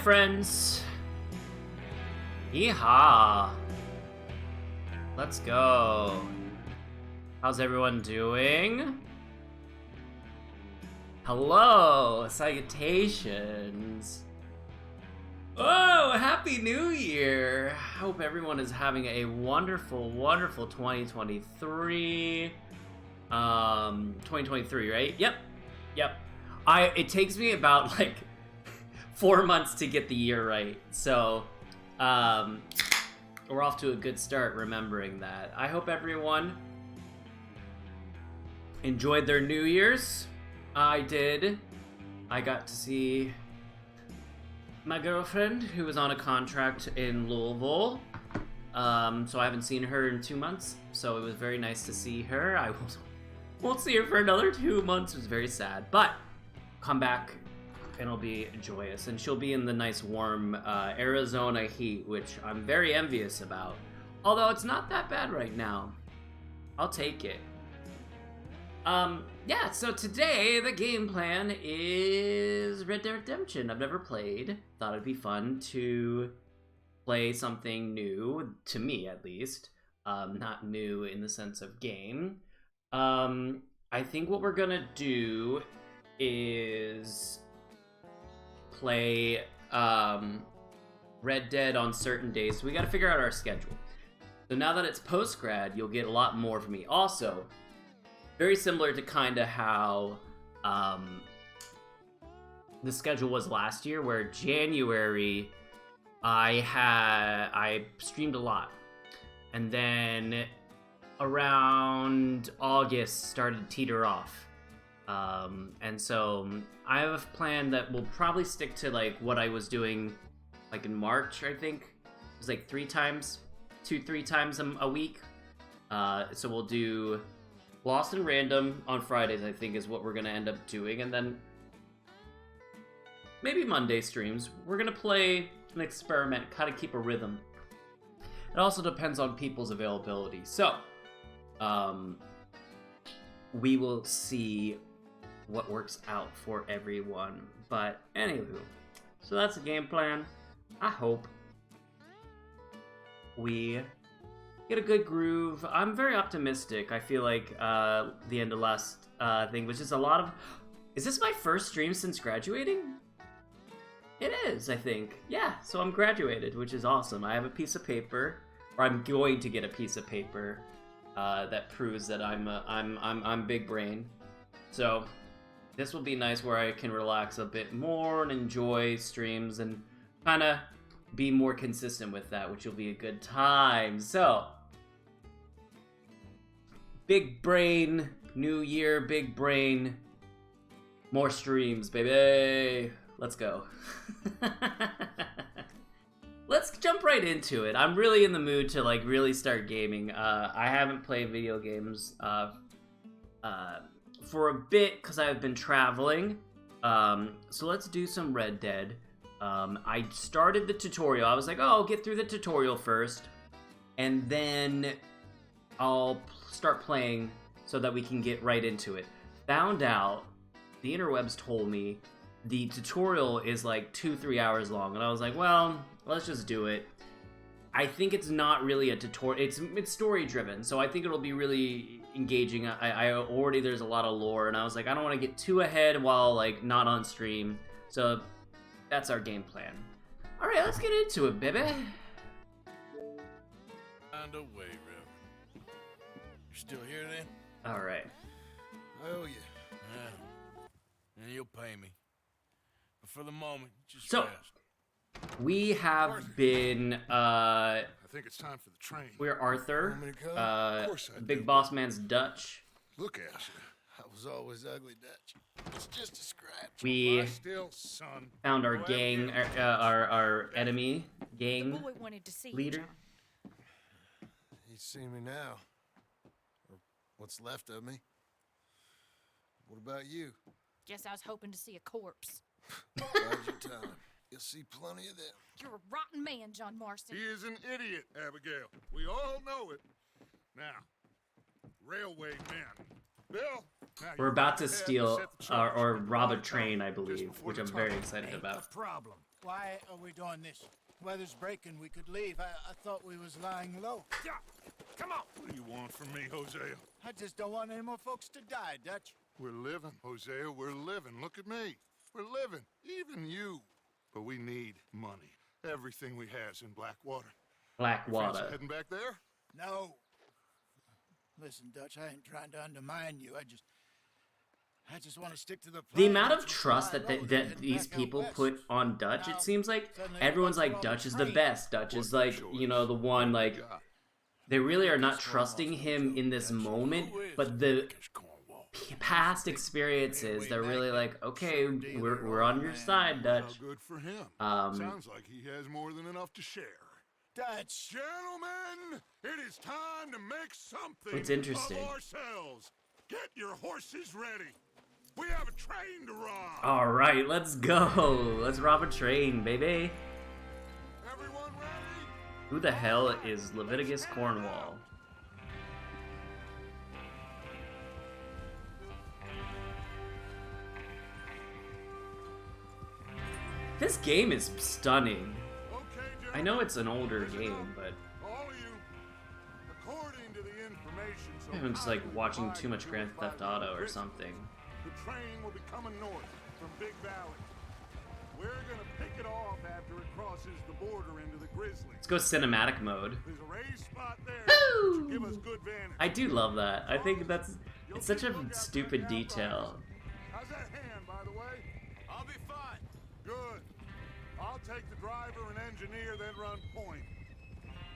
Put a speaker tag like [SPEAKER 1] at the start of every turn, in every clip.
[SPEAKER 1] friends. Yeehaw. Let's go. How's everyone doing? Hello, salutations. Oh, Happy New Year. Hope everyone is having a wonderful, wonderful 2023. 2023, right? Yep. It takes me about like 4 months to get the year right. So, we're off to a good start remembering that. I hope everyone enjoyed their New Year's. I did. I got to see my girlfriend, who was on a contract in Louisville. So I haven't seen her in 2 months. So it was very nice to see her. I won't see her for another 2 months. It was very sad, but come back and it'll be joyous. And she'll be in the nice warm Arizona heat, which I'm very envious about. Although it's not that bad right now. I'll take it. Yeah, so today the game plan is Red Dead Redemption. I've never played. Thought it'd be fun to play something new, to me at least. Not new in the sense of game. I think what we're gonna do is play Red Dead on certain days. So we gotta figure out our schedule. So now that it's post-grad, you'll get a lot more from me. Also, very similar to kind of how the schedule was last year, where January I streamed a lot, and then around August started to teeter off, and so I have a plan that will probably stick to like what I was doing like in March. I think it was like 3 times a week. So we'll do Lost and Random on Fridays, I think, is what we're gonna end up doing, and then maybe Monday streams. We're gonna play an experiment, kind of keep a rhythm. It also depends on people's availability. So, we will see what works out for everyone. But anywho, so that's the game plan. I hope we get a good groove. I'm very optimistic. I feel like the end of last thing was just a lot of... Is this my first stream since graduating? It is, I think. Yeah, so I'm graduated, which is awesome. I have a piece of paper, or I'm going to get a piece of paper that proves that I'm big brain. So this will be nice, where I can relax a bit more and enjoy streams and kind of be more consistent with that, which will be a good time. So, big brain, new year, big brain, more streams, baby. Let's go. Let's jump right into it. I'm really in the mood to like really start gaming. I haven't played video games for a bit because I've been traveling. So let's do some Red Dead. I started the tutorial. I was like, oh, I'll get through the tutorial first, and then I'll start playing so that we can get right into it. Found out, the interwebs told me, the tutorial is like 2-3 hours long, and I was like, well, let's just do it. I think it's not really a tutorial. It's story driven, so I think it'll be really engaging. I already, there's a lot of lore, and I was like, I don't want to get too ahead while like not on stream. So that's our game plan. All right, let's get into it, baby.
[SPEAKER 2] Find a way, Reverend. You're still here then?
[SPEAKER 1] All right.
[SPEAKER 2] I owe you. Yeah. And you'll pay me. But for the moment, just
[SPEAKER 1] So,
[SPEAKER 2] rest.
[SPEAKER 1] we have been,
[SPEAKER 3] I think it's time for the train.
[SPEAKER 1] we're Arthur,
[SPEAKER 3] Want me to come? Of course I
[SPEAKER 1] Big
[SPEAKER 3] do.
[SPEAKER 1] Boss Man's Dutch.
[SPEAKER 3] Look at you.
[SPEAKER 2] I was always ugly, Dutch. It's just a scratch.
[SPEAKER 1] We
[SPEAKER 3] Still, son.
[SPEAKER 1] found our gang, our enemy
[SPEAKER 4] The
[SPEAKER 1] gang
[SPEAKER 4] boy wanted to see you,
[SPEAKER 1] leader.
[SPEAKER 4] John.
[SPEAKER 2] He's seen me now. Or what's left of me. What about you?
[SPEAKER 4] Guess I was hoping to see a corpse.
[SPEAKER 2] Bide your time. You'll see plenty of them.
[SPEAKER 4] You're a rotten man, John Marston.
[SPEAKER 3] He is an idiot, Abigail. We all know it. Now, railway men. Bill. Now
[SPEAKER 1] We're
[SPEAKER 3] you
[SPEAKER 1] about
[SPEAKER 3] go
[SPEAKER 1] to
[SPEAKER 3] ahead
[SPEAKER 1] steal
[SPEAKER 3] and set the charge.
[SPEAKER 1] or rob a
[SPEAKER 3] Just
[SPEAKER 1] train, I
[SPEAKER 3] before
[SPEAKER 1] believe,
[SPEAKER 3] the
[SPEAKER 1] which I'm
[SPEAKER 3] time.
[SPEAKER 1] very excited
[SPEAKER 2] Ain't
[SPEAKER 1] about.
[SPEAKER 2] a problem.
[SPEAKER 5] Why are we doing this? Weather's breaking. We could leave. I thought we was lying low.
[SPEAKER 3] Yeah. Come on. What do you want from me, Hosea?
[SPEAKER 5] I just don't want any more folks to die, Dutch.
[SPEAKER 3] We're living, Hosea. We're living. Look at me. We're living. Even you. But we need money. Everything we has in Blackwater.
[SPEAKER 1] Blackwater.
[SPEAKER 3] Heading back there?
[SPEAKER 5] No. Listen, Dutch, I ain't trying to undermine you. I just want to stick to the plan.
[SPEAKER 1] The amount of
[SPEAKER 5] That's
[SPEAKER 1] trust
[SPEAKER 5] why I
[SPEAKER 1] that
[SPEAKER 5] wrote it,
[SPEAKER 1] that
[SPEAKER 5] heading
[SPEAKER 1] these
[SPEAKER 5] back out
[SPEAKER 1] people
[SPEAKER 5] west.
[SPEAKER 1] put on Dutch,
[SPEAKER 5] Now,
[SPEAKER 1] it seems like
[SPEAKER 5] suddenly
[SPEAKER 1] everyone's
[SPEAKER 5] everybody's
[SPEAKER 1] like,
[SPEAKER 5] on
[SPEAKER 1] Dutch is the
[SPEAKER 5] train.
[SPEAKER 1] best. Dutch is like, you know, the one, like, they really are not trusting him in this moment, but the past experiences, they're really like, okay, we're on your side, Dutch.
[SPEAKER 3] How good for him. Sounds like he has more than enough to share.
[SPEAKER 5] Dutch.
[SPEAKER 3] Gentlemen, it is time to make something
[SPEAKER 1] It's interesting.
[SPEAKER 3] of ourselves. Get your horses ready. We have a train to rob.
[SPEAKER 1] All right, let's go. Let's rob a train, baby.
[SPEAKER 3] Everyone ready?
[SPEAKER 1] Who the hell is Leviticus Cornwall? This game is stunning.
[SPEAKER 3] Okay, gentlemen.
[SPEAKER 1] I know it's an older
[SPEAKER 3] Listen
[SPEAKER 1] game,
[SPEAKER 3] up.
[SPEAKER 1] but
[SPEAKER 3] All of you, according to the information, so
[SPEAKER 1] I'm just like
[SPEAKER 3] I
[SPEAKER 1] watching
[SPEAKER 3] provide
[SPEAKER 1] too much
[SPEAKER 3] you
[SPEAKER 1] Grand
[SPEAKER 3] by
[SPEAKER 1] Theft
[SPEAKER 3] the
[SPEAKER 1] Auto or
[SPEAKER 3] British,
[SPEAKER 1] something.
[SPEAKER 3] The train will be coming north from Big Valley. We're gonna pick it off after it crosses the border into the Grizzly.
[SPEAKER 1] Let's go cinematic mode.
[SPEAKER 3] There's a raised spot there.
[SPEAKER 1] Woo!
[SPEAKER 3] Give us good vantage.
[SPEAKER 1] I do love that. I think it's such a stupid detail.
[SPEAKER 3] How's that hand, by the way? I'll be fine. Good. I'll take the driver and engineer, then run point.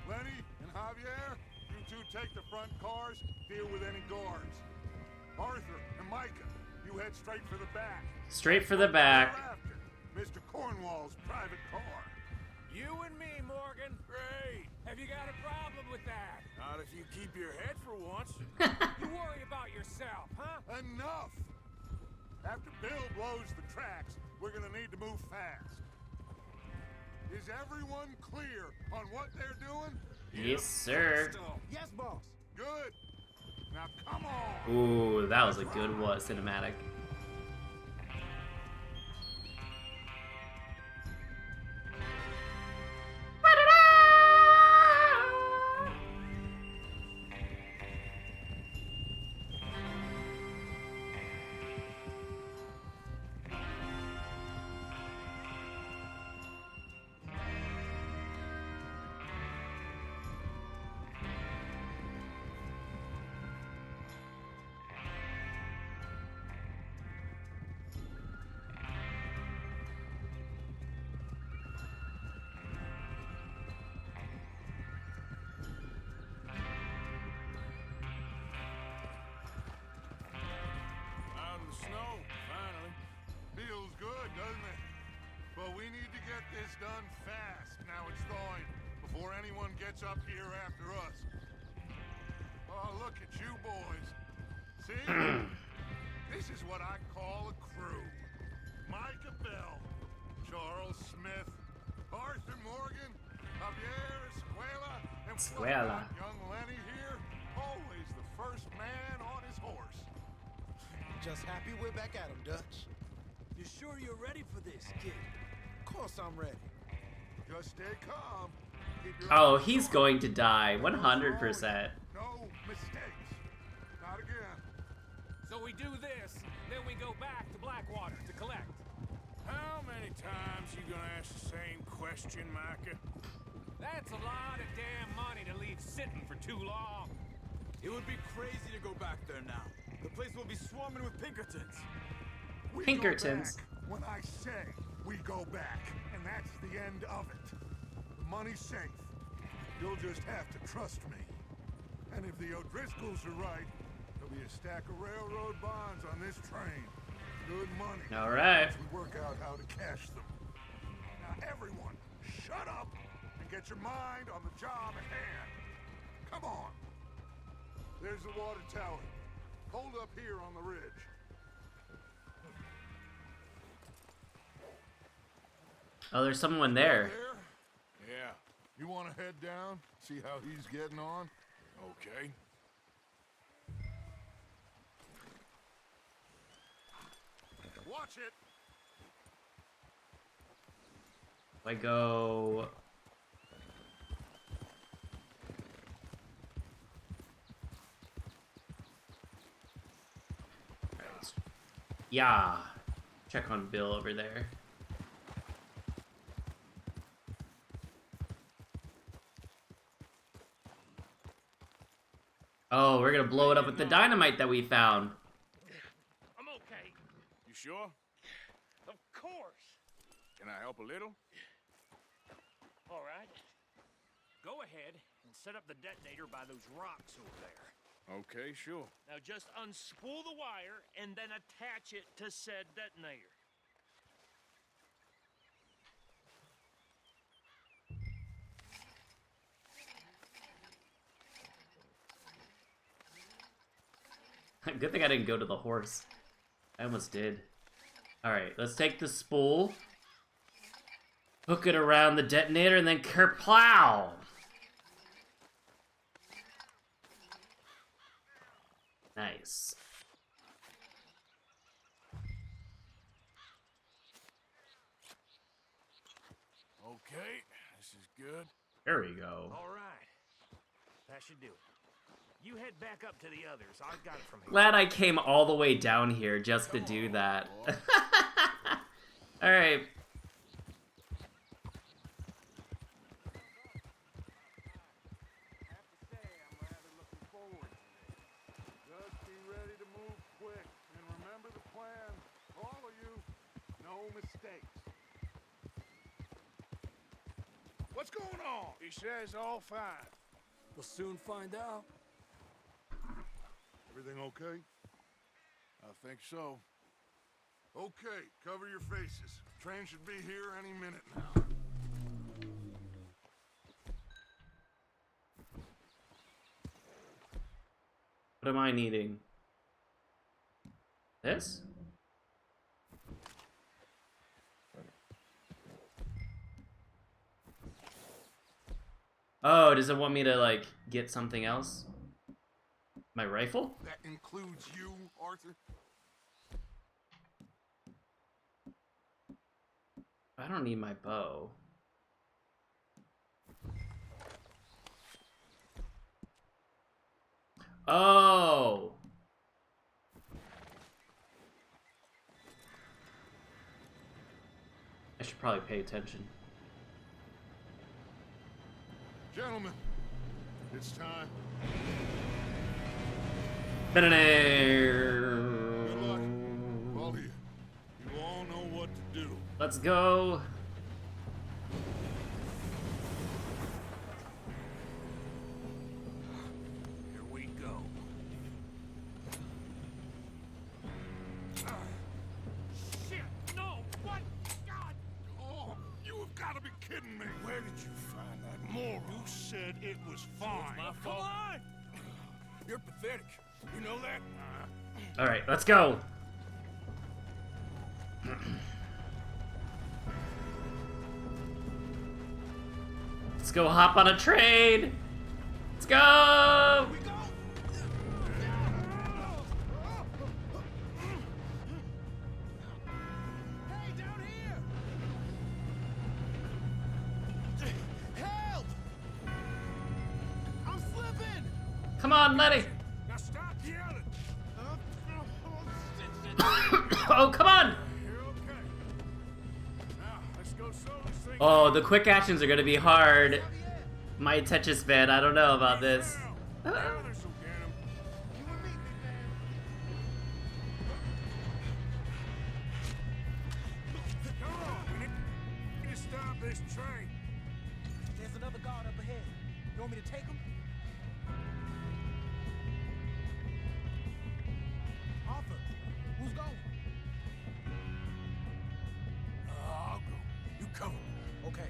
[SPEAKER 3] Lenny and Javier, you two take the front cars, deal with any guards. Arthur and Micah, you head straight for the back.
[SPEAKER 1] Straight for the back.
[SPEAKER 3] Thereafter, Mr. Cornwall's private car.
[SPEAKER 6] You and me, Morgan. Great. Have you got a problem with that? Not if you keep your head for once. You worry about yourself, huh?
[SPEAKER 3] Enough! After Bill blows the tracks, we're gonna need to move fast. Is everyone clear on what they're doing?
[SPEAKER 1] Yes, sir.
[SPEAKER 6] Yes, boss.
[SPEAKER 3] Good. Now come on.
[SPEAKER 1] Ooh, that was a good one, cinematic.
[SPEAKER 6] Out in the snow, finally.
[SPEAKER 3] Feels good, doesn't it? But we need to get this done fast. Now it's thawing before anyone gets up here after us. Oh, look at you boys. See? This is what I call a crew. Micah Bell, Charles Smith, Arthur Morgan, Javier Escuela, and
[SPEAKER 1] Escuela.
[SPEAKER 3] young Lenny here, always the first man on his horse.
[SPEAKER 5] Just happy we're back at him, Dutch.
[SPEAKER 6] You sure you're ready for this, kid?
[SPEAKER 5] Of course I'm ready.
[SPEAKER 3] Just stay calm. Keep your
[SPEAKER 1] Oh,
[SPEAKER 3] eyes
[SPEAKER 1] he's
[SPEAKER 3] on
[SPEAKER 1] going to die. 100%.
[SPEAKER 3] No mistakes. Not again.
[SPEAKER 6] So we do this, then we go back to Blackwater to collect. How many times you gonna ask the same question, Micah? That's a lot of damn money to leave sitting for too long.
[SPEAKER 7] It would be crazy to go back there now. The place will be swarming with Pinkertons.
[SPEAKER 3] We
[SPEAKER 1] Pinkertons.
[SPEAKER 3] Go back when I say we go back, and that's the end of it. The money's safe. You'll just have to trust me. And if the O'Driscolls are right, there'll be a stack of railroad bonds on this train. Good money.
[SPEAKER 1] All right.
[SPEAKER 3] Once we work out how to cash them. Now everyone, shut up and get your mind on the job at hand. Come on. There's the water tower. Hold up here on the ridge.
[SPEAKER 1] Oh, there's someone there.
[SPEAKER 3] There? Yeah. You want to head down? See how he's getting on?
[SPEAKER 6] Okay.
[SPEAKER 3] Watch it!
[SPEAKER 1] I go... Alright. Yeah. Check on Bill over there. Oh, we're gonna blow it up with the dynamite that we found.
[SPEAKER 6] I'm okay.
[SPEAKER 7] You sure?
[SPEAKER 6] Of course.
[SPEAKER 7] Can I help a little?
[SPEAKER 6] All right. Go ahead and set up the detonator by those rocks over there.
[SPEAKER 7] Okay, sure.
[SPEAKER 6] Now just unspool the wire and then attach it to said detonator.
[SPEAKER 1] Good thing I didn't go to the horse. I almost did. Alright, let's take the spool. Hook it around the detonator and then kerplow! Nice.
[SPEAKER 7] Okay, this is good.
[SPEAKER 1] There we go.
[SPEAKER 6] All right. That should do it. You head back up to the others. I've got it from here.
[SPEAKER 1] Glad I came all the way down here just to do that. Alright.
[SPEAKER 3] Just be ready to move quick, and remember the plan. All of you, no mistakes.
[SPEAKER 7] What's going on? He says all fine.
[SPEAKER 6] We'll soon find out.
[SPEAKER 3] Everything okay?
[SPEAKER 2] I think so.
[SPEAKER 3] Okay, cover your faces. Train should be here any minute now.
[SPEAKER 1] What am I needing? This? Oh, does it want me to, like, get something else? My rifle?
[SPEAKER 3] That includes you, Arthur?
[SPEAKER 1] I don't need my bow. Oh! I should probably pay attention.
[SPEAKER 3] Gentlemen, it's time.
[SPEAKER 1] Good
[SPEAKER 3] Good luck. All of you. You all know what to do.
[SPEAKER 1] Let's go.
[SPEAKER 6] Here we go. Shit! No! What? God!
[SPEAKER 3] Oh, you have got to be kidding me.
[SPEAKER 7] Where did you find that
[SPEAKER 3] Moral, you said it was fine.
[SPEAKER 7] my fault. Come on! You're pathetic. You know that?
[SPEAKER 1] All right, let's go. Let's go hop on a train. Let's go.
[SPEAKER 7] We go! Hey, down here! Help! I'm slipping!
[SPEAKER 1] Come on, Letty.
[SPEAKER 6] Now stop yelling!
[SPEAKER 1] Oh, come on.
[SPEAKER 6] You're okay. Now, let's go slow this thing.
[SPEAKER 1] Oh, the quick actions are gonna be hard. My attention span, I don't know about this.
[SPEAKER 6] The others will get him. Come on, we need to stop this train.
[SPEAKER 8] There's another guard up ahead. You want me to take him? Arthur, who's going?
[SPEAKER 7] I'll go. You cover me.
[SPEAKER 8] Okay.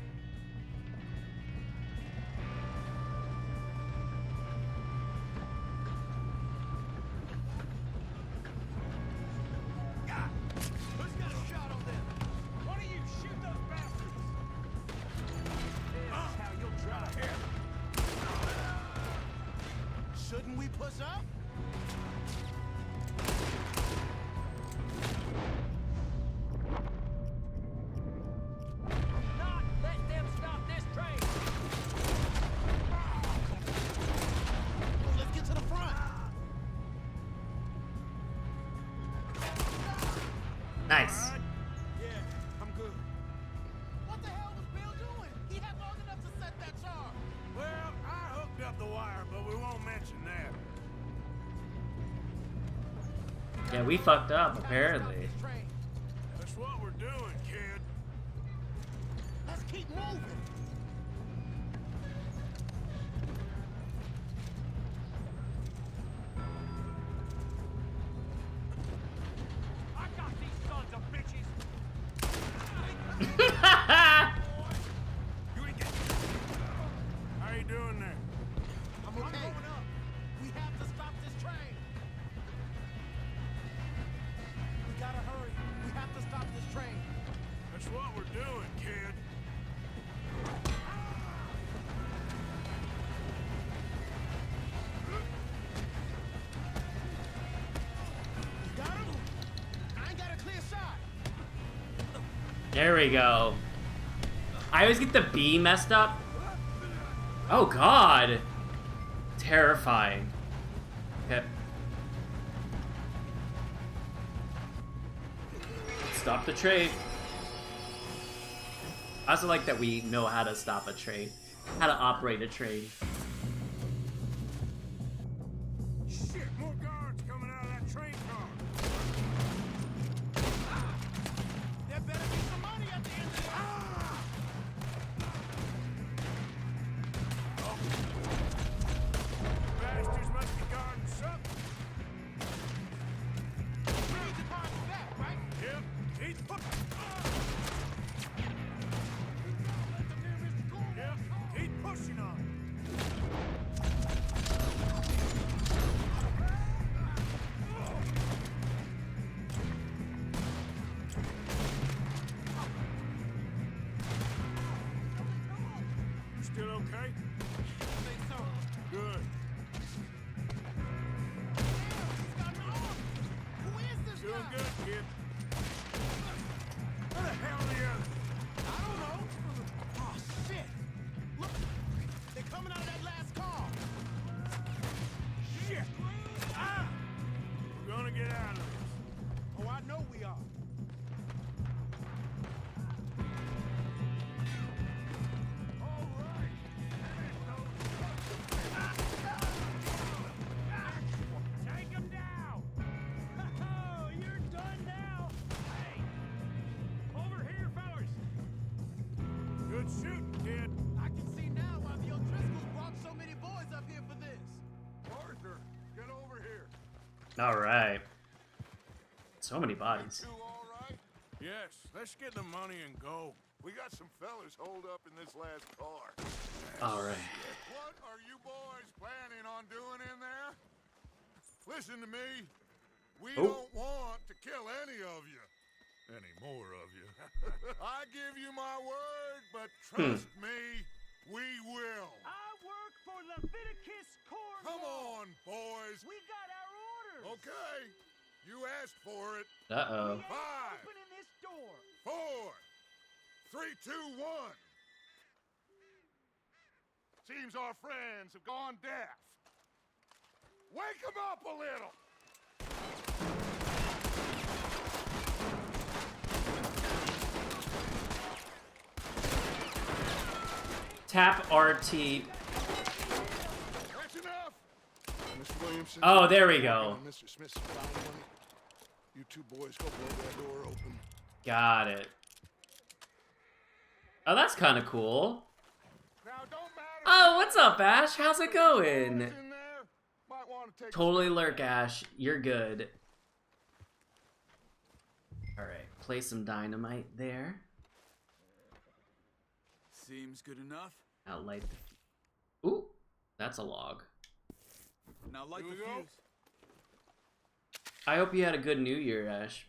[SPEAKER 6] Who's got a shot on them? One of you, shoot those bastards! That's how you'll try.
[SPEAKER 1] Nice.
[SPEAKER 7] Alright? Yeah, I'm good.
[SPEAKER 8] What the hell was Bill doing? He had long enough to set that charge.
[SPEAKER 6] Well, I hooked up the wire, but we won't mention that.
[SPEAKER 1] Yeah, we fucked up, apparently.
[SPEAKER 8] This train.
[SPEAKER 6] That's what we're doing, kid.
[SPEAKER 8] Let's keep moving.
[SPEAKER 6] I got these sons of bitches. You ain't getting. How you doing there?
[SPEAKER 8] I'm okay. Going up. We have to stop this train. We gotta hurry. We have to stop this train.
[SPEAKER 6] That's what we're doing, kid.
[SPEAKER 8] You got him? I ain't got a clear shot.
[SPEAKER 1] There we go. I always get the B messed up. Oh god. Terrifying. Okay. Stop the train. I also like that we know how to stop a train. How to operate a train.
[SPEAKER 6] Shit, more guards coming out of that train car.
[SPEAKER 8] There better be some money at the end of
[SPEAKER 6] Bastards must be guarding something.
[SPEAKER 8] We need to target that, right?
[SPEAKER 6] Yep, he's Yep, keep pushing on. You still okay?
[SPEAKER 8] I think so.
[SPEAKER 6] Good.
[SPEAKER 8] He's got an arm. Who is this
[SPEAKER 6] Doing
[SPEAKER 8] guy?
[SPEAKER 6] good, kid. Where the hell are the others?
[SPEAKER 8] I don't know. Oh, shit. Look, they're coming out of that last car.
[SPEAKER 6] Shit! Ah! We're gonna get out of this.
[SPEAKER 8] Oh, I know we are.
[SPEAKER 6] All right. Take him down! Oh, you're done now! Hey! Over here, fellas! Good shooting, kid.
[SPEAKER 8] I can see now why the O'Driscolls brought so many boys up here for this.
[SPEAKER 3] Arthur, get over here.
[SPEAKER 1] Alright. So many bodies.
[SPEAKER 3] You all right?
[SPEAKER 6] Yes, let's get the money and go.
[SPEAKER 3] We got some fellas holed up in this last car.
[SPEAKER 1] Alright.
[SPEAKER 3] What are you boys planning on doing in there? Listen to me. We
[SPEAKER 1] Oh.
[SPEAKER 3] don't want to kill any of you. Any more of you. I give you my word, but trust me, we will.
[SPEAKER 6] I work for Leviticus Cornwall.
[SPEAKER 3] Come on, boys.
[SPEAKER 6] We got our orders.
[SPEAKER 3] Okay. You asked for it.
[SPEAKER 1] Uh-oh.
[SPEAKER 3] Five,
[SPEAKER 6] Opening this door.
[SPEAKER 3] 4, 3, 2, 1. Seems our friends have gone deaf. Wake them up a little.
[SPEAKER 1] Tap RT.
[SPEAKER 3] That's enough. Mr. Williamson.
[SPEAKER 1] Oh, there we go.
[SPEAKER 3] Mr. Smith's found money. You two boys go blow that door open.
[SPEAKER 1] Got it. Oh, that's kind of cool.
[SPEAKER 3] Now, don't matter.
[SPEAKER 1] Oh, what's up, Ash? How's it going?
[SPEAKER 3] In there, might want to take
[SPEAKER 1] Totally lurk, Ash. You're good. Alright, place some dynamite there.
[SPEAKER 7] Seems good enough.
[SPEAKER 1] Now light the... Ooh, that's a log.
[SPEAKER 7] Now light
[SPEAKER 3] Here
[SPEAKER 7] the
[SPEAKER 3] we go.
[SPEAKER 7] fuse.
[SPEAKER 1] I hope you had a good New Year, Ash.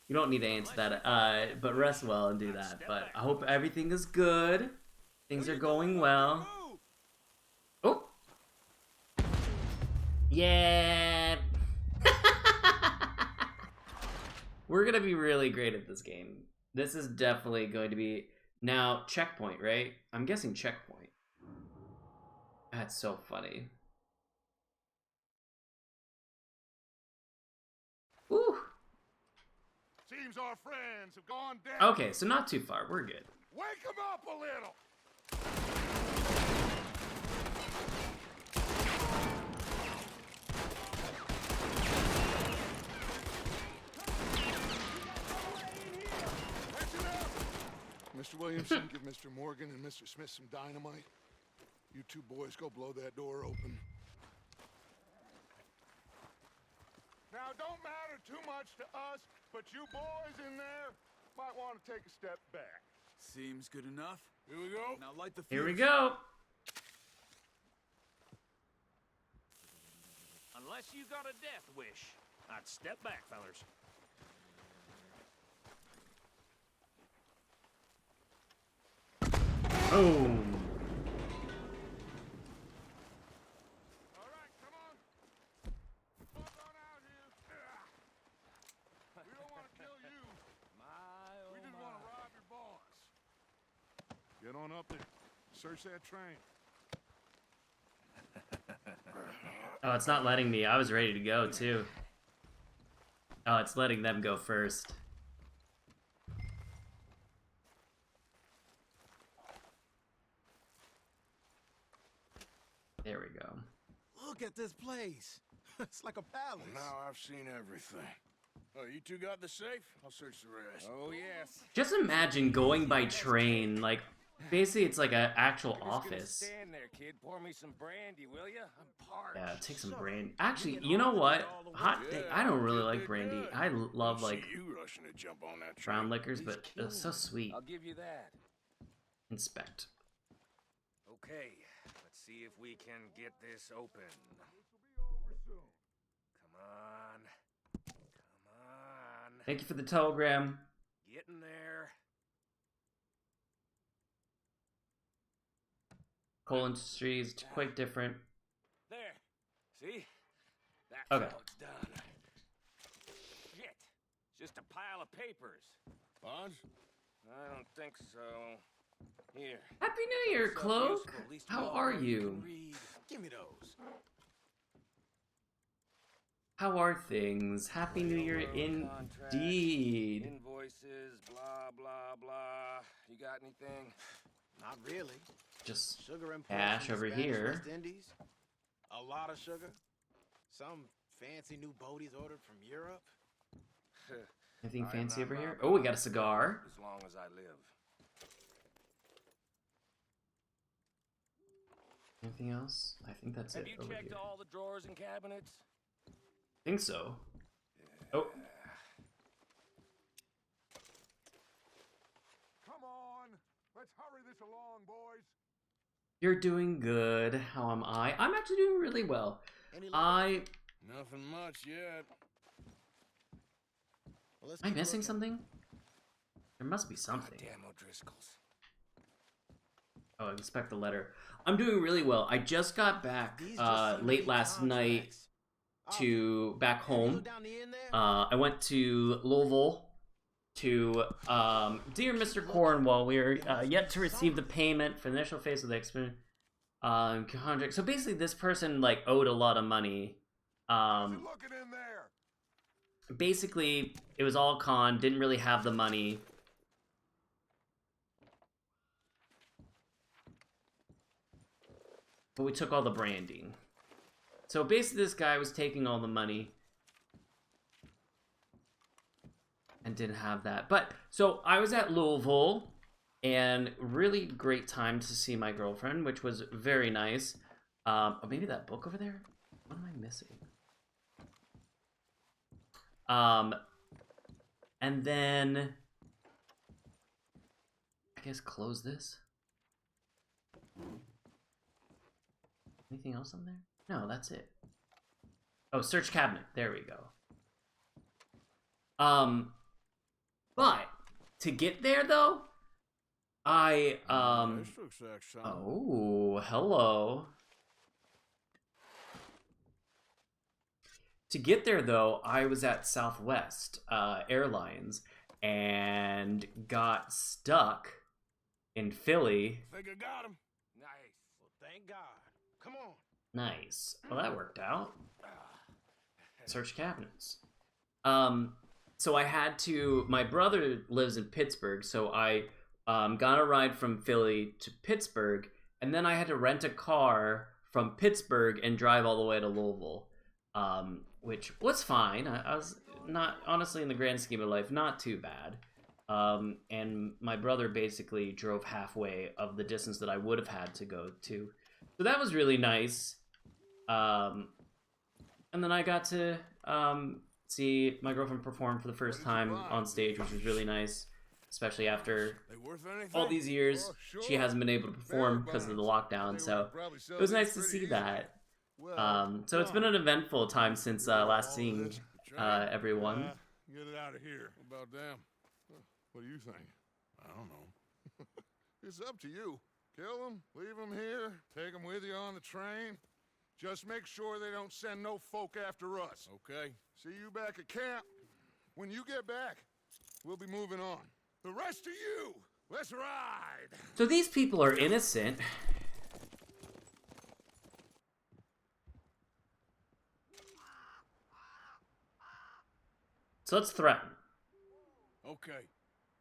[SPEAKER 1] You don't need to answer that, but rest well and do that. But I hope everything is good. Things are going well. Oh! Yeah! We're gonna be really great at this game. This is definitely going to be... Now, checkpoint, right? I'm guessing checkpoint. That's so funny. Woo!
[SPEAKER 3] seems our friends have gone down.
[SPEAKER 1] Okay, so not too far. We're good.
[SPEAKER 3] Wake them up a little. Mr. Williamson, give Mr. Morgan and Mr. Smith some dynamite. You two boys go blow that door open. Now, it don't matter too much to us, but you boys in there might want to take a step back.
[SPEAKER 7] Seems good enough.
[SPEAKER 3] Here we go.
[SPEAKER 7] Now light the fuse.
[SPEAKER 1] Here we go.
[SPEAKER 6] Unless you got a death wish, I'd step back, fellers.
[SPEAKER 1] Oh.
[SPEAKER 3] All right, come on. Fuck on out here. We don't want to kill you. We just want to rob your boss. Get on up there. Search that train.
[SPEAKER 1] Oh, it's not letting me. I was ready to go, too. Oh, it's letting them go first. There we go.
[SPEAKER 8] Look at this place. It's like a palace.
[SPEAKER 2] Now I've seen everything. Oh, you two got the safe? I'll search the rest.
[SPEAKER 6] Oh, yes.
[SPEAKER 1] Just imagine going by train. Like, basically, it's like an actual
[SPEAKER 6] Just gonna
[SPEAKER 1] office.
[SPEAKER 6] stand there, kid. Pour me some brandy, will ya? I'm parched.
[SPEAKER 1] Yeah, take some brandy. Actually, you know what? Hot thing. I don't really like brandy. I love, like,
[SPEAKER 2] See you rushing to jump on that train.
[SPEAKER 1] brown liquors, but it's so sweet.
[SPEAKER 6] I'll give you that.
[SPEAKER 1] Inspect.
[SPEAKER 6] Okay, let's see if we can get this open. Come on. Come on.
[SPEAKER 1] Thank you for the telegram.
[SPEAKER 6] Get in there.
[SPEAKER 1] Coal industry is quite different.
[SPEAKER 6] There. See? That's
[SPEAKER 1] Okay.
[SPEAKER 6] how it's done. Shit. Just a pile of papers.
[SPEAKER 2] Bonds?
[SPEAKER 6] I don't think so. Here.
[SPEAKER 1] Happy New Year,
[SPEAKER 6] Something
[SPEAKER 1] Cloak.
[SPEAKER 6] useful, at least we
[SPEAKER 1] How
[SPEAKER 6] all
[SPEAKER 1] are
[SPEAKER 6] know
[SPEAKER 1] you?
[SPEAKER 6] can read.
[SPEAKER 8] Give me those.
[SPEAKER 1] How are things? Happy New Year
[SPEAKER 6] Contracts,
[SPEAKER 1] indeed.
[SPEAKER 6] Invoices, blah, blah, blah. You got anything?
[SPEAKER 8] Not really.
[SPEAKER 1] Just
[SPEAKER 8] Sugar imports
[SPEAKER 1] cash
[SPEAKER 8] from the
[SPEAKER 1] over
[SPEAKER 8] Spanish
[SPEAKER 1] here.
[SPEAKER 8] West Indies. A lot of sugar. Some fancy new boaties ordered from Europe.
[SPEAKER 1] Anything
[SPEAKER 6] I am
[SPEAKER 1] fancy
[SPEAKER 6] not
[SPEAKER 1] over here?
[SPEAKER 6] robbing
[SPEAKER 1] Oh, we got a cigar.
[SPEAKER 6] As long as I live.
[SPEAKER 1] Anything else? I think that's
[SPEAKER 6] Have
[SPEAKER 1] it
[SPEAKER 6] you
[SPEAKER 1] over
[SPEAKER 6] checked
[SPEAKER 1] here.
[SPEAKER 6] all the drawers and cabinets?
[SPEAKER 1] Think so. Oh,
[SPEAKER 3] Come on. Let's hurry this along, boys.
[SPEAKER 1] you're doing good. How am I? I'm actually doing really well.
[SPEAKER 8] Any
[SPEAKER 1] I
[SPEAKER 2] Nothing much yet.
[SPEAKER 8] Well, let's
[SPEAKER 1] am I
[SPEAKER 8] keep
[SPEAKER 1] missing
[SPEAKER 8] looking.
[SPEAKER 1] something? There must be something.
[SPEAKER 6] Goddamn O'Driscolls.
[SPEAKER 1] Oh, inspect the letter. I'm doing really well. I just got back
[SPEAKER 8] These just seem
[SPEAKER 1] late
[SPEAKER 8] to be
[SPEAKER 1] last night
[SPEAKER 8] contracts.
[SPEAKER 1] to back
[SPEAKER 8] Have you
[SPEAKER 1] home.
[SPEAKER 8] looked down the end there?
[SPEAKER 1] I went to Louisville to Dear Mr. Cornwall. We are yet to receive the payment for the initial phase of the contract. So basically, this person like owed a lot of money.
[SPEAKER 3] How's it looking in there?
[SPEAKER 1] Basically, it was all con. Didn't really have the money. But we took all the branding. So basically, this guy was taking all the money and didn't have that. But so I was at Louisville, and really great time to see my girlfriend, which was very nice. Oh, maybe that book over there. What am I missing? And then I guess close this. Anything else on there? No, that's it. Oh, search cabinet. There we go. But to get there though, I
[SPEAKER 2] This looks like something.
[SPEAKER 1] oh, hello. To get there though, I was at Southwest Airlines and got stuck in Philly.
[SPEAKER 2] Think I got him.
[SPEAKER 6] Nice.
[SPEAKER 8] Well, thank God. Come on.
[SPEAKER 1] Nice. Well, that worked out. Search cabinets. so I had to. My brother lives in Pittsburgh, so I got a ride from Philly to Pittsburgh, and then I had to rent a car from Pittsburgh and drive all the way to Louisville, which was fine. I was not, honestly, in the grand scheme of life, not too bad. And my brother basically drove halfway of the distance that I would have had to go to, so that was really nice. And then I got to see my girlfriend perform for the first time on stage, which was really nice, especially after all these years. She hasn't been able to perform because of the lockdown, so it was nice to see that. So it's been an eventful time since last seeing everyone.
[SPEAKER 3] Get it out of here. About them. What do you think? I don't know. It's up to you. Kill them, leave them here, take them with you on the train. Just make sure they don't send no folk after us. Okay. See you back at camp. When you get back, we'll be moving on. The rest of you, let's ride.
[SPEAKER 1] So these people are innocent. So let's threaten.
[SPEAKER 3] Okay.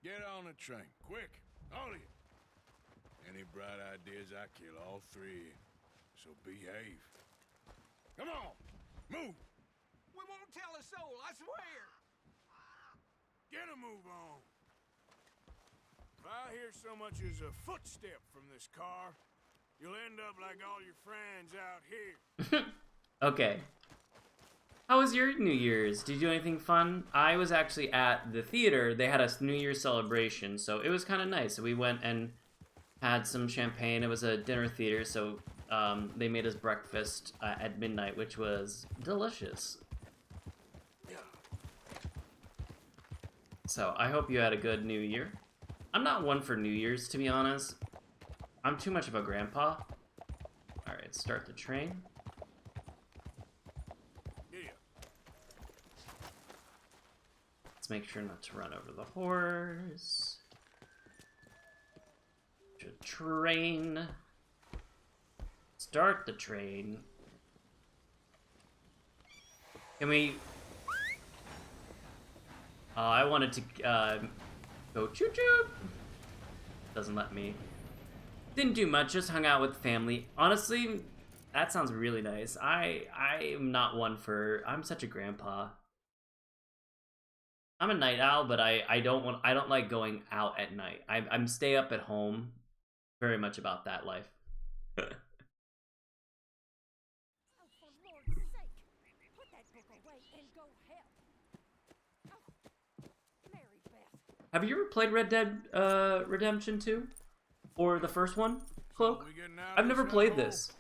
[SPEAKER 3] Get on the train. Quick. All of you. Any bright ideas, I kill all three. So behave. Come on. Move.
[SPEAKER 6] We won't tell a soul, I swear.
[SPEAKER 3] Get a move on. If I hear so much as a footstep from this car, you'll end up like all your friends out here.
[SPEAKER 1] Okay. How was your New Year's? Did you do anything fun? I was actually at the theater. They had a New Year's celebration, so it was kind of nice. So we went and had some champagne. It was a dinner theater, so they made us breakfast at midnight, which was delicious. So I hope you had a good New Year. I'm not one for New Year's, to be honest. I'm too much of a grandpa. All right, start the train. Let's make sure not to run over the horse. Train. Start the train. Can we... I wanted to go choo-choo. Doesn't let me. Didn't do much, just hung out with family. Honestly, that sounds really nice. I am not one for... I'm such a grandpa. I'm a night owl, but I don't like going out at night. I'm stay up at home. Very much about that life.
[SPEAKER 4] Oh, for Lord's sake, put that book away and go help. Oh, Mary Beth.
[SPEAKER 1] Have you ever played Red Dead Redemption 2? Or the first one, Cloak? I've never played this.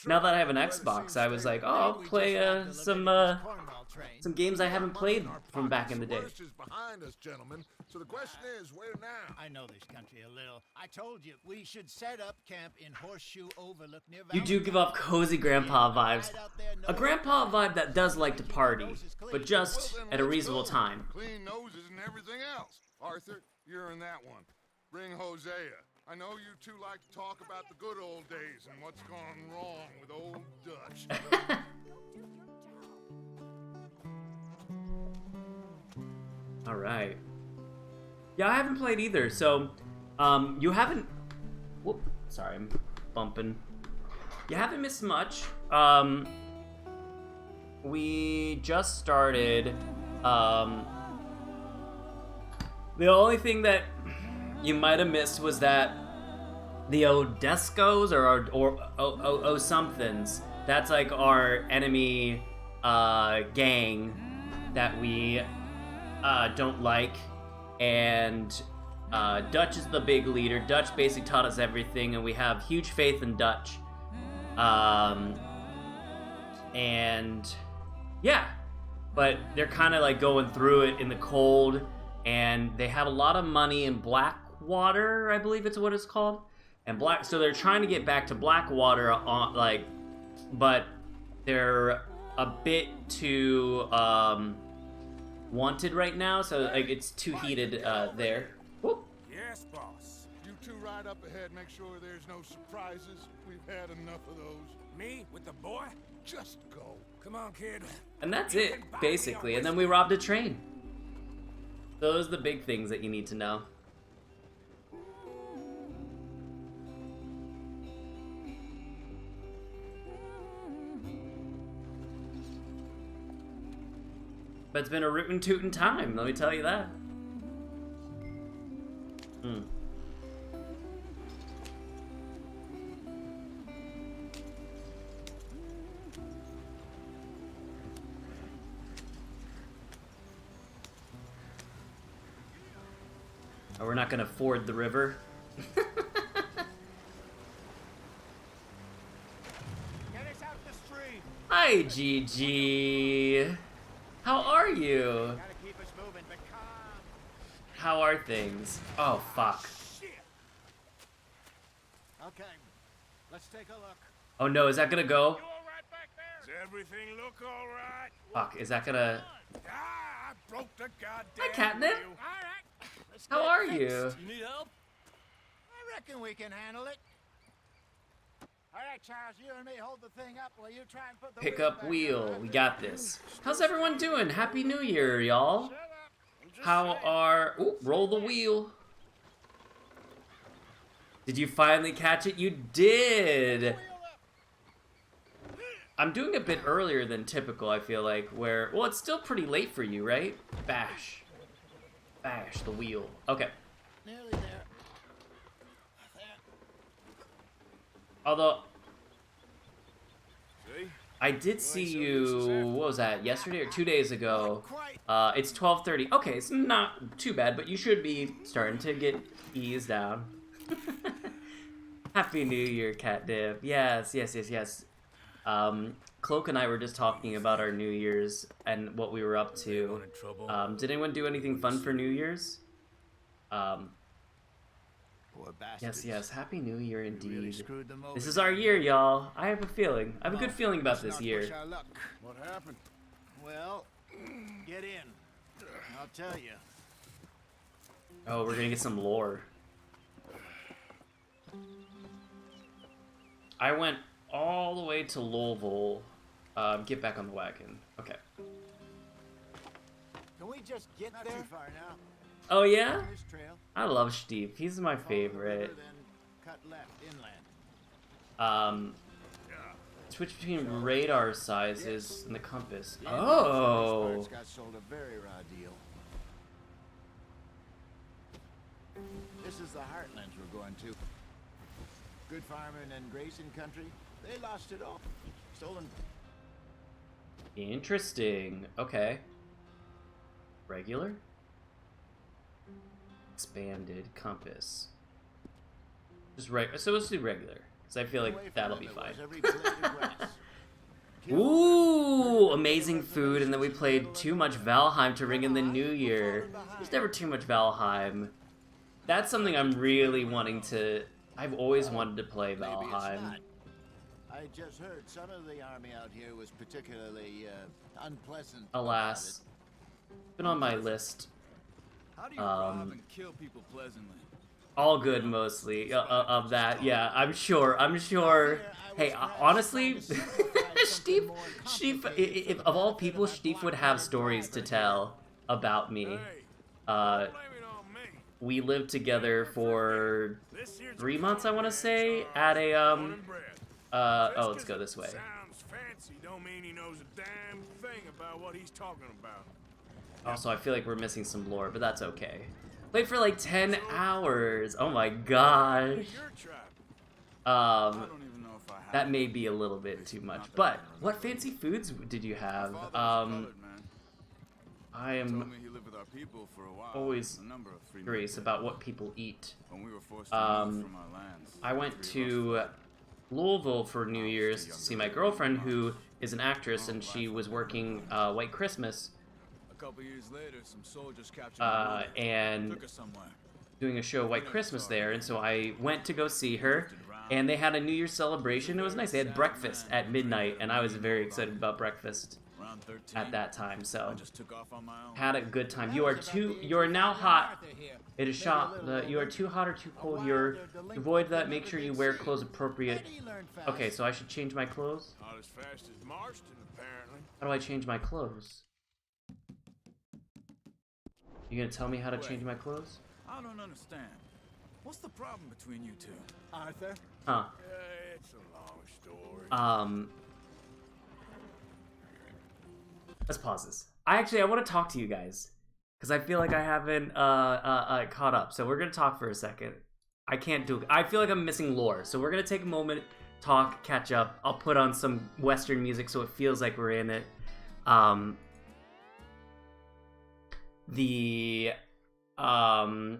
[SPEAKER 1] Now that I have an Xbox, I was like, oh, I'll play some games I haven't played from back in the day.
[SPEAKER 3] Behind us, gentlemen. So the question is, where now?
[SPEAKER 5] I know this country a little. I told you we should set up camp in Horseshoe Overlook near.
[SPEAKER 1] You do give off cozy grandpa vibes. A grandpa vibe that does like to party, but just at a reasonable time.
[SPEAKER 3] Clean noses and everything else. Arthur, you're in that one. Bring Hosea. I know you two like to talk about the good old days and what's gone wrong with old Dutch.
[SPEAKER 1] All right. Yeah, I haven't played either. So, you haven't. Whoop. Sorry, I'm bumping. You haven't missed much. We just started. The only thing that you might have missed was that the Odescos or somethings. That's like our enemy gang that we don't like, and Dutch is the big leader. Dutch basically taught us everything, and we have huge faith in Dutch. And yeah, but they're kind of like going through it in the cold, and they have a lot of money in Blackwater, I believe it's what it's called. And so they're trying to get back to Blackwater but they're a bit too wanted right now, so like it's too heated there. Whoop.
[SPEAKER 3] Yes, boss. You two ride up ahead, make sure there's no surprises. We've had enough of those.
[SPEAKER 6] Me with the boy?
[SPEAKER 3] Just go.
[SPEAKER 6] Come on, kid.
[SPEAKER 1] And that's it, basically. And then we robbed a train. Those are the big things that you need to know. But it's been a rootin' tootin' time, let me tell you that. Oh, we're not gonna ford the river.
[SPEAKER 8] Get us out the stream.
[SPEAKER 1] Hi, Gigi. How are you?
[SPEAKER 8] Gotta keep us moving, but calm.
[SPEAKER 1] How are things? Oh, fuck.
[SPEAKER 8] Shit. Okay, let's take a look.
[SPEAKER 1] Oh no, is that gonna go?
[SPEAKER 6] You all right back there?
[SPEAKER 3] Does everything look all right?
[SPEAKER 1] Fuck, is that gonna...
[SPEAKER 3] Ah, I broke the goddamn
[SPEAKER 1] Hi, Catnip.
[SPEAKER 3] wheel.
[SPEAKER 8] All right, let's
[SPEAKER 1] How
[SPEAKER 8] get
[SPEAKER 1] are
[SPEAKER 8] fixed.
[SPEAKER 1] you?
[SPEAKER 6] You need help?
[SPEAKER 8] I reckon we can handle it. All right, Charles, you and me hold the thing up while you try and put the
[SPEAKER 1] Pick
[SPEAKER 8] wheel
[SPEAKER 1] up
[SPEAKER 8] back
[SPEAKER 1] wheel.
[SPEAKER 8] on.
[SPEAKER 1] We got this. How's everyone doing? Happy New Year, y'all.
[SPEAKER 8] Shut up. I'm just
[SPEAKER 1] How
[SPEAKER 8] saying.
[SPEAKER 1] are... Ooh, roll the wheel. Did you finally catch it? You did!
[SPEAKER 8] Wheel up.
[SPEAKER 1] I'm doing a bit earlier than typical, I feel like, where... Well, it's still pretty late for you, right? Bash. Bash the wheel. Okay.
[SPEAKER 8] Nearly there. There.
[SPEAKER 1] Although,
[SPEAKER 3] See?
[SPEAKER 1] I did see you... What was that? Yesterday or 2 days ago?
[SPEAKER 8] Quite.
[SPEAKER 1] It's 12:30. Okay, it's not too bad, but you should be starting to get eased down. Happy New Year, Catnip. Yes, yes, yes, yes. Cloak and I were just talking about our New Year's and what we were up to. Did anyone do anything fun for New Year's?
[SPEAKER 5] Poor bastards.
[SPEAKER 1] Yes, yes. Happy New Year
[SPEAKER 5] We
[SPEAKER 1] indeed.
[SPEAKER 5] really screwed them over.
[SPEAKER 1] This is our year, y'all. I have a feeling. I have a good feeling about
[SPEAKER 5] Let's
[SPEAKER 1] this
[SPEAKER 5] not
[SPEAKER 1] year.
[SPEAKER 5] push our luck.
[SPEAKER 3] What happened?
[SPEAKER 5] Well, get in. I'll tell you.
[SPEAKER 1] Oh, we're gonna get some lore. I went all the way to Louisville. Get back on the wagon. Okay.
[SPEAKER 8] Can we just get
[SPEAKER 5] Not
[SPEAKER 8] there?
[SPEAKER 5] too far now.
[SPEAKER 1] Oh yeah?
[SPEAKER 5] This trail.
[SPEAKER 1] I love Steve. He's my
[SPEAKER 5] Follow the river,
[SPEAKER 1] favorite.
[SPEAKER 5] then cut left inland.
[SPEAKER 1] Switch between radar sizes and the compass.
[SPEAKER 5] Yeah,
[SPEAKER 1] Oh.
[SPEAKER 5] First parts got sold a very raw deal. This is the heartlands we're going to. Good farming and grazing country. They lost it all. Stolen.
[SPEAKER 1] Interesting. Okay. Regular? Expanded compass. Just so let's do regular, because I feel
[SPEAKER 5] Away
[SPEAKER 1] like
[SPEAKER 5] from
[SPEAKER 1] that'll
[SPEAKER 5] them
[SPEAKER 1] be
[SPEAKER 5] it
[SPEAKER 1] fine.
[SPEAKER 5] was every blade of grass.
[SPEAKER 1] Ooh, amazing food, and then we played too much Valheim to ring in the new year. There's never too much Valheim. That's something I'm really wanting to... I've always wanted to play
[SPEAKER 5] Maybe it's
[SPEAKER 1] Valheim.
[SPEAKER 5] not. I just heard some of the army out here was particularly unpleasant.
[SPEAKER 1] Alas. Been on my list.
[SPEAKER 7] How do you rob and kill people pleasantly?
[SPEAKER 1] All good, mostly, of that. Yeah, I'm sure. Hey, honestly, Steve, if of all people, Steve would have stories to tell about me.
[SPEAKER 3] Hey, blame it on me.
[SPEAKER 1] We lived together for
[SPEAKER 3] This here's
[SPEAKER 1] 3 months, I want to
[SPEAKER 3] Conrad
[SPEAKER 1] say,
[SPEAKER 3] Charles,
[SPEAKER 1] at a,
[SPEAKER 3] born and bred.
[SPEAKER 1] oh, let's go this way.
[SPEAKER 3] Sounds fancy, don't mean he knows a damn thing about what he's talking about.
[SPEAKER 1] Also, I feel like we're missing some lore, but that's okay. Played for like 10 hours. Oh my gosh.
[SPEAKER 3] Your tribe.
[SPEAKER 7] I don't even know if I have.
[SPEAKER 1] That may be a little bit too much. But what fancy foods did you have?
[SPEAKER 7] My father was colored, man.
[SPEAKER 1] I
[SPEAKER 7] Told
[SPEAKER 1] am
[SPEAKER 7] me he lived with our people for a while.
[SPEAKER 1] always
[SPEAKER 7] A number of free
[SPEAKER 1] curious
[SPEAKER 7] men
[SPEAKER 1] about what people eat.
[SPEAKER 7] when we were forced to move from our lands.
[SPEAKER 1] I went
[SPEAKER 7] Three of
[SPEAKER 1] to
[SPEAKER 7] us
[SPEAKER 1] Louisville for New Year's to see my girlfriend, who is an actress, and she was working White Christmas
[SPEAKER 7] a couple years later, some soldiers captured my brother,
[SPEAKER 1] and
[SPEAKER 7] took us somewhere.
[SPEAKER 1] doing a show White Christmas there, and so I went to go see her, and they had a New Year's celebration. It was nice. They had breakfast at midnight, and I was very excited about breakfast
[SPEAKER 7] Around 13,
[SPEAKER 1] at that time.
[SPEAKER 7] I
[SPEAKER 1] So
[SPEAKER 7] just took off on my own.
[SPEAKER 1] had a good time. You are now hot. It is shot. You are too hot or too cold. To avoid that, make sure you wear clothes appropriate. Okay, so I should change my clothes.
[SPEAKER 3] Not as fast as Marston, apparently.
[SPEAKER 1] How do I change my clothes? You gonna tell me how to
[SPEAKER 7] Wait.
[SPEAKER 1] change my clothes?
[SPEAKER 7] I don't understand. What's the problem between you two?
[SPEAKER 8] Arthur?
[SPEAKER 1] Huh.
[SPEAKER 3] It's a long story.
[SPEAKER 1] Let's pause this. I want to talk to you guys because I feel like I haven't caught up. So we're gonna talk for a second. I can't do it. I feel like I'm missing lore. So we're gonna take a moment, talk, catch up. I'll put on some Western music so it feels like we're in it.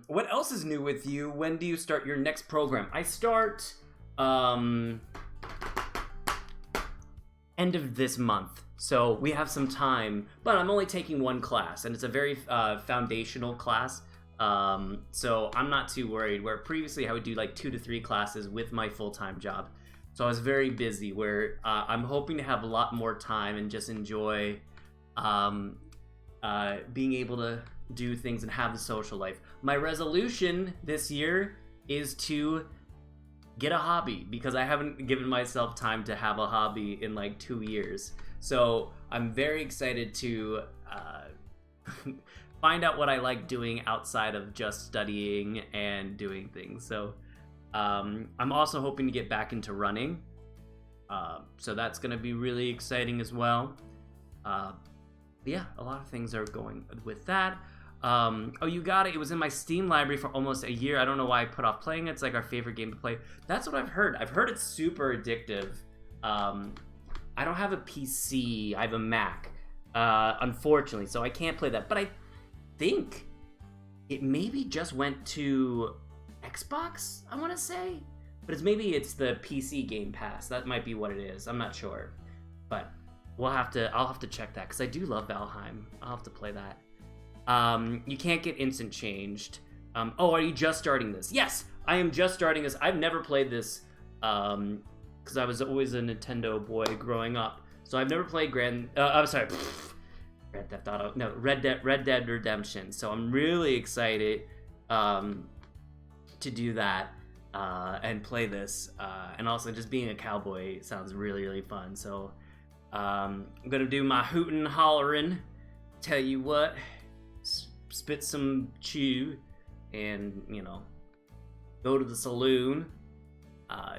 [SPEAKER 1] What else is new with you? When do you start your next program? I start end of this month. So we have some time, but I'm only taking one class, and it's a very foundational class. So I'm not too worried. Where previously I would do like 2 to 3 classes with my full-time job. So I was very busy. Where I'm hoping to have a lot more time and just enjoy being able to do things and have the social life. My resolution this year is to get a hobby because I haven't given myself time to have a hobby in like 2 years. So I'm very excited to find out what I like doing outside of just studying and doing things. So I'm also hoping to get back into running. So that's going to be really exciting as well. Yeah, a lot of things are going with that. Oh, you got it. It was in my Steam library for almost a year. I don't know why I put off playing it. It's like our favorite game to play. That's what I've heard. I've heard it's super addictive. I don't have a PC. I have a Mac, unfortunately, so I can't play that. But I think it maybe just went to Xbox, I want to say. But maybe it's the PC Game Pass. That might be what it is. I'm not sure. But I'll have to check that because I do love Valheim. I'll have to play that. You can't get instant changed. Oh, are you just starting this? Yes, I am just starting this. I've never played this because I was always a Nintendo boy growing up. So I've never played Grand Theft Auto. No, Red Dead Redemption. So I'm really excited to do that and play this. And also just being a cowboy sounds really, really fun. So I'm gonna do my hootin' hollerin'. Tell you what, spit some chew, and go to the saloon.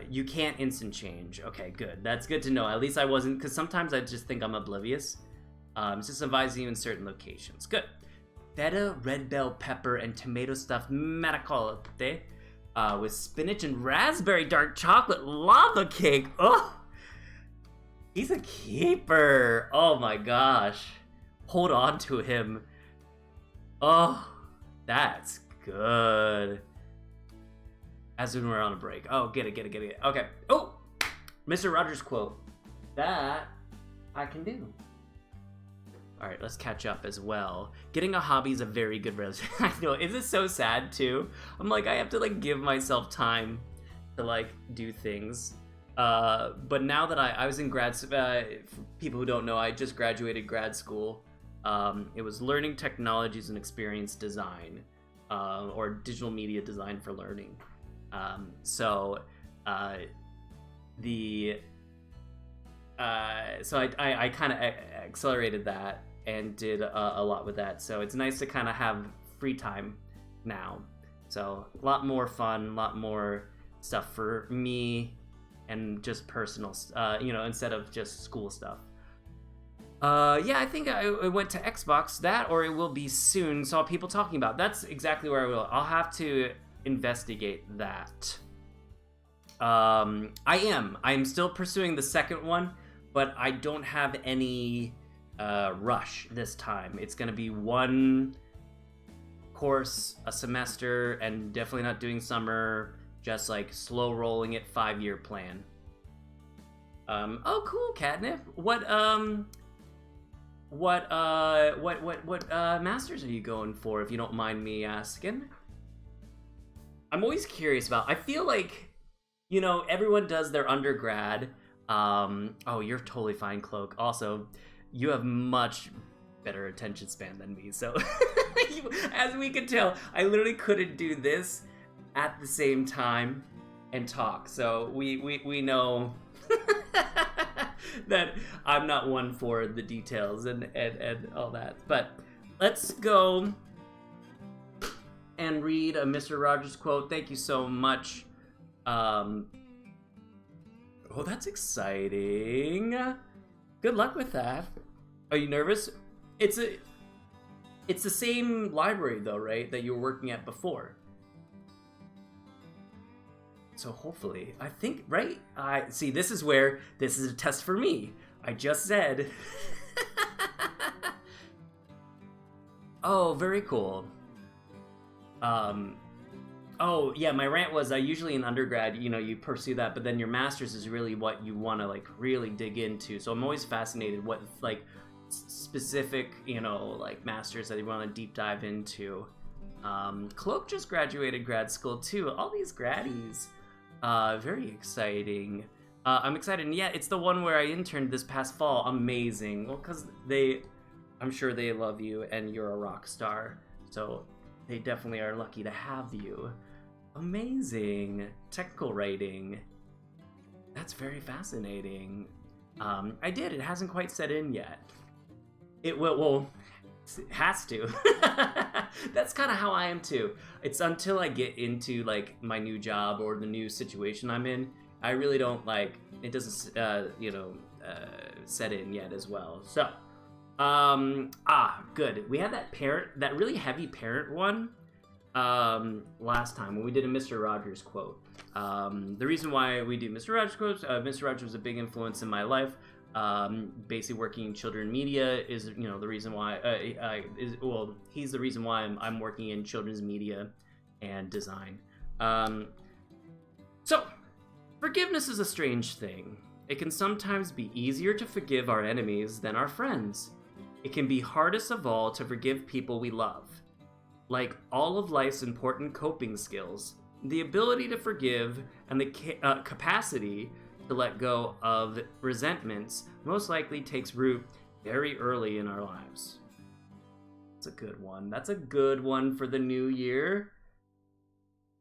[SPEAKER 1] You can't instant change. Okay, good. That's good to know. At least I wasn't, because sometimes I just think I'm oblivious. It's just advising you in certain locations. Good. Feta, red bell pepper, and tomato stuffed manicotti with spinach and raspberry dark chocolate lava cake. Oh, he's a keeper. Oh my gosh. Hold on to him. Oh, that's good. As when we're on a break. Oh, get it. Okay. Oh, Mr. Rogers quote. That I can do. All right, let's catch up as well. Getting a hobby is a very good resolution. I know, is this so sad too? I'm like, I have to like give myself time to like do things. But now that I was in grad, for people who don't know, I just graduated grad school. It was learning technologies and experience design, or digital media design for learning. So I kind of accelerated that and did a lot with that. So it's nice to kind of have free time now. So a lot more fun, a lot more stuff for me and just personal, instead of just school stuff. Yeah, I think I went to Xbox, that, or it will be soon. Saw people talking about. That's exactly where I will. I'll have to investigate that. I'm still pursuing the second one, but I don't have any rush this time. It's gonna be one course a semester, and definitely not doing summer. Just like slow rolling it, 5-year plan. Oh, cool, Catnip. What masters are you going for, if you don't mind me asking? I'm always curious about. I feel like, everyone does their undergrad. Oh, you're totally fine, Cloak. Also, you have much better attention span than me. So, as we can tell, I literally couldn't do this at the same time and talk. So we know that I'm not one for the details and all that. But let's go and read a Mr. Rogers quote. Thank you so much. Oh, that's exciting. Good luck with that. Are you nervous? It's the same library though, right? That you were working at before. So hopefully, I think, right? See, this is a test for me. I just said. Oh, very cool. Oh, yeah, my rant was, usually in undergrad, you know, you pursue that, but then your master's is really what you want to, like, really dig into. So I'm always fascinated what, like, specific, you know, like, masters that you want to deep dive into. COWPOKE just graduated grad school, too. All these graddies. Very exciting. I'm excited. And yeah, it's the one where I interned this past fall. Amazing. Well, because I'm sure they love you, and you're a rock star. So they definitely are lucky to have you. Amazing. Technical writing. That's very fascinating. It hasn't quite set in yet. It will, it has to. That's kind of how I am too. It's until I get into like my new job or the new situation I'm in, I really don't like, it doesn't, set in yet as well. So, good. We had that really heavy parent one, last time when we did a Mr. Rogers quote. The reason why we do Mr. Rogers quotes, Mr. Rogers was a big influence in my life. Basically working in children's media is, you know, the reason why, he's the reason why I'm working in children's media and design. So, forgiveness is a strange thing. It can sometimes be easier to forgive our enemies than our friends. It can be hardest of all to forgive people we love. Like all of life's important coping skills, the ability to forgive and the capacity to let go of resentments most likely takes root very early in our lives. That's a good one. That's a good one for the new year.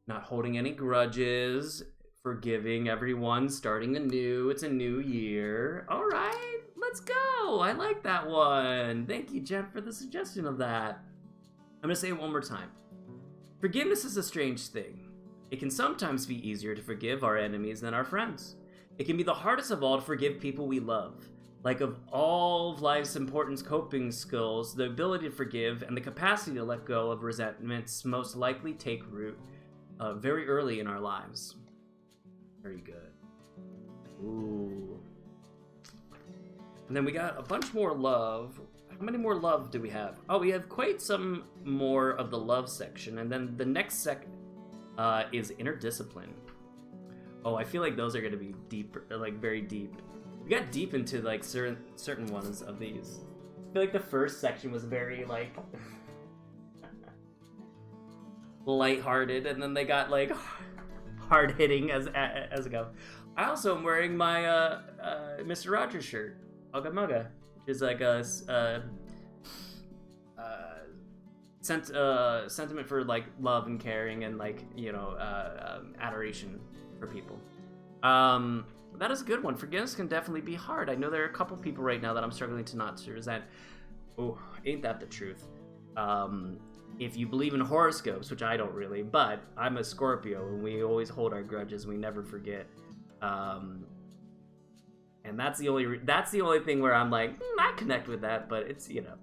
[SPEAKER 1] Not holding any grudges, forgiving everyone, starting anew. It's a new year. All right, let's go. I like that one. Thank you, Jen, for the suggestion of that. I'm gonna say it one more time. Forgiveness is a strange thing. It can sometimes be easier to forgive our enemies than our friends. It can be the hardest of all to forgive people we love. Like of all of life's important coping skills, the ability to forgive and the capacity to let go of resentments most likely take root very early in our lives. Very good. Ooh. And then we got a bunch more love. How many more love do we have? Oh, we have quite some more of the love section. And then the next is interdiscipline. Oh, I feel like those are going to be deep, like very deep. We got deep into like certain ones of these. I feel like the first section was very like lighthearted, and then they got like hard hitting as it goes. I also am wearing my Mr. Rogers shirt, Ugga Mugga, which is like a sentiment for like love and caring and like, you know, adoration for people. That is a good one. Forgiveness can definitely be hard. I know there are a couple people right now that I'm struggling to not to resent. Oh, ain't that the truth? If you believe in horoscopes, which I don't really, but I'm a Scorpio and we always hold our grudges. We never forget. And that's the only thing where I'm like, I connect with that, but it's, you know,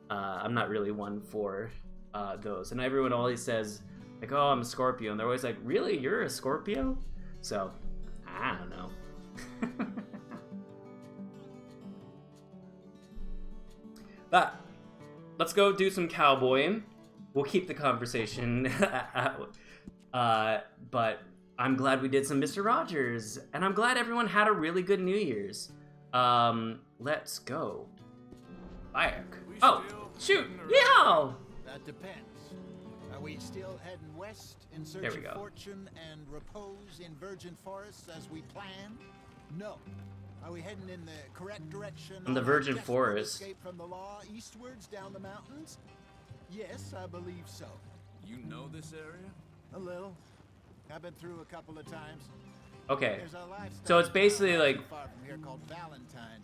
[SPEAKER 1] I'm not really one for those. And everyone always says like, oh, I'm a Scorpio, and they're always like, really, you're a Scorpio? So I don't know. But let's go do some cowboying. We'll keep the conversation. But I'm glad we did some Mr. Rogers, and I'm glad everyone had a really good New Year's. Let's go. Back. Oh, shoot! Yeehaw!
[SPEAKER 5] That depends. Are we still heading west in search of fortune and repose in virgin forests as we planned? No. Are we heading in the correct direction
[SPEAKER 1] in the virgin forest?
[SPEAKER 5] Escape from the law eastwards down the mountains? Yes, I believe so.
[SPEAKER 7] You know this area?
[SPEAKER 5] A little. I've been through a couple of times.
[SPEAKER 1] Okay.
[SPEAKER 5] There's a lifestyle
[SPEAKER 1] So it's basically like
[SPEAKER 5] far from here called Valentine.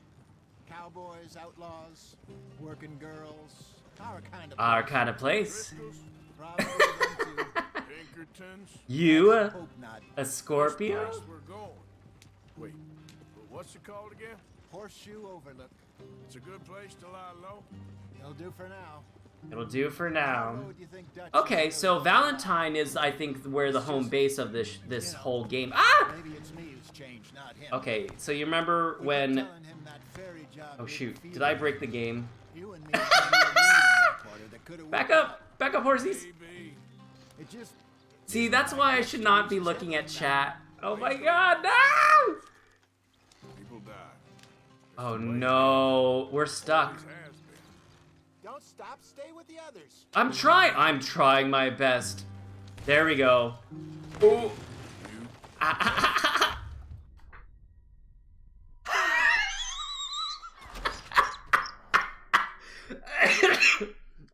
[SPEAKER 5] Cowboys, outlaws, working girls, our kind of place.
[SPEAKER 1] Our kind of place.
[SPEAKER 5] Probably them too.
[SPEAKER 3] Pinkertons.
[SPEAKER 1] You?
[SPEAKER 5] Hope not.
[SPEAKER 1] A Scorpio?
[SPEAKER 3] Place we're going. Wait, what's it called again?
[SPEAKER 5] Horseshoe Overlook.
[SPEAKER 3] It's a good place to lie low.
[SPEAKER 5] It'll do for now.
[SPEAKER 1] It'll do for
[SPEAKER 5] How
[SPEAKER 1] now.
[SPEAKER 5] low do you think Dutch
[SPEAKER 1] Okay,
[SPEAKER 5] is
[SPEAKER 1] so
[SPEAKER 5] gonna
[SPEAKER 1] Valentine is, I think, where the home base of this whole game. Ah!
[SPEAKER 5] Maybe it's me who's changed, not him.
[SPEAKER 1] Okay, so you remember
[SPEAKER 5] We kept
[SPEAKER 1] when?
[SPEAKER 5] telling him that ferry job
[SPEAKER 1] Oh
[SPEAKER 5] didn't
[SPEAKER 1] shoot!
[SPEAKER 5] feel
[SPEAKER 1] Did I
[SPEAKER 5] right.
[SPEAKER 1] break the game?
[SPEAKER 5] You and me had a little meeting in that quarter that could've
[SPEAKER 1] Back
[SPEAKER 5] worked
[SPEAKER 1] up! Back up, horsies!
[SPEAKER 3] Maybe.
[SPEAKER 5] out. It just
[SPEAKER 1] See, that's why I should not be looking at chat. Oh my god, no!
[SPEAKER 3] People die.
[SPEAKER 1] Oh no, we're stuck.
[SPEAKER 3] Always has been.
[SPEAKER 5] don't stop. Stay with the others.
[SPEAKER 1] I'm trying my best. There we go. Ooh.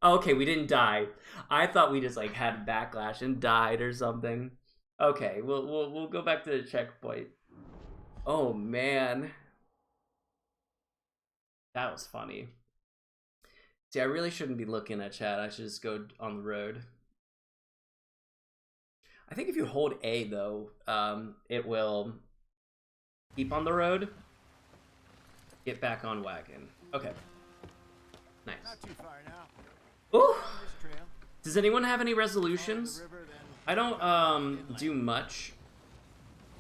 [SPEAKER 1] Okay, we didn't die. I thought we just like had backlash and died or something. Okay, we'll go back to the checkpoint. Oh man. That was funny. See, I really shouldn't be looking at chat. I should just go on the road. I think if you hold A though, it will keep on the road. Get back on wagon. Okay. Nice.
[SPEAKER 5] Not too far now.
[SPEAKER 1] Ooh.
[SPEAKER 5] This trail.
[SPEAKER 1] Does anyone have any
[SPEAKER 5] Follow
[SPEAKER 1] resolutions?
[SPEAKER 5] the river, then
[SPEAKER 1] I don't do much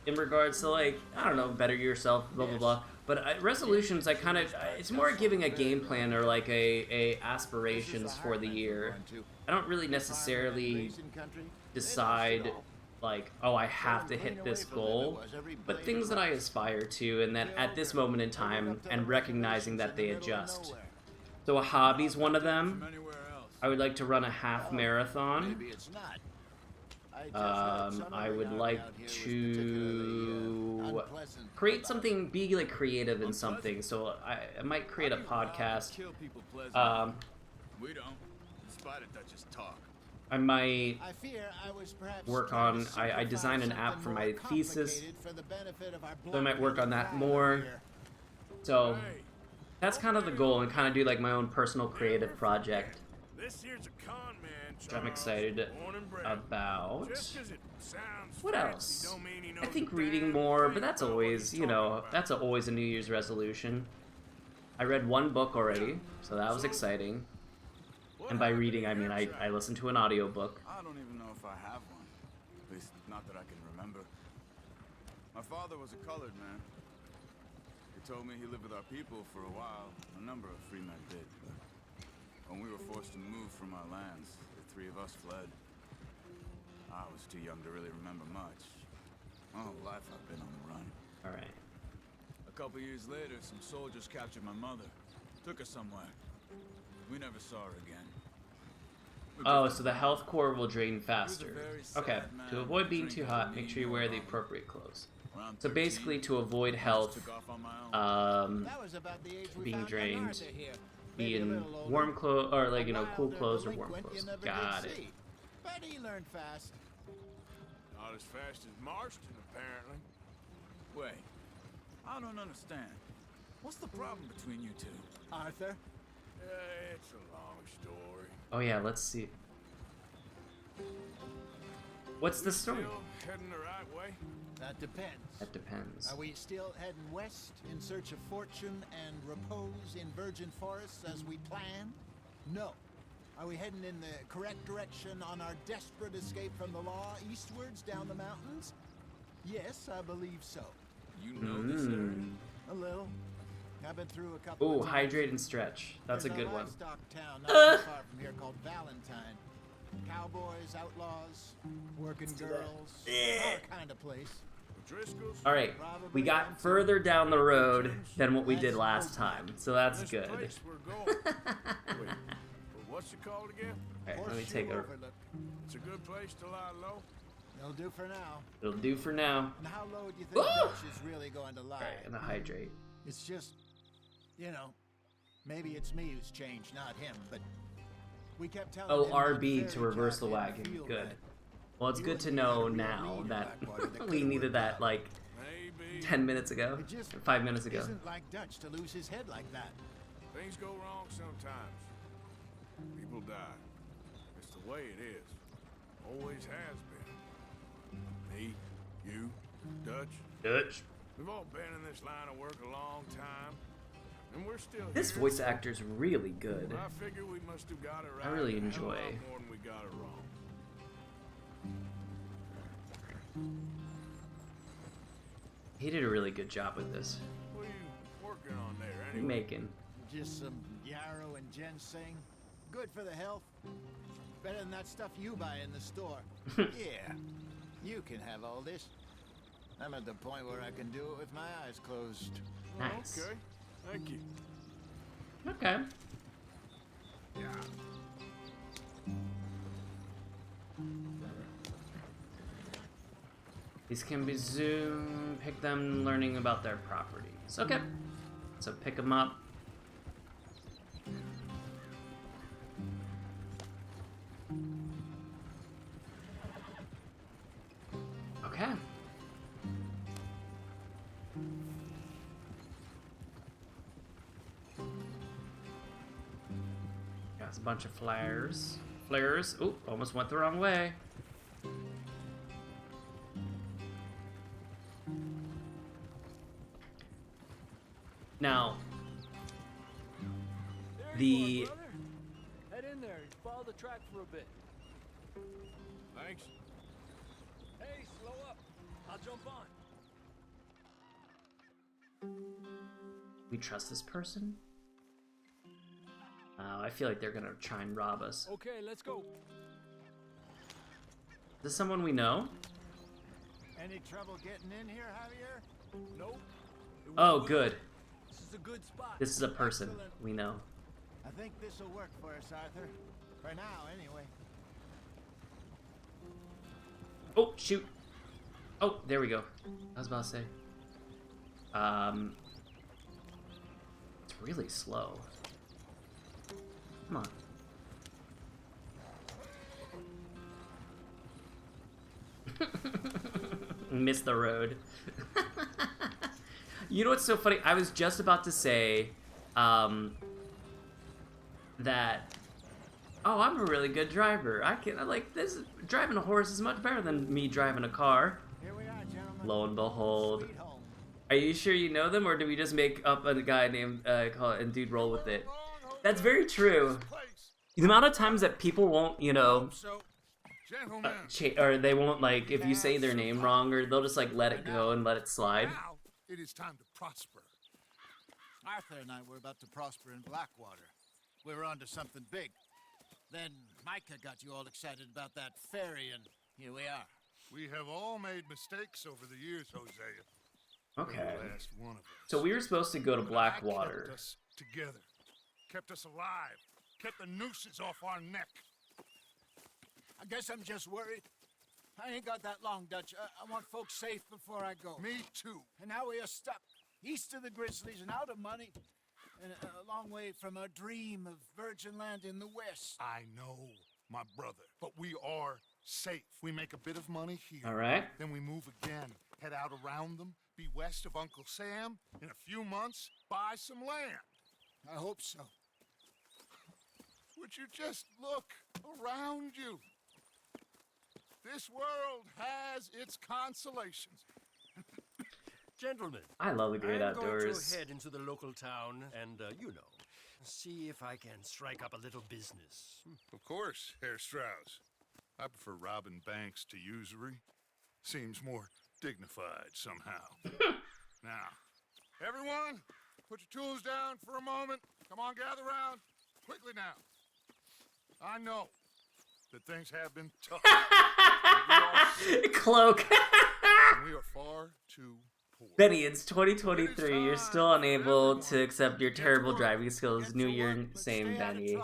[SPEAKER 1] in regards to, like, I don't know, better yourself, blah blah blah. But resolutions, I kind of, it's more giving a game plan or like a aspirations for the year. I don't really necessarily
[SPEAKER 5] Basin country.
[SPEAKER 1] decide like, oh, I have to hit this goal, but things that I aspire to, and that at this moment in time, and recognizing that they adjust. So a hobby's one of them.
[SPEAKER 7] From anywhere else.
[SPEAKER 1] I would like to run a half marathon.
[SPEAKER 5] Maybe it's not. I just read some
[SPEAKER 1] I
[SPEAKER 5] of the
[SPEAKER 1] would
[SPEAKER 5] yarn
[SPEAKER 1] like
[SPEAKER 5] out here was
[SPEAKER 1] to
[SPEAKER 5] particularly, unpleasant
[SPEAKER 1] create
[SPEAKER 5] about
[SPEAKER 1] something, be like creative in something. So I might create a podcast.
[SPEAKER 7] Kill people pleasant. We don't. Despite it, that just talk.
[SPEAKER 1] I might
[SPEAKER 5] I fear I was perhaps
[SPEAKER 1] work
[SPEAKER 5] trying to
[SPEAKER 1] on. I designed an
[SPEAKER 5] simplify
[SPEAKER 1] app for
[SPEAKER 5] something
[SPEAKER 1] my
[SPEAKER 5] more
[SPEAKER 1] thesis,
[SPEAKER 5] complicated for the benefit of our
[SPEAKER 1] so I might work on that
[SPEAKER 5] crowd
[SPEAKER 1] more.
[SPEAKER 5] here.
[SPEAKER 1] So
[SPEAKER 3] Hey,
[SPEAKER 1] that's kind of the goal, and kind of do like my own personal creative project,
[SPEAKER 3] this here's a con man,
[SPEAKER 1] which I'm
[SPEAKER 3] Charles,
[SPEAKER 1] excited
[SPEAKER 3] born and bred.
[SPEAKER 1] about.
[SPEAKER 3] Just 'cause it sounds
[SPEAKER 1] What
[SPEAKER 3] fancy
[SPEAKER 1] else?
[SPEAKER 3] don't mean he
[SPEAKER 1] I
[SPEAKER 3] knows
[SPEAKER 1] think
[SPEAKER 3] a
[SPEAKER 1] reading
[SPEAKER 3] damn
[SPEAKER 1] more,
[SPEAKER 3] thing
[SPEAKER 1] but that's
[SPEAKER 3] about what
[SPEAKER 1] always,
[SPEAKER 3] he's
[SPEAKER 1] you know,
[SPEAKER 3] talking about.
[SPEAKER 1] that's always a New Year's resolution. I read one book already, so that was exciting.
[SPEAKER 3] What
[SPEAKER 1] And by
[SPEAKER 3] happened
[SPEAKER 1] reading,
[SPEAKER 3] to
[SPEAKER 1] I mean
[SPEAKER 3] your
[SPEAKER 1] I
[SPEAKER 3] child?
[SPEAKER 1] listened to an audiobook.
[SPEAKER 7] I don't even know if I have one. At least, not that I can remember. My father was a colored man. He told me he lived with our people for a while. A number of free men did. But when we were forced to move from our lands, the three of us fled. I was too young to really remember much. My whole life I've been on the run.
[SPEAKER 1] All right.
[SPEAKER 7] A couple years later, some soldiers captured my mother. Took her somewhere. We never saw her again. We
[SPEAKER 1] Oh,
[SPEAKER 7] drifted
[SPEAKER 1] so the health core will drain
[SPEAKER 7] He was a
[SPEAKER 1] faster.
[SPEAKER 7] very sad
[SPEAKER 1] Okay.
[SPEAKER 7] man,
[SPEAKER 1] To avoid being too
[SPEAKER 7] drinking
[SPEAKER 1] hot,
[SPEAKER 7] and
[SPEAKER 1] make sure
[SPEAKER 7] eating
[SPEAKER 1] you wear the
[SPEAKER 7] alone.
[SPEAKER 1] appropriate clothes.
[SPEAKER 7] Around
[SPEAKER 1] So
[SPEAKER 7] 13,
[SPEAKER 1] basically, to avoid
[SPEAKER 7] I just
[SPEAKER 1] health,
[SPEAKER 7] took off on my own.
[SPEAKER 5] That was about the age we
[SPEAKER 1] being
[SPEAKER 5] found
[SPEAKER 1] drained,
[SPEAKER 5] Bernardo here.
[SPEAKER 1] be
[SPEAKER 5] Maybe a
[SPEAKER 1] in
[SPEAKER 5] little older.
[SPEAKER 1] warm clothes, or like, you know,
[SPEAKER 5] A
[SPEAKER 1] cool
[SPEAKER 5] wilder
[SPEAKER 1] clothes or warm
[SPEAKER 5] delinquent you
[SPEAKER 1] clothes.
[SPEAKER 5] never
[SPEAKER 1] Got
[SPEAKER 5] did
[SPEAKER 1] it.
[SPEAKER 5] see. But he learned fast.
[SPEAKER 3] Not as fast as Marston, apparently.
[SPEAKER 7] Wait, I don't understand. What's the problem between you two?
[SPEAKER 5] Arthur,
[SPEAKER 3] It's a long story.
[SPEAKER 1] Oh yeah, let's see. What's the story?
[SPEAKER 3] Still heading the right way?
[SPEAKER 5] that depends.
[SPEAKER 1] That depends.
[SPEAKER 5] Are we still heading west in search of fortune and repose in virgin forests as we planned? No. Are we heading in the correct direction on our desperate escape from the law eastwards down the mountains? Yes, I believe so.
[SPEAKER 7] You know this area?
[SPEAKER 5] A little. I've been through a couple
[SPEAKER 1] Ooh,
[SPEAKER 5] of times.
[SPEAKER 1] hydrate and stretch. That's a
[SPEAKER 5] There's
[SPEAKER 1] good one.
[SPEAKER 5] livestock town not too far from here called Valentine. Cowboys, outlaws, working girls, our kind of place.
[SPEAKER 3] The Driscolls?
[SPEAKER 1] All right, we got further down the road than what we did last time, so that's
[SPEAKER 3] This
[SPEAKER 1] good.
[SPEAKER 3] place we're going. Wait, but what's it called again?
[SPEAKER 1] All right, let me
[SPEAKER 5] Horseshoe
[SPEAKER 1] take a.
[SPEAKER 5] Overlook.
[SPEAKER 3] It's a good place to lie low.
[SPEAKER 5] It'll do for now.
[SPEAKER 1] It'll do for now.
[SPEAKER 5] And how low do you think Dutch is really going to lie?
[SPEAKER 1] All right, and a hydrate.
[SPEAKER 5] It's just, you know, maybe it's me who's changed, not him, but we kept telling
[SPEAKER 1] Oh,
[SPEAKER 5] him that
[SPEAKER 1] RB to
[SPEAKER 5] ferry
[SPEAKER 1] reverse the
[SPEAKER 5] job didn't
[SPEAKER 1] wagon.
[SPEAKER 5] feel
[SPEAKER 1] Good.
[SPEAKER 5] right.
[SPEAKER 1] Well, it's
[SPEAKER 5] He
[SPEAKER 1] good to
[SPEAKER 5] wasn't
[SPEAKER 1] know
[SPEAKER 5] even a real
[SPEAKER 1] now
[SPEAKER 5] lead in
[SPEAKER 1] that
[SPEAKER 5] Blackwater that
[SPEAKER 1] we
[SPEAKER 5] could've
[SPEAKER 1] needed
[SPEAKER 5] worked
[SPEAKER 1] that
[SPEAKER 5] out.
[SPEAKER 1] like
[SPEAKER 3] Maybe
[SPEAKER 1] 10 minutes ago,
[SPEAKER 5] It just
[SPEAKER 1] 5 minutes ago.
[SPEAKER 5] isn't like Dutch to lose his head like that.
[SPEAKER 3] things go wrong sometimes. People die. It's the way it is.
[SPEAKER 6] Always has been. Me, you, Dutch. We've all been in this line of work a long time, and we're still
[SPEAKER 1] This
[SPEAKER 6] here.
[SPEAKER 1] voice actor's really good.
[SPEAKER 6] I figure we must have got it right.
[SPEAKER 1] I really
[SPEAKER 6] a hell of a
[SPEAKER 1] enjoy.
[SPEAKER 6] lot more than we got it wrong.
[SPEAKER 1] He did a really good job with this.
[SPEAKER 6] What are you working on there,
[SPEAKER 1] What are you
[SPEAKER 6] anyway?
[SPEAKER 1] making?
[SPEAKER 5] Just some yarrow and ginseng. Good for the health. Better than that stuff you buy in the store. Yeah, you can have all this. I'm at the point where I can do it with my eyes closed.
[SPEAKER 1] Nice.
[SPEAKER 6] Okay, thank you.
[SPEAKER 1] Okay. These can be zoomed. Pick them, learning about their properties. Okay. So pick them up. Okay. Got a bunch of flares. Flares. Oop, almost went the wrong way. Now,
[SPEAKER 9] There you
[SPEAKER 1] the
[SPEAKER 9] are, brother. Head in there. Follow the track for a bit.
[SPEAKER 6] Thanks.
[SPEAKER 9] Hey, slow up. I'll jump on.
[SPEAKER 1] we trust this person. I feel like they're gonna try and rob us.
[SPEAKER 9] Okay, let's go.
[SPEAKER 1] Is this someone we know?
[SPEAKER 5] Any trouble getting in here, Javier?
[SPEAKER 9] Nope. It
[SPEAKER 1] Oh,
[SPEAKER 9] won't.
[SPEAKER 1] good.
[SPEAKER 9] This is a good spot.
[SPEAKER 1] This is a person
[SPEAKER 5] Excellent.
[SPEAKER 1] we know.
[SPEAKER 5] I think this will work for us, Arthur. For now, anyway.
[SPEAKER 1] Oh, shoot. Oh, there we go. I was about to say. It's really slow. Come on. Missed the road. You know what's so funny? I was just about to say, that, oh, I'm a really good driver. I like this. Driving a horse is much better than me driving a car.
[SPEAKER 5] Here we are, gentlemen.
[SPEAKER 1] Lo and behold.
[SPEAKER 5] Sweet home.
[SPEAKER 1] Are you sure you know them, or do we just make up a guy named call it and dude roll with it? That's very true. The amount of times that people won't, you know,
[SPEAKER 3] So, gentlemen,
[SPEAKER 1] or they won't, like, if you say their name wrong, or they'll just like let it go and let it slide.
[SPEAKER 3] now it is time to prosper.
[SPEAKER 5] Arthur and I were about to prosper in Blackwater. We were onto something big. Then Micah got you all excited about that ferry, and here we are.
[SPEAKER 3] We have all made mistakes over the years, Hosea.
[SPEAKER 1] Okay.
[SPEAKER 3] The last one of us.
[SPEAKER 1] So we were supposed to go to
[SPEAKER 3] But I
[SPEAKER 1] Blackwater.
[SPEAKER 3] kept us together, kept us alive, kept the nooses off our neck.
[SPEAKER 5] I guess I'm just worried. I ain't got that long, Dutch. I want folks safe before I go.
[SPEAKER 3] Me too.
[SPEAKER 5] And now we are stuck east of the Grizzlies and out of money, and a long way from our dream of virgin land in the west.
[SPEAKER 3] I know, my brother, but we are safe. We make a bit of money here.
[SPEAKER 1] All right.
[SPEAKER 3] Then we move again, head out around them, be west of Uncle Sam. In a few months, buy some land.
[SPEAKER 5] I hope so.
[SPEAKER 3] Would you just look around you? This world has its consolations.
[SPEAKER 10] Gentlemen,
[SPEAKER 1] I love the great
[SPEAKER 10] I'm going
[SPEAKER 1] outdoors.
[SPEAKER 10] to head into the local town and, see if I can strike up a little business.
[SPEAKER 3] Of course, Herr Strauss. I prefer robbing banks to usury. Seems more dignified somehow. Now, everyone, put your tools down for a moment. Come on, gather round. Quickly now. I know that things have been tough.
[SPEAKER 1] Cloak.
[SPEAKER 3] And we are far too poor.
[SPEAKER 1] Benny, it's 2023. You're still unable to accept your terrible driving skills. New year, same Benny.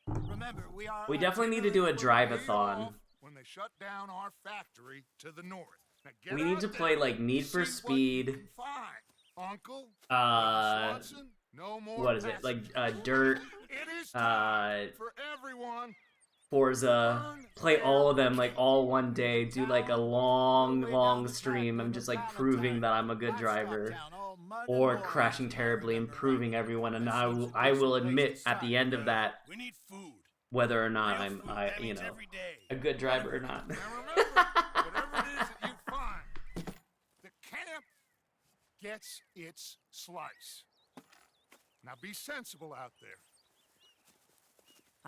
[SPEAKER 5] Remember,
[SPEAKER 1] We definitely need to do a drive-a-thon.
[SPEAKER 3] When they shut down our factory to the north. Now get
[SPEAKER 1] We need
[SPEAKER 3] out
[SPEAKER 1] to
[SPEAKER 3] there
[SPEAKER 1] play like Need
[SPEAKER 3] and
[SPEAKER 1] for
[SPEAKER 3] see what you
[SPEAKER 1] Speed.
[SPEAKER 3] can find. Uncle, Swanson, no more
[SPEAKER 1] What is it? Like
[SPEAKER 3] passengers.
[SPEAKER 1] Dirt,
[SPEAKER 3] It is time for everyone.
[SPEAKER 1] Forza. Play all of them like all one day. Do like a long stream. I'm just like proving that I'm a good driver. Or crashing terribly and proving everyone. And I will admit at the end of that
[SPEAKER 10] We need food.
[SPEAKER 1] whether or not I'm, you know, a good driver or not.
[SPEAKER 3] Now remember, whatever it is that you find, the camp gets its slice. Now be sensible out there.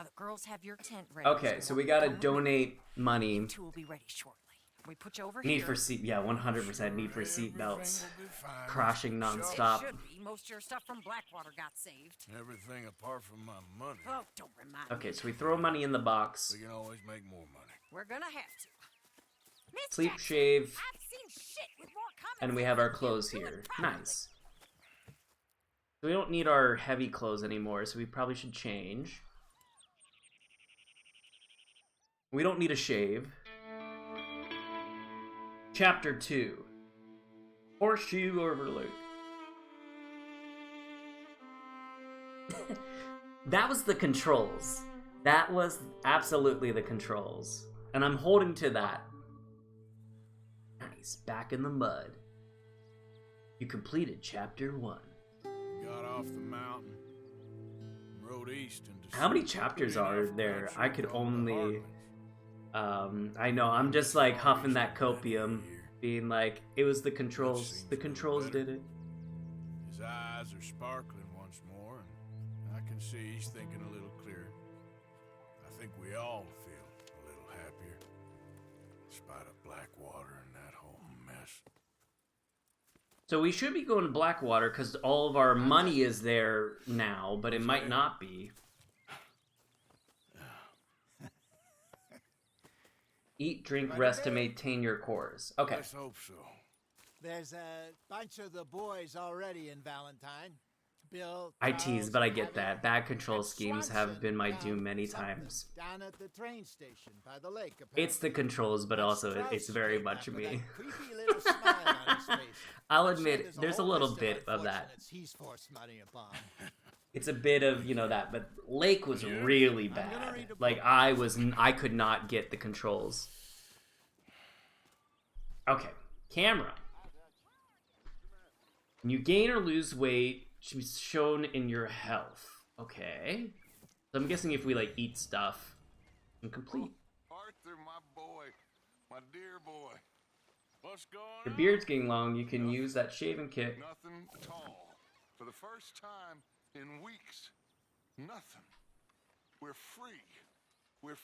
[SPEAKER 4] The girls have your tent ready.
[SPEAKER 1] Okay, so we gotta donate money.
[SPEAKER 4] Two will be ready shortly. We put you over
[SPEAKER 1] Need
[SPEAKER 4] here.
[SPEAKER 1] for seat, yeah, 100% need for seat belts.
[SPEAKER 3] Everything will be fine.
[SPEAKER 1] Crashing
[SPEAKER 4] It
[SPEAKER 1] nonstop.
[SPEAKER 4] should be. Most of your stuff from Blackwater got saved.
[SPEAKER 3] Everything apart from my money.
[SPEAKER 4] Oh, don't remind me.
[SPEAKER 1] Okay, so we throw money in the box.
[SPEAKER 3] We can always make more money.
[SPEAKER 4] We're gonna have to. Miss
[SPEAKER 1] Sleep,
[SPEAKER 4] Jackson,
[SPEAKER 1] shave,
[SPEAKER 4] I've seen shit with more common
[SPEAKER 1] and we
[SPEAKER 4] sense
[SPEAKER 1] have our
[SPEAKER 4] than you.
[SPEAKER 1] clothes
[SPEAKER 4] Do it
[SPEAKER 1] here.
[SPEAKER 4] properly.
[SPEAKER 1] Nice. We don't need our heavy clothes anymore, so we probably should change. We don't need a shave. Chapter 2. Horseshoe Overlook. That was the controls. That was absolutely the controls. And I'm holding to that. Nice. Back in the mud. You completed Chapter 1.
[SPEAKER 3] Got off the mountain, rode east into.
[SPEAKER 1] How many chapters are there? I could only... I know, I'm just like huffing that copium, being like, it was the controls. The controls did it.
[SPEAKER 3] His eyes are sparkling once more, and I can see he's thinking a little clearer. I think we all feel a little happier, in spite of Blackwater and that whole mess.
[SPEAKER 1] So we should be going to Blackwater because all of our money is there now, but it might not be. Eat, drink, rest to maintain your cores. Okay.
[SPEAKER 3] Let's hope so.
[SPEAKER 5] There's a bunch of the boys already in Valentine. Bill,
[SPEAKER 1] I
[SPEAKER 5] Charles,
[SPEAKER 1] tease, but I get
[SPEAKER 5] Abby,
[SPEAKER 1] that. Bad control
[SPEAKER 5] and
[SPEAKER 1] schemes
[SPEAKER 5] Swanson
[SPEAKER 1] have been my
[SPEAKER 5] down
[SPEAKER 1] doom many
[SPEAKER 5] something
[SPEAKER 1] times.
[SPEAKER 5] Down at the train station by the lake.
[SPEAKER 1] It's the controls, but also it's very much
[SPEAKER 5] with
[SPEAKER 1] me.
[SPEAKER 5] that creepy little smile on his face.
[SPEAKER 1] I'll
[SPEAKER 5] I'm sure
[SPEAKER 1] admit, there's a
[SPEAKER 5] whole
[SPEAKER 1] little
[SPEAKER 5] list
[SPEAKER 1] bit of that.
[SPEAKER 5] unfortunates he's forced money upon.
[SPEAKER 1] It's a bit of, you know, that, but Lake was really bad. Like, I could not get the controls. Okay, camera. When you gain or lose weight, should be shown in your health. Okay. So I'm guessing if we, like, eat stuff and complete.
[SPEAKER 3] Arthur, my boy, my dear boy. What's going
[SPEAKER 1] Your
[SPEAKER 3] on?
[SPEAKER 1] beard's getting long, you can use that shaving kit.
[SPEAKER 3] Nothing at all. For the first time in weeks, nothing. We're free. We're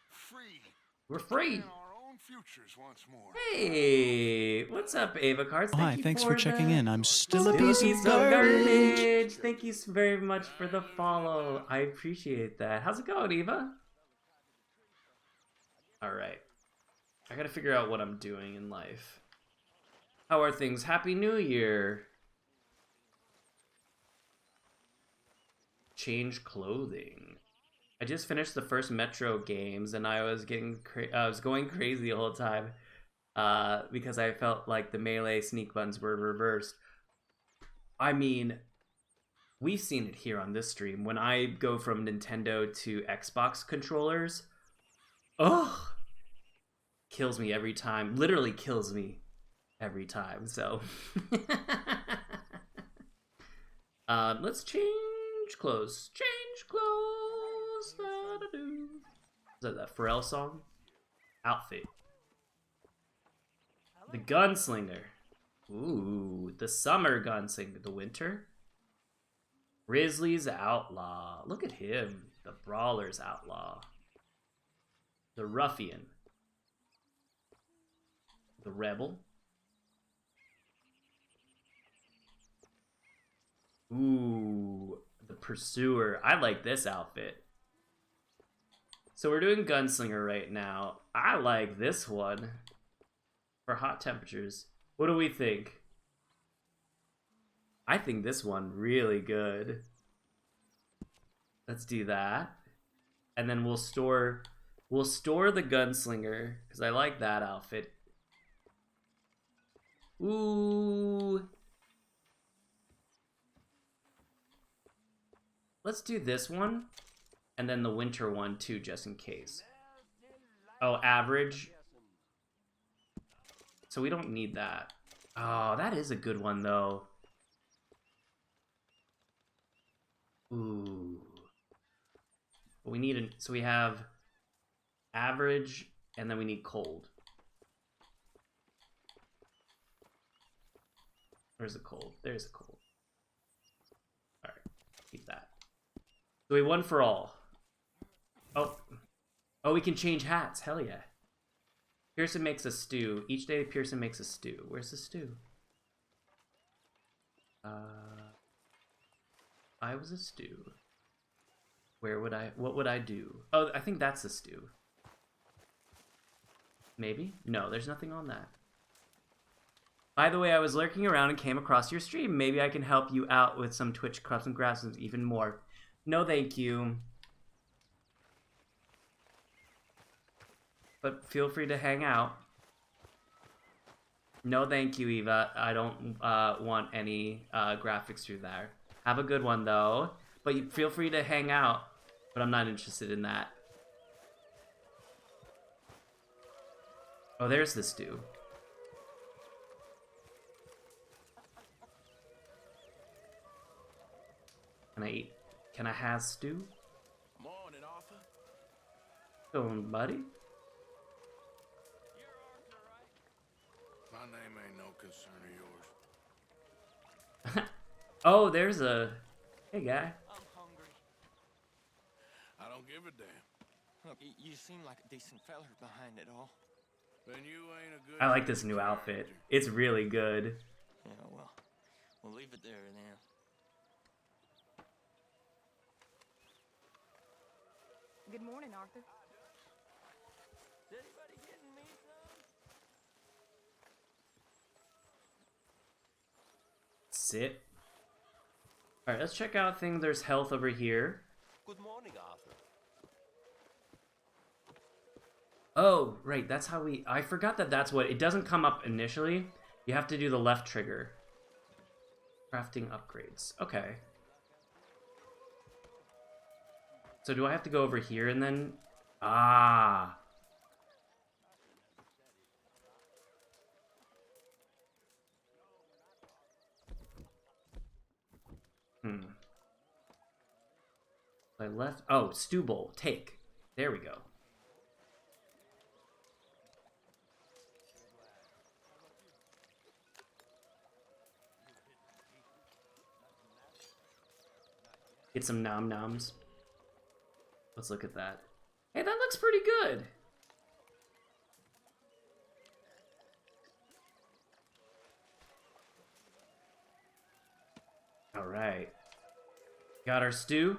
[SPEAKER 3] free.
[SPEAKER 1] We're free.
[SPEAKER 3] In our own futures once more.
[SPEAKER 1] Hey, what's up, Ava Cards?
[SPEAKER 11] Hi, thanks for checking in. I'm still a
[SPEAKER 1] Still
[SPEAKER 11] piece of garbage.
[SPEAKER 1] Thank you very much for the follow. I appreciate that. How's it going, Eva? Alright. I gotta figure out what I'm doing in life. How are things? Happy New Year! Change clothing. I just finished the first Metro games, and I was going crazy the whole time because I felt like the melee sneak buttons were reversed. I mean, we've seen it here on this stream. When I go from Nintendo to Xbox controllers, ugh, kills me every time. Literally kills me every time. So let's change clothes. Change clothes. Is that that Pharrell song? Outfit. The Gunslinger. Ooh, the Summer Gunslinger. The Winter. Grizzly's Outlaw. Look at him. The Brawler's Outlaw. The Ruffian. The Rebel. Ooh, the Pursuer. I like this outfit. So we're doing Gunslinger right now. I like this one for hot temperatures. What do we think? I think this one really good. Let's do that. And then we'll store the Gunslinger because I like that outfit. Ooh. Let's do this one. And then the winter one too, just in case. Oh, average. So we don't need that. Oh, that is a good one though. Ooh. But we need so we have average, and then we need cold. Where's the cold? There's the cold. Alright, keep that. So we one for all. Oh. Oh, we can change hats. Hell yeah. Pearson makes a stew. Each day Pearson makes a stew. Where's the stew? I was a stew. What would I do? Oh, I think that's the stew. Maybe? No, there's nothing on that. By the way, I was lurking around and came across your stream. Maybe I can help you out with some Twitch cups and grasses, even more. No, thank you. But feel free to hang out. No, thank you, Eva. I don't want any graphics through there. Have a good one, though. But feel free to hang out. But I'm not interested in that. Oh, there's the stew. Can I eat? Can I have stew?
[SPEAKER 10] Morning, Arthur.
[SPEAKER 1] Go on, buddy.
[SPEAKER 3] My name ain't no concern of yours.
[SPEAKER 1] Oh, there's a... Hey, guy.
[SPEAKER 12] I'm hungry.
[SPEAKER 3] I don't give a damn.
[SPEAKER 12] Look, you seem like a decent feller behind it all.
[SPEAKER 3] Then you ain't a good...
[SPEAKER 1] I like this new outfit. It's really good.
[SPEAKER 12] Yeah, well, we'll leave it there then.
[SPEAKER 4] Good morning, Arthur.
[SPEAKER 12] Is anybody getting me some?
[SPEAKER 1] Sit. Alright, let's check out things. There's health over here.
[SPEAKER 10] Good morning, Arthur.
[SPEAKER 1] Oh, right, that's how we... I forgot that that's what... It doesn't come up initially. You have to do the left trigger. Crafting upgrades. Okay. So do I have to go over here and then... Ah! I left... Oh, stew bowl. Take. There we go. Get some nom-noms. Let's look at that. Hey, that looks pretty good. All right. Got our stew.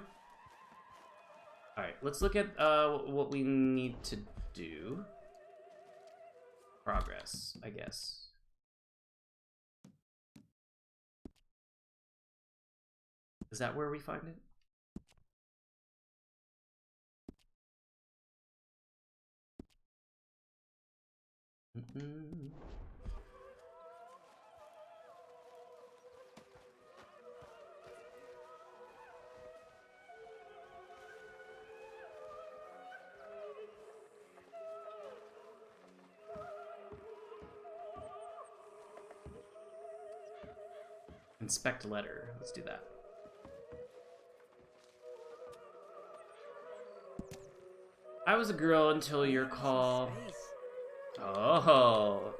[SPEAKER 1] All right, let's look at what we need to do. Progress, I guess. Is that where we find it? Inspect letter. Let's do that. I was a girl until your call. Oh.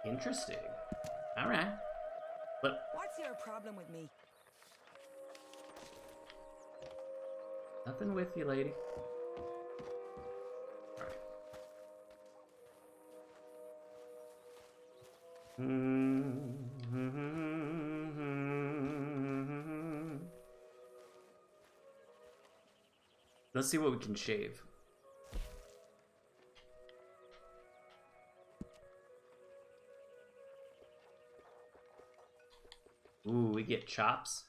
[SPEAKER 1] Interesting. All right. But
[SPEAKER 4] What's your problem with me?
[SPEAKER 1] nothing with you, lady. All right. Let's see what we can shave. Ooh, we get chops.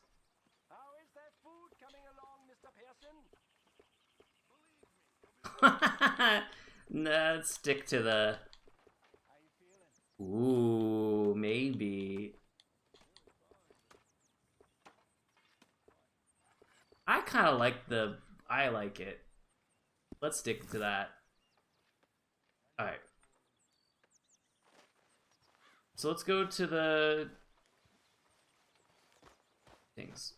[SPEAKER 6] How is that food coming along, Mr. Pearson?
[SPEAKER 1] Nah, let's stick to the... Ooh, maybe. I kind of like the... I like it. Let's stick to that. Alright. So let's go to the... things.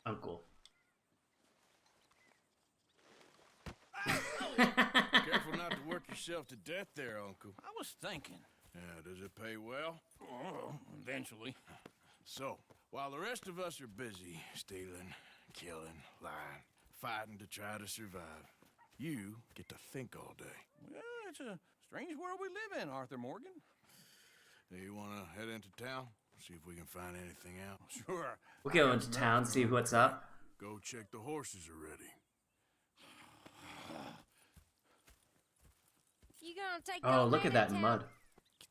[SPEAKER 1] Uncle.
[SPEAKER 13] Careful not to work yourself to death there, Uncle.
[SPEAKER 6] I was thinking.
[SPEAKER 13] Yeah, does it pay well?
[SPEAKER 6] Oh, eventually.
[SPEAKER 13] So, while the rest of us are busy stealing, killing, lying, fighting to try to survive, you get to think all day.
[SPEAKER 6] Well, it's a strange world we live in, Arthur Morgan.
[SPEAKER 13] Do you want to head into town? See if we can find anything out?
[SPEAKER 6] Sure.
[SPEAKER 1] We'll go into town, see what's up.
[SPEAKER 13] Go check the horses are ready.
[SPEAKER 4] You gonna take
[SPEAKER 1] Oh,
[SPEAKER 4] those
[SPEAKER 1] look at
[SPEAKER 4] men
[SPEAKER 1] that
[SPEAKER 4] in
[SPEAKER 1] mud.
[SPEAKER 4] town?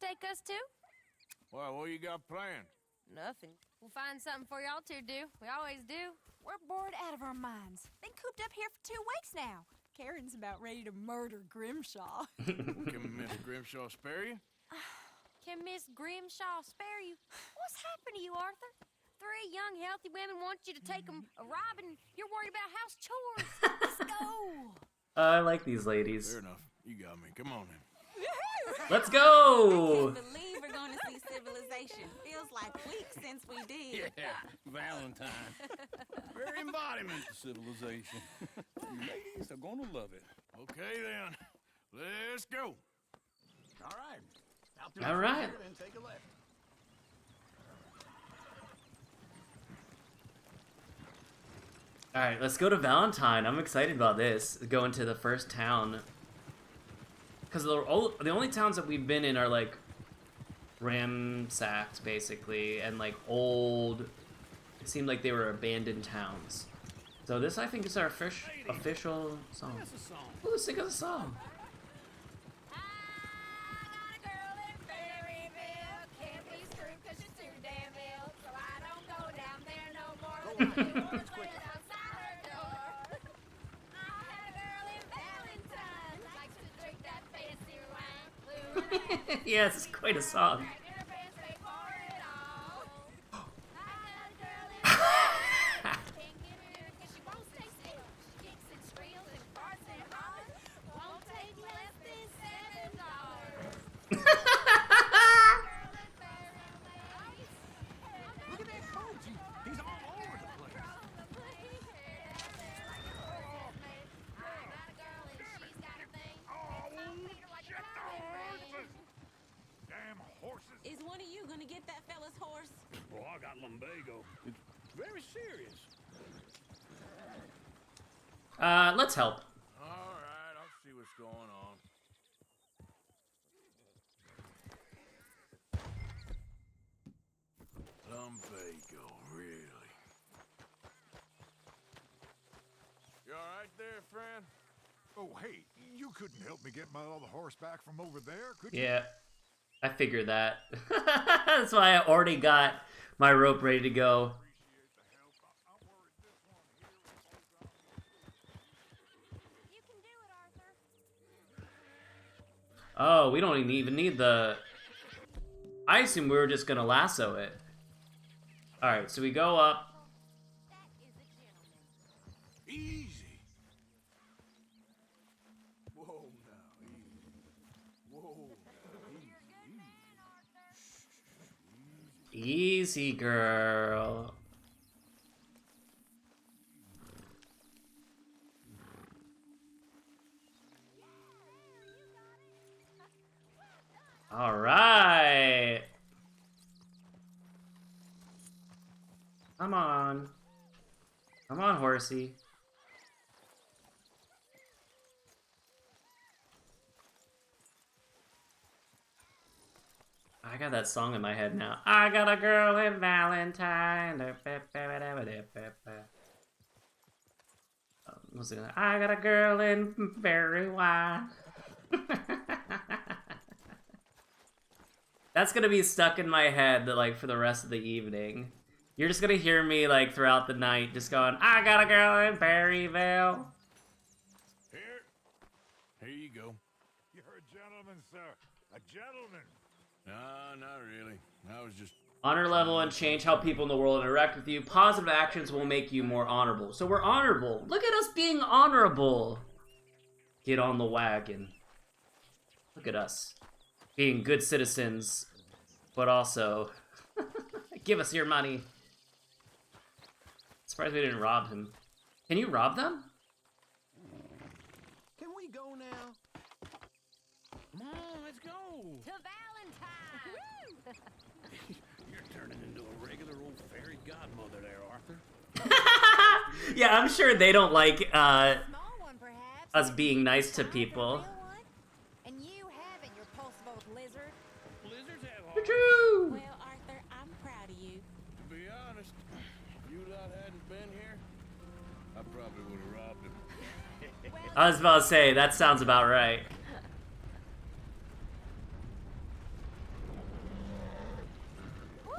[SPEAKER 4] Take us too?
[SPEAKER 13] Well, what you got planned?
[SPEAKER 4] Nothing. We'll find something for y'all to do. We always do.
[SPEAKER 14] We're bored out of our minds. Been cooped up here for 2 weeks now. Karen's about ready to murder Grimshaw.
[SPEAKER 13] Can Miss Grimshaw spare you?
[SPEAKER 4] Can Miss Grimshaw spare you? What's happened to you, Arthur? 3 young, healthy women want you to take them a robbing. You're worried about house chores. Let's go.
[SPEAKER 1] I like these ladies.
[SPEAKER 13] Fair enough. You got me. Come on then.
[SPEAKER 1] Let's go!
[SPEAKER 14] I can't believe we're going to see civilization. Feels like weeks since we did.
[SPEAKER 6] Yeah, Valentine. Very embodiment of civilization. You ladies are gonna love it.
[SPEAKER 13] Okay then. Let's go.
[SPEAKER 6] All right. Out
[SPEAKER 1] All right.
[SPEAKER 6] and take a left.
[SPEAKER 1] Alright, let's go to Valentine. I'm excited about this. Going to the first town. Because the only towns that we've been in are like ramsacked, basically, and like old. It seemed like they were abandoned towns. So this, I think, is our official song. Ooh, sing us a song. Yes, it's quite a song.
[SPEAKER 14] Is one of you gonna get that fella's horse?
[SPEAKER 6] Well, I got lumbago. It's very serious.
[SPEAKER 1] Let's help.
[SPEAKER 13] All right, I'll see what's going on. Lumbago, really? You all right there, friend?
[SPEAKER 3] Oh, hey, you couldn't help me get my other horse back from over there, could you?
[SPEAKER 1] Yeah, I figured that. That's why I already got my rope ready to go. Oh, we don't even need the... I assume we were just gonna lasso it. Alright, so we go up.
[SPEAKER 13] Easy. Whoa, now, easy. Whoa, easy.
[SPEAKER 1] Easy, girl. All right. Come on. Come on, horsey. I got that song in my head now. I got a girl in Valentine. What's it? I got a girl in berry wine. That's gonna be stuck in my head like for the rest of the evening. You're just gonna hear me like throughout the night just going, I got a girl in Berryville.
[SPEAKER 13] Here you go.
[SPEAKER 3] You're a gentleman, sir. A gentleman.
[SPEAKER 13] No, not really. I was just...
[SPEAKER 1] Honor level and change how people in the world interact with you. Positive actions will make you more honorable. So we're honorable. Look at us being honorable. Get on the wagon. Look at us. Being good citizens, but also give us your money. Surprised we didn't rob him. Can you rob them?
[SPEAKER 13] Can we go now? Come on, let's go.
[SPEAKER 4] To Valentine!
[SPEAKER 9] You're turning into a regular old fairy godmother there, Arthur.
[SPEAKER 1] Yeah, I'm sure they don't like
[SPEAKER 4] Small one, perhaps.
[SPEAKER 1] us being nice to people.
[SPEAKER 4] And you haven't, your pulse-bolt lizard.
[SPEAKER 13] Blizzards have
[SPEAKER 1] Choo-choo!
[SPEAKER 14] Well, Arthur, I'm proud of you.
[SPEAKER 13] To be honest, if you lot hadn't been here, I probably would have robbed him.
[SPEAKER 1] I was about to say, that sounds about right.
[SPEAKER 4] Woo!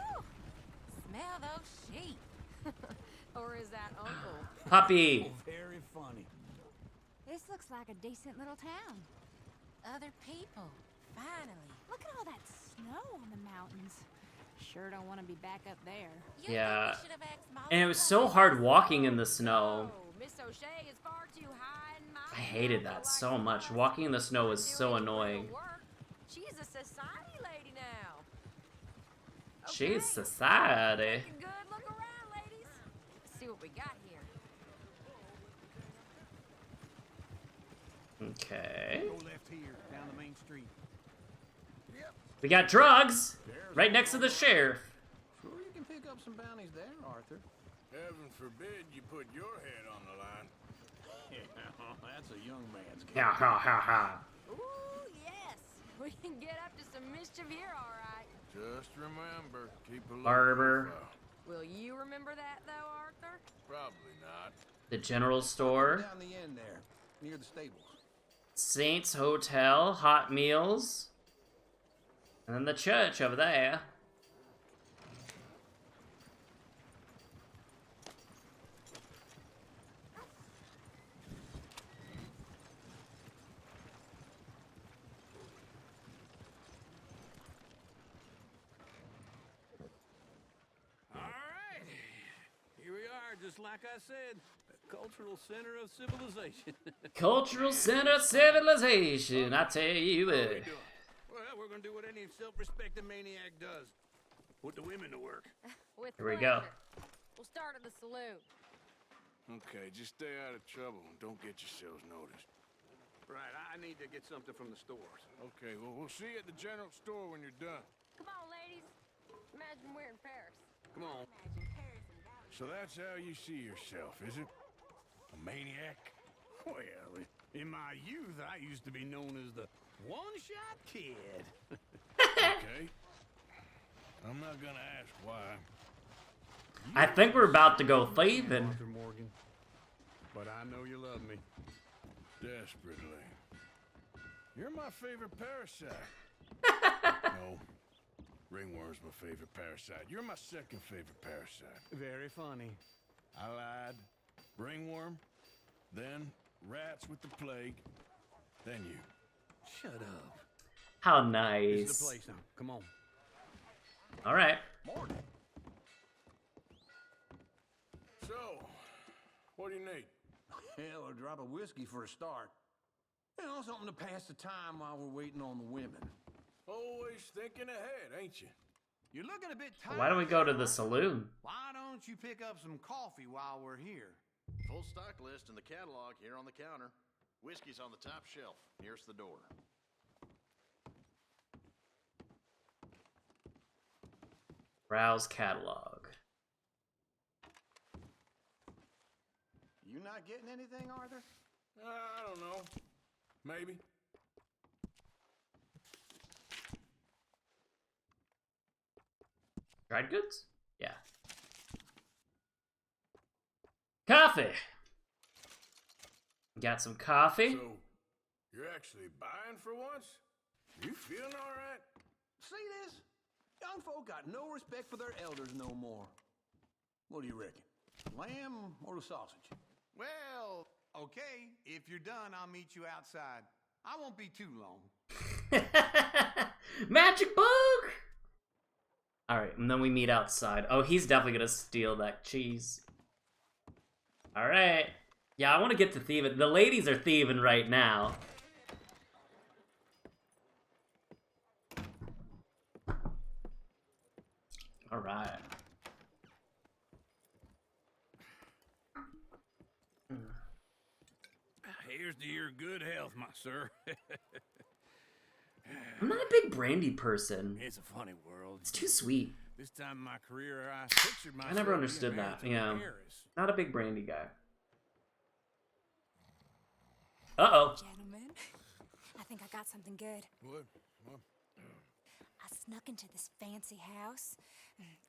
[SPEAKER 4] Smell those sheep. Or is that Uncle?
[SPEAKER 1] Puppy!
[SPEAKER 9] Oh, very funny.
[SPEAKER 14] This looks like a decent little town.
[SPEAKER 4] Other people. Finally.
[SPEAKER 14] Look at all that snow on the mountains. Sure don't want to be back up there.
[SPEAKER 4] You
[SPEAKER 1] Yeah.
[SPEAKER 4] think we should have asked Molly
[SPEAKER 1] And it was
[SPEAKER 4] about
[SPEAKER 1] so
[SPEAKER 4] this?
[SPEAKER 1] hard walking in the snow.
[SPEAKER 4] Oh, Miss O'Shea is far too high and mighty.
[SPEAKER 1] I hated that so much. Walking in the snow was so annoying.
[SPEAKER 4] She's a society lady now.
[SPEAKER 1] She's society.
[SPEAKER 4] Take a good look around, ladies. Let's see what we got here.
[SPEAKER 1] Okay.
[SPEAKER 5] Go left here, down the main street.
[SPEAKER 1] We got drugs! Right next to the sheriff.
[SPEAKER 13] Sure you can pick up some bounties there, Arthur. Heaven forbid you put your head on the line. Yeah, that's a young man's game.
[SPEAKER 1] Ha ha ha ha.
[SPEAKER 4] Ooh, yes. We can get up to some mischief here, all right.
[SPEAKER 13] Just remember, keep a look.
[SPEAKER 1] Barber.
[SPEAKER 4] Will you remember that, though, Arthur?
[SPEAKER 13] Probably not.
[SPEAKER 1] The general store.
[SPEAKER 13] Down the end there, near the stables.
[SPEAKER 1] Saints Hotel. Hot Meals. And then the church over there.
[SPEAKER 9] All right. Here we are, just like I said. The cultural center of civilization.
[SPEAKER 1] Cultural center of civilization. I tell you
[SPEAKER 9] What are
[SPEAKER 1] what.
[SPEAKER 9] we doing? Well, we're gonna do what any self-respecting maniac does. Put the women to work.
[SPEAKER 4] With
[SPEAKER 1] Here we go.
[SPEAKER 4] pleasure. We'll start at the saloon.
[SPEAKER 13] Okay, just stay out of trouble and don't get yourselves noticed.
[SPEAKER 9] Right, I need to get something from the stores.
[SPEAKER 13] Okay, well, we'll see you at the general store when you're done.
[SPEAKER 4] Come on, ladies. Imagine we're in Paris.
[SPEAKER 9] Come on.
[SPEAKER 13] So that's how you see yourself, is it? A maniac?
[SPEAKER 9] Well, in my youth, I used to be known as the one-shot kid.
[SPEAKER 13] Okay. I'm not gonna ask why.
[SPEAKER 1] I think we're about to go thieving.
[SPEAKER 9] Arthur Morgan, but I know you love me.
[SPEAKER 13] Desperately. You're my favorite parasite. No. Ringworm's my favorite parasite. You're my second favorite parasite.
[SPEAKER 9] Very funny.
[SPEAKER 13] I lied. Ringworm, then rats with the plague, then you.
[SPEAKER 9] Shut up.
[SPEAKER 1] How
[SPEAKER 9] This
[SPEAKER 1] nice.
[SPEAKER 9] is the place now. Come on.
[SPEAKER 1] All right.
[SPEAKER 13] Morning. So, what do you need?
[SPEAKER 15] Hell, a drop of whiskey for a start. You know, something to pass the time while we're waiting on the women.
[SPEAKER 13] Always thinking ahead, ain't you?
[SPEAKER 5] You're looking a bit tired.
[SPEAKER 1] Why don't we go to the saloon?
[SPEAKER 5] Why don't you pick up some coffee while we're here?
[SPEAKER 16] Full stock list in the catalog here on the counter. Whiskey's on the top shelf, nearest the door.
[SPEAKER 1] Browse catalog.
[SPEAKER 5] You not getting anything, Arthur?
[SPEAKER 13] I don't know. Maybe.
[SPEAKER 1] Dried goods? Yeah. Coffee! Got some coffee?
[SPEAKER 13] So, you're actually buying for once? You feeling all right?
[SPEAKER 15] See this? Young folk got no respect for their elders no more. What do you reckon? Lamb or the sausage?
[SPEAKER 5] Well, okay. If you're done, I'll meet you outside. I won't be too long.
[SPEAKER 1] Magic book! Alright, and then we meet outside. Oh, he's definitely gonna steal that cheese. Alright. Yeah, I want to get to thieving. The ladies are thieving right now. All right.
[SPEAKER 9] Here's to your good health, my sir.
[SPEAKER 1] I'm not a big brandy person.
[SPEAKER 9] It's a funny world.
[SPEAKER 1] It's too sweet.
[SPEAKER 9] This time in my career, I pictured myself
[SPEAKER 1] I never
[SPEAKER 9] being
[SPEAKER 1] understood
[SPEAKER 9] married
[SPEAKER 1] that.
[SPEAKER 9] to an
[SPEAKER 1] Yeah.
[SPEAKER 9] heiress.
[SPEAKER 1] Not a big brandy guy. Uh-oh.
[SPEAKER 14] Gentlemen, I think I got something good.
[SPEAKER 13] What?
[SPEAKER 14] I snuck into this fancy house,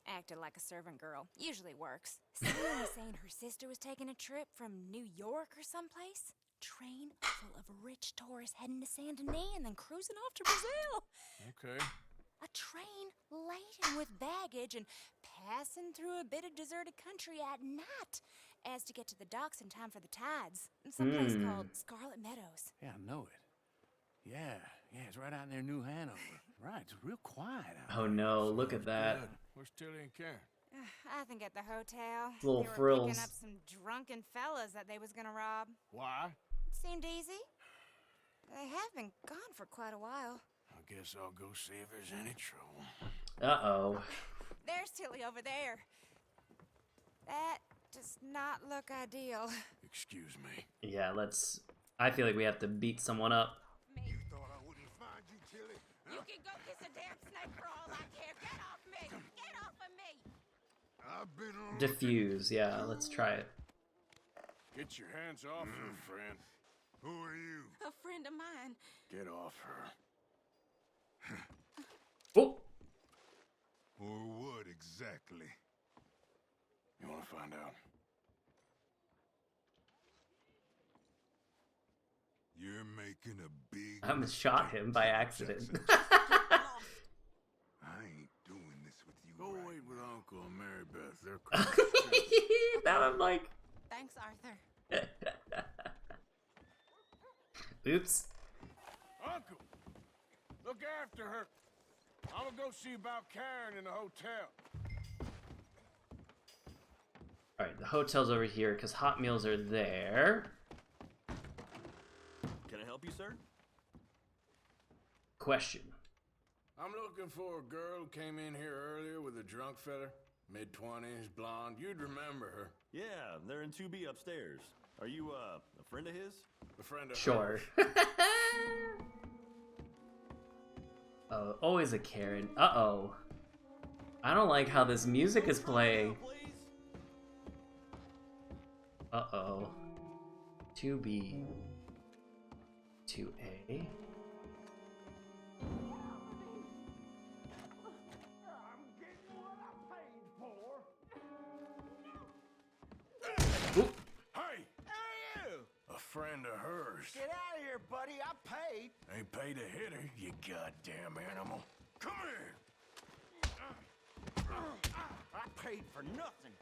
[SPEAKER 14] acted like a servant girl. Usually works. Someone was saying her sister was taking a trip from New York or someplace. Train full of rich tourists heading to Saint Denis and then cruising off to Brazil.
[SPEAKER 13] Okay.
[SPEAKER 14] A train laden with baggage and passing through a bit of deserted country at night as to get to the docks in time for the tides. In some place called Scarlet Meadows.
[SPEAKER 15] Yeah, I know it. Yeah, it's right out near New Hanover. Right, it's real quiet out
[SPEAKER 1] Oh no, look at that.
[SPEAKER 13] Good. Where's Tilly and Karen?
[SPEAKER 14] I think at the hotel.
[SPEAKER 1] Little
[SPEAKER 14] they were
[SPEAKER 1] frills.
[SPEAKER 14] picking up some drunken fellas that they was gonna rob.
[SPEAKER 13] Why?
[SPEAKER 14] Seemed easy. They have been gone for quite a while.
[SPEAKER 13] I guess I'll go see if there's any trouble.
[SPEAKER 1] Uh-oh.
[SPEAKER 14] There's Tilly over there. That does not look ideal.
[SPEAKER 13] Excuse me.
[SPEAKER 1] Yeah, let's... I feel like we have to beat someone up.
[SPEAKER 3] You thought I wouldn't find you, Tilly?
[SPEAKER 14] You can go kiss a damn snake for all I care. Get off me! Get off of me!
[SPEAKER 3] I've been on
[SPEAKER 1] Diffuse, yeah, let's try it.
[SPEAKER 13] Get your hands off her, friend.
[SPEAKER 3] Who are you?
[SPEAKER 14] A friend of mine.
[SPEAKER 13] Get off her.
[SPEAKER 1] Oh!
[SPEAKER 3] Or what exactly?
[SPEAKER 13] You want to find out?
[SPEAKER 3] You're making a big
[SPEAKER 1] I almost shot him by accident.
[SPEAKER 3] I ain't doing this with you.
[SPEAKER 13] Go
[SPEAKER 3] right
[SPEAKER 13] wait with
[SPEAKER 3] now.
[SPEAKER 13] Uncle and Mary Beth. They're cool.
[SPEAKER 1] Now I'm like...
[SPEAKER 14] Thanks, Arthur.
[SPEAKER 1] Oops.
[SPEAKER 13] Uncle! Look after her. I'm gonna go see about Karen in the hotel.
[SPEAKER 1] Alright, the hotel's over here because hot meals are there.
[SPEAKER 17] Can I help you, sir?
[SPEAKER 1] Question.
[SPEAKER 13] I'm looking for a girl who came in here earlier with a drunk fella. Mid-20s, blonde. You'd remember her.
[SPEAKER 17] Yeah, they're in 2B upstairs. Are you, a friend of his?
[SPEAKER 13] A friend of
[SPEAKER 1] Sure.
[SPEAKER 13] hers.
[SPEAKER 1] Oh, always a Karen. Uh-oh. I don't like how this music is playing. Uh-oh. 2B. 2A. Ooh.
[SPEAKER 13] Hey! A friend of hers.
[SPEAKER 8] Get out of here, buddy. I paid.
[SPEAKER 13] Ain't paid to hit her, you goddamn animal. Come here!
[SPEAKER 8] I paid for nothing.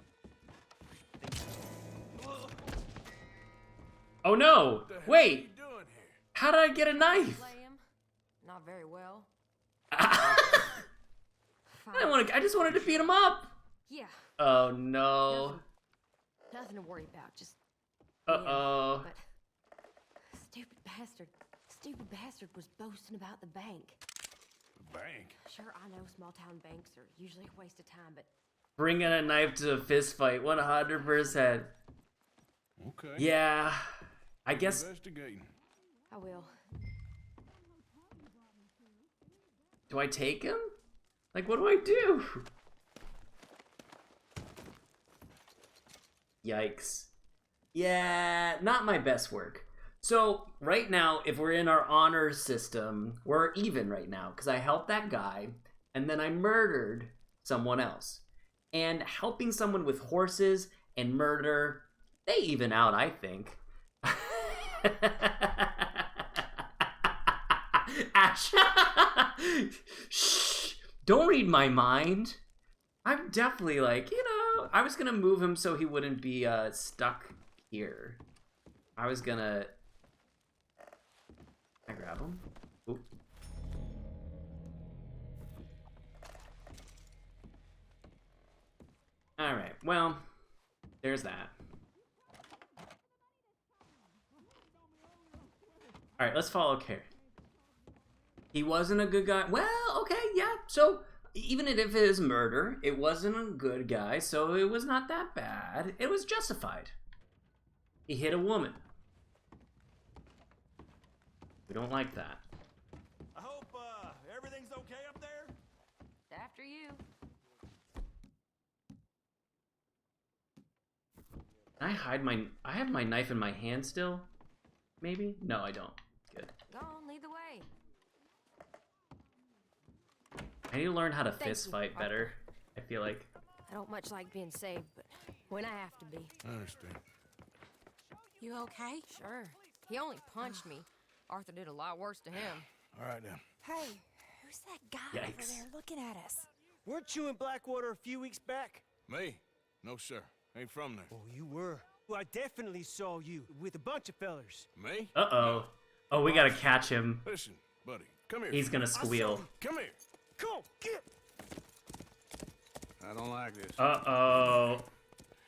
[SPEAKER 1] Oh no!
[SPEAKER 13] What the hell
[SPEAKER 1] Wait!
[SPEAKER 13] are you doing here?
[SPEAKER 1] How did I get a knife?
[SPEAKER 4] Play him? Not very well.
[SPEAKER 1] I just wanted to beat him up!
[SPEAKER 4] Yeah,
[SPEAKER 1] Oh no.
[SPEAKER 4] nothing to worry about. Just
[SPEAKER 1] Uh-oh.
[SPEAKER 4] but stupid bastard was boasting about the bank.
[SPEAKER 13] The bank?
[SPEAKER 4] Sure, I know small town banks are usually a waste of time, but
[SPEAKER 1] Bringing a knife to a fist fight, 100%.
[SPEAKER 13] Okay.
[SPEAKER 1] Yeah, I guess...
[SPEAKER 13] Investigating.
[SPEAKER 4] I will.
[SPEAKER 1] Do I take him? Like, what do I do? Yikes. Yeah, not my best work. So, right now, if we're in our honor system, we're even right now, because I helped that guy, and then I murdered someone else. And helping someone with horses and murder, they even out, I think. Ash. Shh. Don't read my mind. I'm definitely like, I was gonna move him so he wouldn't be stuck here. I was gonna... Can I grab him? Oop. Alright, well, there's that. Alright, let's follow Carrie. He wasn't a good guy. Well, okay, yeah. So, even if it is murder, it wasn't a good guy, so it was not that bad. It was justified. He hit a woman. We don't like that.
[SPEAKER 17] I hope everything's okay up there.
[SPEAKER 4] After you.
[SPEAKER 1] Can I hide my... I have my knife in my hand still? Maybe? No, I don't. Good.
[SPEAKER 4] Go on, lead the way.
[SPEAKER 1] I need to learn how to
[SPEAKER 4] Thank
[SPEAKER 1] fist
[SPEAKER 4] you,
[SPEAKER 1] fight better, I feel like.
[SPEAKER 4] I don't much like being saved, but when I have to be.
[SPEAKER 13] I understand.
[SPEAKER 14] You okay?
[SPEAKER 4] Sure. He only punched me. Arthur did a lot worse to him.
[SPEAKER 13] All right, then.
[SPEAKER 14] Hey, who's that guy over
[SPEAKER 1] Yikes.
[SPEAKER 14] there looking at us?
[SPEAKER 10] Weren't you in Blackwater a few weeks back?
[SPEAKER 13] Me? No, sir. Ain't from there.
[SPEAKER 10] Oh, you were. Well, I definitely saw you with a bunch of fellers.
[SPEAKER 13] Me?
[SPEAKER 1] Uh-oh. Oh, we gotta catch him.
[SPEAKER 13] Listen, buddy. Come here.
[SPEAKER 1] He's gonna squeal.
[SPEAKER 13] Come here.
[SPEAKER 10] Come on, get.
[SPEAKER 13] I don't like this.
[SPEAKER 1] Uh-oh.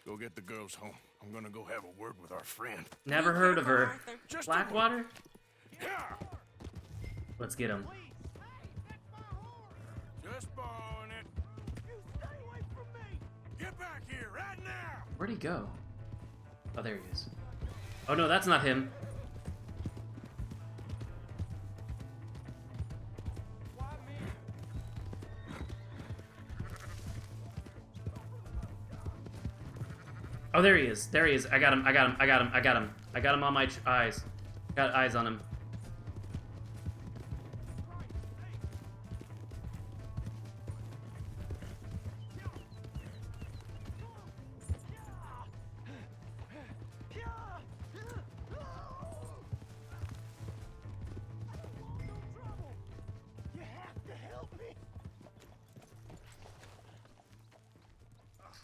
[SPEAKER 13] Go get the girls home. I'm gonna go have a word with our friend.
[SPEAKER 1] Never heard of her.
[SPEAKER 13] Just
[SPEAKER 1] Blackwater? Let's get him.
[SPEAKER 13] Just borrowing it.
[SPEAKER 15] You stay away from me!
[SPEAKER 13] Get back here right now!
[SPEAKER 1] Where'd he go? Oh, there he is. Oh no, that's not him. Oh, there he is. There he is. I got him. I got him. I got him. I got him. I got him on my eyes. Got eyes on him.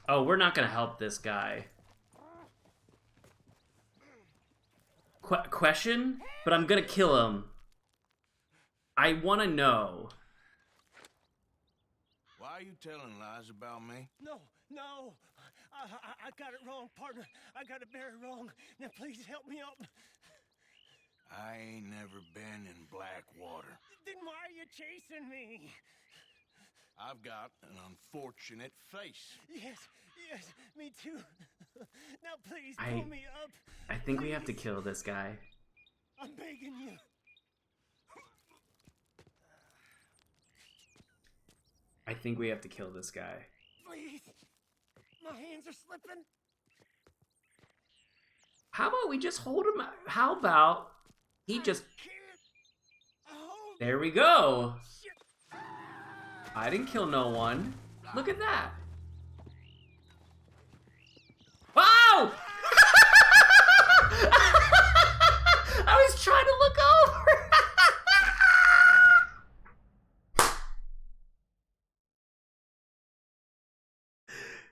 [SPEAKER 1] Oh, we're not gonna help this guy. Question? But I'm gonna kill him. I wanna know.
[SPEAKER 13] Why are you telling lies about me?
[SPEAKER 10] No, no. I got it wrong, partner. I got it very wrong. Now please help me out.
[SPEAKER 13] I ain't never been in Blackwater.
[SPEAKER 10] Then why are you chasing me?
[SPEAKER 13] I've got an unfortunate face.
[SPEAKER 10] Yes, me too. Now please
[SPEAKER 1] I
[SPEAKER 10] pull me up.
[SPEAKER 1] I think we have to kill this guy.
[SPEAKER 10] I'm begging you.
[SPEAKER 1] I think we have to kill this guy.
[SPEAKER 10] Please. My hands are slipping.
[SPEAKER 1] How about we just hold him? How about he just... There we go. I didn't kill no one. Look at that. Wow! I was trying to look over.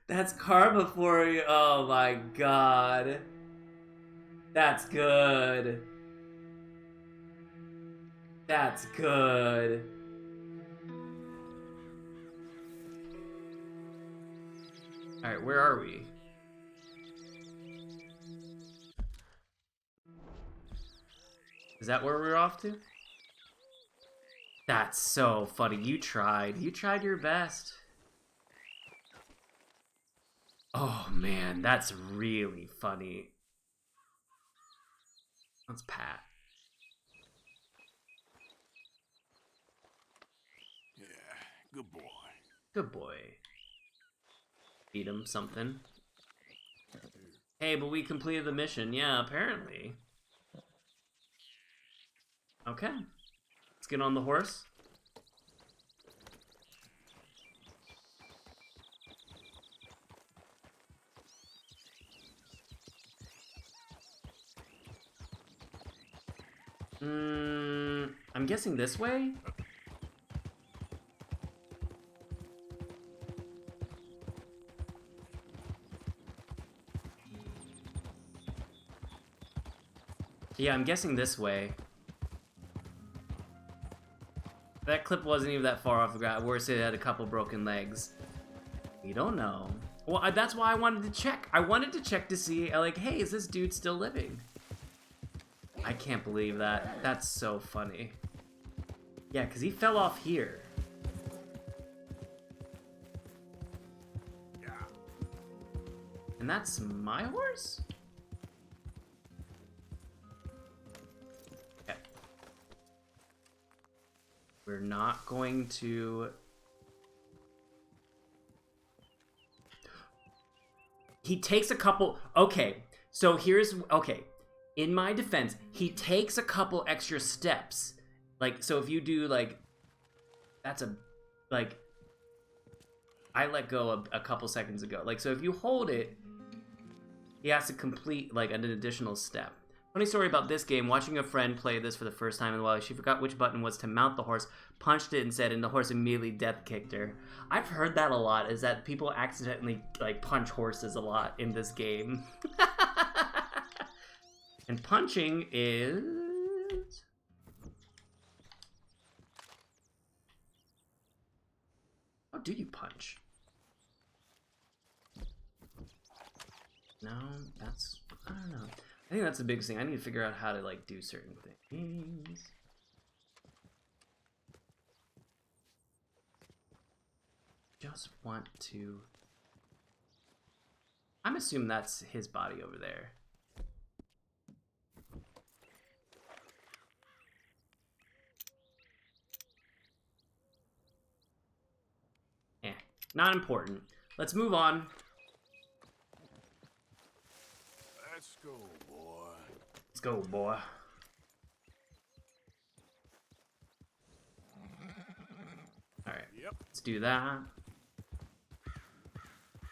[SPEAKER 1] That's karma for you. Oh my god. That's good. That's good. Alright, where are we? Is that where we're off to? That's so funny. You tried. You tried your best. Oh man, that's really funny. That's Pat.
[SPEAKER 13] Yeah, good boy.
[SPEAKER 1] Good boy. Feed him something. Hey, but we completed the mission. Yeah, apparently. Okay. Let's get on the horse. I'm guessing this way? Yeah, I'm guessing this way. That clip wasn't even that far off the ground. Worse, it had a couple broken legs. You don't know. Well, that's why I wanted to check. I wanted to check to see, like, hey, is this dude still living? I can't believe that. That's so funny. Yeah, because he fell off here. And that's my horse? Okay. We're not going to... He takes a couple... Okay, so here's... Okay, in my defense, he takes a couple extra steps. Like, so if you do, like... That's a... Like... I let go a couple seconds ago. Like, so if you hold it, he has to complete, like, an additional step. Funny story about this game, watching a friend play this for the first time in a while, she forgot which button was to mount the horse, punched it instead, and the horse immediately death kicked her. I've heard that a lot, is that people accidentally, like, punch horses a lot in this game. And punching is... How do you punch? No, that's... I don't know. I think that's the biggest thing. I need to figure out how to, like, do certain things. Just want to... I'm assuming that's his body over there. Eh, not important. Let's move on.
[SPEAKER 3] Let's go, boy.
[SPEAKER 1] Let's go, boy. Alright, let's do that.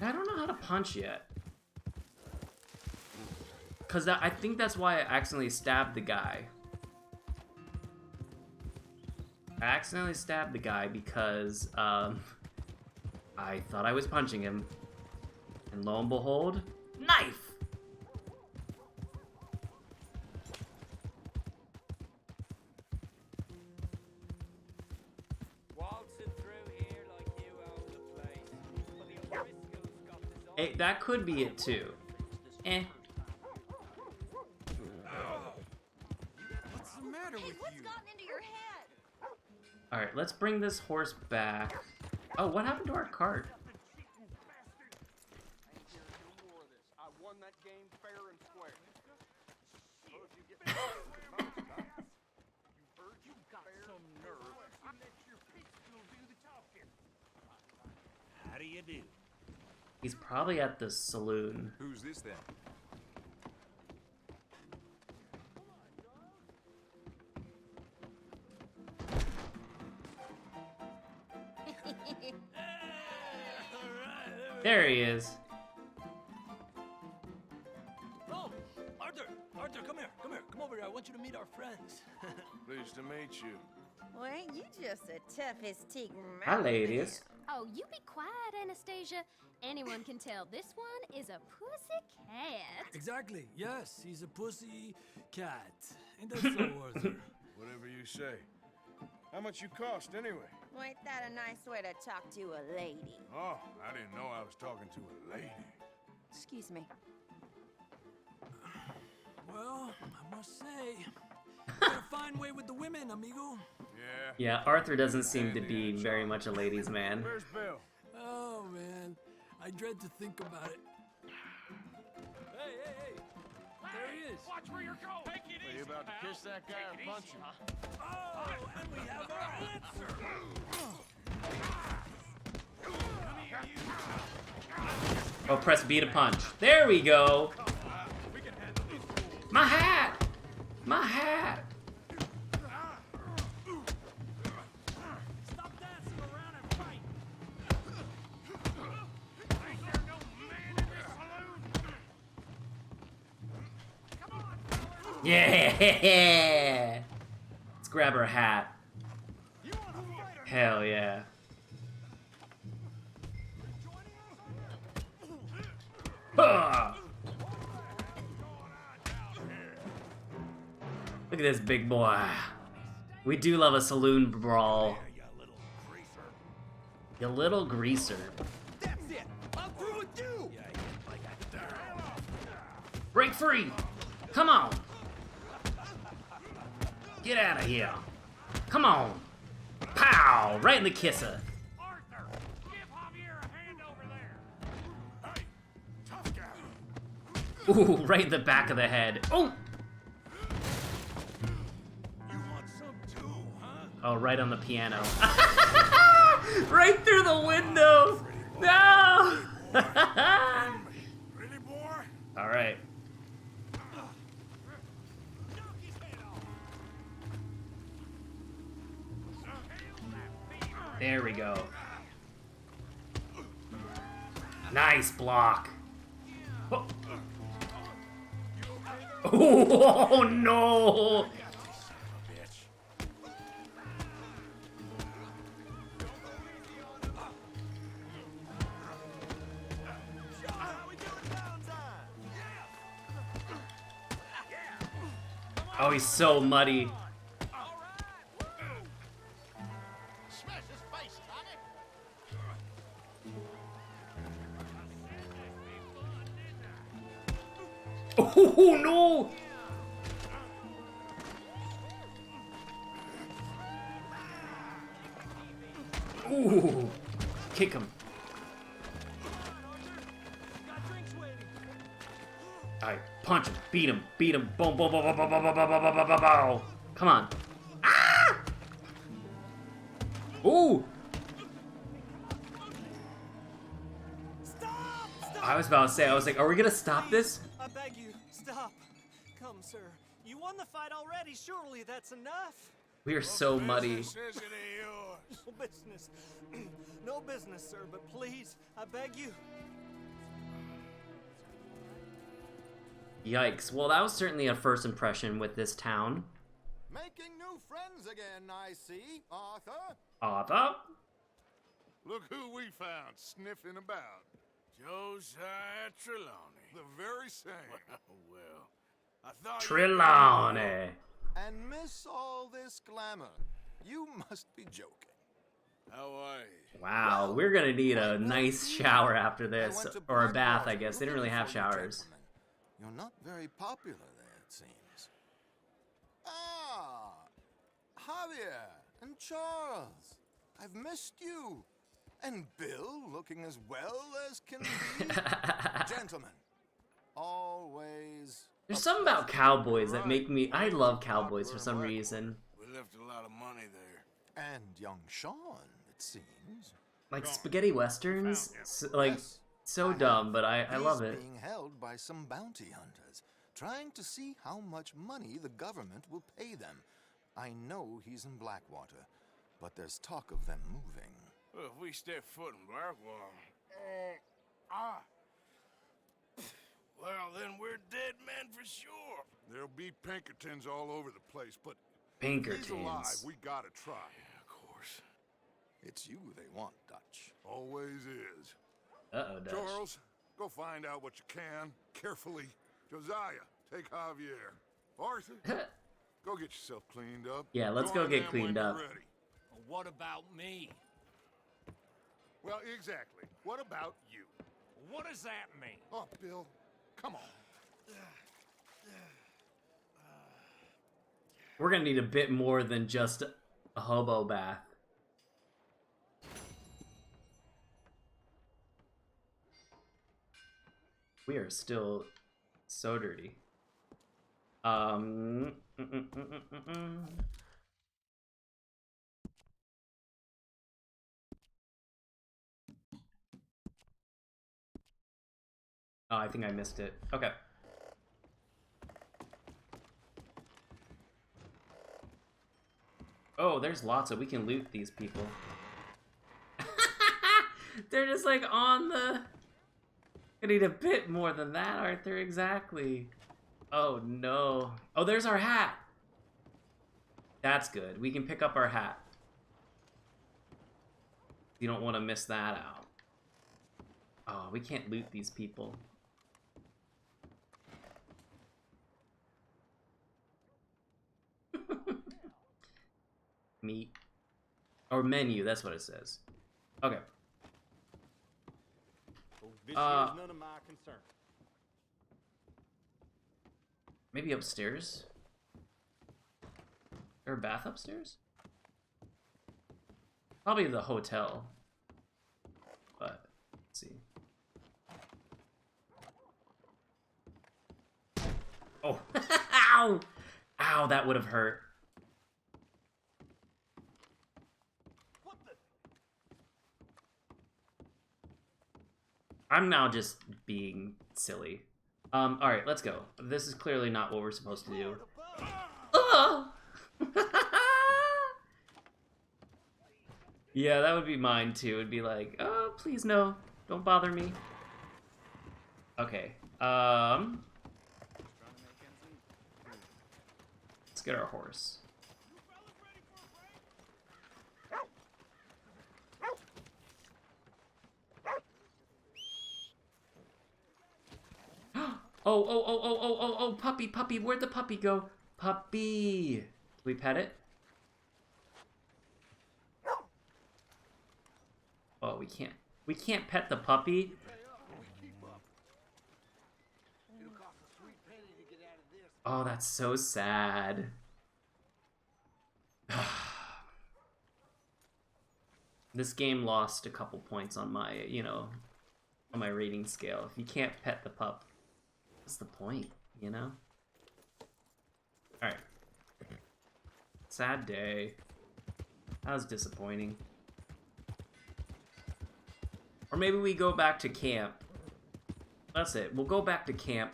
[SPEAKER 1] I don't know how to punch yet. Because I think that's why I accidentally stabbed the guy. I accidentally stabbed the guy because I thought I was punching him. And lo and behold, knife! Hey, that could be it too. Eh.
[SPEAKER 8] What's the matter with
[SPEAKER 4] What's gotten into your head?
[SPEAKER 1] Alright, let's bring this horse back. Oh, what happened to our cart?
[SPEAKER 8] I won that game fair and square. You got some nerve. I let your pistol do the talking.
[SPEAKER 10] How do you do?
[SPEAKER 1] He's probably at the saloon.
[SPEAKER 18] Who's this then?
[SPEAKER 1] There he is.
[SPEAKER 9] Oh, Arthur! Arthur, come here, come here, come over here. I want you to meet our friends.
[SPEAKER 3] Pleased to meet you.
[SPEAKER 19] Well, ain't you just the toughest teak
[SPEAKER 1] Hi, ladies.
[SPEAKER 4] Oh, you be quiet, Anastasia. Anyone can tell this one is a pussy cat.
[SPEAKER 9] Exactly, yes, he's a pussy cat. Ain't that so, Arthur?
[SPEAKER 3] Whatever you say. How much you cost, anyway?
[SPEAKER 19] Well, ain't that a nice way to talk to a lady?
[SPEAKER 3] Oh, I didn't know I was talking to a lady.
[SPEAKER 19] Excuse me.
[SPEAKER 9] Well, I must say, you got a fine way with the women, amigo.
[SPEAKER 1] Yeah, Arthur doesn't seem to be very much a ladies' man.
[SPEAKER 3] Where's Bill?
[SPEAKER 9] Oh, man, I dread to think about it. Hey, hey, hey! There he is!
[SPEAKER 8] Watch where you're going. Take it
[SPEAKER 3] Are you about to kiss that guy or punch him?
[SPEAKER 9] Oh, and we have our answer!
[SPEAKER 1] Oh, press B to punch. There we go! My hat! My hat!
[SPEAKER 8] Stop dancing around and fight. Ain't there no man in this saloon?
[SPEAKER 1] Yeah! Let's grab her hat. Hell yeah. Ah! Look at this big boy. We do love a saloon brawl. You little greaser.
[SPEAKER 8] That's it. I'm through with you.
[SPEAKER 1] Break free! Come on! Get out of here. Come on. Pow! Right in the kisser.
[SPEAKER 6] Arthur, give Javier a hand over there. Hey, tough guy.
[SPEAKER 1] Ooh, right in the back of the head. Oh!
[SPEAKER 6] You want some too, huh?
[SPEAKER 1] Oh, right on the piano. Right through the window. No!
[SPEAKER 6] Really, boy?
[SPEAKER 1] All right. There we go. Nice block. Oh, oh no! Oh, he's so muddy.
[SPEAKER 8] Smash his face, Tommy!
[SPEAKER 1] Oh no! Ooh, kick him. Alright, punch him, beat him, boom, boom, boom, boom, boom, boom, boom, boom, boom, boom, boom, boom. Come on. Ah! Ooh! I was about to say, I was like, are we gonna stop this?
[SPEAKER 18] I beg you, stop. Come, sir. You won the fight already. Surely that's enough.
[SPEAKER 1] We are so muddy.
[SPEAKER 18] No business. No business, sir, but please, I beg you.
[SPEAKER 1] Yikes. Well, that was certainly a first impression with this town.
[SPEAKER 8] Making new friends again, I see, Arthur.
[SPEAKER 1] Arthur?
[SPEAKER 3] Look who we found sniffing about.
[SPEAKER 13] Josiah Trelawney.
[SPEAKER 3] The very same.
[SPEAKER 13] Well, I thought
[SPEAKER 1] Trelawney.
[SPEAKER 8] And miss all this glamour. You must be joking.
[SPEAKER 13] How are you?
[SPEAKER 1] Wow, we're gonna need a nice shower after this. Or a bath, I guess. They didn't really have showers.
[SPEAKER 8] You're not very popular there, it seems. Ah, Javier and Charles. I've missed you. And Bill looking as well as can be. Gentlemen, always.
[SPEAKER 1] There's something about cowboys that make me... I love cowboys for some reason.
[SPEAKER 13] We left a lot of money there.
[SPEAKER 8] And young Sean, it seems.
[SPEAKER 1] Like spaghetti westerns? Like, so dumb, but I love it.
[SPEAKER 8] He's being held by some bounty hunters, trying to see how much money the government will pay them. I know he's in Blackwater, but there's talk of them moving.
[SPEAKER 13] Well, if we step foot in Blackwater... Well, then we're dead men for sure.
[SPEAKER 3] There'll be Pinkertons all over the place, but
[SPEAKER 1] Pinkertons.
[SPEAKER 3] If he's alive, we gotta try.
[SPEAKER 13] Yeah, of course.
[SPEAKER 8] It's you they want, Dutch.
[SPEAKER 3] Always is.
[SPEAKER 1] Uh-oh, Dutch.
[SPEAKER 3] Charles, go find out what you can, carefully. Josiah, take Javier. Arthur, go get yourself cleaned up.
[SPEAKER 1] Yeah, let's go get cleaned up.
[SPEAKER 3] Ready.
[SPEAKER 6] What about me?
[SPEAKER 3] Well, exactly. What about you?
[SPEAKER 6] What does that mean?
[SPEAKER 3] Oh, Bill, come on.
[SPEAKER 1] We're gonna need a bit more than just a hobo bath. We are still so dirty. Oh, I think I missed it. Okay. Oh, there's lots of... We can loot these people. They're just like on the... I need a bit more than that, Arthur. Exactly. Oh, no. Oh, there's our hat. That's good. We can pick up our hat. You don't want to miss that out. Oh, we can't loot these people. Meat. Or menu, that's what it says. Okay.
[SPEAKER 17] This here's none of my concern.
[SPEAKER 1] Maybe upstairs? there a bath upstairs? Probably the hotel. But, let's see. Oh, ow! Ow, that would have hurt. I'm now just being silly. Alright, let's go. This is clearly not what we're supposed to do. Oh! Yeah, that would be mine too. It'd be like, oh, please no. Don't bother me. Okay. Let's get our horse. Oh, puppy, puppy, where'd the puppy go? Puppy! Can we pet it? Oh, we can't. We can't pet the puppy? Oh, that's so sad. This game lost a couple points on my, you know, on my rating scale. If you can't pet the pup, what's the point, you know? Alright. Sad day. That was disappointing. Or maybe we go back to camp. That's it. We'll go back to camp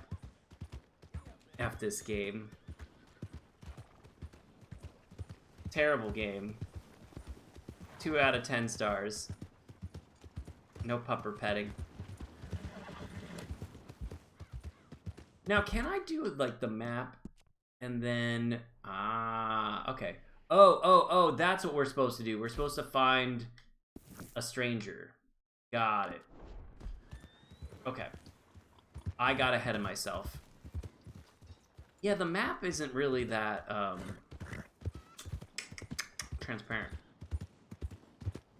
[SPEAKER 1] after this game. Terrible game. 2 out of 10 stars. No pupper petting. Now, can I do, like, the map? And then... Ah, okay. Oh, that's what we're supposed to do. We're supposed to find a stranger. Got it. Okay. I got ahead of myself. Yeah, the map isn't really that, transparent.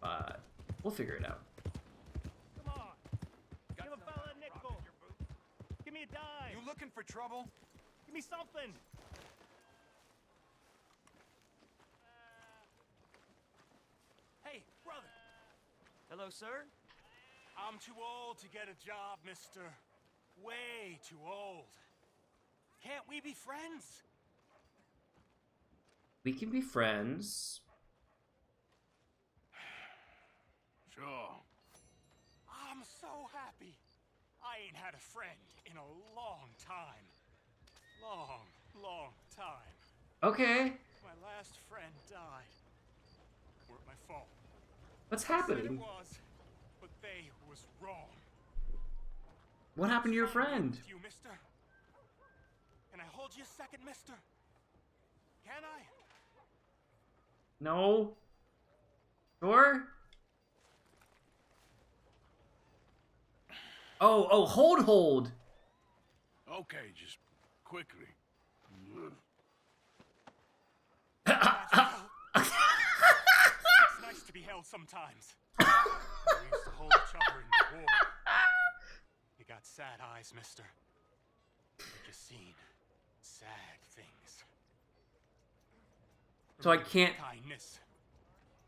[SPEAKER 1] But we'll figure it out.
[SPEAKER 18] Come on. Give a fella a nickel. Give me a dime.
[SPEAKER 6] You looking for trouble?
[SPEAKER 18] Give me something. Hey, brother. Hello, sir?
[SPEAKER 6] I'm too old to get a job, mister. Way too old. Can't we be friends?
[SPEAKER 1] We can be friends.
[SPEAKER 6] Sure. I'm so happy. I ain't had a friend in a long time. Long time.
[SPEAKER 1] Okay.
[SPEAKER 6] My last friend died. Weren't my fault.
[SPEAKER 1] What's
[SPEAKER 6] Said
[SPEAKER 1] happening?
[SPEAKER 6] it was, but they was wrong.
[SPEAKER 1] What happened to your friend?
[SPEAKER 6] You, mister? Can I hold you a second, mister? Can I?
[SPEAKER 1] No. Sure? Oh, hold.
[SPEAKER 13] Okay, just quickly.
[SPEAKER 6] It's nice to be held sometimes. We used to hold each other in the war. You got sad eyes, mister. You've just seen sad things.
[SPEAKER 1] So I can't...
[SPEAKER 6] Kindness.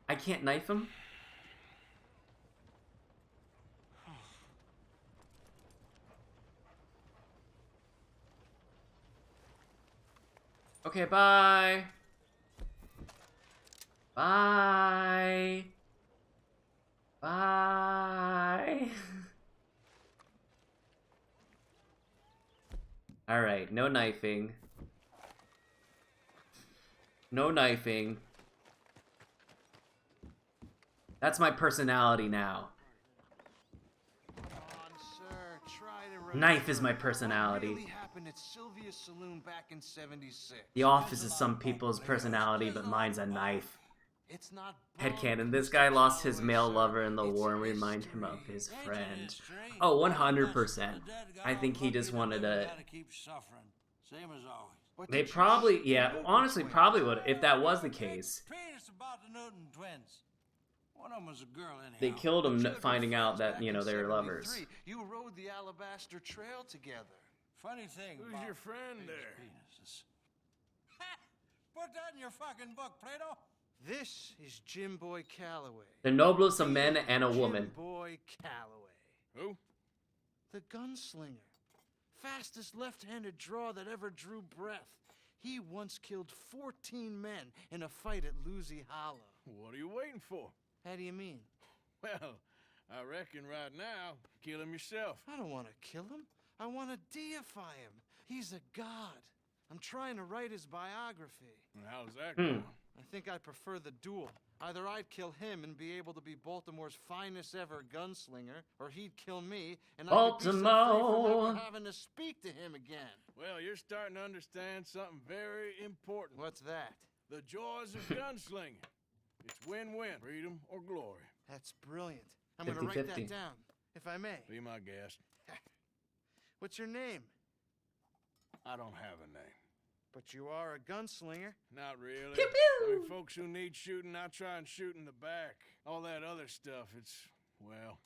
[SPEAKER 1] I can't knife him? Okay, bye. Bye. Bye. Alright, no knifing. No knifing. That's my personality now. Knife is my personality. The Office is some people's personality, but mine's a knife. Headcanon. This guy lost his male lover in the war and remind him of his friend. Oh, 100%. I think he just wanted to... They probably, yeah, honestly, probably would, if that was the case.
[SPEAKER 20] One of them was a girl anyhow.
[SPEAKER 1] They killed him finding out that, you know, they were lovers.
[SPEAKER 20] You rode the Alabaster Trail together. Funny thing.
[SPEAKER 13] Who's your friend there?
[SPEAKER 20] Penises. Put that in your fucking book, Plato. This is Jim Boy Calloway.
[SPEAKER 1] The noblest of men and a woman.
[SPEAKER 20] Jim Boy Calloway.
[SPEAKER 13] Who?
[SPEAKER 20] The gunslinger. Fastest left-handed draw that ever drew breath. He once killed 14 men in a fight at Lucy Hollow.
[SPEAKER 13] What are you waiting for?
[SPEAKER 20] How do you mean?
[SPEAKER 13] Well, I reckon right now, kill him yourself.
[SPEAKER 20] I don't want to kill him. I want to deify him. He's a god. I'm trying to write his biography.
[SPEAKER 13] And how's that going?
[SPEAKER 20] I think I prefer the duel. Either I'd kill him and be able to be Baltimore's finest ever gunslinger, or he'd kill me and I could be set free from never having to speak to him again.
[SPEAKER 13] Well, you're starting to understand something very important.
[SPEAKER 20] What's that?
[SPEAKER 13] The joys of gunslinging. It's win-win, freedom or glory.
[SPEAKER 20] That's brilliant. I'm going to write that
[SPEAKER 1] 50-50.
[SPEAKER 20] down, if I may.
[SPEAKER 13] Be my guest.
[SPEAKER 20] What's your name?
[SPEAKER 13] I don't have a name.
[SPEAKER 20] But you are a gunslinger.
[SPEAKER 13] Not really.
[SPEAKER 1] Pew, pew.
[SPEAKER 13] I mean, folks who need shooting, I try and shoot in the back. All that other stuff, it's, well,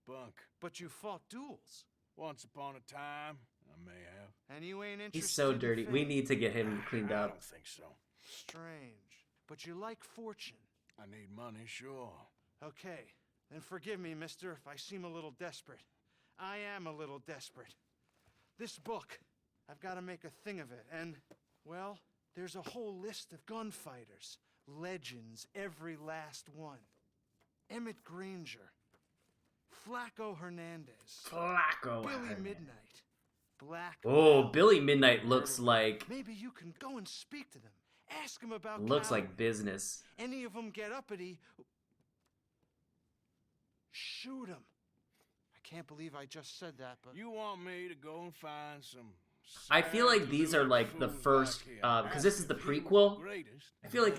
[SPEAKER 13] bunk.
[SPEAKER 20] But you fought duels.
[SPEAKER 13] Once upon a time, I may have.
[SPEAKER 20] And you ain't interested
[SPEAKER 1] He's so
[SPEAKER 20] in
[SPEAKER 1] dirty.
[SPEAKER 20] fame?
[SPEAKER 1] We need to get him cleaned
[SPEAKER 13] I
[SPEAKER 1] up.
[SPEAKER 13] don't think so.
[SPEAKER 20] Strange. But you like fortune.
[SPEAKER 13] I need money, sure.
[SPEAKER 20] Okay. Then forgive me, mister, if I seem a little desperate. I am a little desperate. This book, I've got to make a thing of it, and, well, there's a whole list of gunfighters. Legends, every last one. Emmett Granger. Flacco Hernandez.
[SPEAKER 1] Flacco
[SPEAKER 20] Billy
[SPEAKER 1] Hernandez.
[SPEAKER 20] Midnight. Black.
[SPEAKER 1] Oh,
[SPEAKER 20] Belt.
[SPEAKER 1] Billy Midnight looks like
[SPEAKER 20] Maybe you can go and speak to them. Ask them about
[SPEAKER 1] looks
[SPEAKER 20] Calloway.
[SPEAKER 1] like business.
[SPEAKER 20] Any of them get uppity, shoot them. I can't believe I just said that, but...
[SPEAKER 13] You want me to go and find some...
[SPEAKER 1] I feel like these are like the first, because this is the prequel. I feel like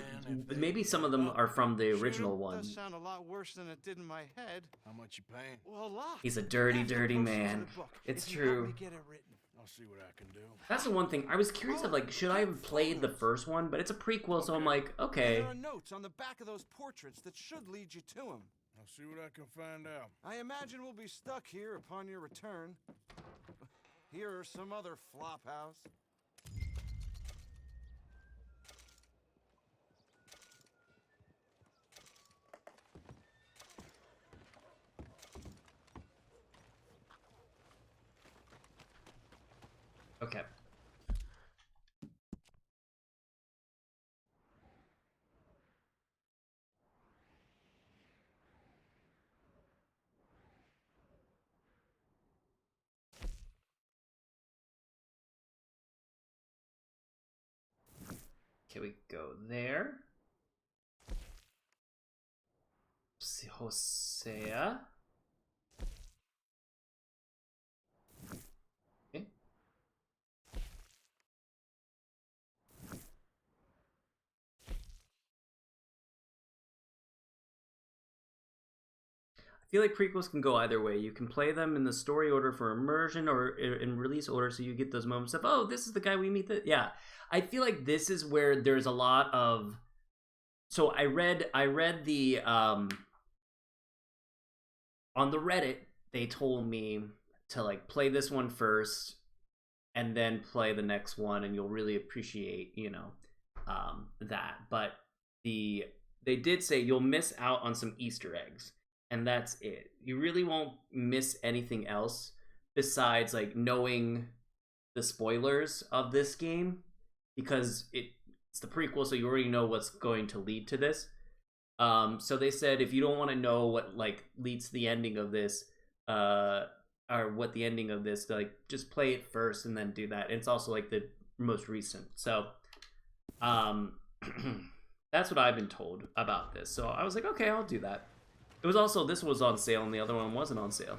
[SPEAKER 1] maybe some of them are from the original one.
[SPEAKER 20] Does sound a lot worse than it did in my head.
[SPEAKER 13] How much you paying?
[SPEAKER 20] Well, a lot.
[SPEAKER 1] He's a dirty,
[SPEAKER 20] Half the
[SPEAKER 1] dirty
[SPEAKER 20] proceeds of
[SPEAKER 1] man.
[SPEAKER 20] the book,
[SPEAKER 1] It's
[SPEAKER 20] if you help
[SPEAKER 1] true.
[SPEAKER 20] me get it written.
[SPEAKER 13] I'll see what I can do.
[SPEAKER 1] That's the one thing. I was curious of like, should I have played the first one? But it's a prequel, so I'm like, okay.
[SPEAKER 20] There are notes on the back of those portraits that should lead you to him.
[SPEAKER 13] I'll see what I can find out.
[SPEAKER 20] I imagine we'll be stuck here upon your return. Here or some other flop house.
[SPEAKER 1] Okay. Okay, we go there. Hosea. Okay. I feel like prequels can go either way. You can play them in the story order for immersion or in release order, so you get those moments of, oh, this is the guy we meet. Yeah, I feel like this is where there's a lot of. So I read the on the Reddit, they told me to like play this one first and then play the next one, and you'll really appreciate, that. But they did say you'll miss out on some Easter eggs. And that's it. You really won't miss anything else besides like knowing the spoilers of this game, because it's the prequel, so you already know what's going to lead to this. So they said if you don't want to know what like leads to the ending of this, or what the ending of this, like just play it first and then do that. And it's also like the most recent. So that's what I've been told about this. So I was like, okay, I'll do that. It was also, this was on sale and the other one wasn't on sale.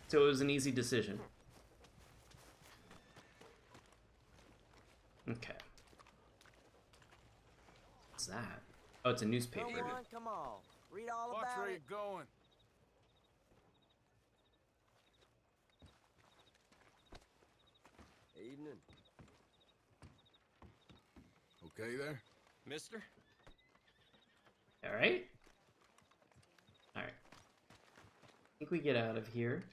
[SPEAKER 1] So it was an easy decision. Okay. What's that? Oh, it's a newspaper.
[SPEAKER 12] Come on. Read all
[SPEAKER 13] Watch
[SPEAKER 12] about
[SPEAKER 13] where
[SPEAKER 12] it.
[SPEAKER 13] you're going.
[SPEAKER 10] Evening.
[SPEAKER 13] Okay there?
[SPEAKER 10] Mister?
[SPEAKER 1] Alright. Alright. I think we get out of here.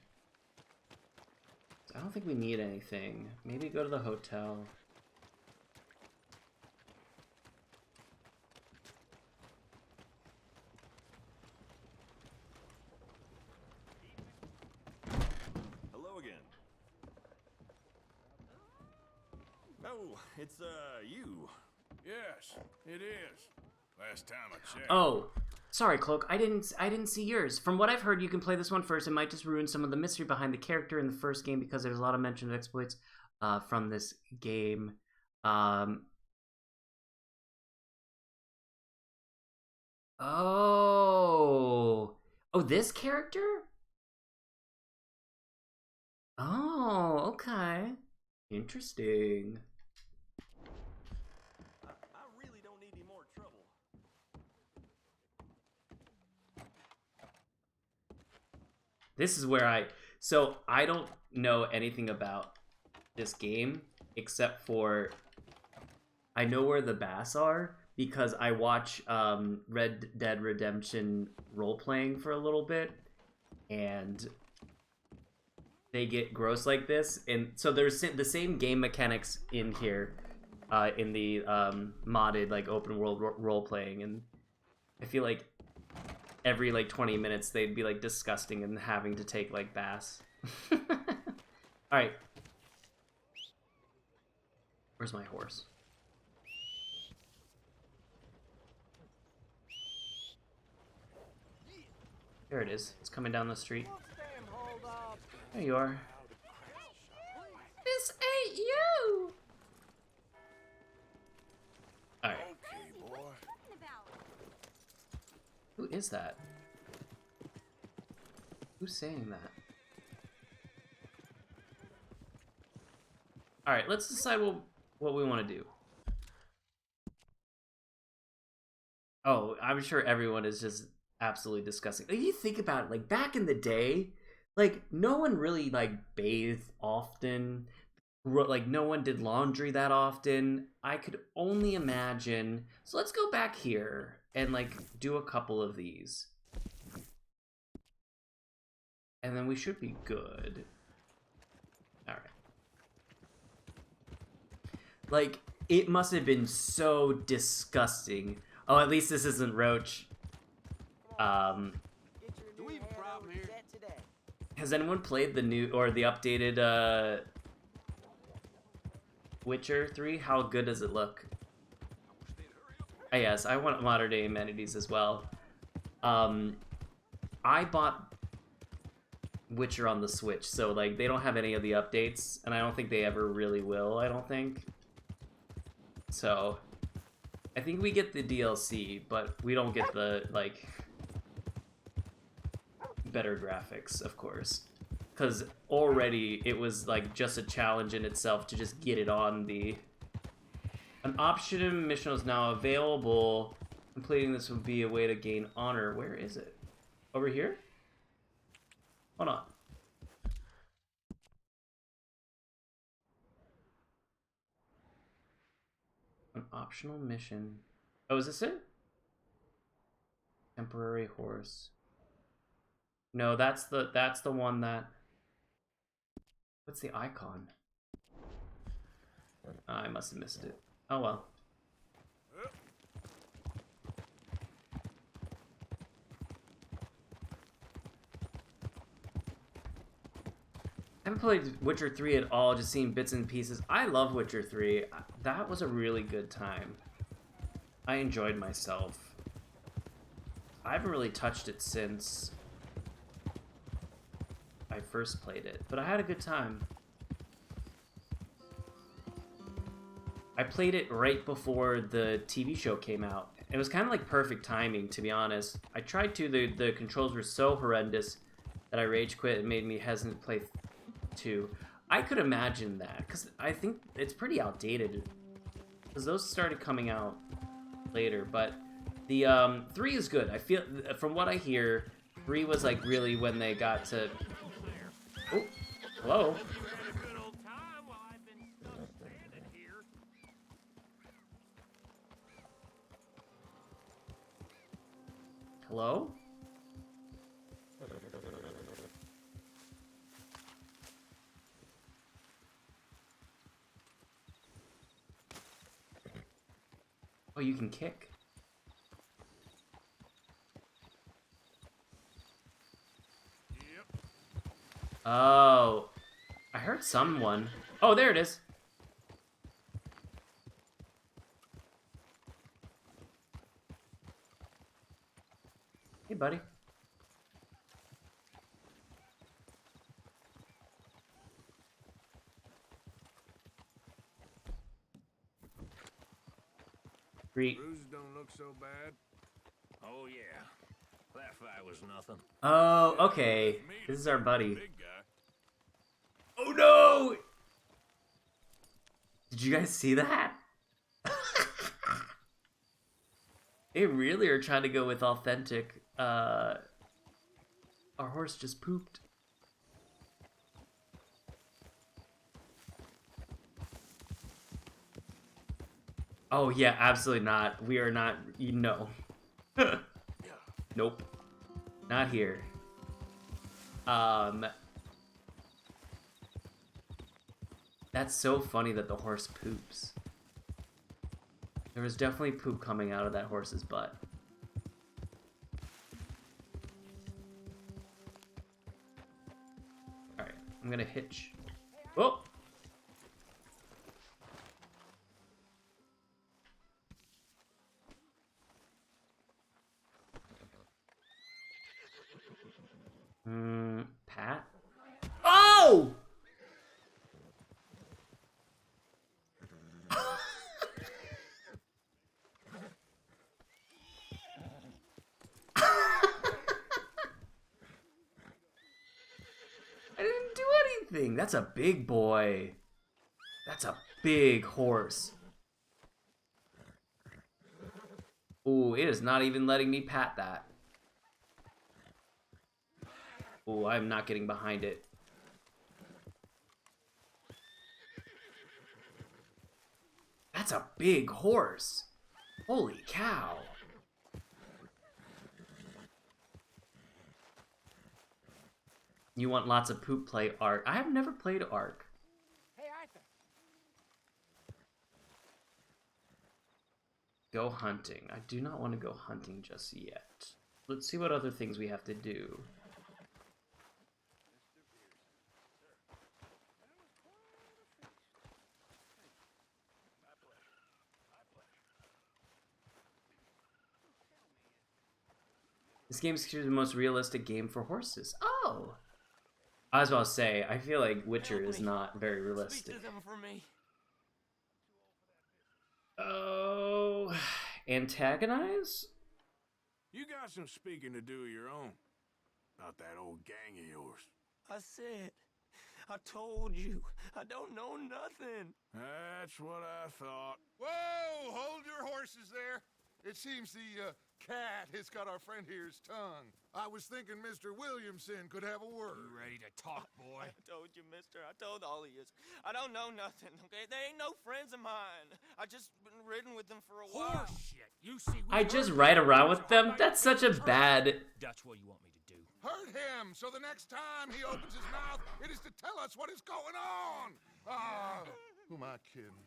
[SPEAKER 1] I don't think we need anything. Maybe go to the hotel.
[SPEAKER 17] Oh, it's, you.
[SPEAKER 13] Yes, it is. Last time I checked.
[SPEAKER 1] Oh, sorry, Cloak. I didn't see yours. From what I've heard, you can play this one first. It might just ruin some of the mystery behind the character in the first game because there's a lot of mention of exploits from this game. Oh, this character? Oh, okay. Interesting.
[SPEAKER 17] I really don't need any more trouble.
[SPEAKER 1] This is where I don't know anything about this game except for I know where the bass are because I watch Red Dead Redemption role-playing for a little bit, and they get gross like this, and so there's the same game mechanics in here, in the modded like open world role-playing, and I feel like every like 20 minutes they'd be like disgusting and having to take like baths. Alright. Where's my horse? There it is. It's coming down the street. There you are. This ain't you! Alright.
[SPEAKER 13] Okay, boy.
[SPEAKER 1] Who is that? Who's saying that? Alright, let's decide what we want to do. Oh, I'm sure everyone is just absolutely disgusting. Like, you think about it, like, back in the day, like, no one really, like, bathed often. Like, no one did laundry that often. I could only imagine. So let's go back here and, like, do a couple of these. And then we should be good. Alright. Like, it must have been so disgusting. Oh, at least this isn't Roach.
[SPEAKER 15] Do we have a problem here?
[SPEAKER 1] Has anyone played the new or the updated Witcher 3? How good does it look? Oh, yes, I want modern day amenities as well. I bought Witcher on the Switch, so like they don't have any of the updates, and I don't think they ever really will, I don't think. So I think we get the DLC, but we don't get the like better graphics, of course, because already it was like just a challenge in itself to just get it on the... An option mission is now available. Completing this would be a way to gain honor. Where is it? Over here? Hold on. An optional mission. Oh, is this it? Temporary horse. No, that's the one that... What's the icon? I must have missed it. Oh well. I haven't played Witcher 3 at all, just seen bits and pieces. I love Witcher 3. That was a really good time. I enjoyed myself. I haven't really touched it since I first played it, but I had a good time. I played it right before the TV show came out. It was kind of like perfect timing, to be honest. I tried to, the controls were so horrendous that I rage quit and made me hesitant to play 2. I could imagine that, because I think it's pretty outdated, because those started coming out later, but the 3 is good. I feel, from what I hear, 3 was like really when they got to... Oh, hello? Hello? Oh, you can kick. Oh, I heard someone. Oh, there it is. Hey, buddy. Great.
[SPEAKER 6] Bruises don't look so bad. Oh yeah, that fight was nothing.
[SPEAKER 1] Oh, okay. This is our buddy.
[SPEAKER 6] Big guy.
[SPEAKER 1] Oh no! Did you guys see that? They really are trying to go with authentic. Our horse just pooped. Oh yeah, absolutely not. We are not. No. Nope. Not here. That's so funny that the horse poops. There was definitely poop coming out of that horse's butt. Alright, I'm gonna hitch. Oh! Pat? Oh! I didn't do anything. That's a big boy. That's a big horse. Ooh, it is not even letting me pat that. Ooh, I'm not getting behind it. That's a big horse. Holy cow. You want lots of poop, play Ark. I have never played Ark.
[SPEAKER 6] Hey, Arthur.
[SPEAKER 1] Go hunting. I do not want to go hunting just yet. Let's see what other things we have to do. This game's considered the most realistic game for horses. Oh! I was about to say, I feel like Witcher is not very realistic.
[SPEAKER 12] Speak to them for me.
[SPEAKER 1] Oh... Antagonize?
[SPEAKER 6] You got some speaking to do of your own. Not that old gang of yours.
[SPEAKER 12] I said, I told you, I don't know nothing.
[SPEAKER 6] That's what I thought.
[SPEAKER 3] Whoa! Hold your horses there. It seems the cat has got our friend here's tongue. I was thinking Mr. Williamson could have a word.
[SPEAKER 12] You ready to talk, boy? I told you, mister. I told all of you. I don't know nothing, okay? They ain't no friends of mine. I just been riding with them for a while.
[SPEAKER 6] Horseshit. You see,
[SPEAKER 1] I just ride around with them? That's such a bad...
[SPEAKER 12] That's what you want me to do.
[SPEAKER 3] Hurt him, so the next time he opens his mouth, it is to tell us what is going on. Ah, who am I kidding?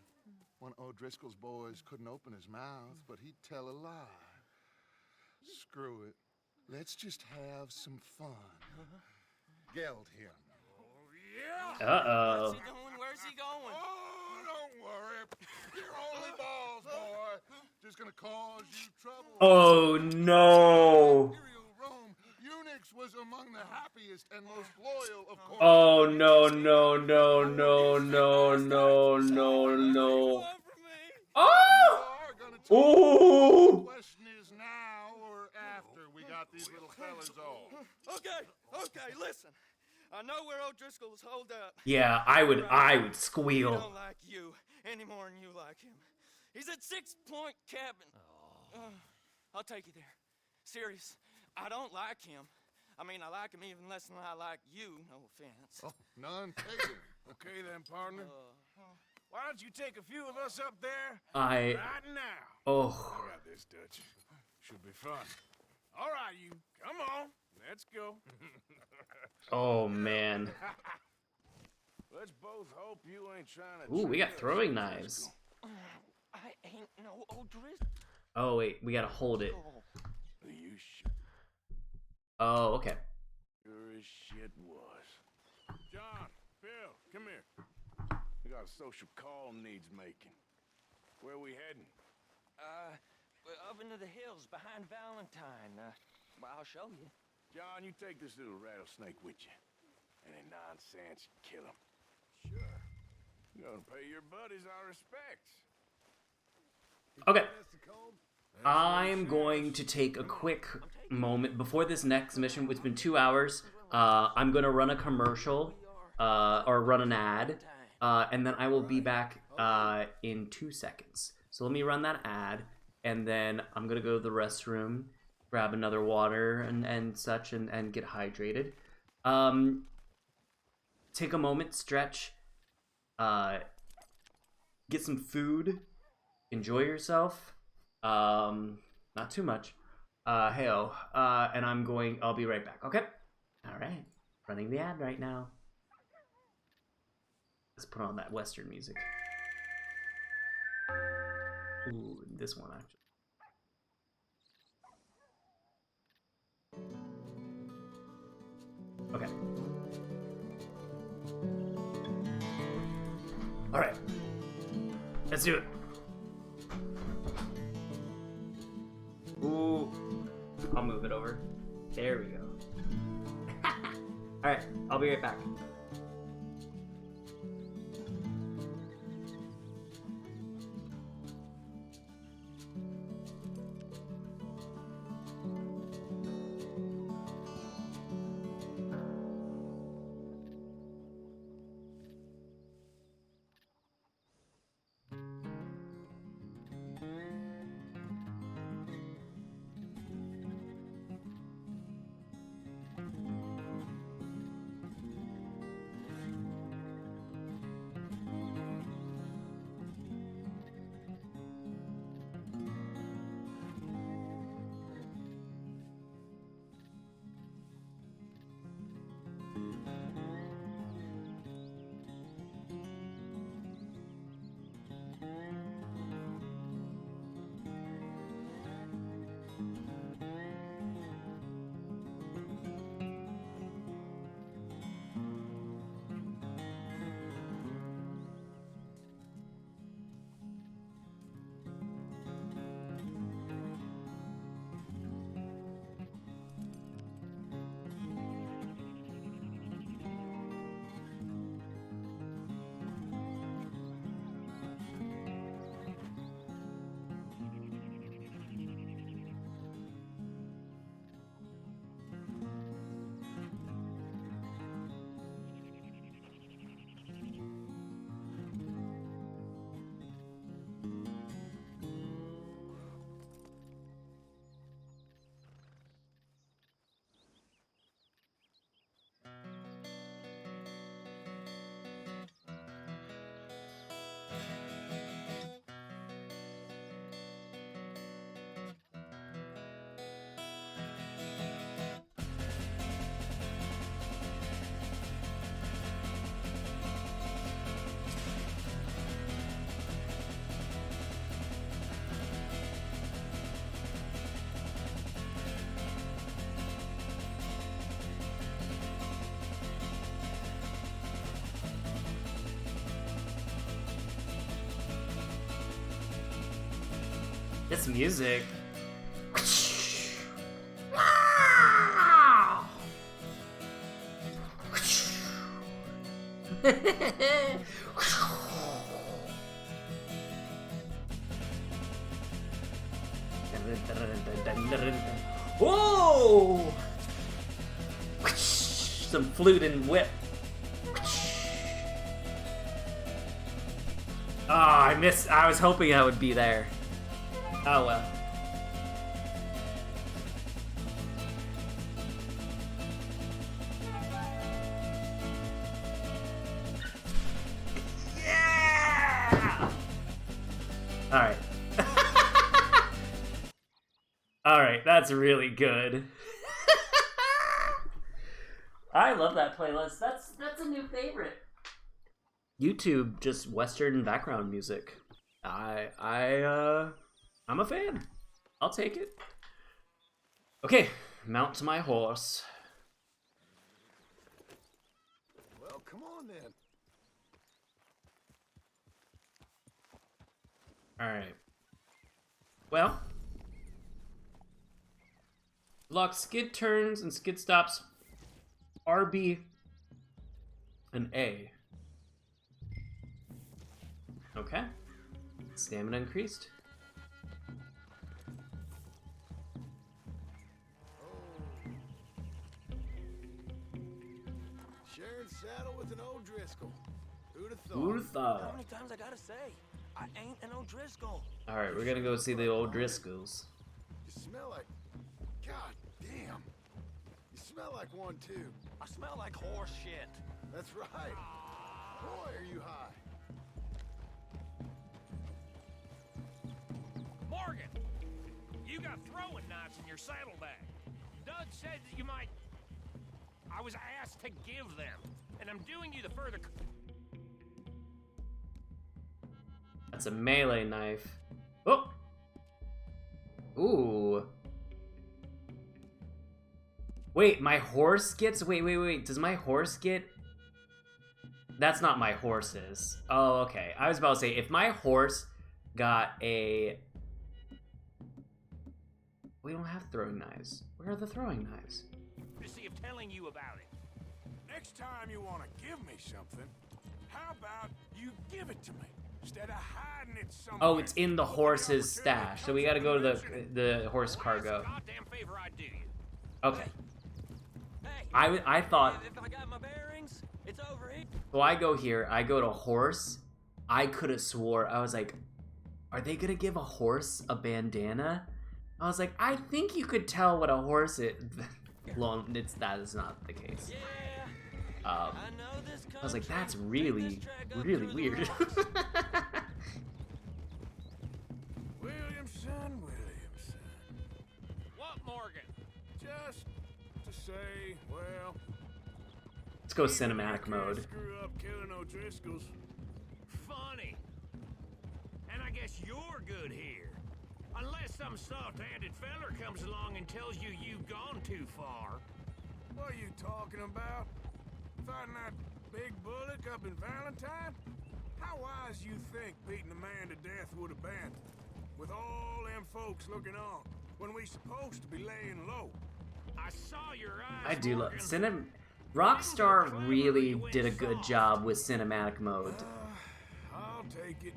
[SPEAKER 3] One of O'Driscoll's boys couldn't open his mouth, but he'd tell a lie. Screw it. Let's just have some fun. Geld him.
[SPEAKER 6] Oh, yeah.
[SPEAKER 1] Uh-oh.
[SPEAKER 12] What's he doing? Where's he going?
[SPEAKER 3] Oh, don't worry. You're only balls, boy. Just gonna cause you trouble.
[SPEAKER 1] Oh, no.
[SPEAKER 3] Imperial Rome, eunuchs was among the happiest and most loyal of course.
[SPEAKER 1] Oh, no, no, no, no, no, no, no, no. Oh! Ooh!
[SPEAKER 3] The question is now or after we got these little fellas all.
[SPEAKER 12] Okay, listen. I know where O'Driscoll's holed up.
[SPEAKER 1] Yeah, I would
[SPEAKER 12] He
[SPEAKER 1] squeal.
[SPEAKER 12] don't like you any more than you like him. He's at 6 Point Cabin. I'll take you there. Serious. I don't like him. I mean, I like him even less than I like you. No offense.
[SPEAKER 3] Oh, none taken.
[SPEAKER 6] Okay then, partner. Why don't you take a few of us up there
[SPEAKER 1] I...
[SPEAKER 6] right now?
[SPEAKER 1] Oh.
[SPEAKER 6] I got this, Dutch. Should be fun. All right, you. Come on. Let's go.
[SPEAKER 1] Oh, man.
[SPEAKER 6] Let's both hope you ain't trying to...
[SPEAKER 1] Ooh, we got throwing knives.
[SPEAKER 12] I ain't no O'Driscoll.
[SPEAKER 1] Oh, wait, we gotta hold it.
[SPEAKER 6] You sure?
[SPEAKER 1] Oh, okay.
[SPEAKER 6] Sure as shit was. John, Phil, come here. We got a social call needs making. Where are we heading?
[SPEAKER 12] We're up into the hills behind Valentine. Well, I'll show you.
[SPEAKER 13] John, you take this little rattlesnake with you. Any nonsense, kill him.
[SPEAKER 3] Sure.
[SPEAKER 13] You're gonna pay your buddies our respects.
[SPEAKER 1] Okay. I'm going to take a quick moment before this next mission, which has been 2 hours. I'm going to run a commercial, or run an ad, and then I will be back in 2 seconds. So let me run that ad, and then I'm going to go to the restroom, grab another water and such, and get hydrated. Take a moment, stretch, get some food, enjoy yourself. Not too much. Heyo. And I'll be right back, okay? Alright. Running the ad right now. Let's put on that Western music. Ooh, this one actually. Okay. Alright. Let's do it. Ooh. I'll move it over. There we go. Alright, I'll be right back. This music. Whoa! Some flute and whip. Ah, I missed. I was hoping I would be there. Oh well. Yeah! Alright. Alright, that's really good. I love that playlist. That's a new favorite. YouTube, just Western background music. I'm a fan. I'll take it. Okay, mount to my horse.
[SPEAKER 2] Well, come on then.
[SPEAKER 1] Alright. Well, Block skid turns and skid stops. RB and A. Okay. Stamina increased.
[SPEAKER 2] Sharing saddle with an O'Driscoll. Who'd have thought?
[SPEAKER 1] Who'd have thought?
[SPEAKER 12] How many times I gotta say? I ain't an O'Driscoll.
[SPEAKER 1] Alright, we're gonna go see the old Driscolls.
[SPEAKER 2] You smell like... God damn. You smell like one, too.
[SPEAKER 12] I smell like horse shit.
[SPEAKER 2] That's right. Boy, are you high.
[SPEAKER 6] Morgan, you got throwing knives in your saddlebag. Dud said that you might... I was asked to give them, and I'm doing you the further...
[SPEAKER 1] That's a melee knife. Oh! Ooh. Wait, my horse gets... Wait. Does my horse get... That's not my horse's. Oh, okay. I was about to say, if my horse got a... We don't have throwing knives. Where are the throwing knives?
[SPEAKER 6] To see if telling you about it.
[SPEAKER 13] Next time you want to give me something, how about you give it to me instead of hiding it somewhere?
[SPEAKER 1] Oh, it's in the horse's stash. So we gotta go to the horse cargo.
[SPEAKER 6] Goddamn favor I do you.
[SPEAKER 1] Okay. I thought...
[SPEAKER 12] If I got my bearings, it's over here.
[SPEAKER 1] So I go here, I go to horse. I could have swore, I was like, are they gonna give a horse a bandana? I was like, I think you could tell what a horse is. Well, that is not the case. I was like, that's really, really weird.
[SPEAKER 13] Williamson.
[SPEAKER 6] What, Morgan?
[SPEAKER 13] Just to say, well...
[SPEAKER 1] Let's go cinematic mode.
[SPEAKER 13] Screw up killing O'Driscolls.
[SPEAKER 6] Funny. And I guess you're good here. Unless some soft-handed feller comes along and tells you you've gone too far.
[SPEAKER 13] What are you talking about? Fighting that big bullock up in Valentine? How wise you think beating a man to death would have been? With all them folks looking on, when we supposed to be laying low.
[SPEAKER 6] I saw your eyes.
[SPEAKER 1] I do love Rockstar really did a good job with cinematic mode.
[SPEAKER 13] I'll take it.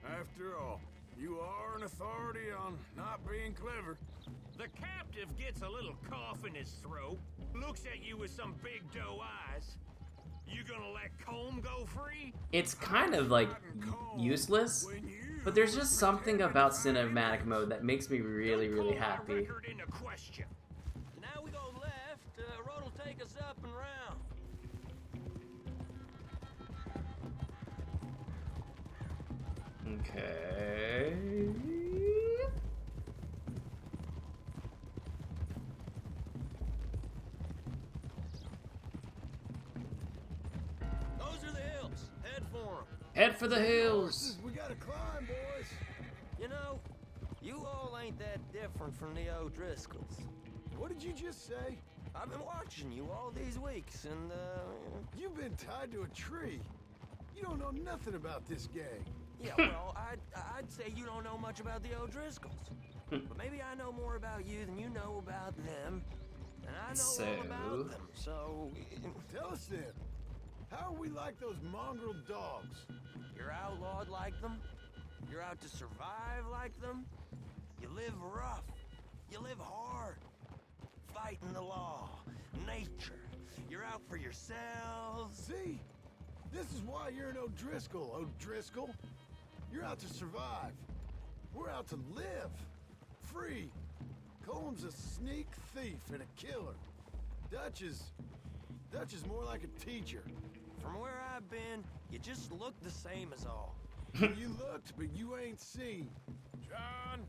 [SPEAKER 13] After all, you are an authority on not being clever.
[SPEAKER 6] The captive gets a little cough in his throat, looks at you with some big doe eyes. You gonna let Comb go free?
[SPEAKER 1] It's kind of like useless, but there's just something about cinematic mode that makes me really, really happy.
[SPEAKER 12] Now we go left, road will take us up and round.
[SPEAKER 1] Okay.
[SPEAKER 12] Those are the hills. Head for them.
[SPEAKER 1] Head for the hills.
[SPEAKER 2] We gotta climb, boys.
[SPEAKER 12] You know, you all ain't that different from the O'Driscolls.
[SPEAKER 2] What did you just say?
[SPEAKER 12] I've been watching you all these weeks, and,
[SPEAKER 2] You've been tied to a tree. You don't know nothing about this gang.
[SPEAKER 12] Yeah, well, I'd say you don't know much about the O'Driscolls. But maybe I know more about you than you know about them. And I know all about them, so...
[SPEAKER 2] Tell us then. How are we like those mongrel dogs?
[SPEAKER 12] You're outlawed like them. You're out to survive like them. You live rough. You live hard. Fighting the law. Nature. You're out for yourselves.
[SPEAKER 2] See? This is why you're an O'Driscoll, O'Driscoll. You're out to survive. We're out to live. Free. Comb's a sneak thief and a killer. Dutch is more like a teacher.
[SPEAKER 12] From where I've been, you just look the same as all.
[SPEAKER 2] You looked, but you ain't seen.
[SPEAKER 13] John,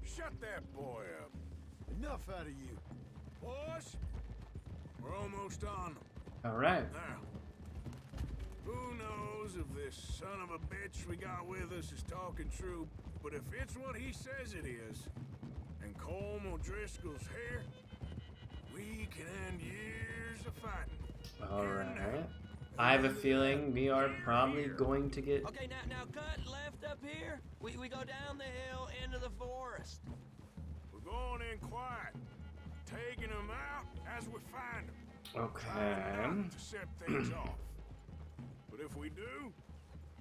[SPEAKER 13] shut that boy up.
[SPEAKER 2] Enough out of you.
[SPEAKER 13] Boys, we're almost on them.
[SPEAKER 1] All right.
[SPEAKER 13] Now, who knows if this son of a bitch we got with us is talking true, but if it's what he says it is, and Colm O'Driscoll's here, we can end years of fighting.
[SPEAKER 1] All right. I have a feeling we are probably going to get...
[SPEAKER 12] Okay, now cut left up here. We go down the hill into the forest.
[SPEAKER 13] We're going in quiet. taking them out as we find them.
[SPEAKER 1] Okay.
[SPEAKER 13] Not to set things off. But if we do,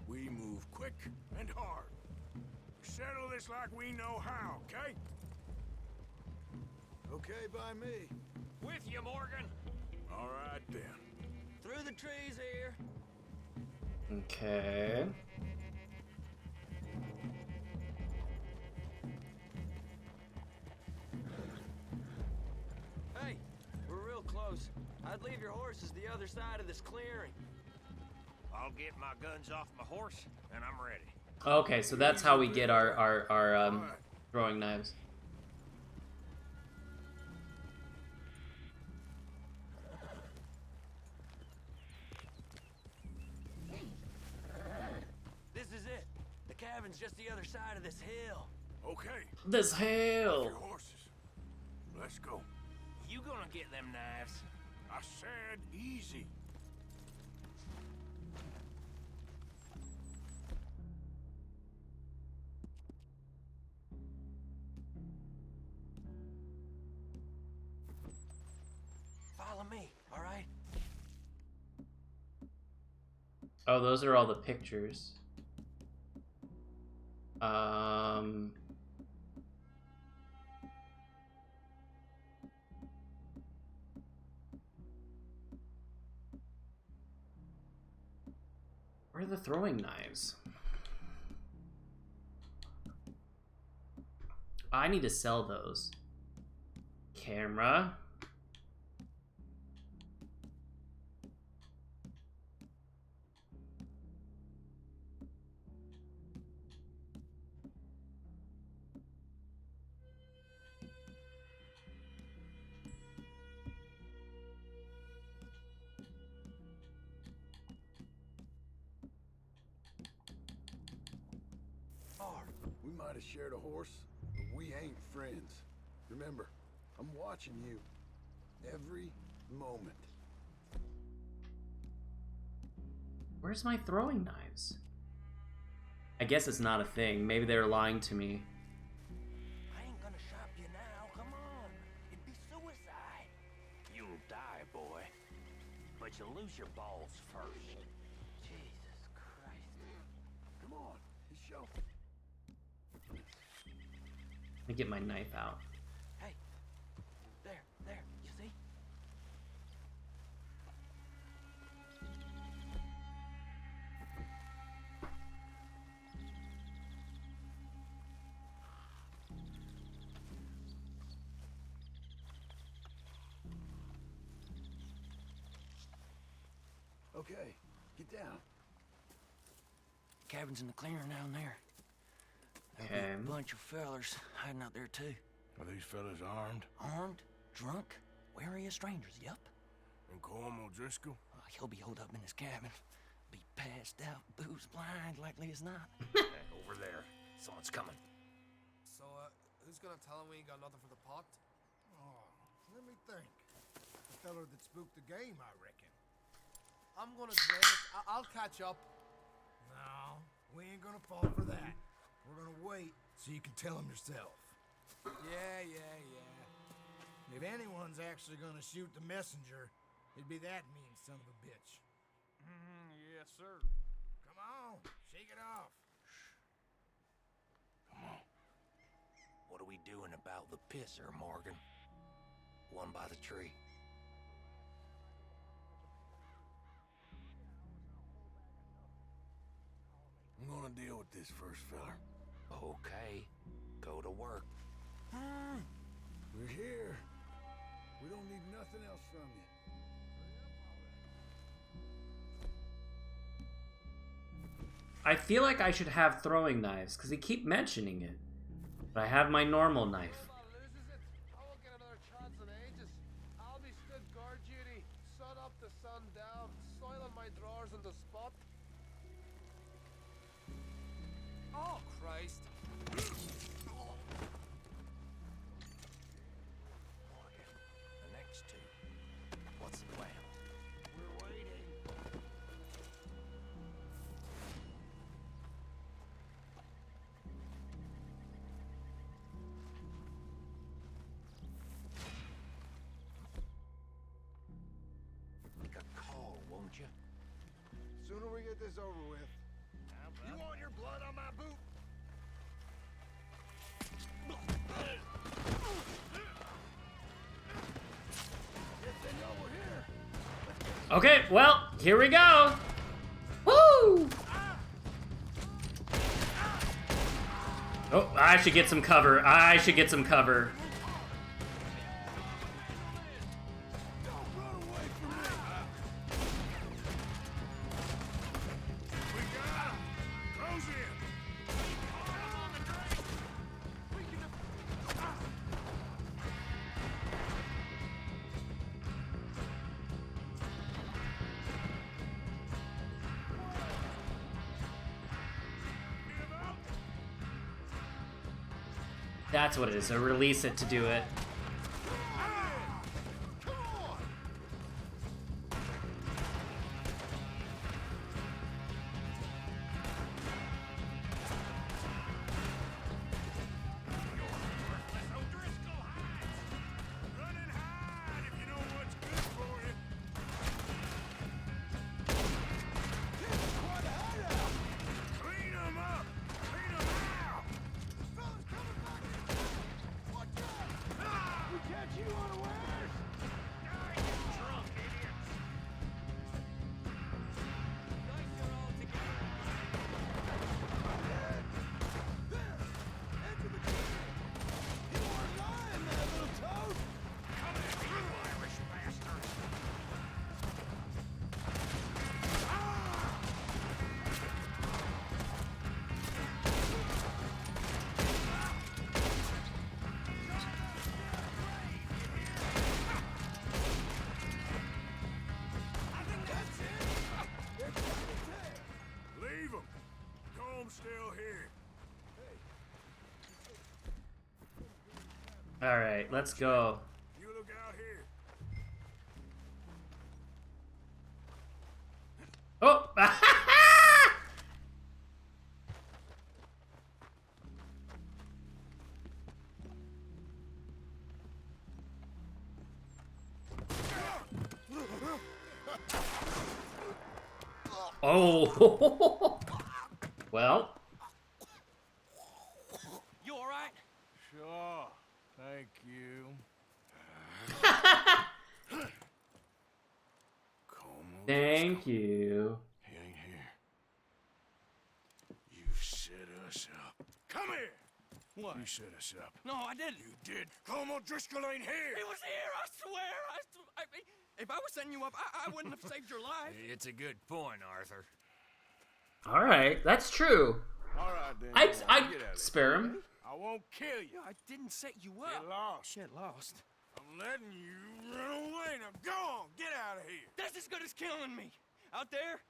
[SPEAKER 13] we move quick and hard. We settle this like we know how, okay?
[SPEAKER 2] Okay by me.
[SPEAKER 6] With you, Morgan.
[SPEAKER 13] All right then.
[SPEAKER 12] Through the trees here.
[SPEAKER 1] Okay.
[SPEAKER 12] Hey, we're real close. I'd leave your horses the other side of this clearing.
[SPEAKER 6] I'll get my guns off my horse, and I'm ready.
[SPEAKER 1] Okay, so that's how we get our throwing knives.
[SPEAKER 12] This is it. The cabin's just the other side of this hill.
[SPEAKER 13] Okay.
[SPEAKER 1] This hill.
[SPEAKER 13] Your horses. Let's go.
[SPEAKER 6] You gonna get them knives?
[SPEAKER 13] I said easy.
[SPEAKER 12] Follow me, all right?
[SPEAKER 1] Oh, those are all the pictures. Where are the throwing knives? I need to sell those. Camera.
[SPEAKER 2] We might have shared a horse, but we ain't friends. Remember, I'm watching you every moment.
[SPEAKER 1] Where's my throwing knives? I guess it's not a thing. Maybe they're lying to me.
[SPEAKER 12] I ain't gonna shop you now. Come on. It'd be suicide.
[SPEAKER 10] You'll die, boy. But you'll lose your balls first.
[SPEAKER 12] Jesus Christ.
[SPEAKER 2] Come on, it's show.
[SPEAKER 1] Let me get my knife out.
[SPEAKER 12] Hey. There. You see?
[SPEAKER 2] Okay, get down.
[SPEAKER 12] Cabin's in the clearing down there. There'll
[SPEAKER 1] Okay.
[SPEAKER 12] be a bunch of fellers hiding out there too.
[SPEAKER 13] Are these fellas armed?
[SPEAKER 12] Armed, drunk, wary of strangers, yup.
[SPEAKER 13] And Colm O'Driscoll?
[SPEAKER 12] He'll be holed up in his cabin. Be passed out, booze blind, likely as not.
[SPEAKER 6] Over there. Someone's coming.
[SPEAKER 21] So, who's gonna tell him we ain't got nothing for the pot?
[SPEAKER 2] Oh, let me think. The feller that spooked the game, I reckon.
[SPEAKER 21] I'm gonna drain it. I'll catch up.
[SPEAKER 2] No, we ain't gonna fall for that. We're gonna wait so you can tell him yourself.
[SPEAKER 21] Yeah.
[SPEAKER 2] If anyone's actually gonna shoot the messenger, it'd be that mean son of a bitch.
[SPEAKER 21] Yes, sir.
[SPEAKER 2] Come on, shake it off.
[SPEAKER 6] Come on. What are we doing about the pisser, Morgan? One by the tree.
[SPEAKER 13] I'm gonna deal with this first, feller.
[SPEAKER 6] Okay. Go to work.
[SPEAKER 2] We're here. We don't need nothing else from you.
[SPEAKER 1] I feel like I should have throwing knives because they keep mentioning it. But I have my normal knife.
[SPEAKER 21] I won't get another chance in ages. I'll be stood guard duty, sun up to sun down, soiling my drawers on the spot. Oh, Christ.
[SPEAKER 6] The next two. What's the plan?
[SPEAKER 21] We're waiting.
[SPEAKER 2] get this over with.
[SPEAKER 3] You want your blood on my boot?
[SPEAKER 1] Okay, well, here we go. Woo! Oh, I should get some cover. I should get some cover. That's what it is. I release it to do it.
[SPEAKER 13] Still here.
[SPEAKER 1] All right, let's go.
[SPEAKER 13] You look out here.
[SPEAKER 1] Oh! Oh! Well.
[SPEAKER 12] You all right?
[SPEAKER 13] Sure. Thank you.
[SPEAKER 1] Thank you.
[SPEAKER 13] He ain't here. You set us up. Come here!
[SPEAKER 12] What?
[SPEAKER 13] You set us up.
[SPEAKER 12] No, I didn't.
[SPEAKER 13] You did. Colm O'Driscoll ain't here.
[SPEAKER 12] He was here, I swear. I mean, if I was setting you up, I wouldn't have saved your life.
[SPEAKER 6] It's a good point, Arthur.
[SPEAKER 1] All right, that's true.
[SPEAKER 13] All right, then.
[SPEAKER 1] I'd spare him.
[SPEAKER 13] I won't kill you.
[SPEAKER 12] I didn't set you up.
[SPEAKER 13] Get lost.
[SPEAKER 12] Shit, lost.
[SPEAKER 13] I'm letting you run away. Now go on. Get out of here.
[SPEAKER 12] That's as good as killing me. Out there,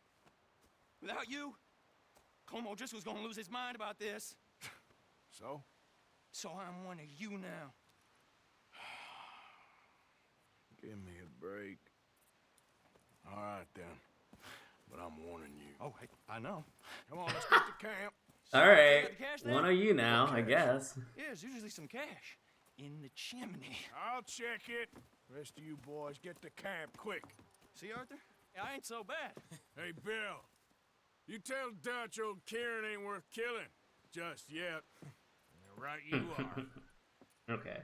[SPEAKER 12] without you, Colm O'Driscoll's gonna lose his mind about this.
[SPEAKER 13] So?
[SPEAKER 12] So I'm one of you now.
[SPEAKER 13] Give me a break. All right, then. But I'm warning you.
[SPEAKER 12] Oh, hey, I know.
[SPEAKER 13] Come on, let's get to camp.
[SPEAKER 1] All right,
[SPEAKER 12] got the cash there?
[SPEAKER 1] one of you now, I guess.
[SPEAKER 12] Yeah, there's usually some cash in the chimney.
[SPEAKER 13] I'll check it. Rest of you boys, get to camp quick.
[SPEAKER 12] See, Arthur? I ain't so bad.
[SPEAKER 13] Hey, Bill. You tell Dutch old Kieran ain't worth killing. Just yet.
[SPEAKER 6] Right you are.
[SPEAKER 1] Okay.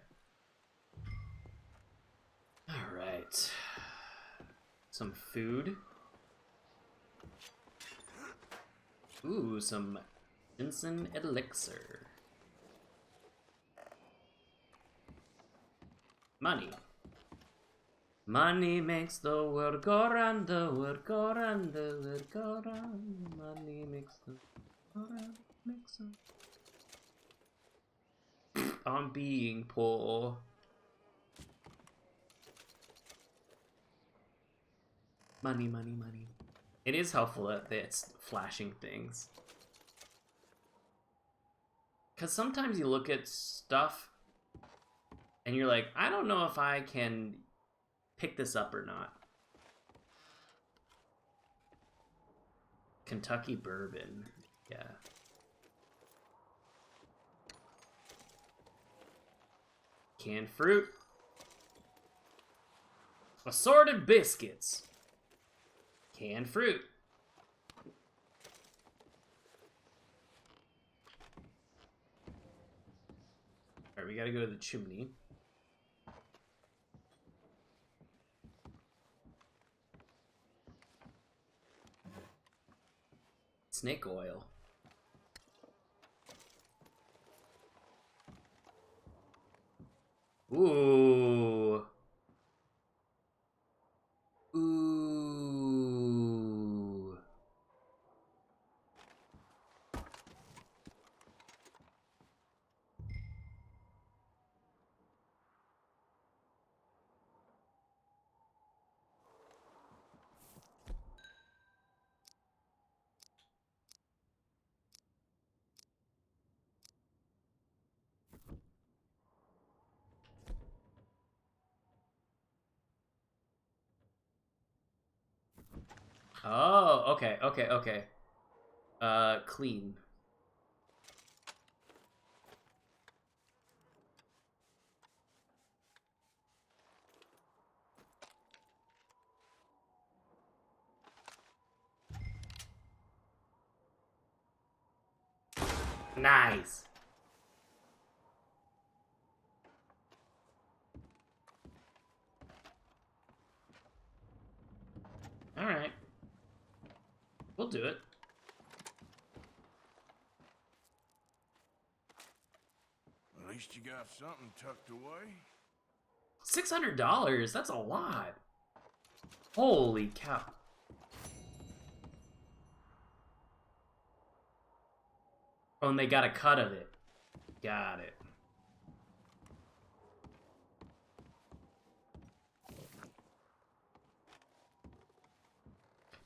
[SPEAKER 1] All right. Some food. Ooh, some ginseng elixir. Money. Money makes the world go round, the world go round, the world go round. Money makes the world go round, makes the... I'm being poor. Money, money, money. It is helpful that it's flashing things. Because sometimes you look at stuff and you're like, I don't know if I can pick this up or not. Kentucky bourbon. Yeah. Canned fruit. Assorted biscuits. Canned fruit. we gotta go to the chimney. Snake oil. Ooh. Ooh. Oh, okay, okay, okay. Clean. Nice. All right. We'll do it.
[SPEAKER 13] At least you got something tucked away.
[SPEAKER 1] $600? That's a lot. Holy cow. Oh, and they got a cut of it. Got it.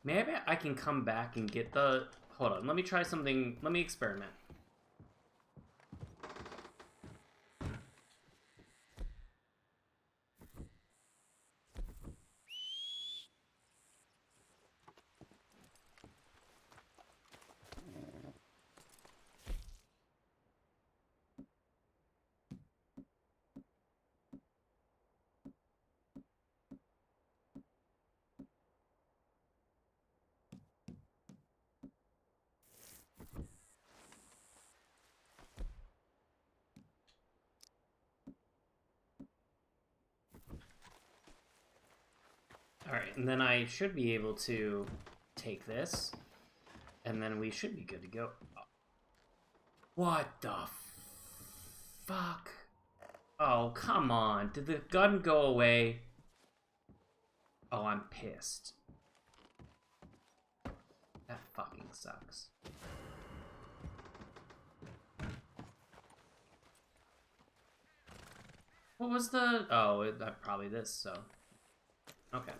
[SPEAKER 1] Maybe I can come back and get the... Hold on, let me try something. Let me experiment. Alright, and then I should be able to take this, and then we should be good to go. What the fuck? Oh, come on. Did the gun go away? Oh, I'm pissed. That fucking sucks. What was the... Oh, probably this, so... Okay.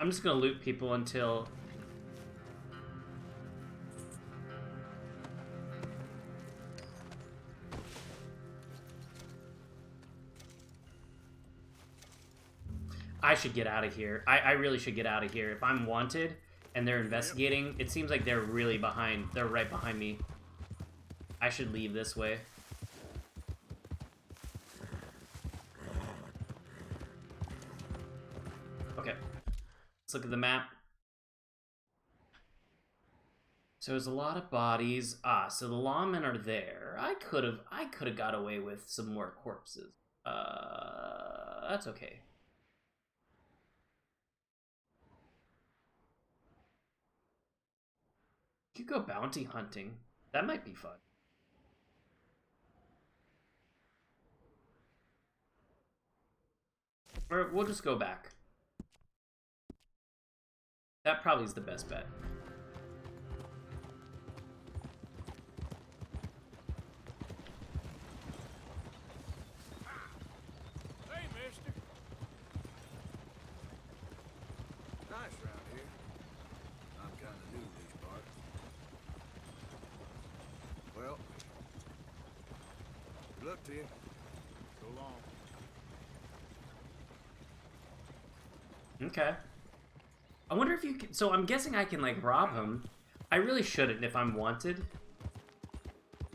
[SPEAKER 1] I'm just gonna loot people until... I should get out of here. I really should get out of here. If I'm wanted and they're investigating, it seems like they're really behind. They're right behind me. I should leave this way. Okay. Let's look at the map. So there's a lot of bodies. Ah, so the lawmen are there. I could have got away with some more corpses. That's okay. You could go bounty hunting. That might be fun. Or we'll just go back. That probably is the best bet.
[SPEAKER 13] Hey, mister. Nice round here. I'm kind of new to these parts. luck to you. So long.
[SPEAKER 1] Okay. I wonder if you can... So I'm guessing I can, like, rob him. I really shouldn't if I'm wanted.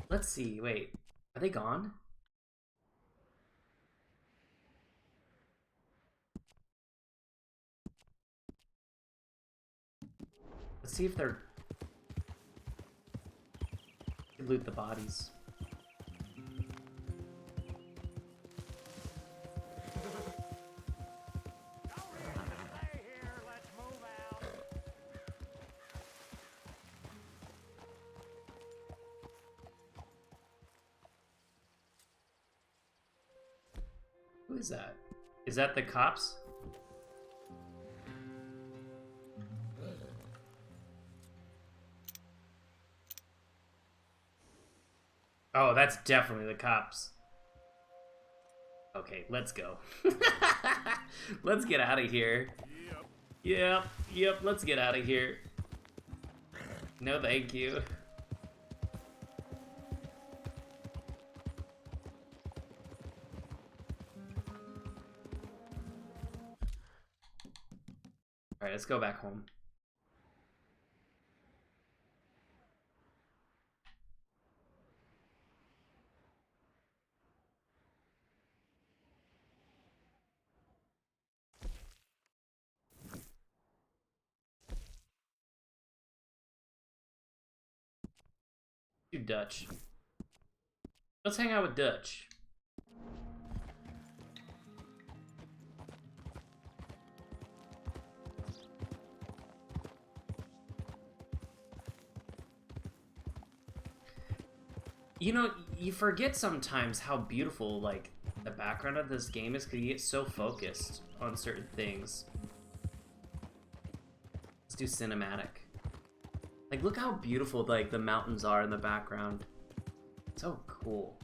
[SPEAKER 1] Let's see. Wait. Are they gone? Let's see if they're... Loot the bodies. Who is that? Is that the cops? Oh, that's definitely the cops. Okay, let's go. Let's get out of here. Yep, let's get out of here. No, thank you. Alright, let's go back home. Do Dutch. Let's hang out with Dutch. You know, you forget sometimes how beautiful, like, the background of this game is because you get so focused on certain things. Let's do cinematic. Like, look how beautiful, like, the mountains are in the background. So cool.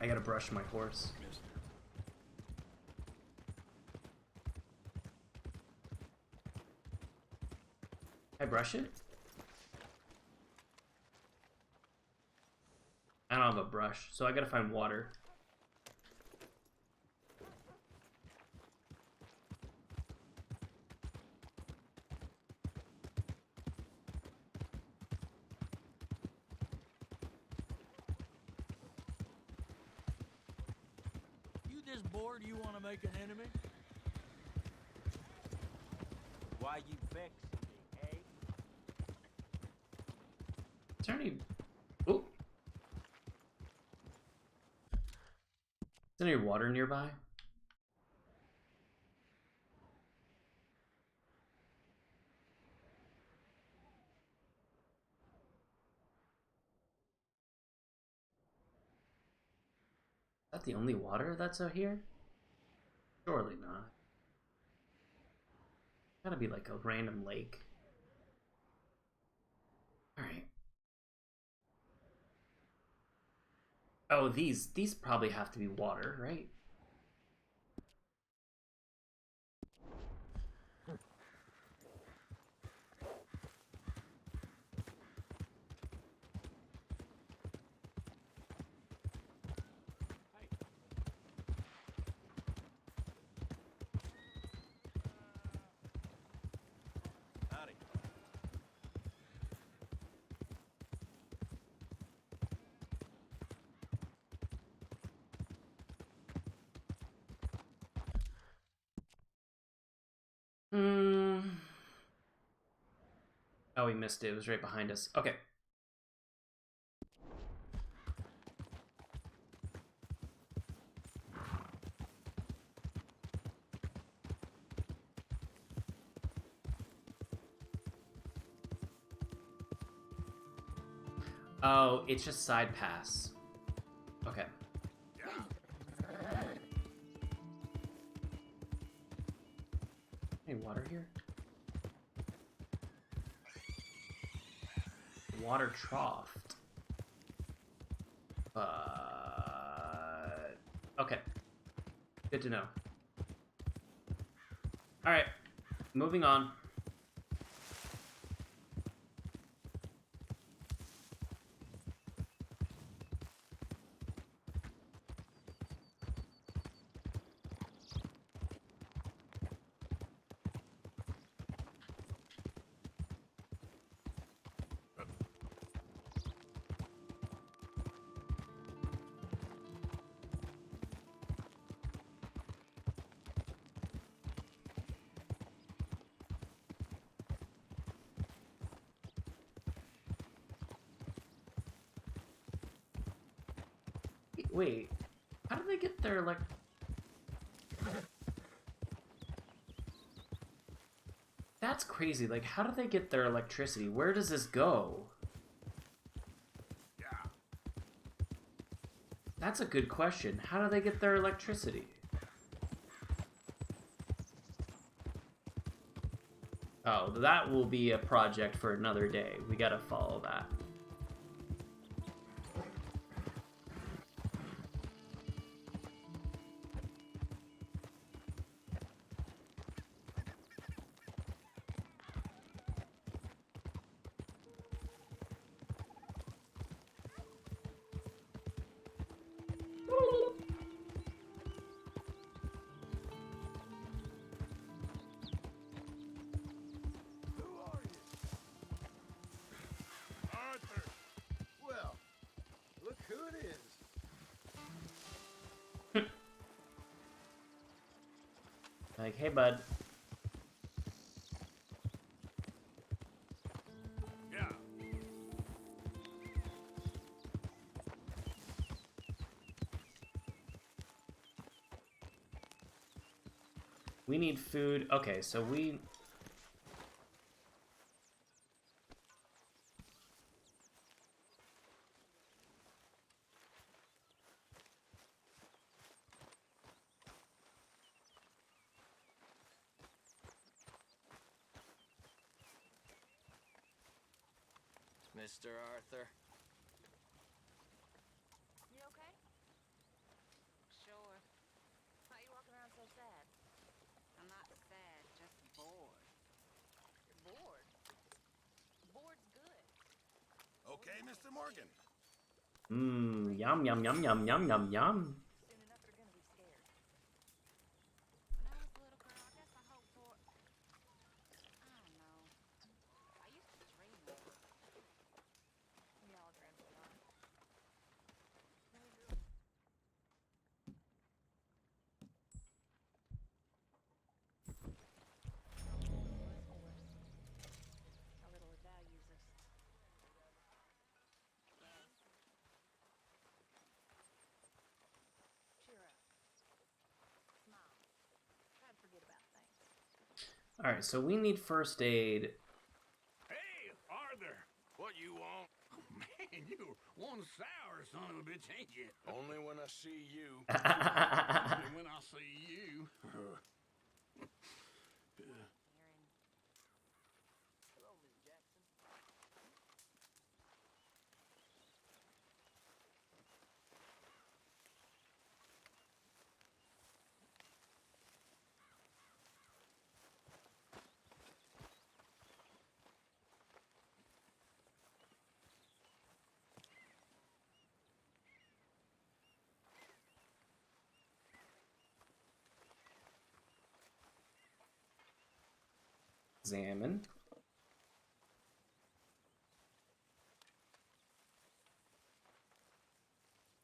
[SPEAKER 1] I gotta brush my horse. Can I brush it? I don't have a brush, so I gotta find water.
[SPEAKER 18] This bored you want to make an enemy? Why you vexing me, eh?
[SPEAKER 1] Is there any... Ooh. Is there any water nearby? Is that the only water that's out here? Surely not. Gotta be like a random lake. Alright. Oh, these probably have to be water, right? Oh, we missed it. It was right behind us. Okay. Oh, it's just side pass. Okay. Any water here? Water trough. Okay. Good to know. Alright. Moving on. Wait, how do they get their That's crazy. Like, how do they get their electricity? Where does this go?
[SPEAKER 13] Yeah.
[SPEAKER 1] That's a good question. How do they get their electricity? Oh, that will be a project for another day. We gotta follow that.
[SPEAKER 2] Arthur! Well, look who it is.
[SPEAKER 1] Like, hey, bud.
[SPEAKER 13] Yeah.
[SPEAKER 1] We need food. Okay, so we...
[SPEAKER 12] Mr. Arthur.
[SPEAKER 14] You okay? Sure. Why are you walking around so sad? I'm not sad, just bored. You're bored? Bored's good.
[SPEAKER 2] Okay, Mr. Morgan.
[SPEAKER 1] Mmm, yum, yum, yum, yum, yum, yum, yum.
[SPEAKER 14] Soon enough, you're gonna be scared. When I was a little girl, I guess I hoped for... I don't know. I used to dream a lot. We all dreamt a lot. When we grew up... How little it values us. Yes. Cheer up. Smile. Try to forget about things.
[SPEAKER 1] Alright, so we need first aid.
[SPEAKER 13] Hey, Arthur! What you want? Oh, man, you one sour son of a bitch, ain't you?
[SPEAKER 16] Only when I see you.
[SPEAKER 13] Only when I see you.
[SPEAKER 12] Hello, Miss Jackson.
[SPEAKER 1] Examine.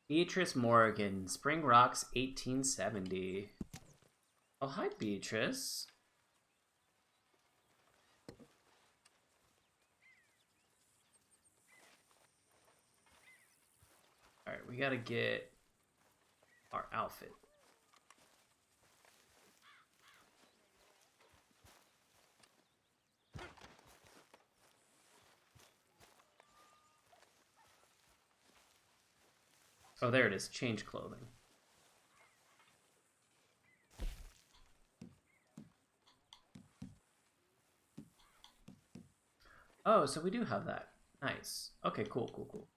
[SPEAKER 1] Beatrice Morgan, Spring Rocks, 1870. Oh, hi, Beatrice. Alright, we gotta get our outfit. Oh, there it is. Change clothing. Oh, so we do have that. Nice. Okay, cool, cool, cool.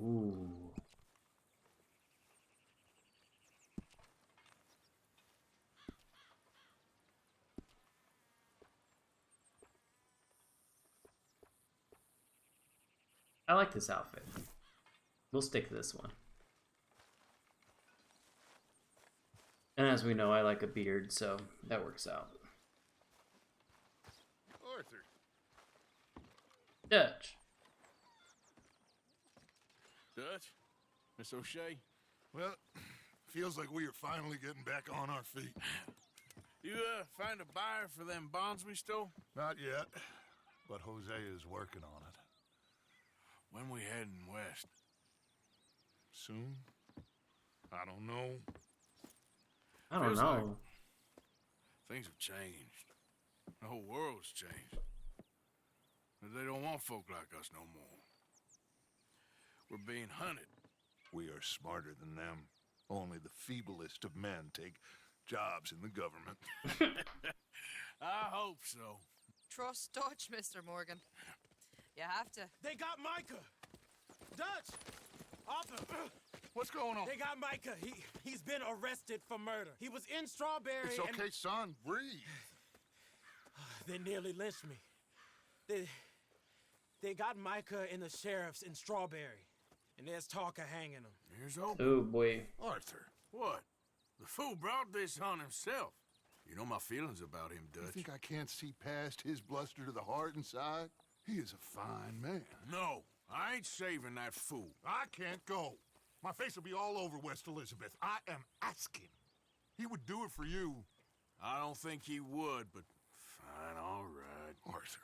[SPEAKER 1] Ooh. I like this outfit. We'll stick to this one. And as we know, I like a beard, so that works out.
[SPEAKER 3] Arthur.
[SPEAKER 1] Dutch.
[SPEAKER 13] Dutch? Miss O'Shea?
[SPEAKER 3] Well, feels like we are finally getting back on our feet.
[SPEAKER 13] You, find a buyer for them bonds we stole?
[SPEAKER 3] Not yet, but Jose is working on it.
[SPEAKER 13] When we heading west?
[SPEAKER 3] Soon? I don't know.
[SPEAKER 1] I don't
[SPEAKER 13] Feels
[SPEAKER 1] know.
[SPEAKER 13] like things have changed. The whole world's changed. But they don't want folk like us no more. We're being hunted.
[SPEAKER 3] We are smarter than them. Only the feeblest of men take jobs in the government.
[SPEAKER 13] I hope so.
[SPEAKER 7] Trust Dutch, Mr. Morgan. You have to.
[SPEAKER 6] They got Micah! Dutch! Arthur!
[SPEAKER 3] What's going on?
[SPEAKER 6] They got Micah. He's been arrested for murder. He was in Strawberry.
[SPEAKER 3] It's okay, son. Breathe.
[SPEAKER 6] They nearly lynched me. They got Micah and the sheriffs in Strawberry. And there's talk of hanging him.
[SPEAKER 13] Here's hope.
[SPEAKER 1] Oh boy.
[SPEAKER 3] Arthur.
[SPEAKER 13] What? The fool brought this on himself. You know my feelings about him, Dutch.
[SPEAKER 3] You think I can't see past his bluster to the heart inside? He is a fine man.
[SPEAKER 13] No, I ain't saving that fool.
[SPEAKER 3] I can't go. My face will be all over West Elizabeth. I am asking. He would do it for you.
[SPEAKER 13] I don't think he would, but fine, all right.
[SPEAKER 3] Arthur.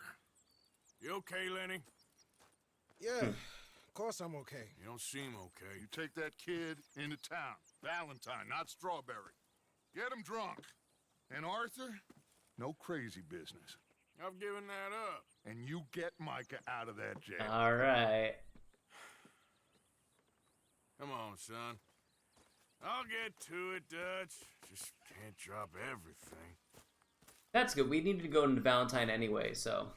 [SPEAKER 13] You okay, Lenny?
[SPEAKER 21] Yeah, of course I'm okay.
[SPEAKER 13] You don't seem okay.
[SPEAKER 3] You take that kid into town. Valentine, not Strawberry. Get him drunk. And Arthur, no crazy business.
[SPEAKER 13] I've given that up.
[SPEAKER 3] And you get Micah out of that jail.
[SPEAKER 1] All right.
[SPEAKER 13] Come on, son. I'll get to it, Dutch. Just can't drop everything.
[SPEAKER 1] That's good. We needed to go into Valentine anyway, so.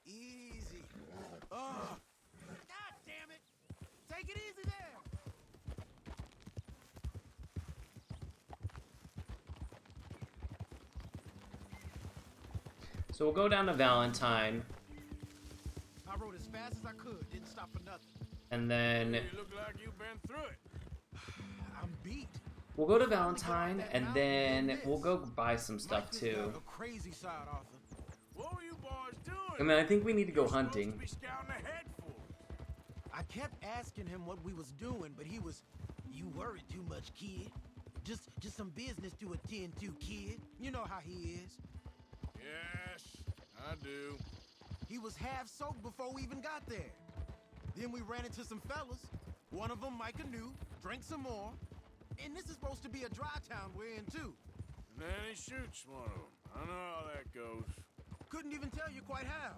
[SPEAKER 6] Easy. Oh. God damn it. Take it easy there.
[SPEAKER 1] So we'll go down to Valentine.
[SPEAKER 21] I rode as fast as I could, didn't stop for nothing.
[SPEAKER 1] And then
[SPEAKER 13] You look like you've been through it.
[SPEAKER 21] I'm beat.
[SPEAKER 1] we'll go to Valentine, and then we'll go buy some stuff too.
[SPEAKER 21] A crazy side, Arthur.
[SPEAKER 13] What were you boys doing?
[SPEAKER 1] And then I think we need to go hunting.
[SPEAKER 13] Be scouting ahead for.
[SPEAKER 21] I kept asking him what we was doing, but he was, you worry too much, kid. Just some business to attend to, kid. You know how he is.
[SPEAKER 13] Yes, I do.
[SPEAKER 21] He was half soaked before we even got there. Then we ran into some fellas. One of them Micah knew, drank some more. And this is supposed to be a dry town we're in too.
[SPEAKER 13] And then he shoots one of them. I know how that goes.
[SPEAKER 21] Couldn't even tell you quite how.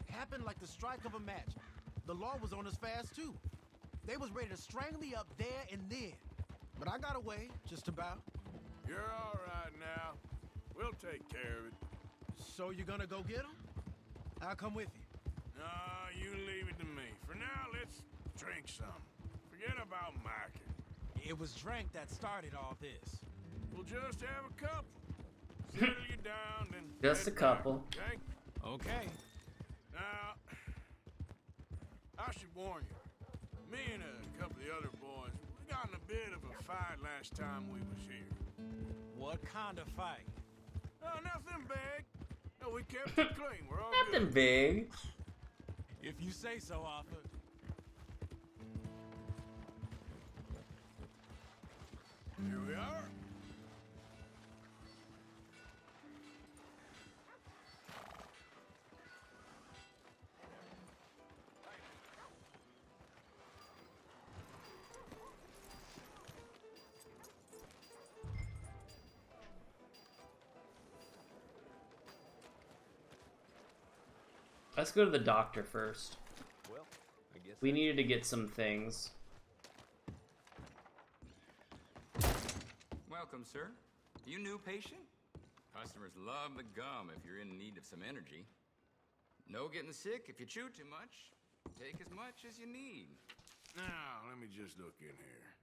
[SPEAKER 21] Happened like the strike of a match. The law was on us fast too. They was ready to strangle me up there and then. But I got away, just about.
[SPEAKER 13] You're all right now. We'll take care of it.
[SPEAKER 21] So you gonna go get him? I'll come with you.
[SPEAKER 13] No, you leave it to me. For now, let's drink some. Forget about Micah.
[SPEAKER 21] It was drink that started all this.
[SPEAKER 13] We'll just have a couple. Settle you down and
[SPEAKER 1] Just a
[SPEAKER 13] head
[SPEAKER 1] couple.
[SPEAKER 13] back, okay?
[SPEAKER 21] Okay.
[SPEAKER 13] Now, I should warn you. Me and a couple of the other boys, we got in a bit of a fight last time we was here.
[SPEAKER 21] What kind of fight?
[SPEAKER 13] Oh, nothing big. No, we kept it clean. We're all
[SPEAKER 1] Nothing
[SPEAKER 13] good.
[SPEAKER 1] big.
[SPEAKER 21] If you say so, Arthur.
[SPEAKER 13] Here we are.
[SPEAKER 1] Let's go to the doctor first.
[SPEAKER 17] Well, I guess
[SPEAKER 1] We needed to get some things.
[SPEAKER 22] Welcome, sir. You new patient? Customers love the gum if you're in need of some energy. No getting sick if you chew too much. Take as much as you need.
[SPEAKER 13] Now, let me just look in here.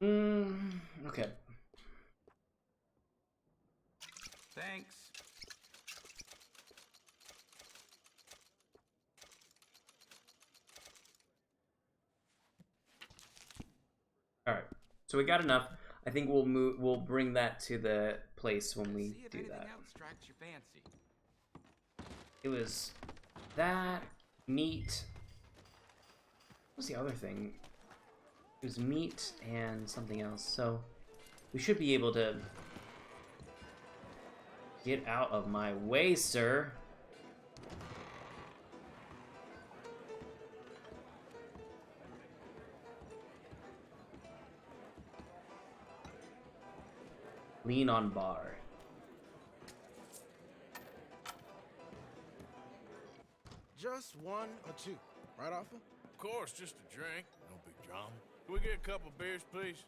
[SPEAKER 1] Okay.
[SPEAKER 22] Thanks.
[SPEAKER 1] All right. So we got enough. I think we'll move. We'll bring that to the place when we
[SPEAKER 22] See if
[SPEAKER 1] do
[SPEAKER 22] anything
[SPEAKER 1] that.
[SPEAKER 22] else strikes your fancy.
[SPEAKER 1] It was that meat. What was the other thing? It was meat and something else. So we should be able to get out of my way, sir. Lean on bar.
[SPEAKER 21] Just one or two, right, Arthur?
[SPEAKER 13] Of course, just a drink. No big drama. Can we get a couple beers, please?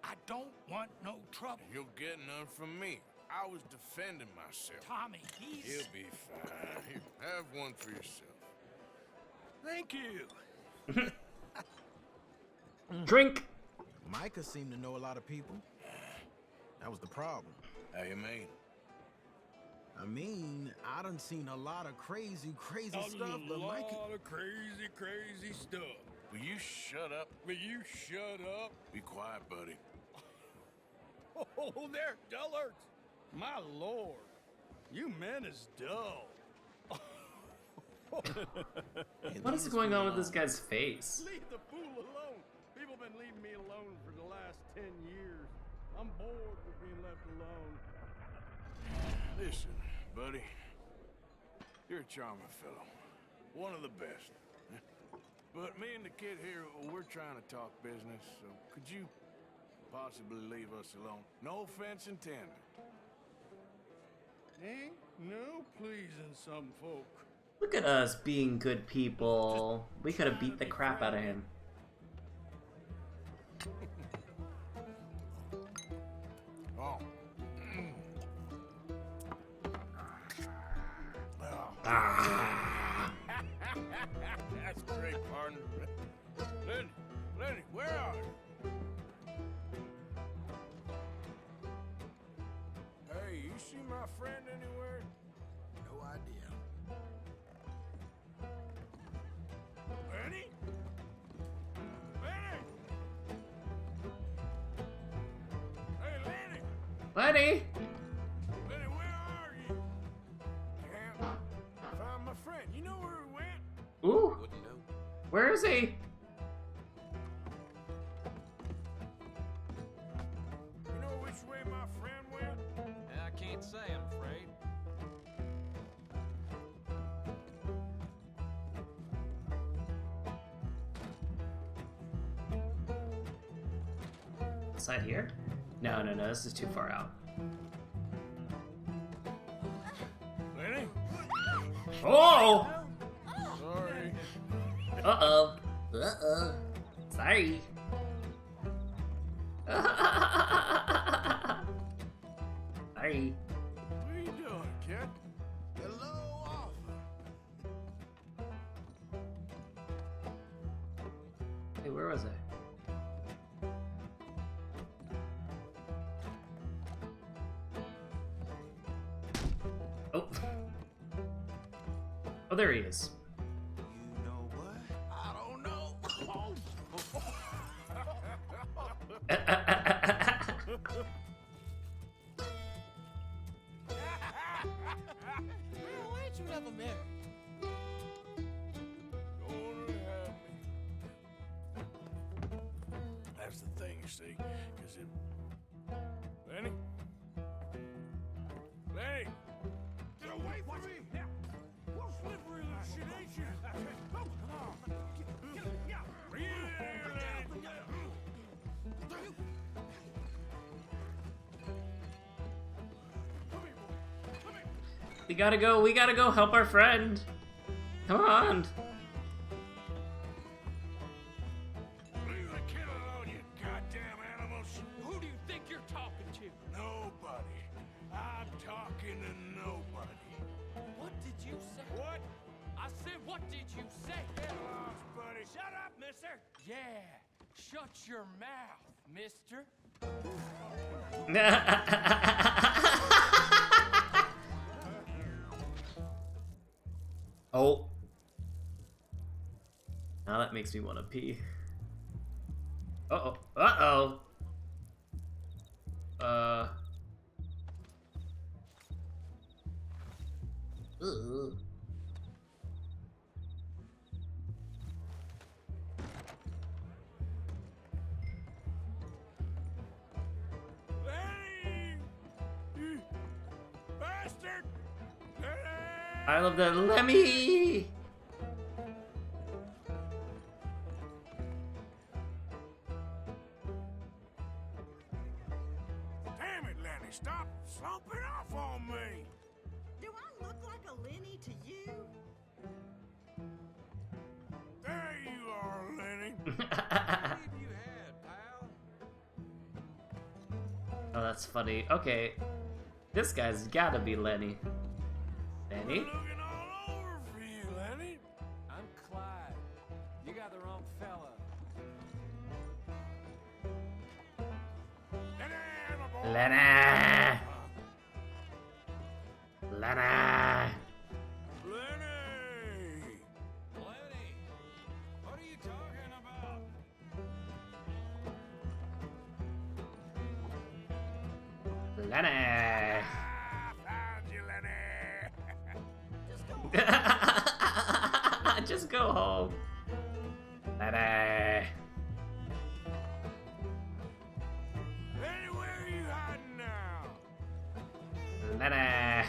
[SPEAKER 5] I don't want no trouble.
[SPEAKER 13] You'll get none from me. I was defending myself.
[SPEAKER 5] Tommy, he's...
[SPEAKER 13] He'll be fine. Here, have one for yourself.
[SPEAKER 5] Thank you.
[SPEAKER 1] Drink.
[SPEAKER 21] Micah seemed to know a lot of people. That was the problem.
[SPEAKER 13] How you mean?
[SPEAKER 21] I mean, I done seen a lot of crazy stuff, but Micah...
[SPEAKER 13] A lot of crazy stuff. Will you shut up? Will you shut up? Be quiet, buddy.
[SPEAKER 5] Oh, they're dullards. My lord. You men is dull.
[SPEAKER 1] What is going on with this guy's face?
[SPEAKER 5] Leave the fool alone. People been leaving me alone for the last 10 years. I'm bored with being left alone.
[SPEAKER 13] Listen, buddy. You're a charming fellow. One of the best. But me and the kid here, we're trying to talk business, so could you possibly leave us alone? No offense intended.
[SPEAKER 5] Ain't no pleasing some folk.
[SPEAKER 1] Look at us being good people. We could have beat the crap out of him.
[SPEAKER 13] Oh.
[SPEAKER 1] Ah.
[SPEAKER 13] That's great, partner. Lenny, where are you? Hey, you see my friend anywhere?
[SPEAKER 21] No idea.
[SPEAKER 13] Lenny? Lenny? Hey, Lenny!
[SPEAKER 1] Lenny!
[SPEAKER 13] Lenny, where are you? Can't find my friend. You know where he went?
[SPEAKER 1] Ooh.
[SPEAKER 22] Wouldn't know.
[SPEAKER 1] Where is he?
[SPEAKER 13] You know which way my friend went?
[SPEAKER 22] I can't say, I'm afraid.
[SPEAKER 1] Side here? No, this is too far out.
[SPEAKER 13] Lenny?
[SPEAKER 1] Oh!
[SPEAKER 13] Sorry.
[SPEAKER 1] Uh-oh. Sorry. Sorry.
[SPEAKER 13] What are you doing, kid?
[SPEAKER 21] Hello, Arthur.
[SPEAKER 1] Hey, where was I? Oh. Oh, there he is.
[SPEAKER 21] You know what? I don't know. Why ain't you never married?
[SPEAKER 13] Don't have me. That's the thing, you see, because it... Lenny? Lenny! Get away from me! Now, what slippery little shit ain't you? Come on! Get him! Yeah! Bring it in here, Lenny!
[SPEAKER 1] We gotta go help our friend. Come on.
[SPEAKER 13] Leave the kid alone, you goddamn animals!
[SPEAKER 5] Who do you think you're talking to?
[SPEAKER 13] Nobody. I'm talking to nobody.
[SPEAKER 5] What did you say?
[SPEAKER 13] What?
[SPEAKER 5] I said, what did you say?
[SPEAKER 13] Get lost, buddy.
[SPEAKER 5] Shut up, mister! Yeah, shut your mouth.
[SPEAKER 6] Mister?
[SPEAKER 1] Oh. Now that makes me want to pee. Uh-oh. Uh-oh. Ugh.
[SPEAKER 13] Lenny! You bastard! Lenny!
[SPEAKER 1] I love the Lemmy!
[SPEAKER 13] Damn it, Lenny! Stop slumping off on me!
[SPEAKER 4] Do I look like a Lenny to you?
[SPEAKER 13] There you are, Lenny.
[SPEAKER 9] You had, pal.
[SPEAKER 1] Oh, that's funny. Okay. This guy's gotta be Lenny. Lenny?
[SPEAKER 13] Looking all over for you, Lenny.
[SPEAKER 6] I'm Clyde. You got the wrong fella.
[SPEAKER 1] Lenny! Lenny!
[SPEAKER 13] Lenny!
[SPEAKER 9] Lenny, what are you talking about?
[SPEAKER 1] Lenny!
[SPEAKER 13] Found you, Lenny!
[SPEAKER 1] Just go home. Lenny!
[SPEAKER 13] Lenny, where are you hiding now?
[SPEAKER 1] Lenny!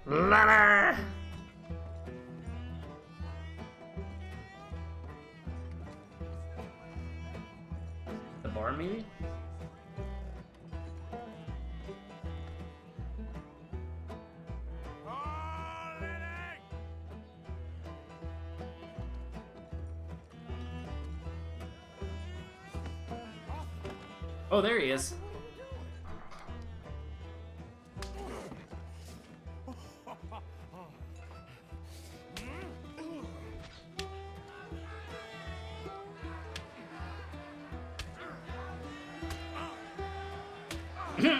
[SPEAKER 1] Lenny! The bar, maybe?
[SPEAKER 13] Oh, Lenny!
[SPEAKER 1] Oh, there he is.
[SPEAKER 21] You're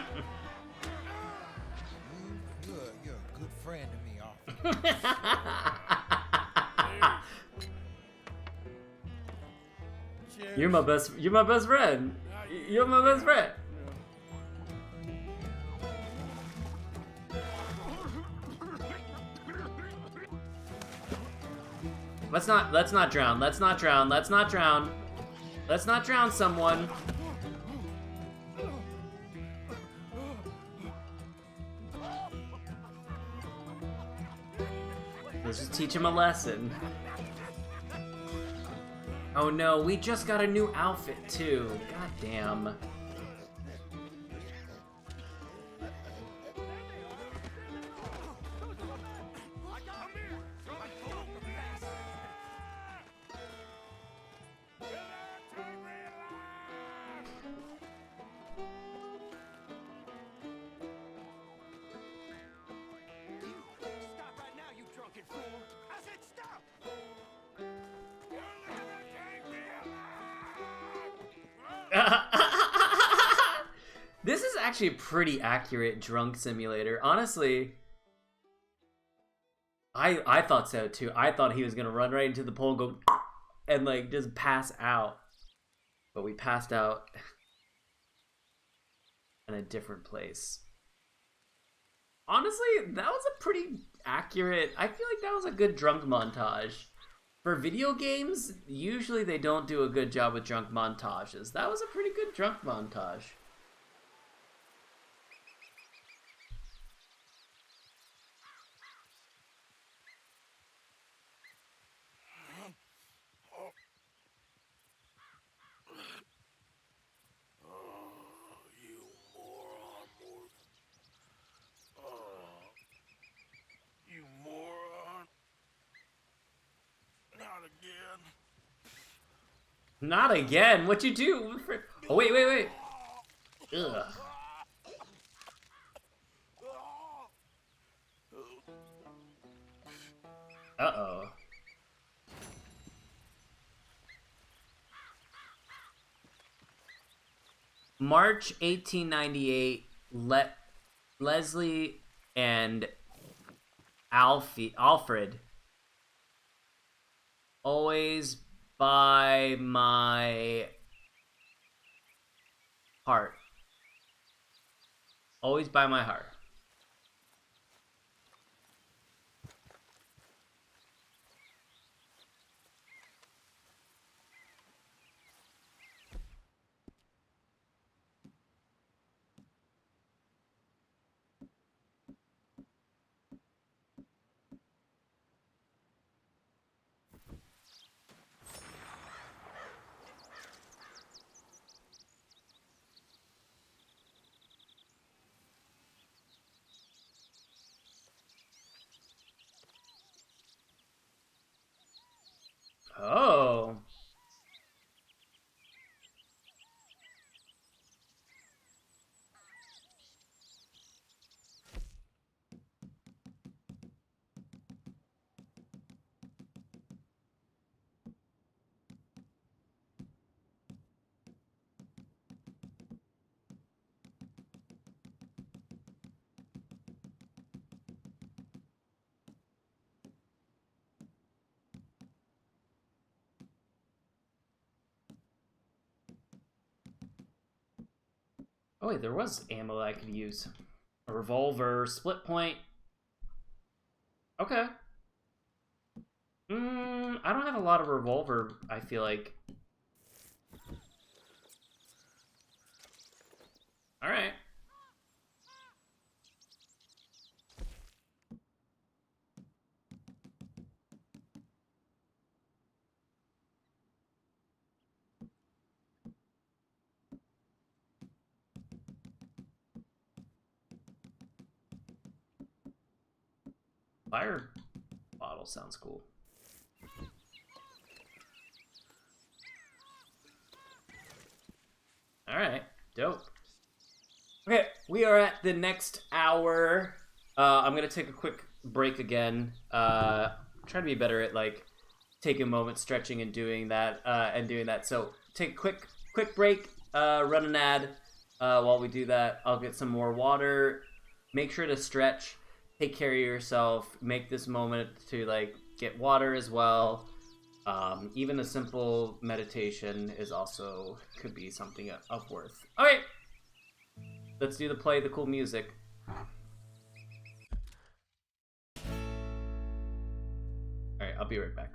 [SPEAKER 21] a good friend to me, officer.
[SPEAKER 1] You're my best friend. You're my best friend. Let's not drown. Let's not drown. Let's not drown. Let's not drown someone. Let's just teach him a lesson. Oh no, we just got a new outfit too. God damn.
[SPEAKER 9] Stop right now, you drunken fool! I said stop!
[SPEAKER 1] This is actually a pretty accurate drunk simulator. Honestly, I thought so too. I thought he was gonna run right into the pole and go and like just pass out. But we passed out in a different place. Honestly, that was a pretty accurate, I feel like that was a good drunk montage. For video games, usually they don't do a good job with drunk montages. That was a pretty good drunk montage.
[SPEAKER 13] You moron. Not again.
[SPEAKER 1] Not again. What'd you do? Oh wait. Ugh. Uh-oh. March 1898, Leslie and Alfred always by my heart. Always by my heart. Oh. Oh wait, there was ammo that I could use. A revolver, split point. Okay. I don't have a lot of revolver, I feel like. Alright. Fire bottle sounds cool. Alright, dope. Okay, we are at the next hour. I'm gonna take a quick break again. Try to be better at like taking a moment, stretching, and doing that. So take a quick break. Run an ad. While we do that, I'll get some more water. Make sure to stretch. Take care of yourself. Make this moment to like get water as well. Even a simple meditation is also could be something of worth. Okay, let's do play the cool music. All right, I'll be right back.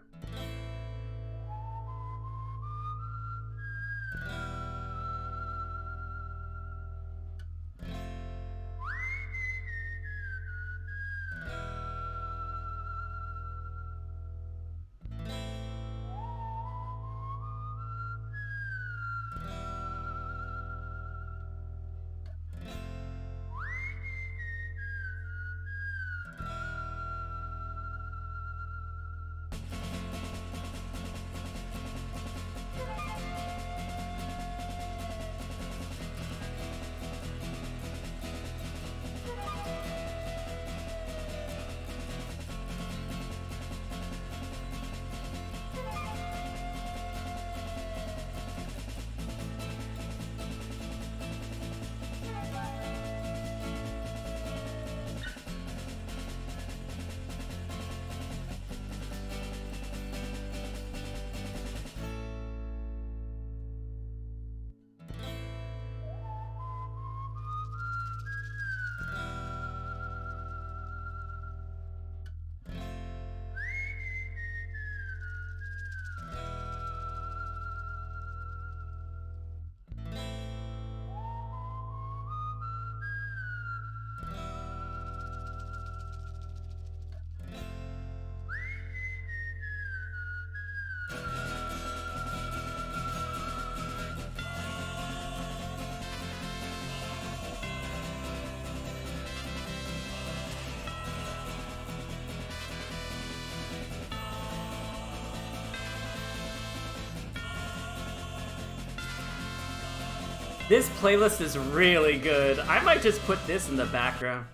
[SPEAKER 1] This playlist is really good. I might just put this in the background.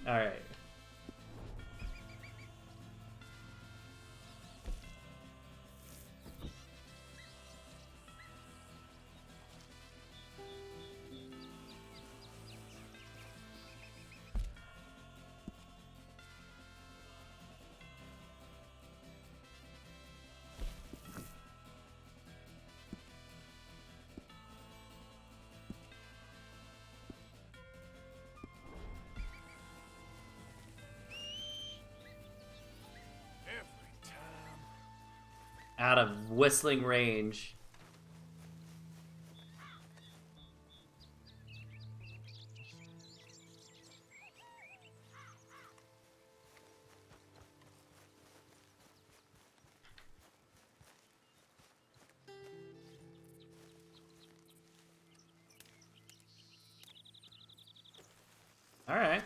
[SPEAKER 1] Alright. out of whistling range. All right.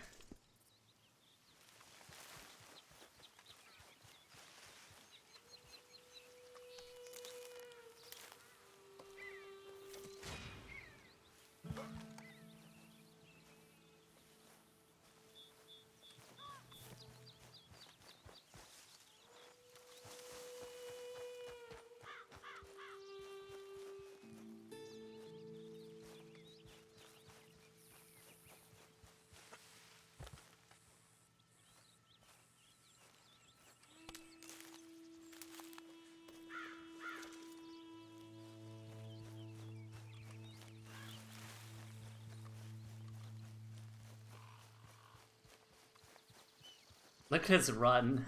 [SPEAKER 1] Look at his run.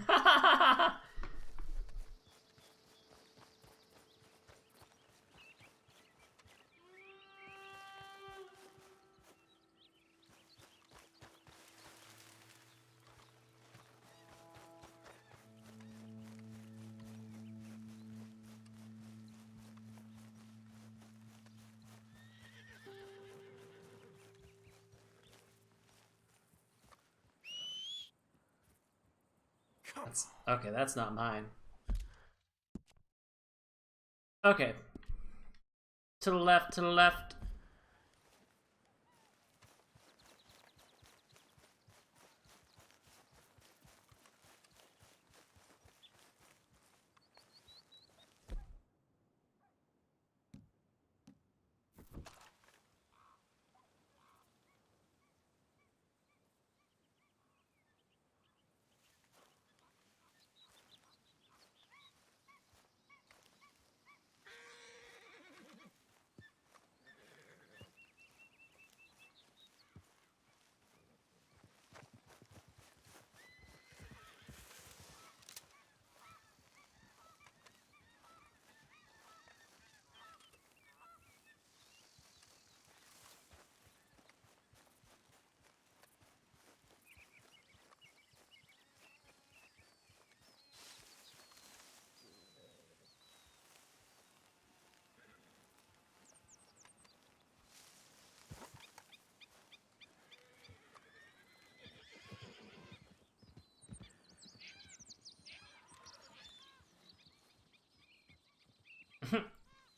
[SPEAKER 1] Okay, that's not mine. Okay. To the left, to the left.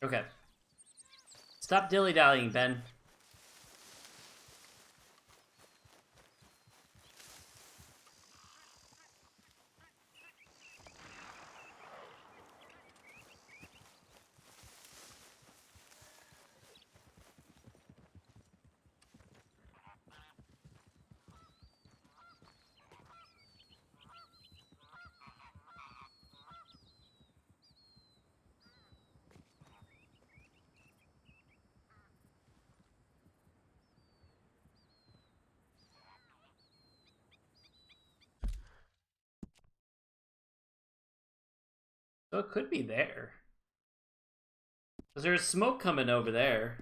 [SPEAKER 1] Okay. Stop dilly-dallying, Ben. So it could be there. Because there's smoke coming over there.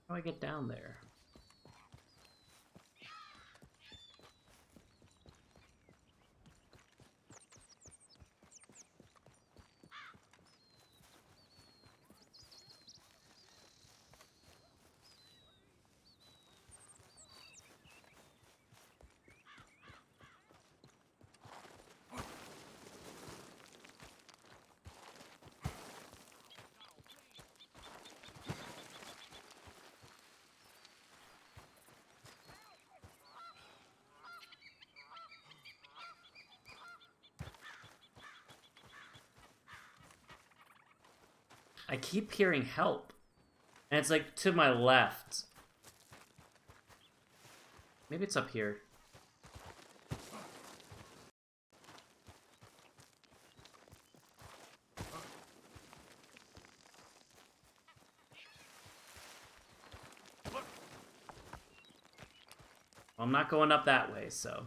[SPEAKER 1] How do I get down there? I keep hearing help. And it's like to my left. Maybe it's up here. Well, I'm not going up that way, so.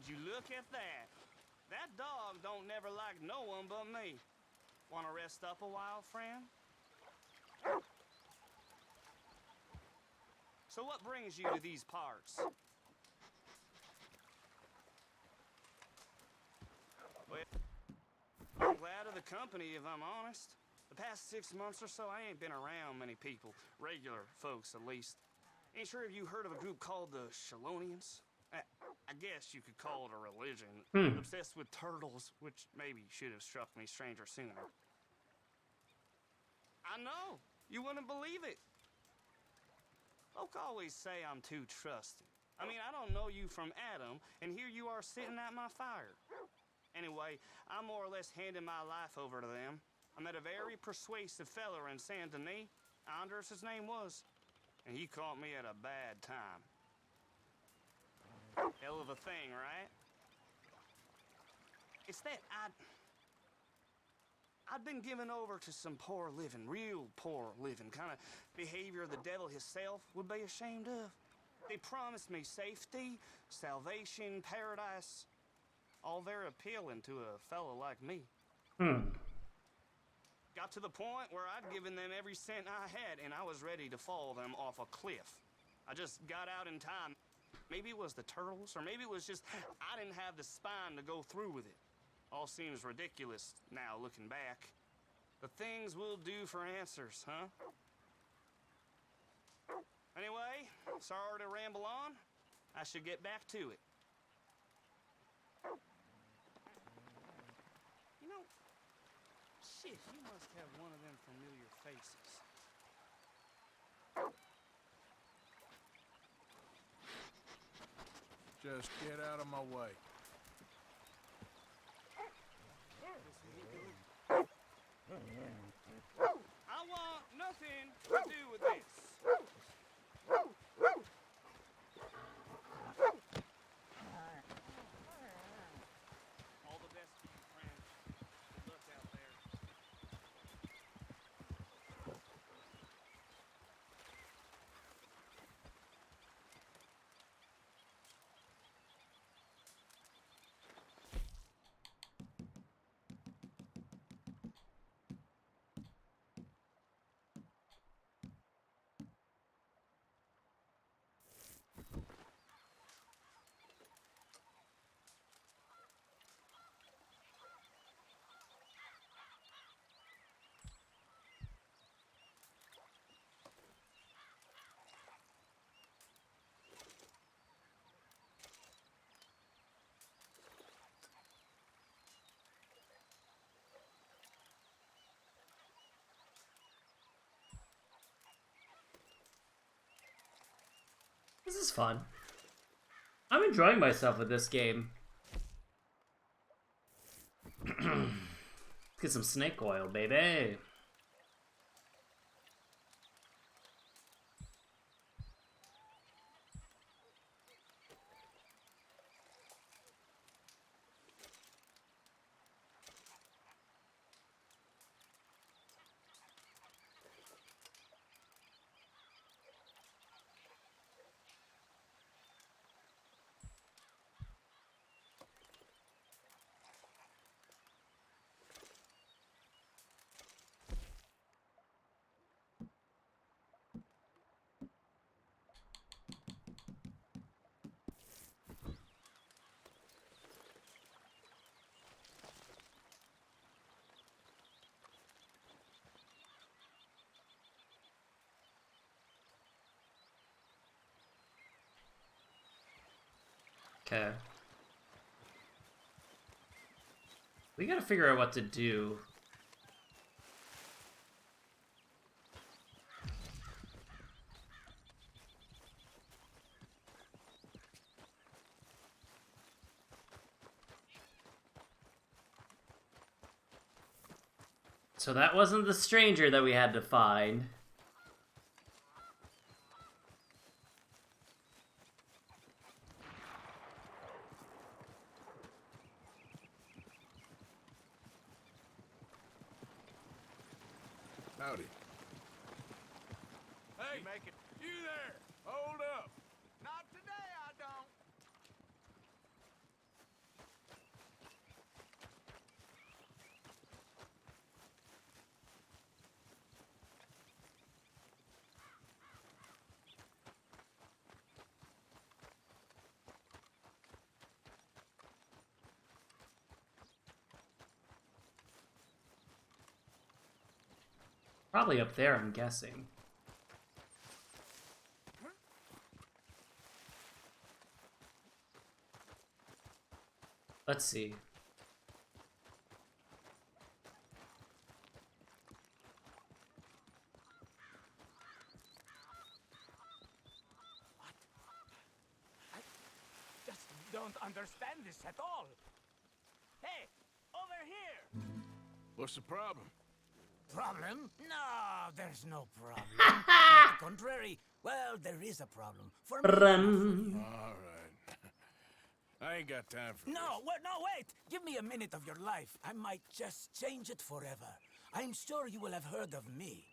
[SPEAKER 12] Would you look at that? That dog don't never like no one but me. Want to rest up a while, friend? So what brings you to these parts? Well, I'm glad of the company, if I'm honest. The past 6 months or so, I ain't been around many people. Regular folks, at least. Ain't sure if you heard of a group called the Shalonians? I guess you could call it a religion. Obsessed with turtles, which maybe should have struck me stranger sooner. I know. You wouldn't believe it. Folk always say I'm too trusting. I mean, I don't know you from Adam, and here you are sitting at my fire. Anyway, I'm more or less handing my life over to them. I met a very persuasive feller in Saint Denis. Anders, his name was. And he caught me at a bad time. Hell of a thing, right? It's that I'd been given over to some poor living, real poor living, kind of behavior the devil himself would be ashamed of. They promised me safety, salvation, paradise, all very appealing to a fellow like me. Got to the point where I'd given them every cent I had, and I was ready to fall them off a cliff. I just got out in time. Maybe it was the turtles, or maybe it was just I didn't have the spine to go through with it. All seems ridiculous now, looking back. The things we'll do for answers, huh? Anyway, sorry to ramble on. I should get back to it. You know, shit, you must have one of them familiar faces.
[SPEAKER 13] Just get out of my way.
[SPEAKER 12] I want nothing to do with this. All the best to you, friend. Good luck out there.
[SPEAKER 1] This is fun. I'm enjoying myself with this game. Get some snake oil, baby. Okay. We gotta figure out what to do. So that wasn't the stranger that we had to find.
[SPEAKER 13] Howdy.
[SPEAKER 5] Hey, you there! Hold up!
[SPEAKER 21] Not today, I don't.
[SPEAKER 1] Probably up there, I'm guessing. Let's see.
[SPEAKER 6] Just don't understand this at all. Hey, over here!
[SPEAKER 13] What's the problem?
[SPEAKER 18] Problem? No, there's no problem. On the contrary, well, there is a problem. For me, not for you.
[SPEAKER 13] All right. I ain't got time for
[SPEAKER 18] No, wait! Give me a minute of your life. I might just change it forever. I'm sure you will have heard of me.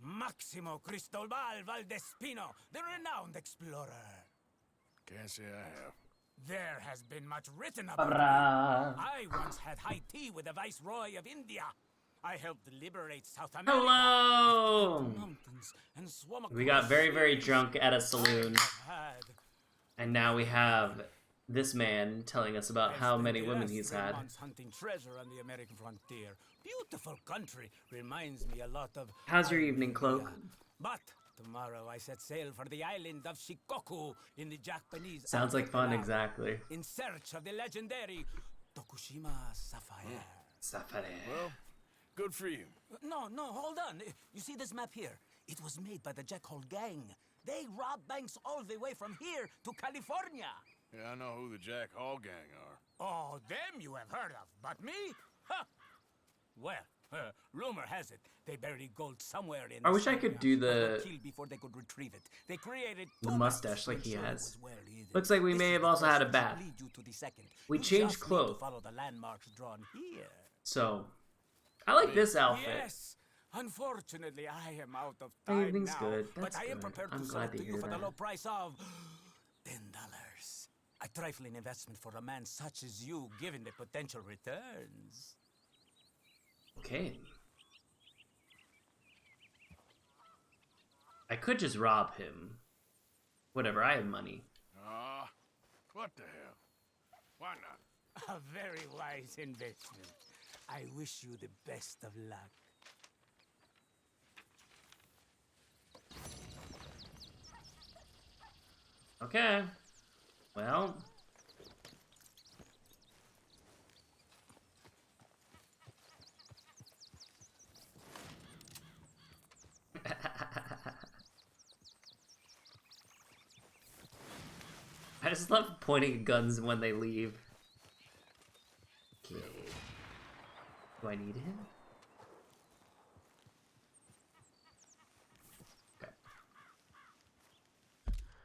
[SPEAKER 18] Maximo Cristobal Valdespino, the renowned explorer.
[SPEAKER 13] Can't say I have.
[SPEAKER 18] There has been much written about me.
[SPEAKER 1] Hurrah.
[SPEAKER 18] I once had high tea with the Viceroy of India. I helped liberate South America.
[SPEAKER 1] Hello!
[SPEAKER 18] Mountains and swam
[SPEAKER 1] We got very, very
[SPEAKER 18] across
[SPEAKER 1] drunk at a saloon.
[SPEAKER 18] had.
[SPEAKER 1] And now we have this man telling us about how many women he's had.
[SPEAKER 18] Months hunting treasure on the American frontier. Beautiful country. Reminds me a lot of...
[SPEAKER 1] How's your evening, Cloak?
[SPEAKER 18] But tomorrow I set sail for the island of Shikoku in the Japanese...
[SPEAKER 1] Sounds like fun,
[SPEAKER 18] archipelago,
[SPEAKER 1] exactly.
[SPEAKER 18] in search of the legendary Tokushima Sapphire.
[SPEAKER 1] Sapphire.
[SPEAKER 13] Well, good for you.
[SPEAKER 18] No, hold on. You see this map here? It was made by the Jack Hole gang. They rob banks all the way from here to California.
[SPEAKER 13] Yeah, I know who the Jack Hall gang are.
[SPEAKER 18] Oh, them you have heard of, but me? Huh. Well, rumor has it they buried gold somewhere in.
[SPEAKER 1] I wish I could do
[SPEAKER 18] but
[SPEAKER 1] the
[SPEAKER 18] were killed before they could retrieve it. They created
[SPEAKER 1] mustache like he
[SPEAKER 18] ensure it
[SPEAKER 1] has.
[SPEAKER 18] was well hidden.
[SPEAKER 1] Looks like we
[SPEAKER 18] This
[SPEAKER 1] may
[SPEAKER 18] is
[SPEAKER 1] have
[SPEAKER 18] the
[SPEAKER 1] also had a
[SPEAKER 18] first
[SPEAKER 1] bath.
[SPEAKER 18] which will lead you to the second.
[SPEAKER 1] We
[SPEAKER 18] You
[SPEAKER 1] changed
[SPEAKER 18] just need to
[SPEAKER 1] clothes.
[SPEAKER 18] follow the landmarks drawn here.
[SPEAKER 1] So, I like this outfit.
[SPEAKER 18] Yes. Unfortunately, I am out of
[SPEAKER 1] My
[SPEAKER 18] time
[SPEAKER 1] evening's
[SPEAKER 18] now,
[SPEAKER 1] good.
[SPEAKER 18] but
[SPEAKER 1] That's
[SPEAKER 18] I am
[SPEAKER 1] good.
[SPEAKER 18] prepared
[SPEAKER 1] I'm
[SPEAKER 18] to sell
[SPEAKER 1] glad
[SPEAKER 18] it
[SPEAKER 1] to
[SPEAKER 18] to you
[SPEAKER 1] hear
[SPEAKER 18] for the
[SPEAKER 1] that.
[SPEAKER 18] low price of $10. A trifling investment for a man such as you, given the potential returns.
[SPEAKER 1] Okay. I could just rob him. Whatever, I have money.
[SPEAKER 13] What the hell? Why not?
[SPEAKER 18] A very wise investment. I wish you the best of luck.
[SPEAKER 1] Okay. Well. I just love pointing at guns when they leave. Okay. Do I need him? Okay.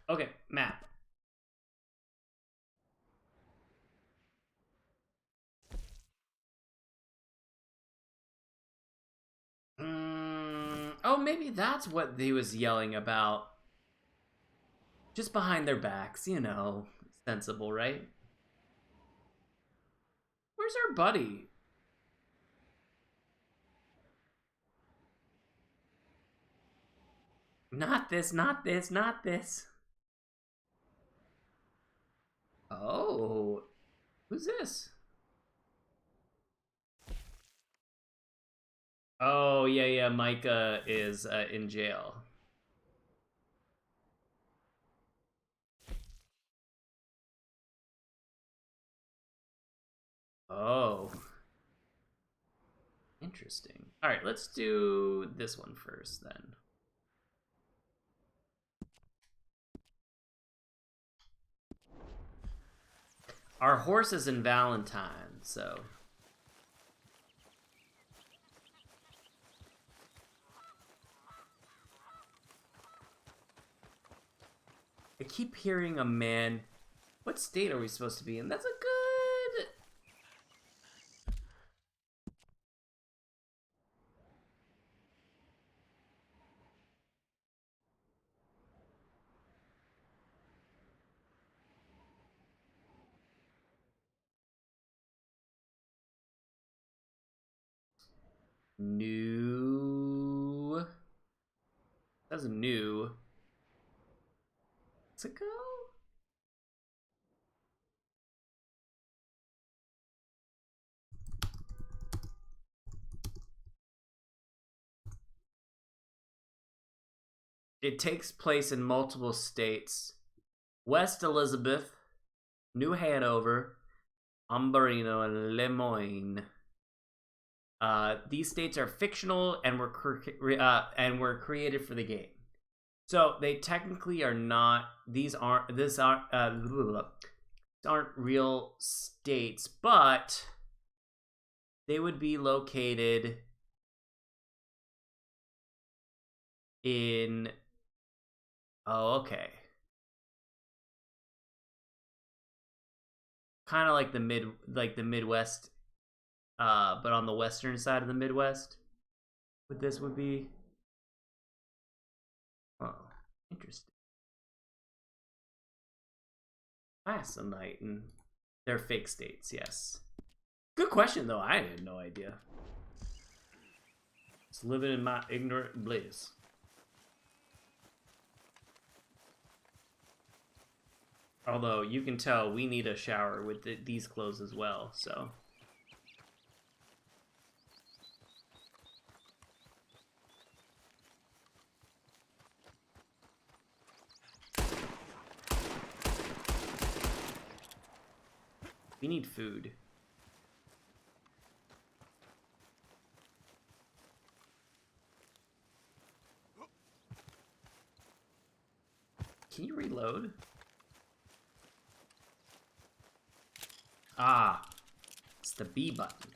[SPEAKER 1] Okay, map. Oh, maybe that's what he was yelling about. Just behind their backs, you know. Sensible, right? Where's our buddy? Not this, not this, not this. Oh. Who's this? Oh, yeah, Micah is in jail. Oh. Interesting. Alright, let's do this one first, then. Our horse is in Valentine, so... I keep hearing a man. What state are we supposed to be in? That's a good... New... That's new. Mexico? it takes place in multiple states: West Elizabeth, New Hanover, Umberino, and Lemoyne. These states are fictional and were created for the game. So they technically are not. These aren't real states, but they would be located in. Oh, okay. Kind of like the Midwest, but on the western side of the Midwest. What this would be. Oh, interesting. Fascinating. They're fake states, yes. Good question, though. I had no idea. Just living in my ignorant bliss. Although, you can tell we need a shower with these clothes as well, so... We need food. Can you reload? Ah, it's the B button.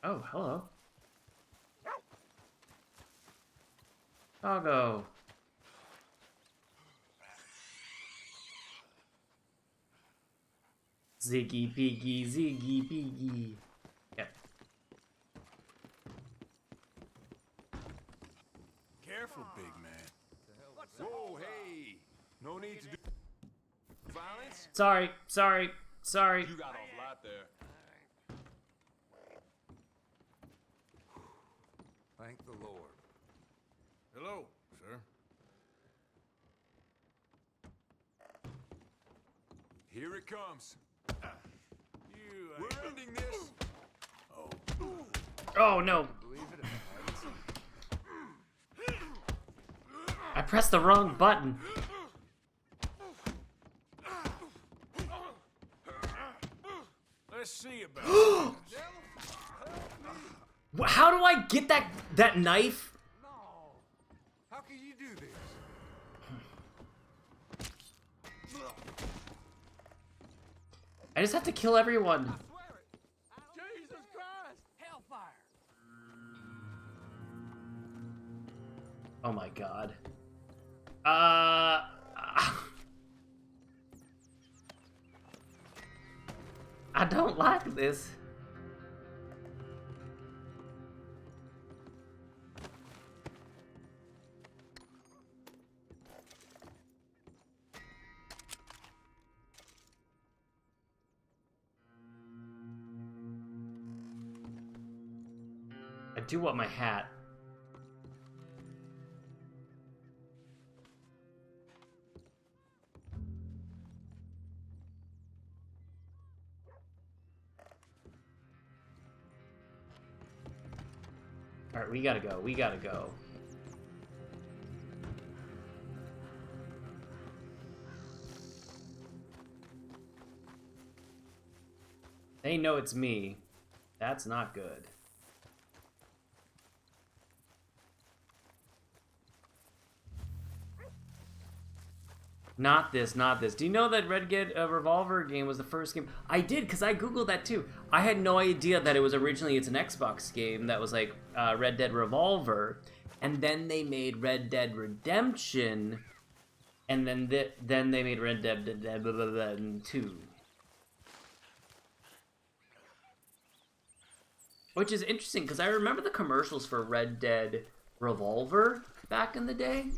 [SPEAKER 1] Oh, hello. Doggo. Ziggy piggy, ziggy piggy. Yep.
[SPEAKER 13] Careful, big man. Whoa, hey! No need to do violence.
[SPEAKER 1] Sorry.
[SPEAKER 13] You got off light there.
[SPEAKER 22] Thank the Lord.
[SPEAKER 13] Hello, sir. Here it comes. We're ending this.
[SPEAKER 1] Oh no. I pressed the wrong button.
[SPEAKER 13] Let's see about it.
[SPEAKER 1] How do I get that knife?
[SPEAKER 22] How can you do this?
[SPEAKER 1] I just have to kill everyone.
[SPEAKER 12] Jesus Christ! Hellfire!
[SPEAKER 1] Oh my god. I don't like this. I do want my hat. Alright, we gotta go. We gotta go. They know it's me. That's not good. Not this, not this. Do you know that Red Dead Revolver game was the first game? I did, because I googled that too. I had no idea that it was originally, it's an Xbox game that was like Red Dead Revolver. And then they made Red Dead Redemption. And then they made Red Dead 2. Which is interesting, because I remember the commercials for Red Dead Revolver back in the day.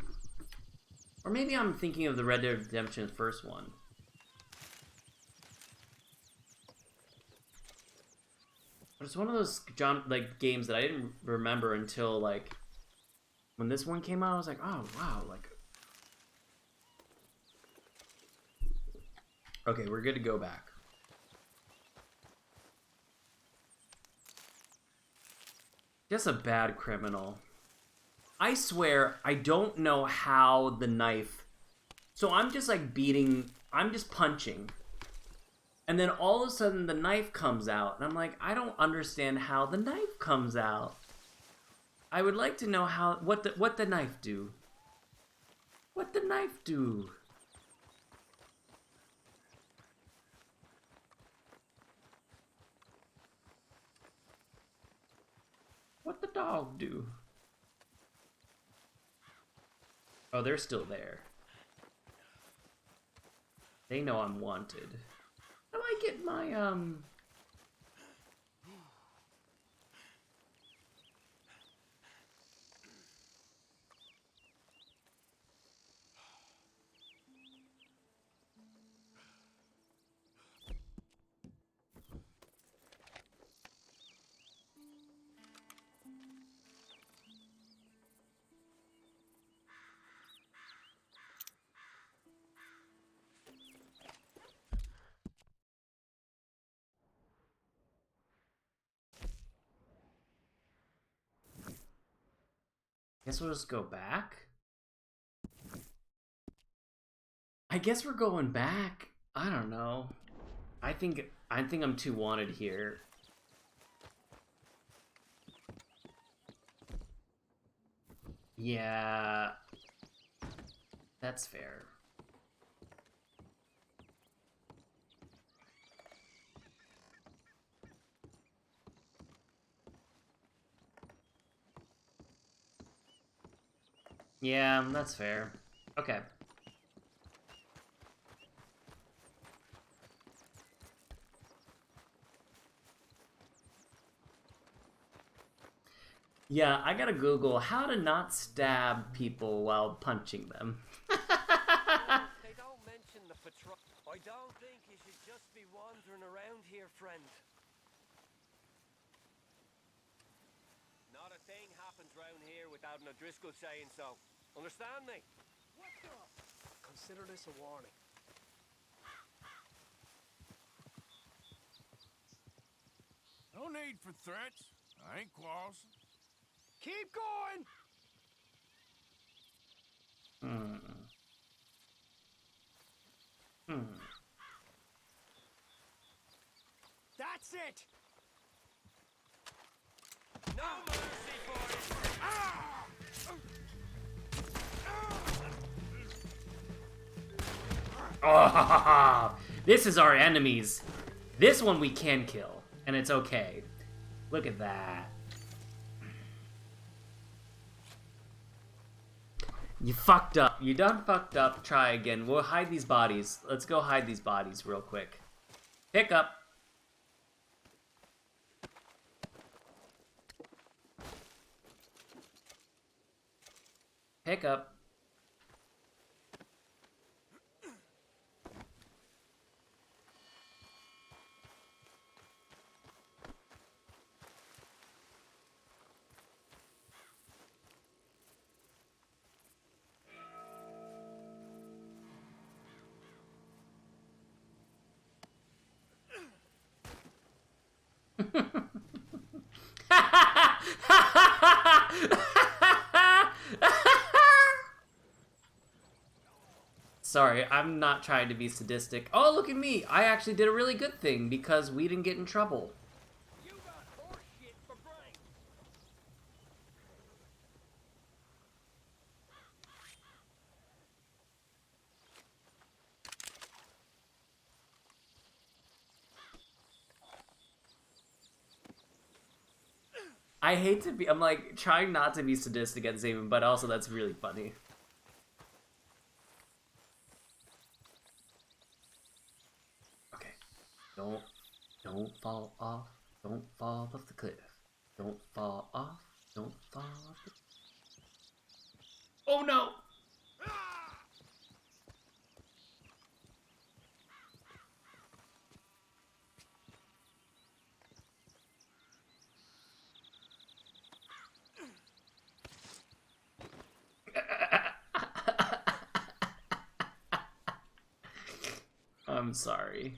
[SPEAKER 1] Or maybe I'm thinking of the Red Dead Redemption first one. But it's one of those games that I didn't remember until like when this one came out. I was like, oh wow, like. Okay, we're good to go back. Just a bad criminal. I swear, I don't know how the knife... So I'm just like beating... I'm just punching. And then all of a sudden the knife comes out. And I'm like, I don't understand how the knife comes out. I would like to know how... What the knife do. What the knife do. What the dog do. Oh, they're still there. They know I'm wanted. How do I get my, guess we'll just go back? I guess we're going back. I don't know. I think I'm too wanted here. Yeah. That's fair. Yeah, that's fair. Okay. Yeah, I gotta Google how to not stab people while punching them.
[SPEAKER 10] They don't mention the patrol. I don't think you should just be wandering around here, friend. Not a thing happens round here without an O'Driscoll saying so. Understand me? What the? Consider this a warning.
[SPEAKER 13] No need for threats. I ain't quarrelsome.
[SPEAKER 10] Keep going! That's it! No mercy for you! Ah!
[SPEAKER 1] Oh, this is our enemies. This one we can kill, and it's okay. Look at that. You fucked up. You done fucked up. Try again. We'll hide these bodies. Let's go hide these bodies real quick. Pick up. Pick up. Sorry, I'm not trying to be sadistic. Oh, look at me! I actually did a really good thing because we didn't get in trouble.
[SPEAKER 10] You got horse shit for brains.
[SPEAKER 1] I hate to be, I'm like trying not to be sadistic at the same time, but also that's really funny. Okay. Don't fall off. Don't fall off the cliff. Don't fall off. Don't fall off the... Oh no! I'm sorry.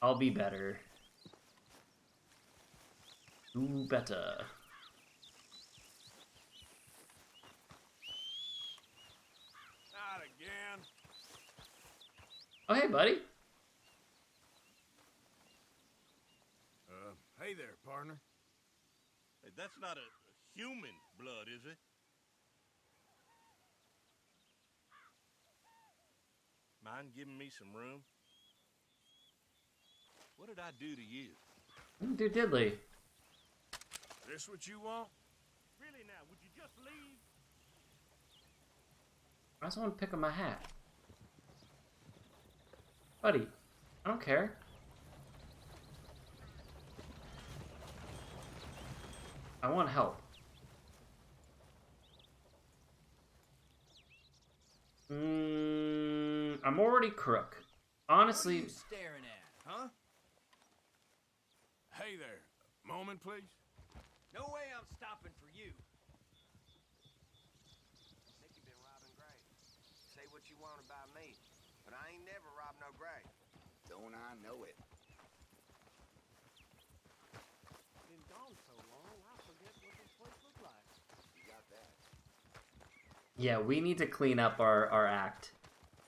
[SPEAKER 1] I'll be better. Do better. Oh, hey, buddy.
[SPEAKER 13] Hey there, partner.
[SPEAKER 11] Hey, that's not a human blood, is it? Mind giving me some room? What did I do to you?
[SPEAKER 1] Do diddly.
[SPEAKER 13] This what you want?
[SPEAKER 11] Really now, would you just leave?
[SPEAKER 1] I just want to pick up my hat. Buddy, I don't care. I want help. I'm already crook. Honestly.
[SPEAKER 9] What are you staring at, huh?
[SPEAKER 13] Hey there. Moment, please.
[SPEAKER 10] No way I'm stopping for you. Think you've been robbing grave. Say what you want about me, but I ain't never robbed no grave.
[SPEAKER 9] Don't I know it?
[SPEAKER 21] Been gone so long, I forget what this place looked like.
[SPEAKER 9] You got that.
[SPEAKER 1] Yeah, we need to clean up our act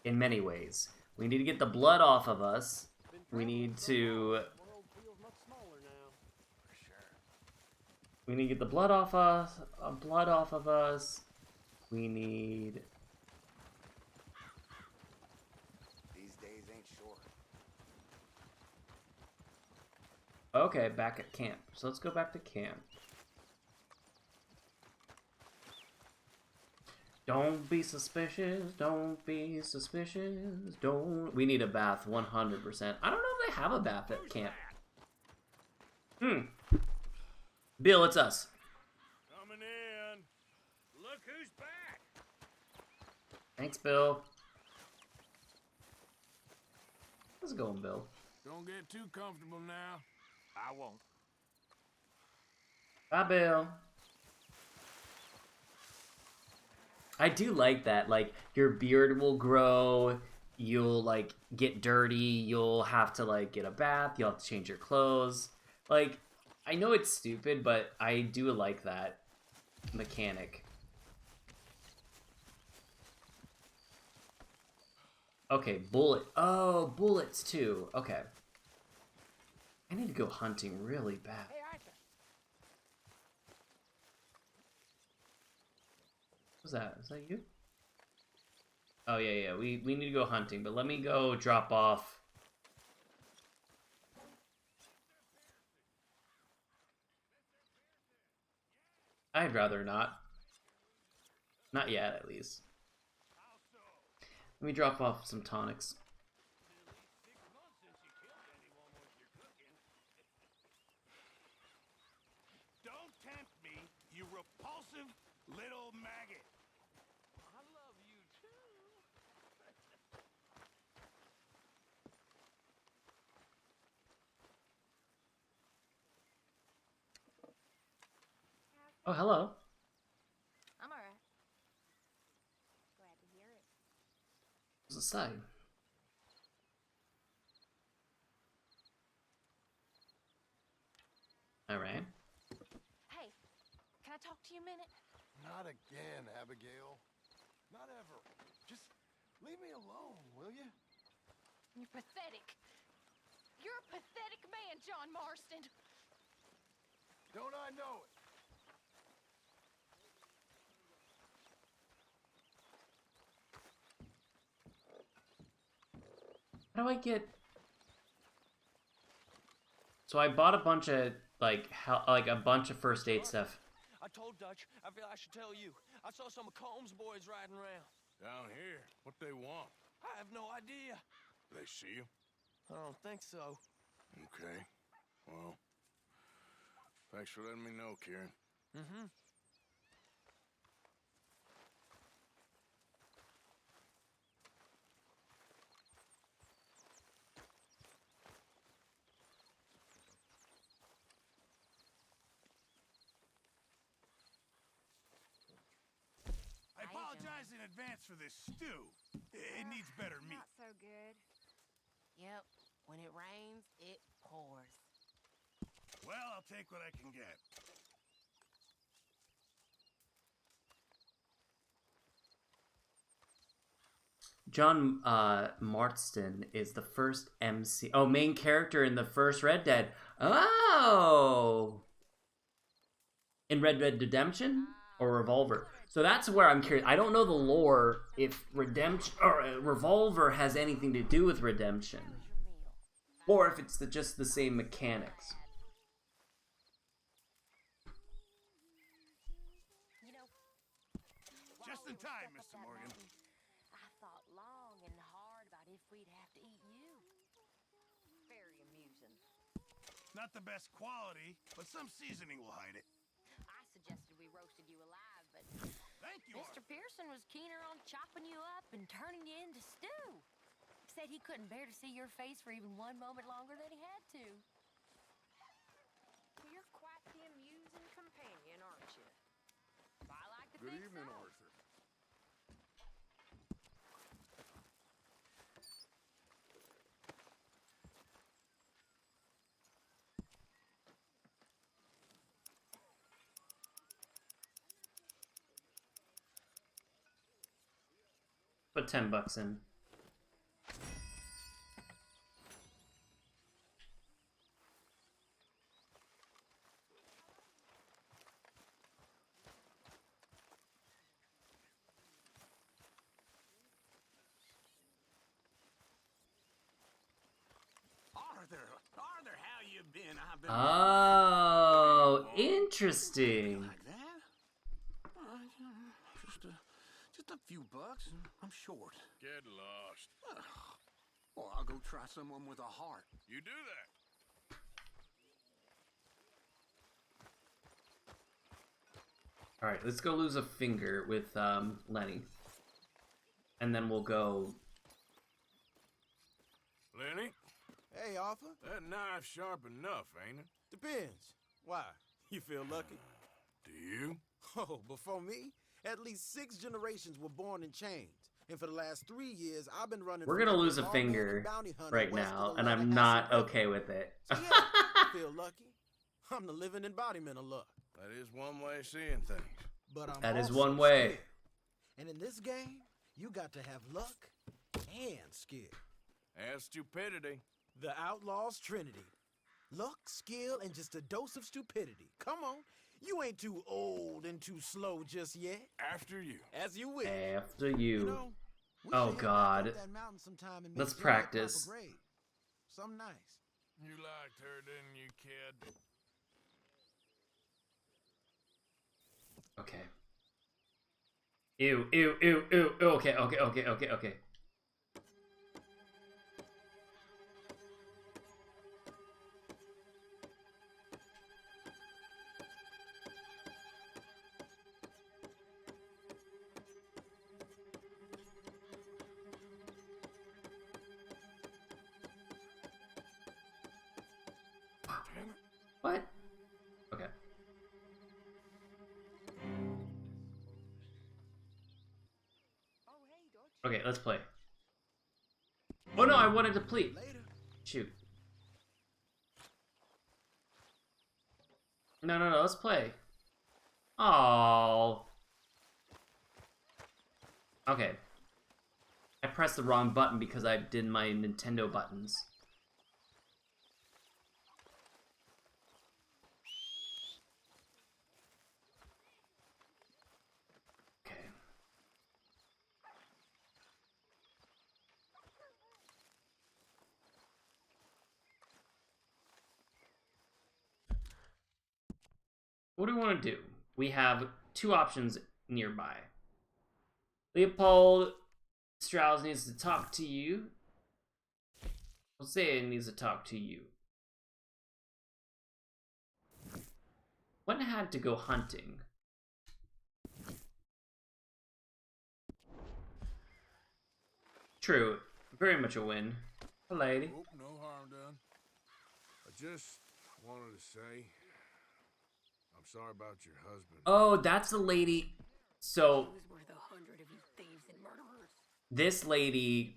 [SPEAKER 1] in many ways. We need to get the blood off of us. We need to... We need to get the blood off us. We need...
[SPEAKER 9] These days ain't short.
[SPEAKER 1] Okay, back at camp. So let's go back to camp. Don't be suspicious. Don't be suspicious. Don't... We need a bath 100%. I don't know if they have a bath at camp. Bill, it's us.
[SPEAKER 13] Coming in. Look who's back.
[SPEAKER 1] Thanks, Bill. How's it going, Bill?
[SPEAKER 13] Don't get too comfortable now. I won't.
[SPEAKER 1] Bye, Bill. I do like that. Like, your beard will grow. You'll, like, get dirty. You'll have to, like, get a bath. You'll have to change your clothes. Like, I know it's stupid, but I do like that mechanic. Okay, bullet. Oh, bullets, too. Okay. I need to go hunting really bad.
[SPEAKER 10] Hey, Arthur.
[SPEAKER 1] What's that? Is that you? Oh, yeah. We need to go hunting, but let me go drop off. I'd rather not. Not yet, at least. Let me drop off some tonics.
[SPEAKER 11] Don't tempt me, you repulsive little maggot.
[SPEAKER 10] I love you too.
[SPEAKER 1] Oh, hello.
[SPEAKER 14] I'm alright. Glad to hear it.
[SPEAKER 1] What's it say? Alright.
[SPEAKER 14] Hey, can I talk to you a minute?
[SPEAKER 2] Not again, Abigail. Not ever. Just leave me alone, will you?
[SPEAKER 14] You're pathetic. You're a pathetic man, John Marston.
[SPEAKER 2] Don't I know it?
[SPEAKER 1] How do I get... So I bought a bunch of, like a bunch of first aid stuff.
[SPEAKER 12] I told Dutch, I feel I should tell you. I saw some of Combs' boys riding around.
[SPEAKER 13] Down here. What they want?
[SPEAKER 12] I have no idea.
[SPEAKER 13] They see you?
[SPEAKER 12] I don't think so.
[SPEAKER 13] Okay. Well, thanks for letting me know, Kieran.
[SPEAKER 12] Mm-hmm.
[SPEAKER 11] I apologize in advance for this stew. It needs better meat.
[SPEAKER 14] Not so good.
[SPEAKER 19] Yep. When it rains, it pours.
[SPEAKER 11] Well, I'll take what I can get.
[SPEAKER 1] John Marston is the first MC. Oh, main character in the first Red Dead. Oh, in Red Dead Redemption or Revolver. So that's where I'm curious. I don't know the lore if Redemption or Revolver has anything to do with Redemption, or if it's just the same mechanics.
[SPEAKER 11] Just in time, Mr. Morgan.
[SPEAKER 19] I thought long and hard about if we'd have to eat you. Very amusing.
[SPEAKER 11] Not the best quality, but some seasoning will hide it.
[SPEAKER 19] I suggested we roasted you alive, but
[SPEAKER 11] Thank you,
[SPEAKER 19] Mr. Pearson was keener on chopping you up and turning you into stew. Said he couldn't bear to see your face for even one moment longer than he had to. You're quite the amusing companion, aren't you? I like to
[SPEAKER 3] Good
[SPEAKER 19] think
[SPEAKER 3] evening,
[SPEAKER 19] so.
[SPEAKER 3] Arthur.
[SPEAKER 1] Put $10 in.
[SPEAKER 15] Arthur, how you been? I've been.
[SPEAKER 1] Oh, interesting.
[SPEAKER 15] Like that? Just a few bucks. I'm short.
[SPEAKER 3] Get lost.
[SPEAKER 15] Well, I'll go try someone with a heart.
[SPEAKER 3] You do that.
[SPEAKER 1] All right, let's go lose a finger with Lenny, and then we'll go.
[SPEAKER 13] Lenny?
[SPEAKER 21] Hey, Arthur.
[SPEAKER 13] That knife's sharp enough, ain't it?
[SPEAKER 21] Depends. Why? You feel lucky?
[SPEAKER 13] Do you?
[SPEAKER 21] Oh, before me, at least 6 generations were born in chains. And for the last 3 years, I've been running.
[SPEAKER 1] We're gonna lose a finger right now, and I'm not okay with it.
[SPEAKER 21] So yeah, I feel lucky. I'm the living embodiment of luck.
[SPEAKER 13] That is one way of seeing things.
[SPEAKER 21] But I'm
[SPEAKER 1] That is
[SPEAKER 21] also
[SPEAKER 1] one way.
[SPEAKER 21] scared. And in this game, you got to have luck and skill.
[SPEAKER 13] And stupidity.
[SPEAKER 21] The Outlaw's Trinity. Luck, skill, and just a dose of stupidity. Come on. You ain't too old and too slow just yet.
[SPEAKER 13] After you.
[SPEAKER 21] As you wish.
[SPEAKER 1] After you.
[SPEAKER 21] know, we
[SPEAKER 1] Oh
[SPEAKER 21] should head back
[SPEAKER 1] God.
[SPEAKER 21] up that mountain sometime and
[SPEAKER 1] Let's
[SPEAKER 21] make Joey a proper
[SPEAKER 1] practice.
[SPEAKER 21] grave. Something nice.
[SPEAKER 13] You liked her, didn't you, kid?
[SPEAKER 1] Okay. Ew, ew, ew, ew. Okay, okay, okay, okay, okay. What? Okay. Okay, let's play. Oh no, I wanted to play. Shoot. No, no, no, let's play. Oh. Okay. I pressed the wrong button because I did my Nintendo buttons. Okay. What do we want to do? We have 2 options nearby. Leopold Strauss needs to talk to you. Hosea needs to talk to you. One had to go hunting. True. Very much a win. A lady.
[SPEAKER 13] Oh, no harm done. I just wanted to say, I'm sorry about your husband.
[SPEAKER 1] Oh, that's the lady. So,
[SPEAKER 19] He was worth 100 of you thieves and murderers.
[SPEAKER 1] this lady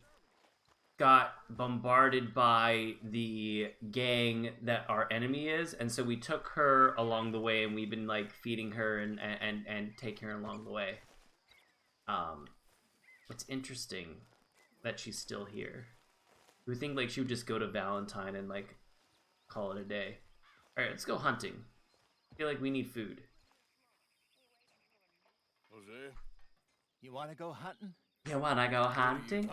[SPEAKER 1] got bombarded by the gang that our enemy is, and so we took her along the way, and we've been like feeding her and taking her along the way. What's interesting that she's still here. You would think like she would just go to Valentine and like call it a day. Alright, let's go hunting. I feel like we need food.
[SPEAKER 3] Jose?
[SPEAKER 2] You want to go hunting?
[SPEAKER 1] You wanna go hunting?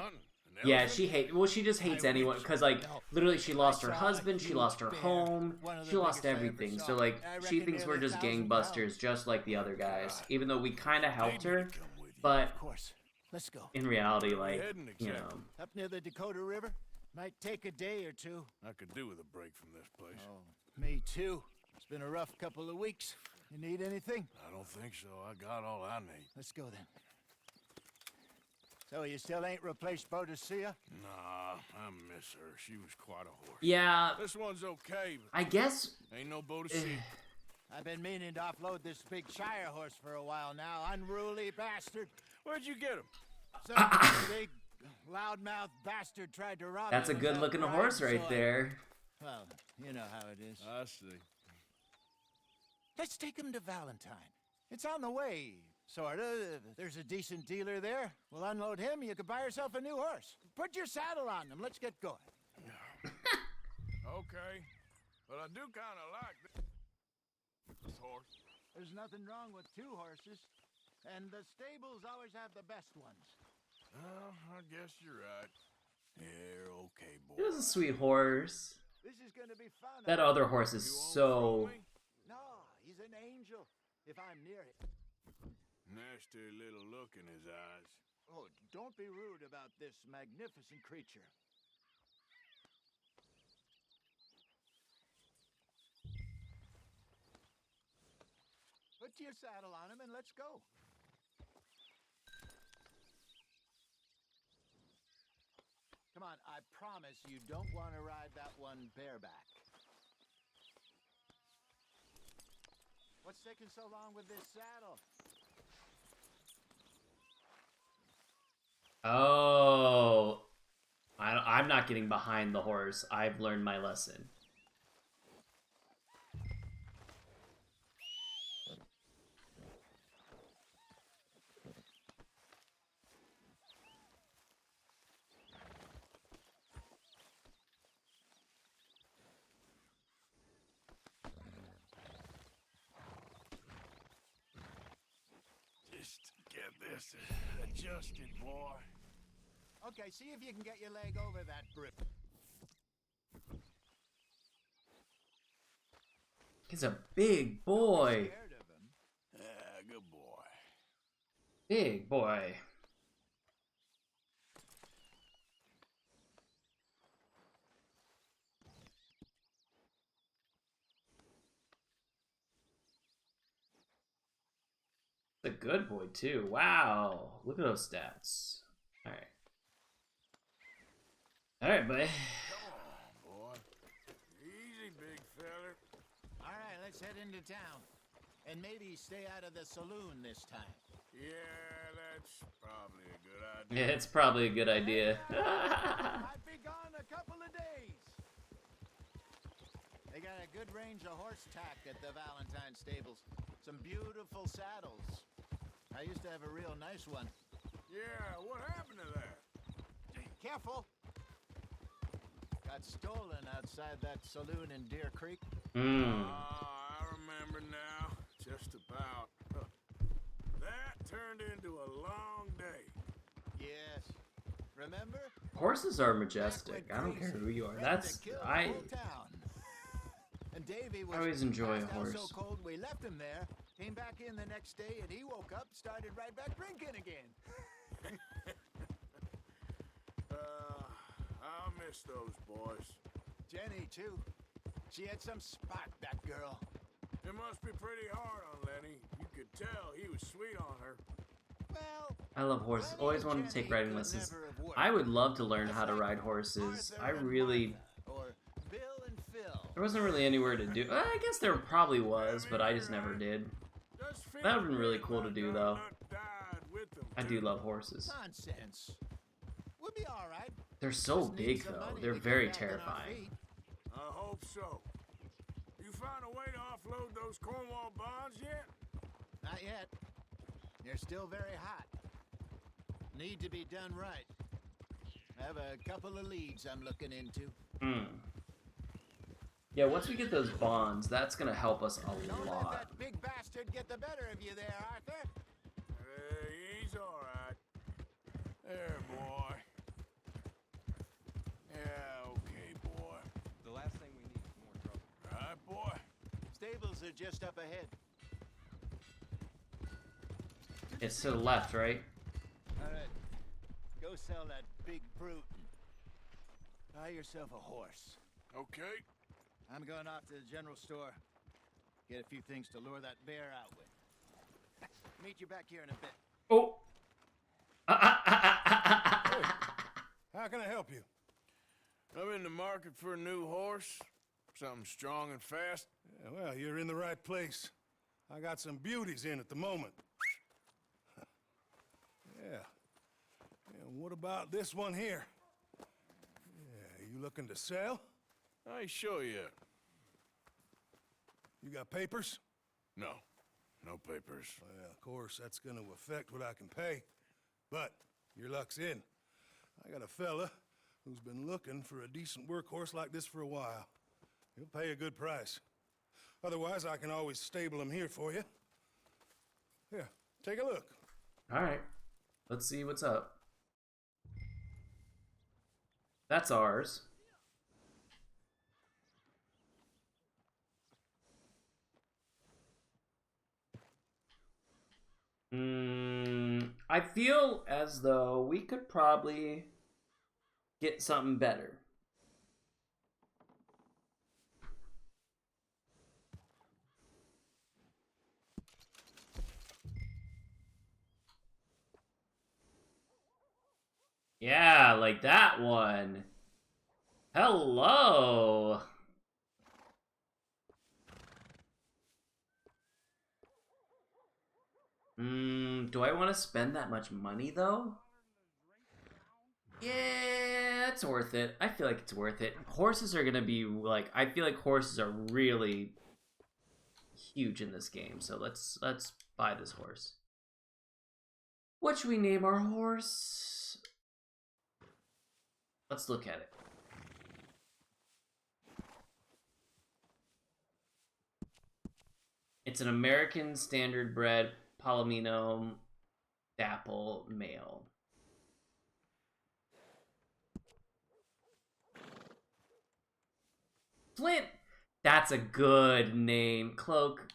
[SPEAKER 1] Yeah, she she just hates anyone, because like literally she lost her husband, she lost her home, she lost everything. So like she thinks we're just gangbusters, just like the other guys. Even though we kind of helped her, but
[SPEAKER 2] Of course. Let's go.
[SPEAKER 1] in reality, like, you know.
[SPEAKER 2] Up near the Dakota River? Might take a day or two.
[SPEAKER 3] I could do with a break from this place.
[SPEAKER 2] Oh, me too. It's been a rough couple of weeks. You need anything?
[SPEAKER 3] I don't think so. I got all I need.
[SPEAKER 2] Let's go then. So you still ain't replaced Boadicea?
[SPEAKER 3] Nah, I miss her. She was quite a horse.
[SPEAKER 1] Yeah.
[SPEAKER 3] This one's okay, but
[SPEAKER 1] I guess.
[SPEAKER 3] Ain't no Boadicea.
[SPEAKER 2] I've been meaning to offload this big Shire horse for a while now. Unruly bastard.
[SPEAKER 3] Where'd you get him?
[SPEAKER 2] Some big loudmouth bastard tried to rob
[SPEAKER 1] That's a
[SPEAKER 2] him
[SPEAKER 1] good
[SPEAKER 2] without
[SPEAKER 1] looking
[SPEAKER 2] riding,
[SPEAKER 1] horse right
[SPEAKER 2] so
[SPEAKER 1] there.
[SPEAKER 2] Well, you know how it is.
[SPEAKER 3] I see.
[SPEAKER 2] Let's take him to Valentine. It's on the way, sorta. There's a decent dealer there. We'll unload him. You can buy yourself a new horse. Put your saddle on him. Let's get going.
[SPEAKER 3] Okay. But I do kind of like this horse.
[SPEAKER 2] There's nothing wrong with two horses. And the stables always have the best ones.
[SPEAKER 3] Well, I guess you're right. Yeah, okay, boy.
[SPEAKER 1] It was a sweet horse.
[SPEAKER 2] This is gonna be fun.
[SPEAKER 1] That other horse is so.
[SPEAKER 2] No, he's an angel. If I'm near it.
[SPEAKER 3] Nasty little look in his eyes.
[SPEAKER 2] Oh, don't be rude about this magnificent creature. Put your saddle on him and let's go. Come on, I promise you don't want to ride that one bareback. What's taking so long with this saddle?
[SPEAKER 1] Oh. I'm not getting behind the horse. I've learned my lesson.
[SPEAKER 3] Just get this adjusted, boy.
[SPEAKER 2] Okay, see if you can get your leg over that grip.
[SPEAKER 1] He's a big boy.
[SPEAKER 3] Yeah, good boy.
[SPEAKER 1] Big boy. A good boy too. Wow. Look at those stats. Alright. Alright, buddy.
[SPEAKER 3] Come on, boy. Easy, big feller.
[SPEAKER 2] All right, let's head into town. And maybe stay out of the saloon this time.
[SPEAKER 3] Yeah, that's probably a good idea.
[SPEAKER 1] Yeah, it's probably a good idea.
[SPEAKER 2] I'd be gone a couple of days. They got a good range of horse tack at the Valentine stables. Some beautiful saddles. I used to have a real nice one.
[SPEAKER 3] Yeah, what happened to that?
[SPEAKER 2] Careful. Got stolen outside that saloon in Deer Creek.
[SPEAKER 3] I remember now. Just about. That turned into a long day.
[SPEAKER 2] Yes. Remember?
[SPEAKER 1] Horses are majestic. I don't care who you are. That's
[SPEAKER 2] And Davey was
[SPEAKER 1] I always enjoy a horse.
[SPEAKER 2] so cold we left him there. Came back in the next day and he woke up, started right back drinking again.
[SPEAKER 3] I'll miss those boys.
[SPEAKER 2] Jenny too. She had some spot, that girl.
[SPEAKER 3] It must be pretty hard on Lenny. You could tell he was sweet on her.
[SPEAKER 2] Well,
[SPEAKER 1] I love horses. Always wanted to take riding lessons. I would love to learn how to ride horses. I really.
[SPEAKER 2] Or Bill and Phil.
[SPEAKER 1] There wasn't really anywhere to do. I guess there probably was, but I just never did. That would have been really cool to do, though. I do love horses.
[SPEAKER 2] Nonsense. We'll be all right.
[SPEAKER 1] They're so big, though. They're very terrifying.
[SPEAKER 3] I hope so. You found a way to offload those Cornwall bonds yet?
[SPEAKER 2] Not yet. They're still very hot. Need to be done right.
[SPEAKER 8] Have a couple of leads I'm looking into.
[SPEAKER 1] Yeah, once we get those bonds, that's gonna help us a
[SPEAKER 8] Don't let
[SPEAKER 1] lot.
[SPEAKER 8] that big bastard get the better of you there, Arthur.
[SPEAKER 13] He's all right. There, boy. Yeah, okay, boy.
[SPEAKER 10] The last thing we need is more trouble.
[SPEAKER 13] All right, boy.
[SPEAKER 8] Stables are just up ahead.
[SPEAKER 1] It's to the left, right?
[SPEAKER 8] All right, go sell that big brute. Buy yourself a horse.
[SPEAKER 13] Okay.
[SPEAKER 8] I'm going off to the general store. Get a few things to lure that bear out with. Meet you back here in a bit.
[SPEAKER 1] Oh!
[SPEAKER 11] How can I help you?
[SPEAKER 13] I'm in the market for a new horse. Something strong and fast.
[SPEAKER 11] Yeah, well, you're in the right place. I got some beauties in at the moment. Yeah. And what about this one here? Yeah, you looking to sell?
[SPEAKER 13] I ain't sure yet.
[SPEAKER 11] You got papers?
[SPEAKER 13] No. No papers.
[SPEAKER 11] Well, of course, that's gonna affect what I can pay. But your luck's in. I got a fella who's been looking for a decent workhorse like this for a while. He'll pay a good price. Otherwise, I can always stable him here for you. Here, take a look.
[SPEAKER 1] Alright. Let's see what's up. That's ours. I feel as though we could probably get something better. Yeah, like that one. Hello. Do I want to spend that much money though? Yeah, it's worth it. I feel like it's worth it. Horses are gonna be like, I feel like horses are really huge in this game. So let's buy this horse. What should we name our horse? Let's look at it. It's an American standard bred Palomino Dapple male. Flint! That's a good name. Cloak.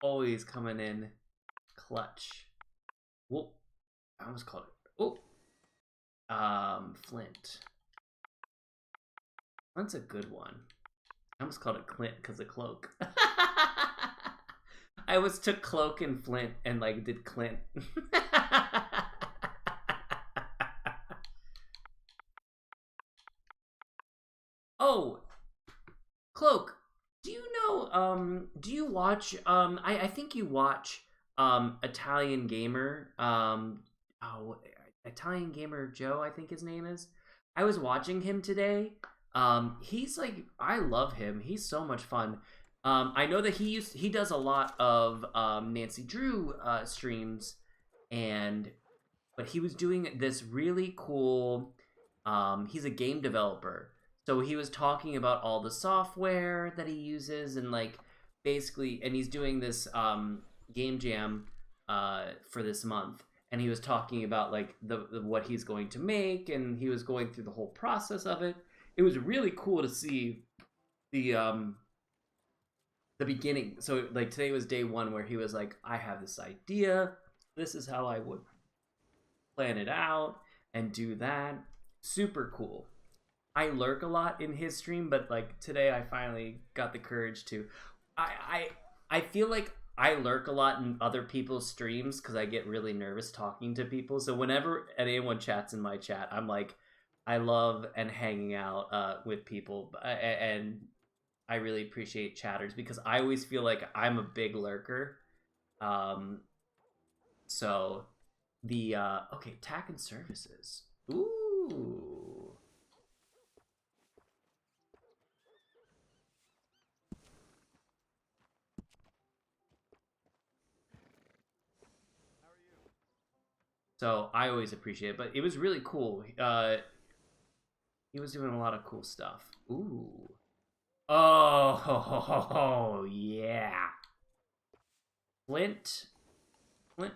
[SPEAKER 1] Always coming in clutch. Whoop. I almost called it. Oh. Flint. Flint's a good one. I almost called it Clint because of Cloak. I always took Cloak and Flint and like did Clint. Oh, Cloak, do you know, do you watch, I think you watch, Italian Gamer, Italian Gamer Joe, I think his name is. I was watching him today. He's like, I love him. He's so much fun. I know that he does a lot of, Nancy Drew, streams, but he was doing this really cool, he's a game developer. So he was talking about all the software that he uses and like basically, and he's doing this game jam for this month, and he was talking about like the what he's going to make, and he was going through the whole process of it. It was really cool to see the beginning. So like today was day one where he was like, I have this idea. This is how I would plan it out and do that. Super cool. I lurk a lot in his stream, but like today I finally got the courage to. I feel like I lurk a lot in other people's streams because I get really nervous talking to people. So whenever anyone chats in my chat, I'm like, I love and hanging out with people, and I really appreciate chatters because I always feel like I'm a big lurker. So the okay, tack and services. Ooh. So I always appreciate it. But it was really cool. He was doing a lot of cool stuff. Ooh. Oh, yeah. Flint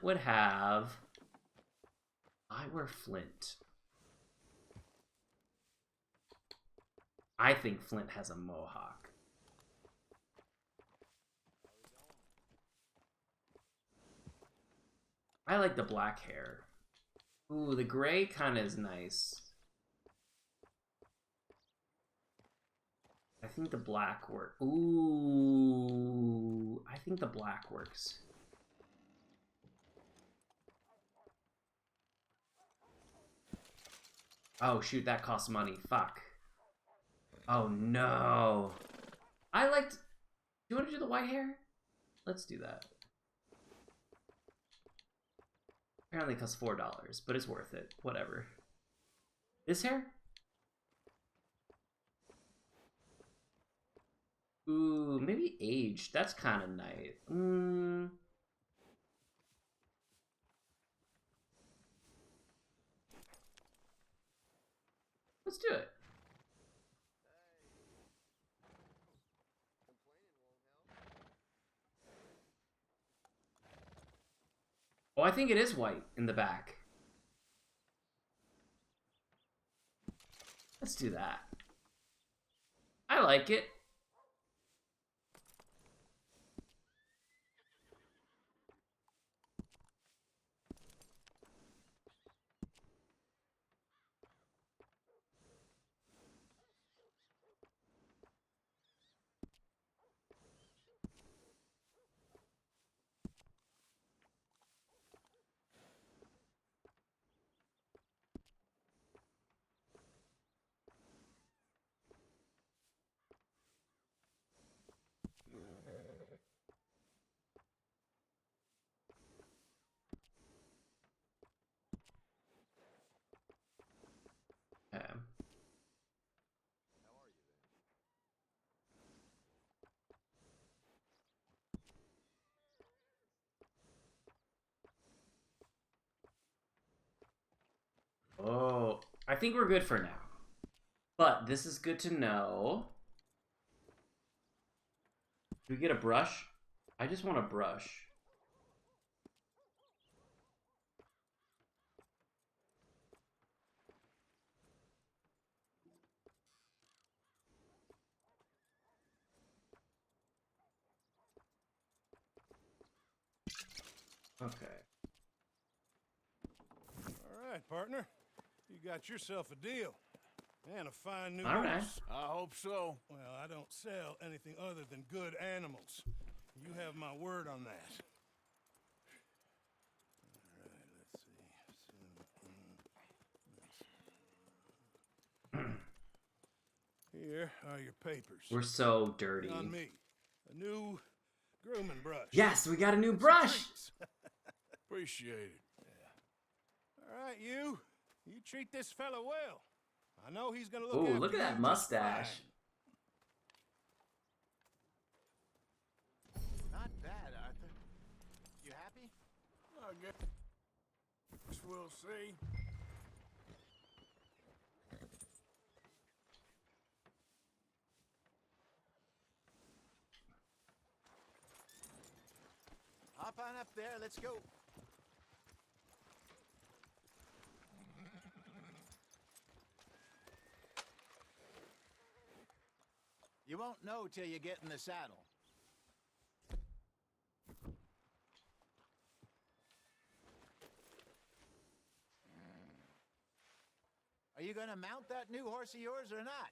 [SPEAKER 1] would have... I wear Flint. I think Flint has a mohawk. I like the black hair. Ooh, the gray kind of is nice. I think the black works. Ooh, I think the black works. Oh, shoot, that costs money. Fuck. Oh, no. I liked... Do you want to do the white hair? Let's do that. Apparently it costs $4, but it's worth it. Whatever. This hair? Ooh, maybe aged. That's kind of nice. Let's do it. Oh, I think it is white in the back. Let's do that. I like it. Oh, I think we're good for now. But this is good to know. Do we get a brush? I just want a brush. Okay.
[SPEAKER 11] All right, partner. You got yourself a deal. And a fine new
[SPEAKER 1] All right.
[SPEAKER 11] horse. I hope so. Well, I don't sell anything other than good animals. You have my word on that. All right, let's see. Here are your papers.
[SPEAKER 1] We're so dirty.
[SPEAKER 11] On me. A new grooming brush.
[SPEAKER 1] Yes, we got a new brush.
[SPEAKER 11] Appreciate it. Yeah. All right, you treat this fella well. I know he's gonna look.
[SPEAKER 1] Oh,
[SPEAKER 11] after
[SPEAKER 1] look at
[SPEAKER 11] you
[SPEAKER 1] that
[SPEAKER 11] just
[SPEAKER 1] mustache.
[SPEAKER 8] Fine. Not bad, Arthur. You happy?
[SPEAKER 13] I guess we'll see.
[SPEAKER 8] Hop on up there, let's go. You won't know till you get in the saddle. Are you gonna mount that new horse of yours or not?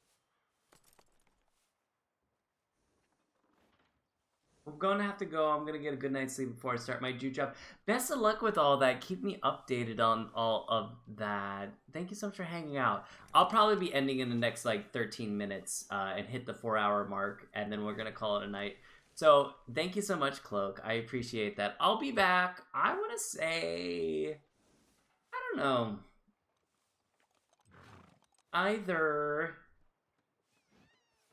[SPEAKER 1] We're gonna have to go. I'm gonna get a good night's sleep before I start my Jew job. Best of luck with all that. Keep me updated on all of that. Thank you so much for hanging out. I'll probably be ending in the next like 13 minutes and hit the 4-hour mark, and then we're gonna call it a night. So thank you so much, Cloak. I appreciate that. I'll be back. I want to say, I don't know, either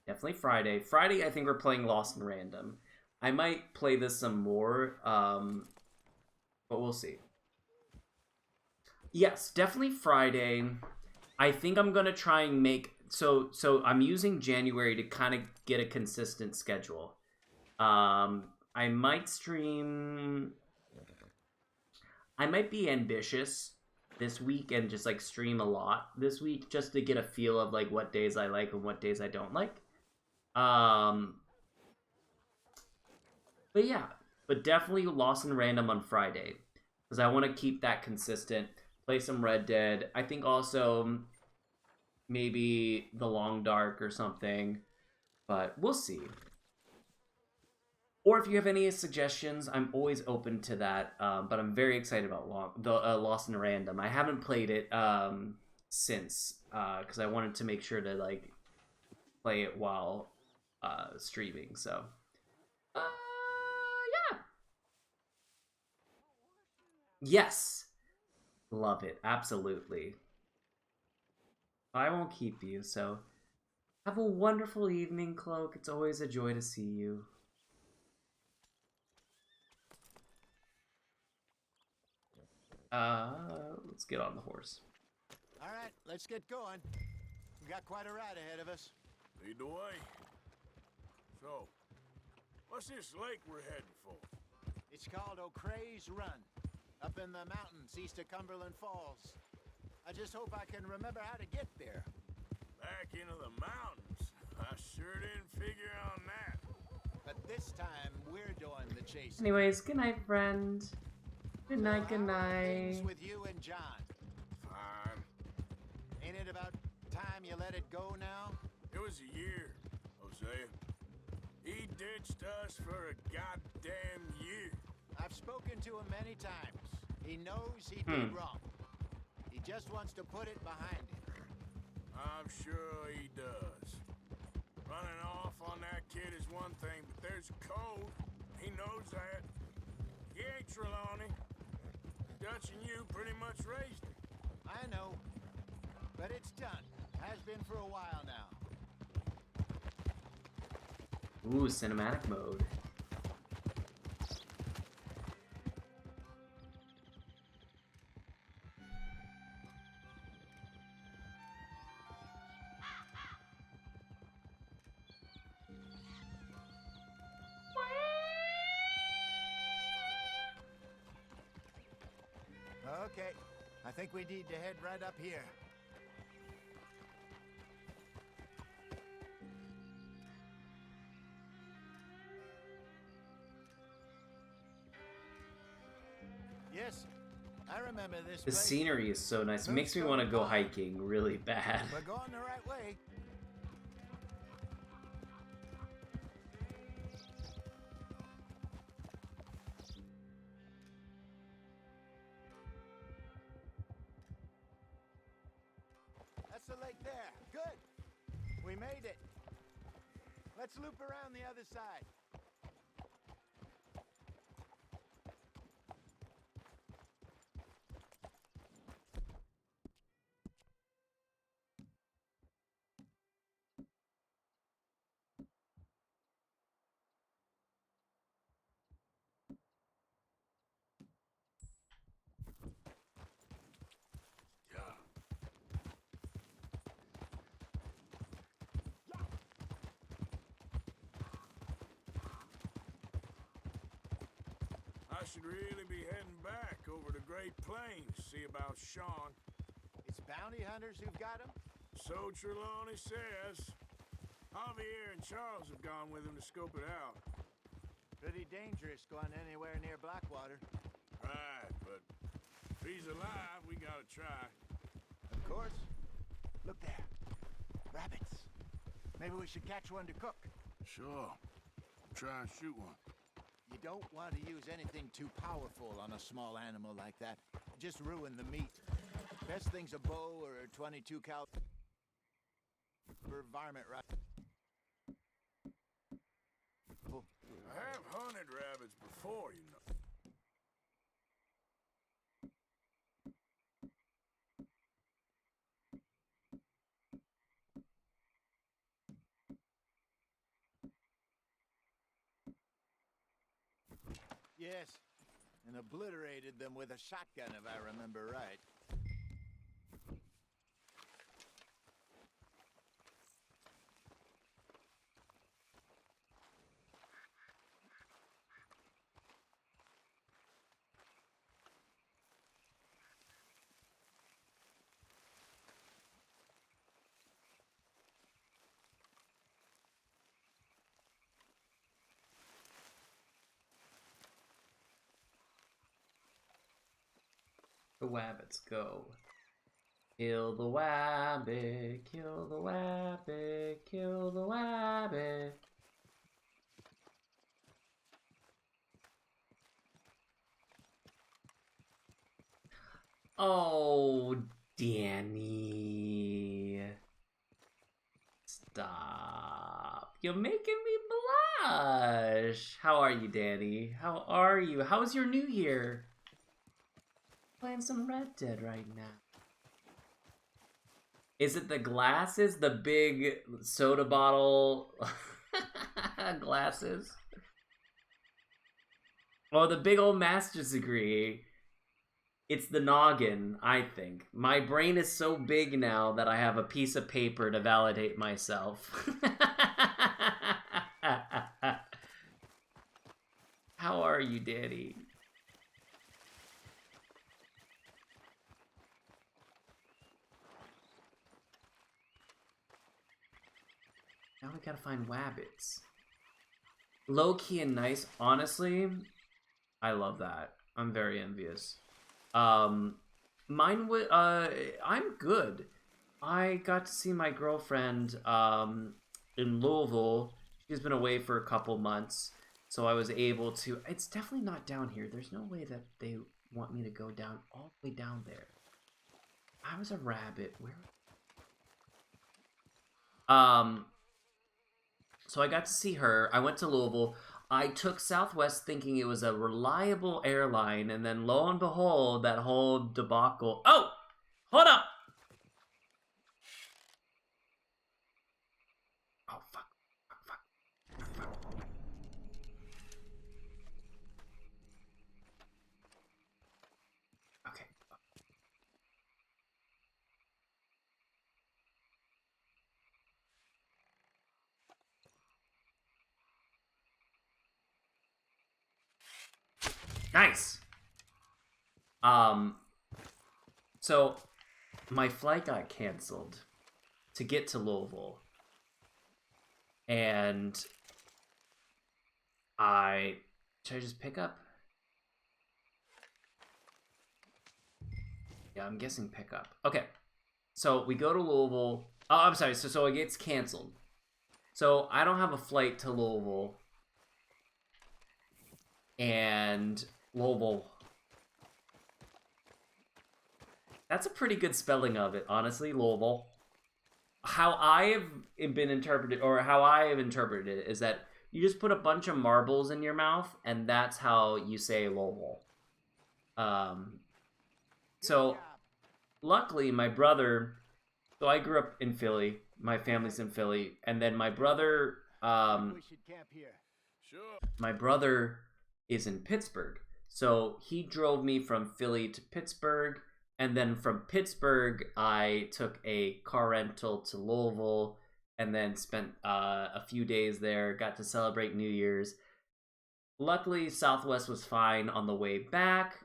[SPEAKER 1] definitely Friday. Friday, I think we're playing Lost in Random. I might play this some more, but we'll see. Yes, definitely Friday. I think I'm gonna try and make so I'm using January to kind of get a consistent schedule. I might stream. I might be ambitious this week and just like stream a lot this week just to get a feel of like what days I like and what days I don't like. But yeah, but definitely Lost in Random on Friday because I want to keep that consistent. Play some Red Dead. I think also maybe The Long Dark or something, but we'll see. Or if you have any suggestions, I'm always open to that. But I'm very excited about Lost in Random. I haven't played it since because I wanted to make sure to like play it while streaming. So yeah, yes, love it, absolutely. I won't keep you. So have a wonderful evening, Cloak. It's always a joy to see you. Let's get on the horse.
[SPEAKER 8] All right, let's get going. We got quite a ride ahead of us.
[SPEAKER 13] Lead the way. So, what's this lake we're heading for?
[SPEAKER 8] It's called O'Creagh's Run, up in the mountains east of Cumberland Falls. I just hope I can remember how to get there.
[SPEAKER 13] Back into the mountains? I sure didn't figure on that.
[SPEAKER 8] But this time, we're doing the chasing.
[SPEAKER 1] Anyways, good night, friend. Good night, good night.
[SPEAKER 8] Things with you and John.
[SPEAKER 13] Fine.
[SPEAKER 8] Ain't it about time you let it go now?
[SPEAKER 13] It was a year, Hosea. He ditched us for a goddamn year.
[SPEAKER 8] I've spoken to him many times. He knows he did wrong. He just wants to put it behind him.
[SPEAKER 13] I'm sure he does. Running off on that kid is one thing, but there's a code. He knows that. He ain't Trelawney. Dutch and you pretty much raised him.
[SPEAKER 8] I know. But it's done. Has been for a while now.
[SPEAKER 1] Ooh, cinematic mode.
[SPEAKER 8] Okay. I think we need to head right up here. Yes, I remember this
[SPEAKER 1] The
[SPEAKER 8] place.
[SPEAKER 1] scenery is so nice. It makes me want to go hiking really bad.
[SPEAKER 8] We're going the right way. That's the lake there. Good. We made it. Let's loop around the other side.
[SPEAKER 13] I should really be heading back over the Great Plains, see about Sean.
[SPEAKER 8] It's bounty hunters who've got him?
[SPEAKER 13] So Trelawney says. Javier and Charles have gone with him to scope it out.
[SPEAKER 8] Pretty dangerous going anywhere near Blackwater.
[SPEAKER 13] Right, but if he's alive, we gotta try.
[SPEAKER 8] Of course. Look there. Rabbits. Maybe we should catch one to cook.
[SPEAKER 13] Sure. Try and shoot one.
[SPEAKER 8] You don't want to use anything too powerful on a small animal like that. Just ruin the meat. Best thing's a bow or a 22 cal varmint rifle.
[SPEAKER 13] I have hunted rabbits before, you know.
[SPEAKER 8] Yes, and obliterated them with a shotgun if I remember right.
[SPEAKER 1] The wabbits go. Kill the wabbit, kill the wabbit, kill the wabbit. Oh, Danny. Stop. You're making me blush. How are you, Danny? How are you? How's your new year? Playing some Red Dead right now. Is it the glasses? The big soda bottle glasses? Oh, the big old master's degree. It's the noggin, I think. My brain is so big now that I have a piece of paper to validate myself. How are you, Danny? Now we gotta find wabbits. Low-key and nice. Honestly, I love that. I'm very envious. Mine would, I'm good. I got to see my girlfriend, in Louisville. She's been away for a couple months, so I was able to, it's definitely not down here. There's no way that they want me to go down, all the way down there. I was a rabbit. Where? So I got to see her. I went to Louisville. I took Southwest thinking it was a reliable airline, and then lo and behold, that whole debacle. Oh! Hold up! Oh, fuck. Fuck. Okay. Nice. So my flight got canceled to get to Louisville, and should I just pick up? Yeah, I'm guessing pick up. Okay, so we go to Louisville. Oh, I'm sorry. So it gets canceled. So I don't have a flight to Louisville, and Louisville. That's a pretty good spelling of it, honestly, Louisville. How I have been interpreted, or how I have interpreted it, is that you just put a bunch of marbles in your mouth, and that's how you say Louisville. So, luckily, my brother, so I grew up in Philly, my family's in Philly, and then my brother,
[SPEAKER 8] we should camp here.
[SPEAKER 13] Sure.
[SPEAKER 1] my brother is in Pittsburgh. So he drove me from Philly to Pittsburgh, and then from Pittsburgh, I took a car rental to Louisville, and then spent a few days there, got to celebrate New Year's. Luckily, Southwest was fine on the way back,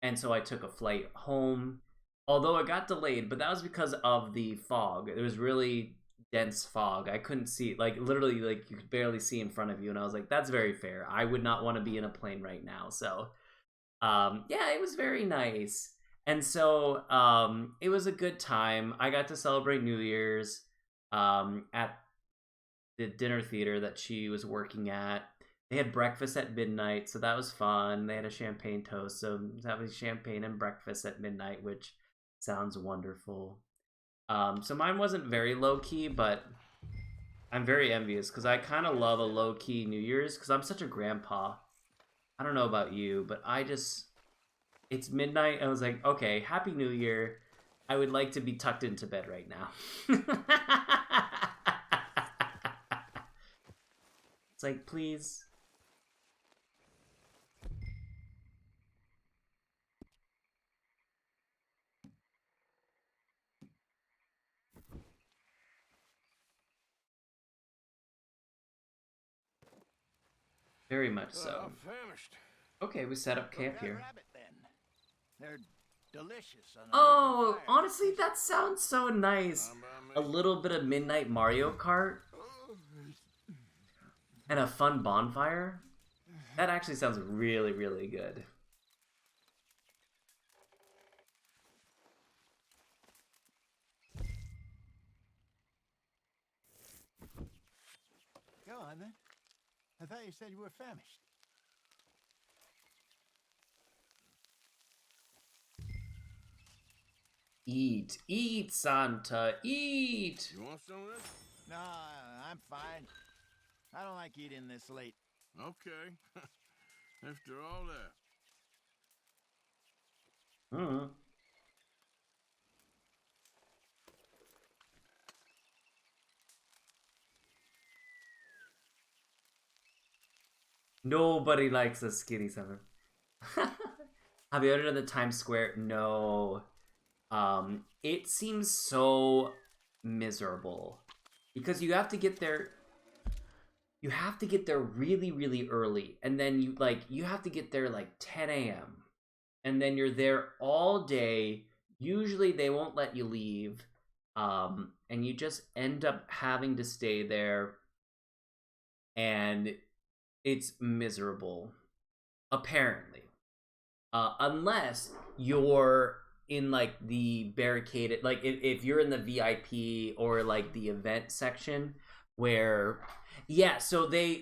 [SPEAKER 1] and so I took a flight home, although it got delayed, but that was because of the fog. There was really dense fog. I couldn't see, like, literally, like, you could barely see in front of you, and I was like, that's very fair. I would not want to be in a plane right now, so, yeah, it was very nice. And so, it was a good time. I got to celebrate New Year's, at the dinner theater that she was working at. They had breakfast at midnight, so that was fun. They had a champagne toast, so having champagne and breakfast at midnight, which sounds wonderful. So mine wasn't very low-key, but I'm very envious, because I kind of love a low-key New Year's, because I'm such a grandpa. I don't know about you, but it's midnight, and I was like, okay, Happy New Year. I would like to be tucked into bed right now. It's like, please. Very much so.
[SPEAKER 13] Famished.
[SPEAKER 1] Okay, we set up camp here.
[SPEAKER 8] Rabbit, then. They're delicious. On
[SPEAKER 1] Oh, honestly, that sounds so nice. A little bit of midnight Mario Kart and a fun bonfire. That actually sounds really, really good.
[SPEAKER 8] thought you said you were famished.
[SPEAKER 1] Eat, eat, Santa, eat.
[SPEAKER 13] You want some of this?
[SPEAKER 8] No, I'm fine. I don't like eating this late.
[SPEAKER 13] Okay. After all that.
[SPEAKER 1] Hmm. Nobody likes a skinny summer. Have you ever done the Times Square? No. It seems so miserable because you have to get there. You have to get there really, really early, and then you have to get there like 10 a.m. and then you're there all day. Usually they won't let you leave, and you just end up having to stay there, and it's miserable, apparently. Unless you're in like the barricaded, like if you're in the VIP or like the event section where, yeah, so they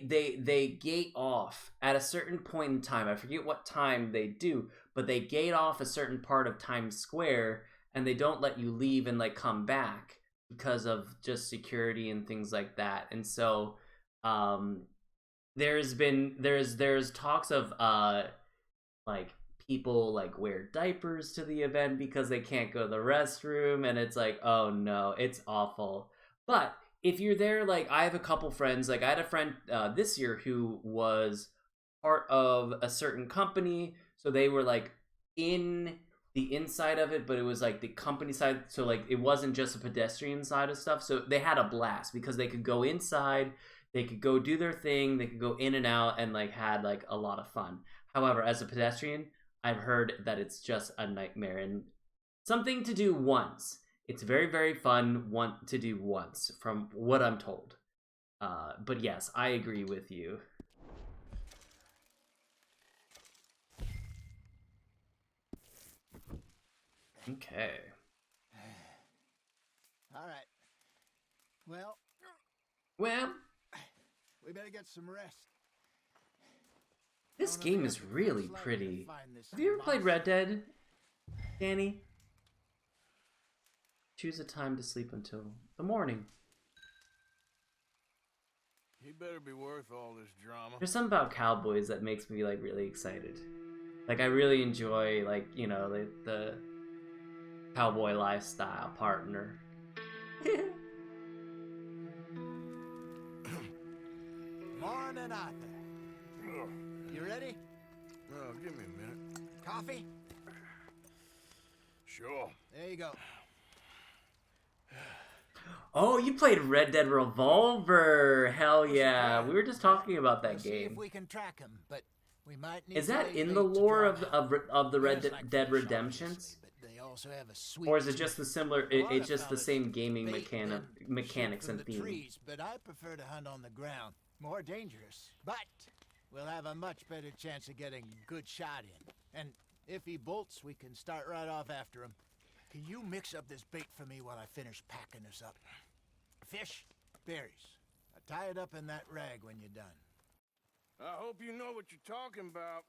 [SPEAKER 1] gate off at a certain point in time. I forget what time they do, but they gate off a certain part of Times Square and they don't let you leave and like come back because of just security and things like that. And so there's talks of like people like wear diapers to the event because they can't go to the restroom, and it's like, oh no, it's awful. But if you're there, like I have a couple friends, like I had a friend this year who was part of a certain company, so they were like in the inside of it, but it was like the company side, so like it wasn't just a pedestrian side of stuff. So they had a blast because they could go inside, they could go do their thing, they could go in and out, and like had like a lot of fun. However, as a pedestrian, I've heard that it's just a nightmare and something to do once. It's very, very fun to do once, from what I'm told. But yes, I agree with you. Okay.
[SPEAKER 8] All right. Well, we better get some rest.
[SPEAKER 1] This game is really pretty. Have you ever played Red Dead, Danny? Choose a time to sleep until the morning.
[SPEAKER 13] He better be worth all this drama.
[SPEAKER 1] There's something about cowboys that makes me like really excited. Like I really enjoy like, you know, the cowboy lifestyle partner.
[SPEAKER 8] Morning, Arthur. You ready?
[SPEAKER 13] Oh, give me a minute.
[SPEAKER 8] Coffee?
[SPEAKER 13] Sure.
[SPEAKER 8] There you go.
[SPEAKER 1] Oh, you played Red Dead Revolver. Hell yeah. We were just talking about that
[SPEAKER 8] See
[SPEAKER 1] game.
[SPEAKER 8] if we can track him, but we might need
[SPEAKER 1] Is that
[SPEAKER 8] to
[SPEAKER 1] in
[SPEAKER 8] wait
[SPEAKER 1] the
[SPEAKER 8] to
[SPEAKER 1] lore
[SPEAKER 8] draw
[SPEAKER 1] of the Red
[SPEAKER 8] There's
[SPEAKER 1] Dead
[SPEAKER 8] like
[SPEAKER 1] Redemptions?
[SPEAKER 8] but they also have a sweet
[SPEAKER 1] Or is it just the similar?
[SPEAKER 8] A lot
[SPEAKER 1] It's
[SPEAKER 8] of
[SPEAKER 1] just the
[SPEAKER 8] fellas
[SPEAKER 1] same gaming
[SPEAKER 8] bait and
[SPEAKER 1] mechanics
[SPEAKER 8] shoot from
[SPEAKER 1] and
[SPEAKER 8] the
[SPEAKER 1] theme.
[SPEAKER 8] trees, but I prefer to hunt on the ground. More dangerous, but we'll have a much better chance of getting a good shot in. And if he bolts, we can start right off after him. Can you mix up this bait for me while I finish packing this up? Fish, berries. Tie it up in that rag when you're done.
[SPEAKER 13] I hope you know what you're talking about.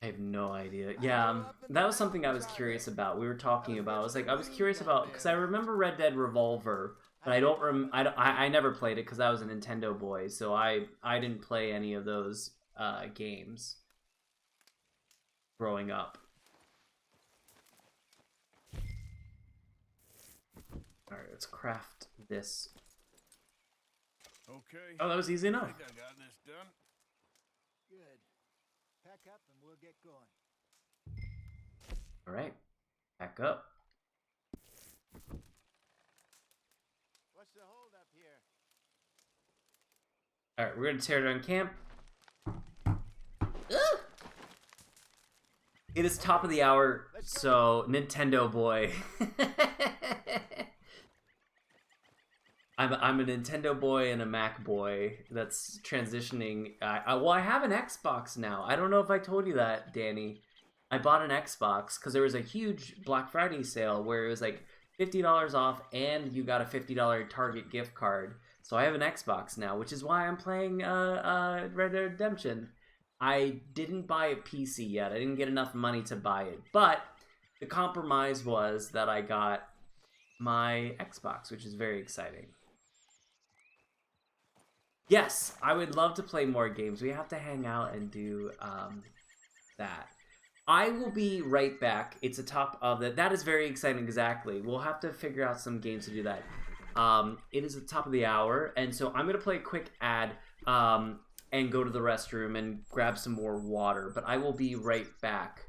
[SPEAKER 1] I have no idea. Yeah, that was something I was curious about. We were talking about. I was curious about because I remember Red Dead Revolver, but I never played it because I was a Nintendo boy, so I didn't play any of those games growing up. All right, let's craft this.
[SPEAKER 13] Okay.
[SPEAKER 1] Oh, that was easy enough.
[SPEAKER 13] I think I got this done.
[SPEAKER 8] Good. Pack up and we'll get going.
[SPEAKER 1] All right, back up.
[SPEAKER 8] What's the hold up here?
[SPEAKER 1] All right, we're gonna tear down camp. It is top of the hour, so Nintendo boy. I'm a Nintendo boy and a Mac boy that's transitioning. Well, I have an Xbox now. I don't know if I told you that, Danny. I bought an Xbox because there was a huge Black Friday sale where it was like $50 off and you got a $50 Target gift card So I have an Xbox now, which is why I'm playing Red Dead Redemption. I didn't buy a PC yet. I didn't get enough money to buy it. But the compromise was that I got my Xbox, which is very exciting. Yes, I would love to play more games. We have to hang out and do that. I will be right back. It's a top of that. That is very exciting, exactly. We'll have to figure out some games to do that. It is the top of the hour, and so I'm going to play a quick ad and go to the restroom and grab some more water. But I will be right back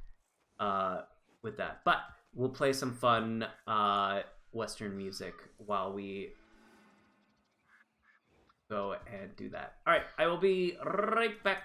[SPEAKER 1] with that. But we'll play some fun Western music while we go and do that. All right, I will be right back.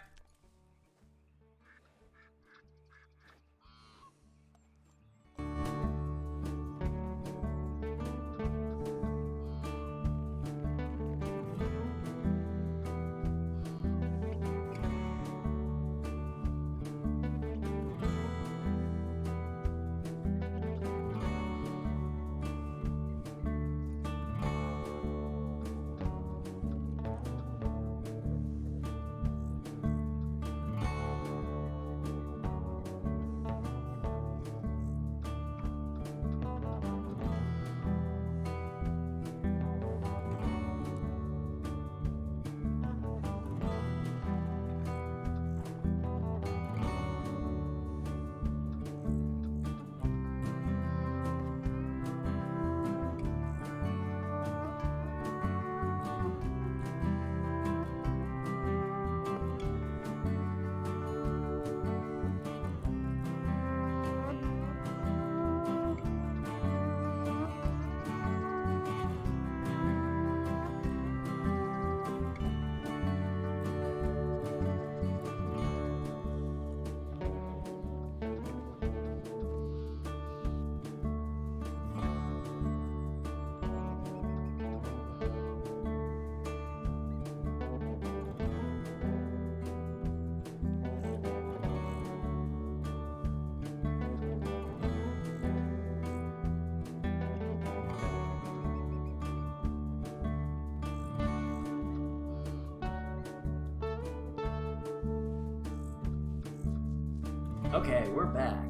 [SPEAKER 1] Okay, we're back.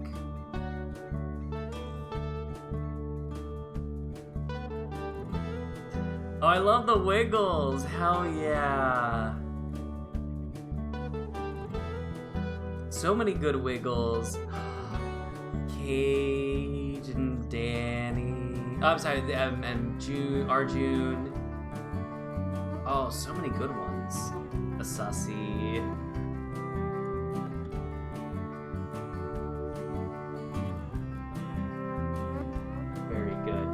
[SPEAKER 1] Oh, I love the Wiggles. Hell yeah. So many good Wiggles. Cage and Danny. Oh, I'm sorry, and June, Arjun. Oh, so many good ones. Asasi.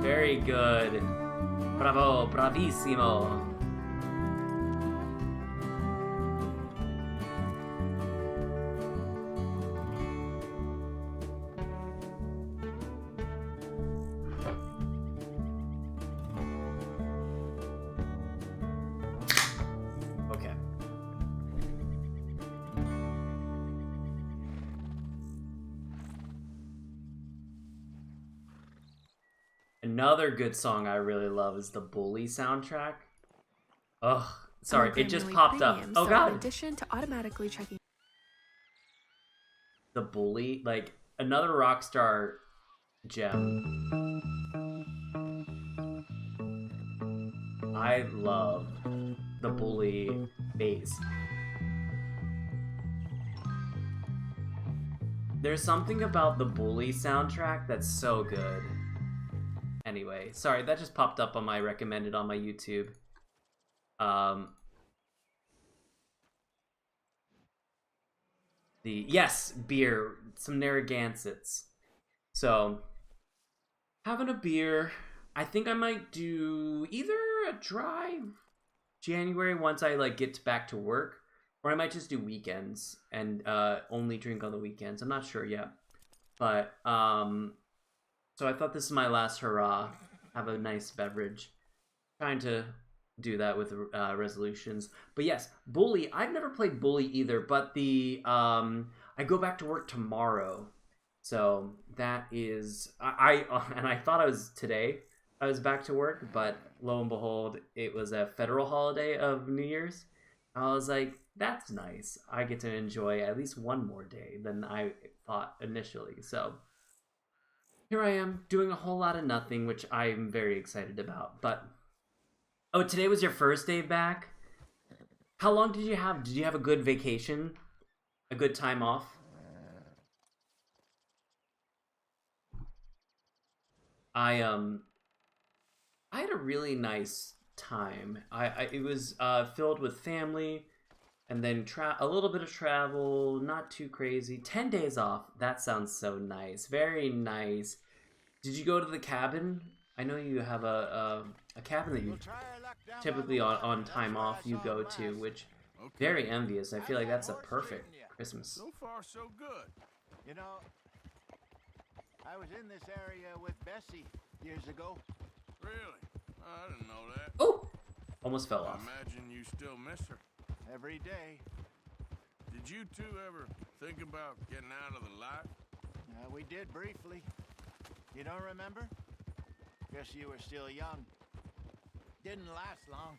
[SPEAKER 1] Very good. Bravo, bravissimo. Okay. Another good song I really love is the Bully soundtrack. Ugh, sorry, it just popped up. Oh god.
[SPEAKER 16] In addition to automatically checking
[SPEAKER 1] The Bully, like another Rockstar gem. I love the Bully bass. There's something about the Bully soundtrack that's so good. Anyway, sorry, that just popped up on my recommended on my YouTube. Yes, beer, some Narragansetts. So, having a beer. I think I might do either a dry January once I like get back to work, or I might just do weekends and only drink on the weekends. I'm not sure yet, but so I thought this is my last hurrah. Have a nice beverage. Trying to do that with resolutions. But yes, Bully. I've never played Bully either, but I go back to work tomorrow. So that is... and I thought it was today, I was back to work, but lo and behold, it was a federal holiday of New Year's. I was like, that's nice. I get to enjoy at least one more day than I thought initially. So here I am doing a whole lot of nothing, which I'm very excited about. But oh, today was your first day back? How long did you have? Did you have a good vacation? A good time off? I had a really nice time. It was filled with family, and then a little bit of travel, not too crazy. 10 days off. That sounds so nice. Very nice. Did you go to the cabin? I know you have a cabin that you typically on time off you go to, which very envious. I feel like that's a perfect Christmas.
[SPEAKER 13] So far, so good.
[SPEAKER 8] You know, I was in this area with Bessie years ago.
[SPEAKER 13] Really? I didn't know that.
[SPEAKER 1] Oh! Almost fell off.
[SPEAKER 13] I imagine you still miss her.
[SPEAKER 8] Every day.
[SPEAKER 13] Did you two ever think about getting out of the life?
[SPEAKER 8] We did briefly. You don't remember? Guess you were still young. Didn't last long.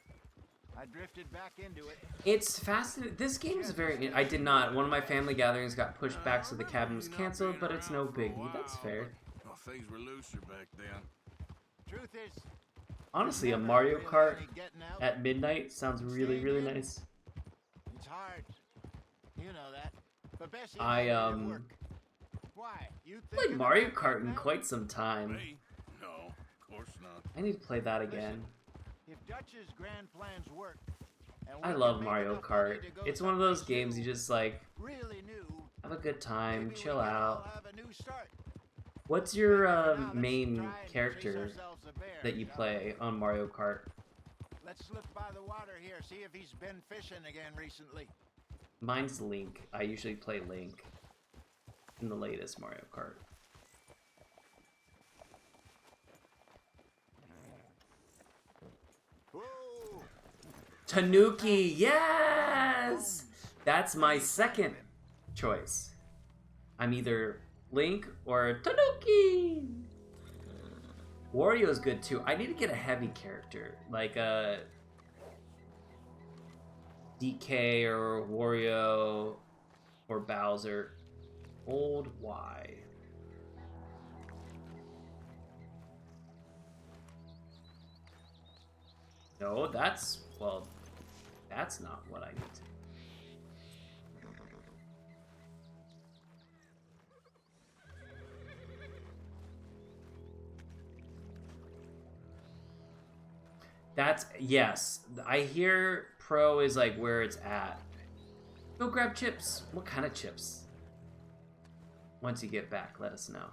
[SPEAKER 8] I drifted back into it.
[SPEAKER 1] It's fascinating. This game is very... I did not. One of my family gatherings got pushed back, so the cabin was canceled, but it's no biggie. That's fair.
[SPEAKER 13] Well, things were looser back then.
[SPEAKER 8] Truth is...
[SPEAKER 1] Honestly, a Mario Kart at midnight sounds really, really nice.
[SPEAKER 8] It's hard. You know that. But Bessie,
[SPEAKER 1] I,
[SPEAKER 8] Why? You
[SPEAKER 1] played Mario Kart in quite some time.
[SPEAKER 13] No, of course not.
[SPEAKER 1] I need to play that again.
[SPEAKER 8] If Dutch's grand plans work,
[SPEAKER 1] I love Mario Kart. It's one of those games you just like
[SPEAKER 8] really new,
[SPEAKER 1] have a good time, chill out.
[SPEAKER 8] have a new start.
[SPEAKER 1] What's your main character that you play on Mario Kart?
[SPEAKER 8] Let's look by the water here, see if he's been fishing again recently.
[SPEAKER 1] Mine's Link. I usually play Link in the latest Mario Kart.
[SPEAKER 8] Whoa.
[SPEAKER 1] Tanuki, yes! That's my second choice. I'm either Link or Tanuki. Wario's good too. I need to get a heavy character, like a DK or Wario or Bowser. Old Y. No, that's not what I need to. Yes. I hear Pro is like where it's at. Go grab chips. What kind of chips? Once you get back, let us know.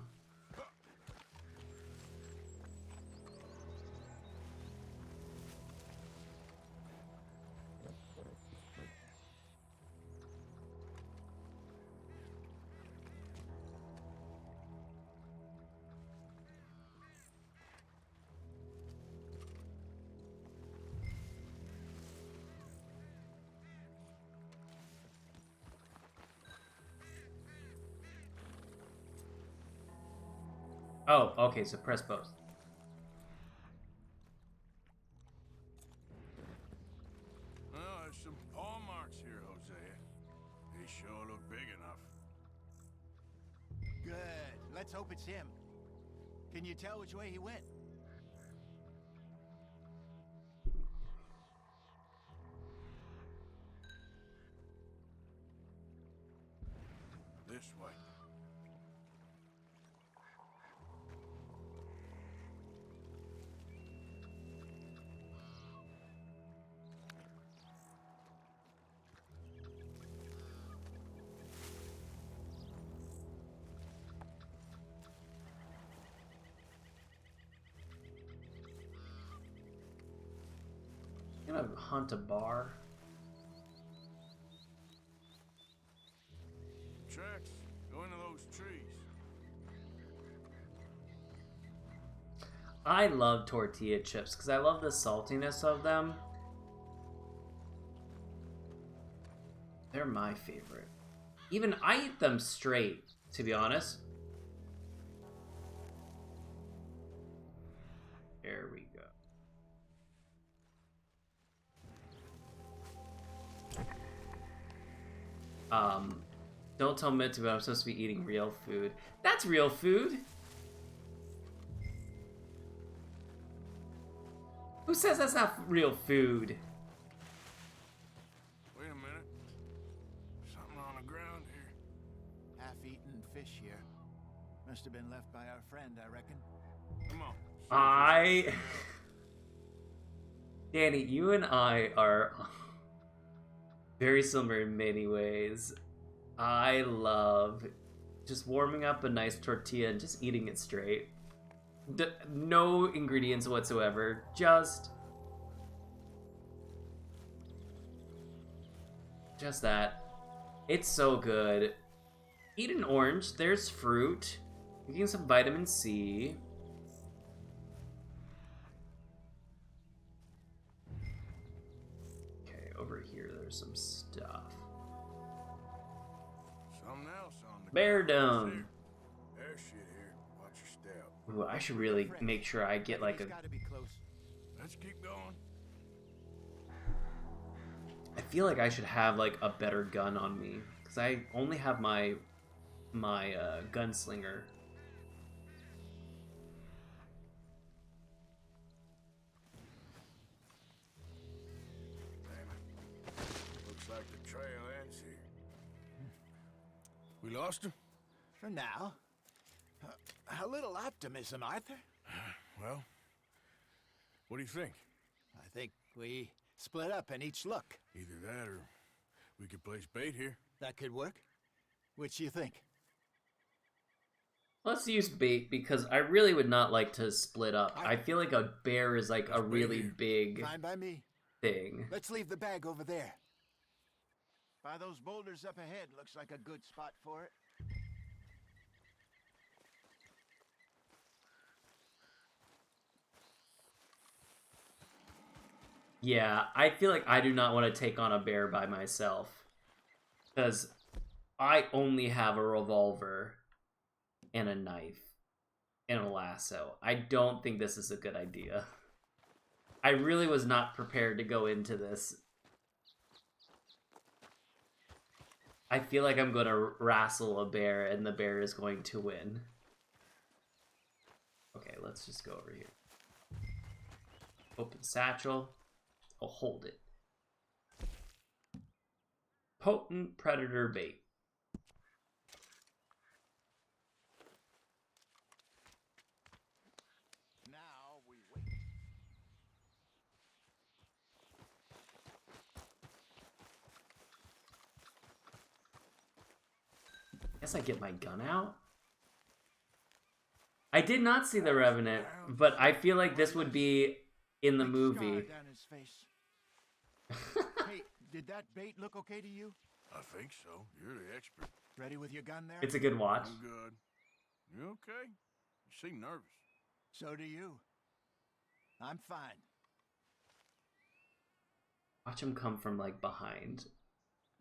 [SPEAKER 1] Oh, okay, so press post.
[SPEAKER 13] Well, there's some paw marks here, Hosea. They sure look big enough.
[SPEAKER 8] Good. Let's hope it's him. Can you tell which way he went?
[SPEAKER 13] This way.
[SPEAKER 1] I'm gonna hunt a bar.
[SPEAKER 13] Tracks. Go into those trees.
[SPEAKER 1] I love tortilla chips because I love the saltiness of them. They're my favorite. Even I eat them straight, to be honest. Here. There we go. Don't tell Mitsu I'm supposed to be eating real food. That's real food! Who says that's not real food?
[SPEAKER 13] Wait a minute. Something on the ground here.
[SPEAKER 8] Half-eaten fish here. Must have been left by our friend, I reckon.
[SPEAKER 13] Come on.
[SPEAKER 1] Danny, you and I are very similar in many ways. I love just warming up a nice tortilla and just eating it straight. No ingredients whatsoever, just that. It's so good. Eat an orange, there's fruit. You're getting some vitamin C. Okay, over here there's some stuff.
[SPEAKER 13] Something else on the
[SPEAKER 1] Bear
[SPEAKER 13] ground.
[SPEAKER 1] dung.
[SPEAKER 13] There's shit here. Watch your step.
[SPEAKER 1] Ooh, I should really make sure I get like a...
[SPEAKER 13] Let's keep going.
[SPEAKER 1] I feel like I should have like a better gun on me because I only have my gunslinger.
[SPEAKER 13] Looks like the trail ends here. We lost him?
[SPEAKER 8] For now. A little optimism, Arthur.
[SPEAKER 13] Well, what do you think?
[SPEAKER 8] I think we split up and each look.
[SPEAKER 13] Either that or we could place bait here.
[SPEAKER 8] That could work. Which you think?
[SPEAKER 1] Let's use bait because I really would not like to split up. I feel like a bear is like a really big
[SPEAKER 8] Fine by me.
[SPEAKER 1] thing.
[SPEAKER 8] Let's leave the bag over there. By those boulders up ahead, looks like a good spot for it.
[SPEAKER 1] Yeah, I feel like I do not want to take on a bear by myself. Because I only have a revolver and a knife and a lasso. I don't think this is a good idea. I really was not prepared to go into this. I feel like I'm going to wrestle a bear and the bear is going to win. Okay, let's just go over here. Open satchel. I'll hold it. Potent predator bait.
[SPEAKER 8] Now we wait.
[SPEAKER 1] Guess I get my gun out. I did not see the Revenant, but I feel like this would be in the movie.
[SPEAKER 8] Down his face. Hey, did that bait look okay to you?
[SPEAKER 13] I think so. You're the expert.
[SPEAKER 8] Ready with your gun there?
[SPEAKER 1] It's a good watch.
[SPEAKER 13] I'm good. You okay? You seem nervous.
[SPEAKER 8] So do you. I'm fine.
[SPEAKER 1] Watch him come from like behind.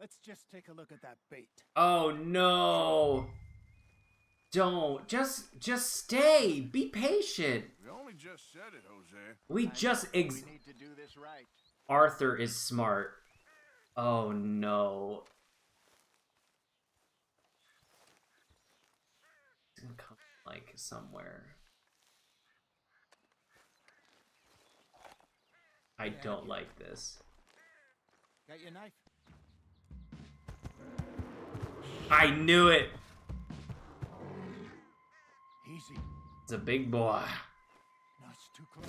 [SPEAKER 8] Let's just take a look at that bait.
[SPEAKER 1] Oh no! Don't just stay. Be patient.
[SPEAKER 13] We only just said it, Jose.
[SPEAKER 1] We just
[SPEAKER 8] we need to do this right.
[SPEAKER 1] Arthur is smart. Oh no. It's gonna come like somewhere. I don't like this.
[SPEAKER 8] Got your knife?
[SPEAKER 1] I knew it.
[SPEAKER 8] Easy.
[SPEAKER 1] It's a big boy.
[SPEAKER 8] No, it's too close.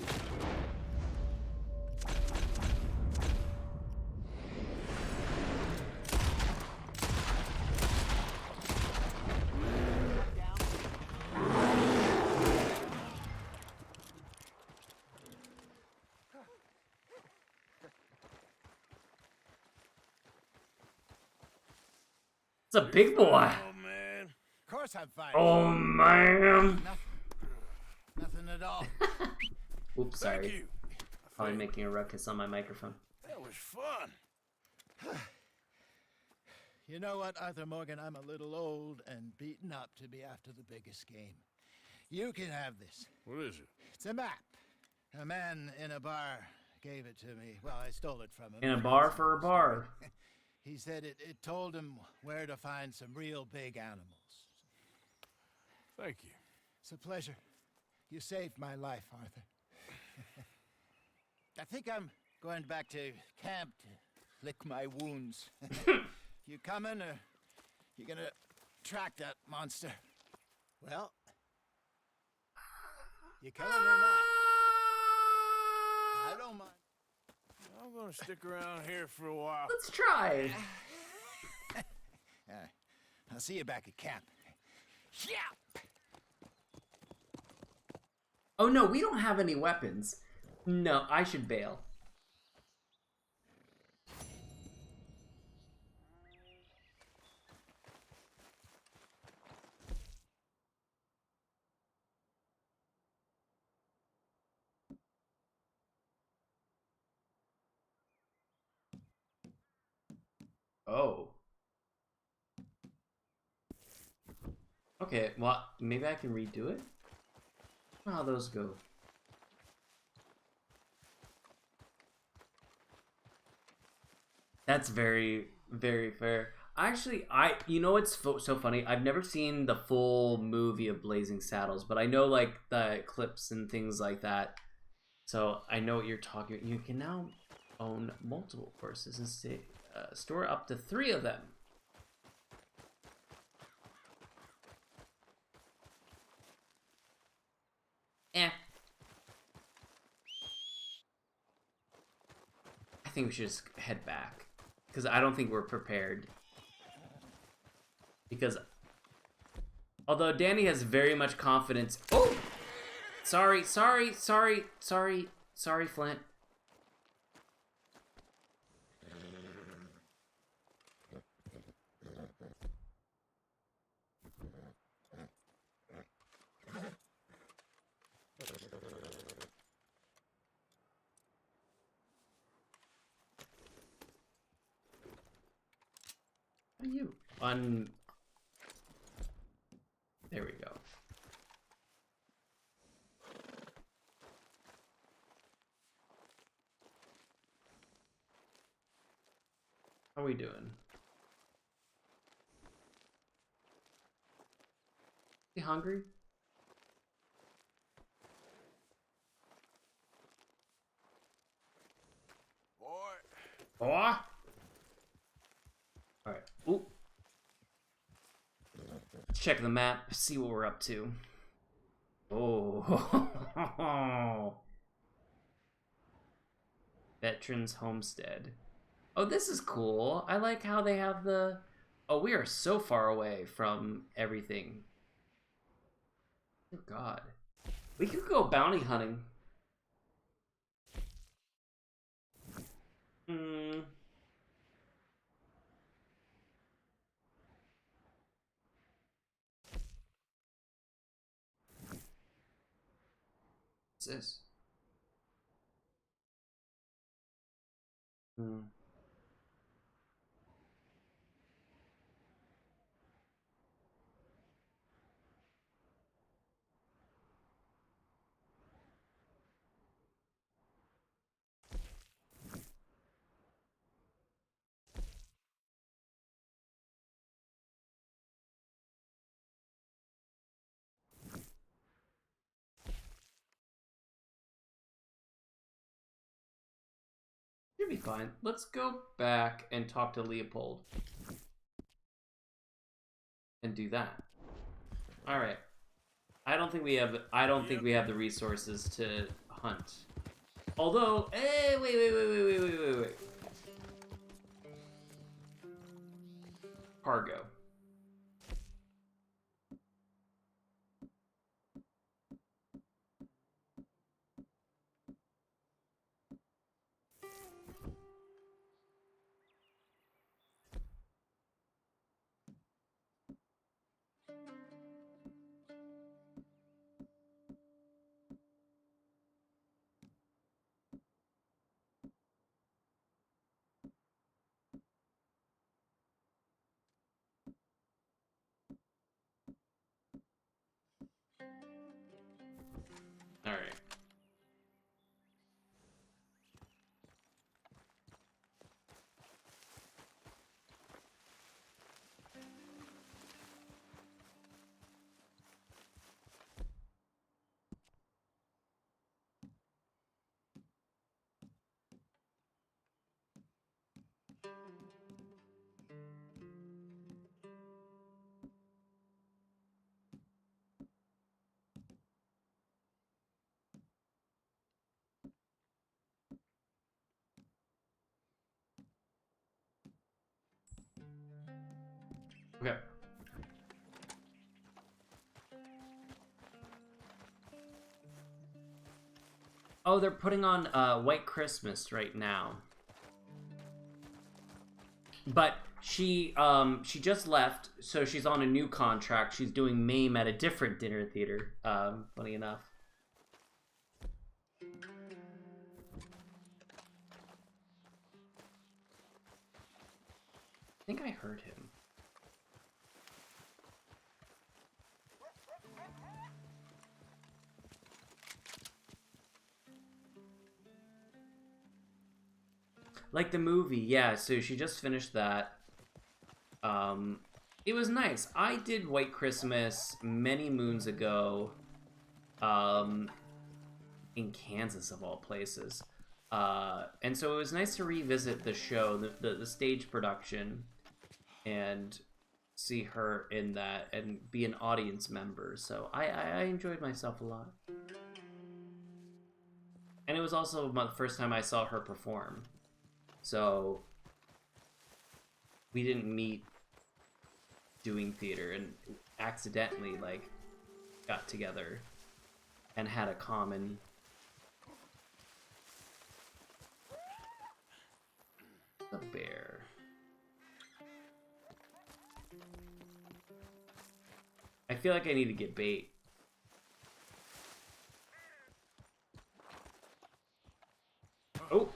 [SPEAKER 1] It's a big boy.
[SPEAKER 13] Oh, man.
[SPEAKER 8] Of course I'm fine.
[SPEAKER 1] Oh, man.
[SPEAKER 8] Nothing at all.
[SPEAKER 1] Oops, sorry.
[SPEAKER 13] Thank you.
[SPEAKER 1] Probably making a ruckus on my microphone.
[SPEAKER 13] That was fun.
[SPEAKER 8] You know what, Arthur Morgan? I'm a little old and beaten up to be after the biggest game. You can have this.
[SPEAKER 13] What is it?
[SPEAKER 8] It's a map. A man in a bar gave it to me. Well, I stole it from him.
[SPEAKER 1] In a bar for a bar.
[SPEAKER 8] He said it told him where to find some real big animals.
[SPEAKER 13] Thank you.
[SPEAKER 8] It's a pleasure. You saved my life, Arthur. I think I'm going back to camp to lick my wounds. You coming, or you gonna track that monster? Well, you coming or not? I don't mind.
[SPEAKER 13] I'm gonna stick around here for a while.
[SPEAKER 1] Let's try.
[SPEAKER 8] I'll see you back at camp. Yeah.
[SPEAKER 1] Oh no, we don't have any weapons. No, I should bail. Oh. Okay, well, maybe I can redo it? How those go? That's very, very fair. Actually, you know what's so funny? I've never seen the full movie of Blazing Saddles, but I know like the clips and things like that. So I know what you're talking about. You can now own multiple horses and store up to 3 of them. Eh. I think we should just head back. Because I don't think we're prepared. Because although Danny has very much confidence. Oh! Sorry, Flint. How are you? There we go. How are we doing? You hungry? Boy. Alright. Ooh. Let's check the map, see what we're up to. Oh. Veterans Homestead. Oh, this is cool. I like how they have the... Oh, we are so far away from everything. Oh, God. We could go bounty hunting. What's this? You'll be fine. Let's go back and talk to Leopold. And do that. Alright. I don't think we have the resources to hunt. Although, wait. Cargo. Alright. Okay. Oh, they're putting on White Christmas right now. But she just left, so she's on a new contract. She's doing MAME at a different dinner theater. Funny enough. I think I heard him. Like the movie, yeah, so she just finished that. It was nice. I did White Christmas many moons ago, in Kansas of all places. And so it was nice to revisit the show, the stage production, and see her in that and be an audience member. So I enjoyed myself a lot. And it was also the first time I saw her perform. So we didn't meet doing theater and accidentally like got together and had a common the bear. I feel like I need to get bait. Oh.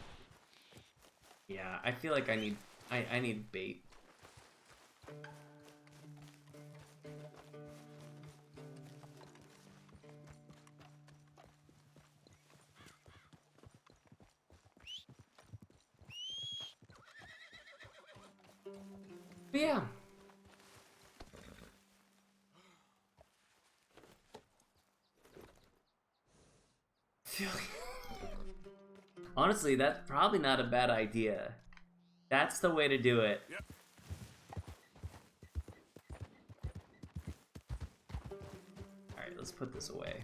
[SPEAKER 1] Yeah, I feel like I need bait. But yeah. Honestly, that's probably not a bad idea. That's the way to do it.
[SPEAKER 13] Yep.
[SPEAKER 1] Alright, let's put this away.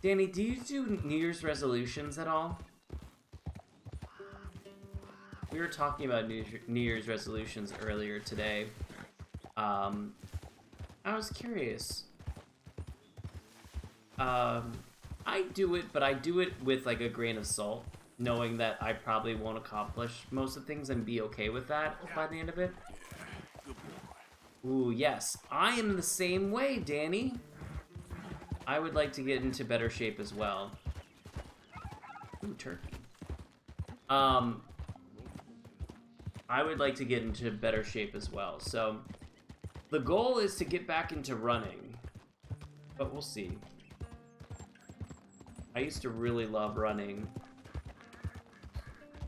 [SPEAKER 1] Danny, do you do New Year's resolutions at all? We were talking about New Year's resolutions earlier today. I was curious. I do it, but I do it with like a grain of salt, knowing that I probably won't accomplish most of the things and be okay with that by the end of it. Ooh, yes. I am the same way, Danny. I would like to get into better shape as well. Ooh, turkey. I would like to get into better shape as well. So, the goal is to get back into running. But we'll see. I used to really love running.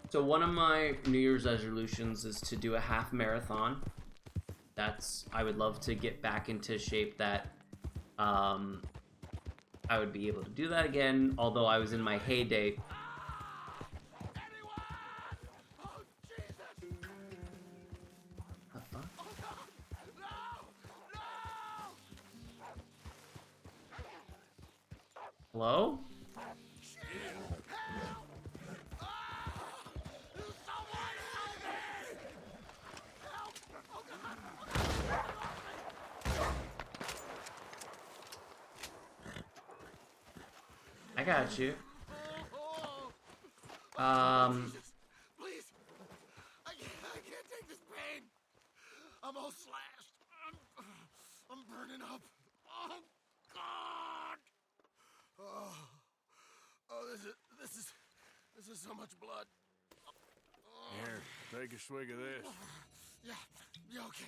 [SPEAKER 1] So one of my New Year's resolutions is to do a half marathon. I would love to get back into shape that I would be able to do that again, although I was in my heyday. Hello? I got you.
[SPEAKER 2] Please. I can't take this pain. I'm all slashed. I'm burning up. Oh, God. Oh, this is so much blood.
[SPEAKER 13] Here, take a swig of this.
[SPEAKER 2] Yeah, okay.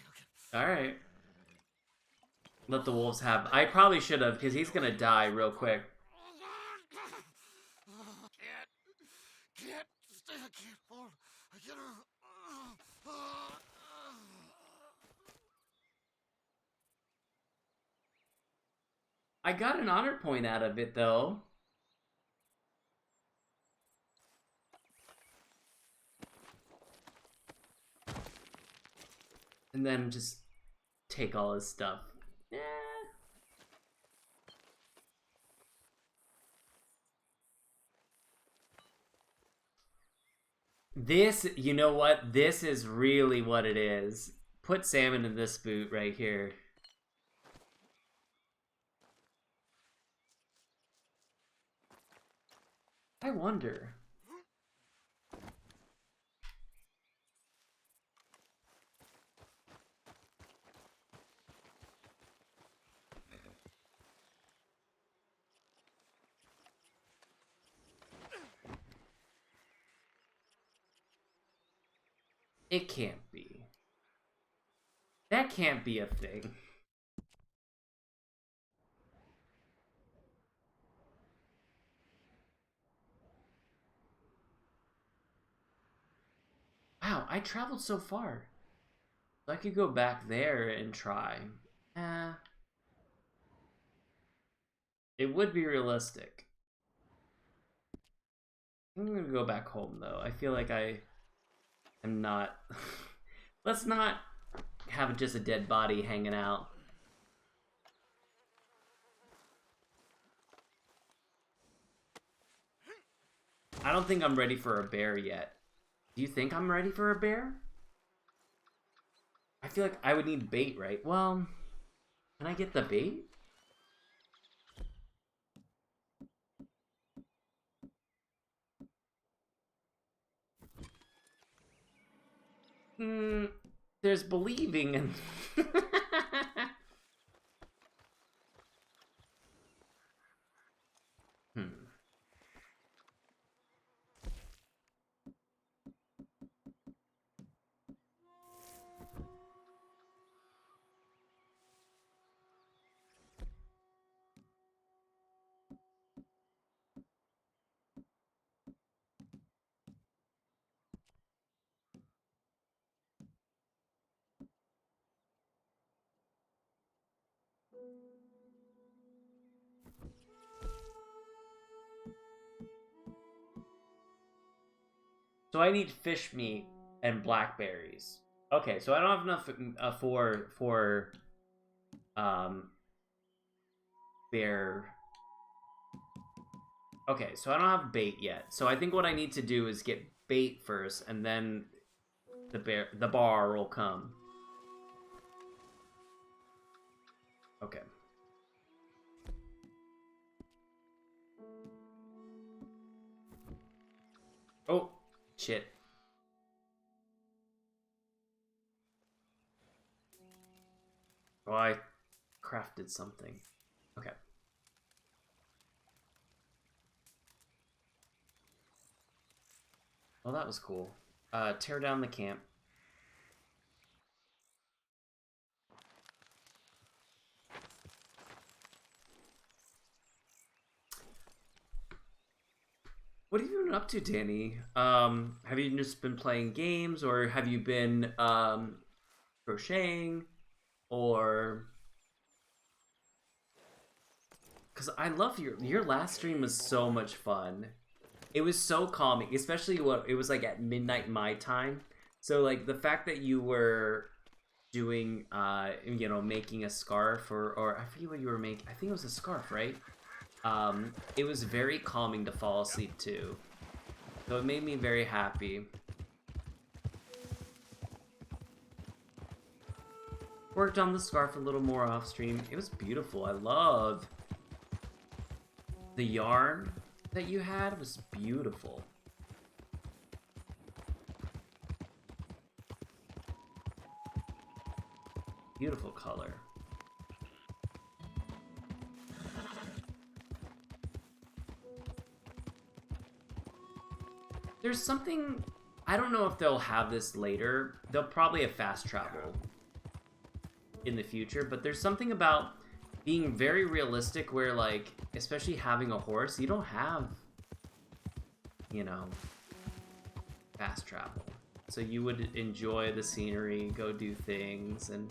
[SPEAKER 1] Alright. Let the wolves have... I probably should have, because he's gonna die real quick.
[SPEAKER 2] Can't stay, I can't hold. I can't...
[SPEAKER 1] I got an honor point out of it, though. And then just take all his stuff. Yeah. This, you know what? This is really what it is. Put salmon in this boot right here. I wonder. It can't be. That can't be a thing. Wow, I traveled so far. So I could go back there and try. It would be realistic. I'm gonna go back home though. I feel like I am not... Let's not have just a dead body hanging out. I don't think I'm ready for a bear yet. Do you think I'm ready for a bear? I feel like I would need bait, right? Well, can I get the bait? There's believing and... So I need fish meat and blackberries. Okay, so I don't have enough for bear. Okay, so I don't have bait yet. So I think what I need to do is get bait first, and then the bar will come. Okay. Oh, shit. Oh, I crafted something. Okay. Well, that was cool. Tear down the camp. What have you been up to, Danny? Have you just been playing games, or have you been crocheting, or... Because I love your last stream was so much fun. It was so calming, especially it was like at midnight my time. So like the fact that you were doing, you know, making a scarf or I forget what you were making. I think it was a scarf, right? It was very calming to fall asleep to. So it made me very happy. Worked on the scarf a little more off stream. It was beautiful. I love the yarn that you had. Was beautiful. Beautiful color. There's something, I don't know if they'll have this later. They'll probably have fast travel in the future, but there's something about being very realistic where, like, especially having a horse, you don't have, you know, fast travel. So you would enjoy the scenery, go do things, and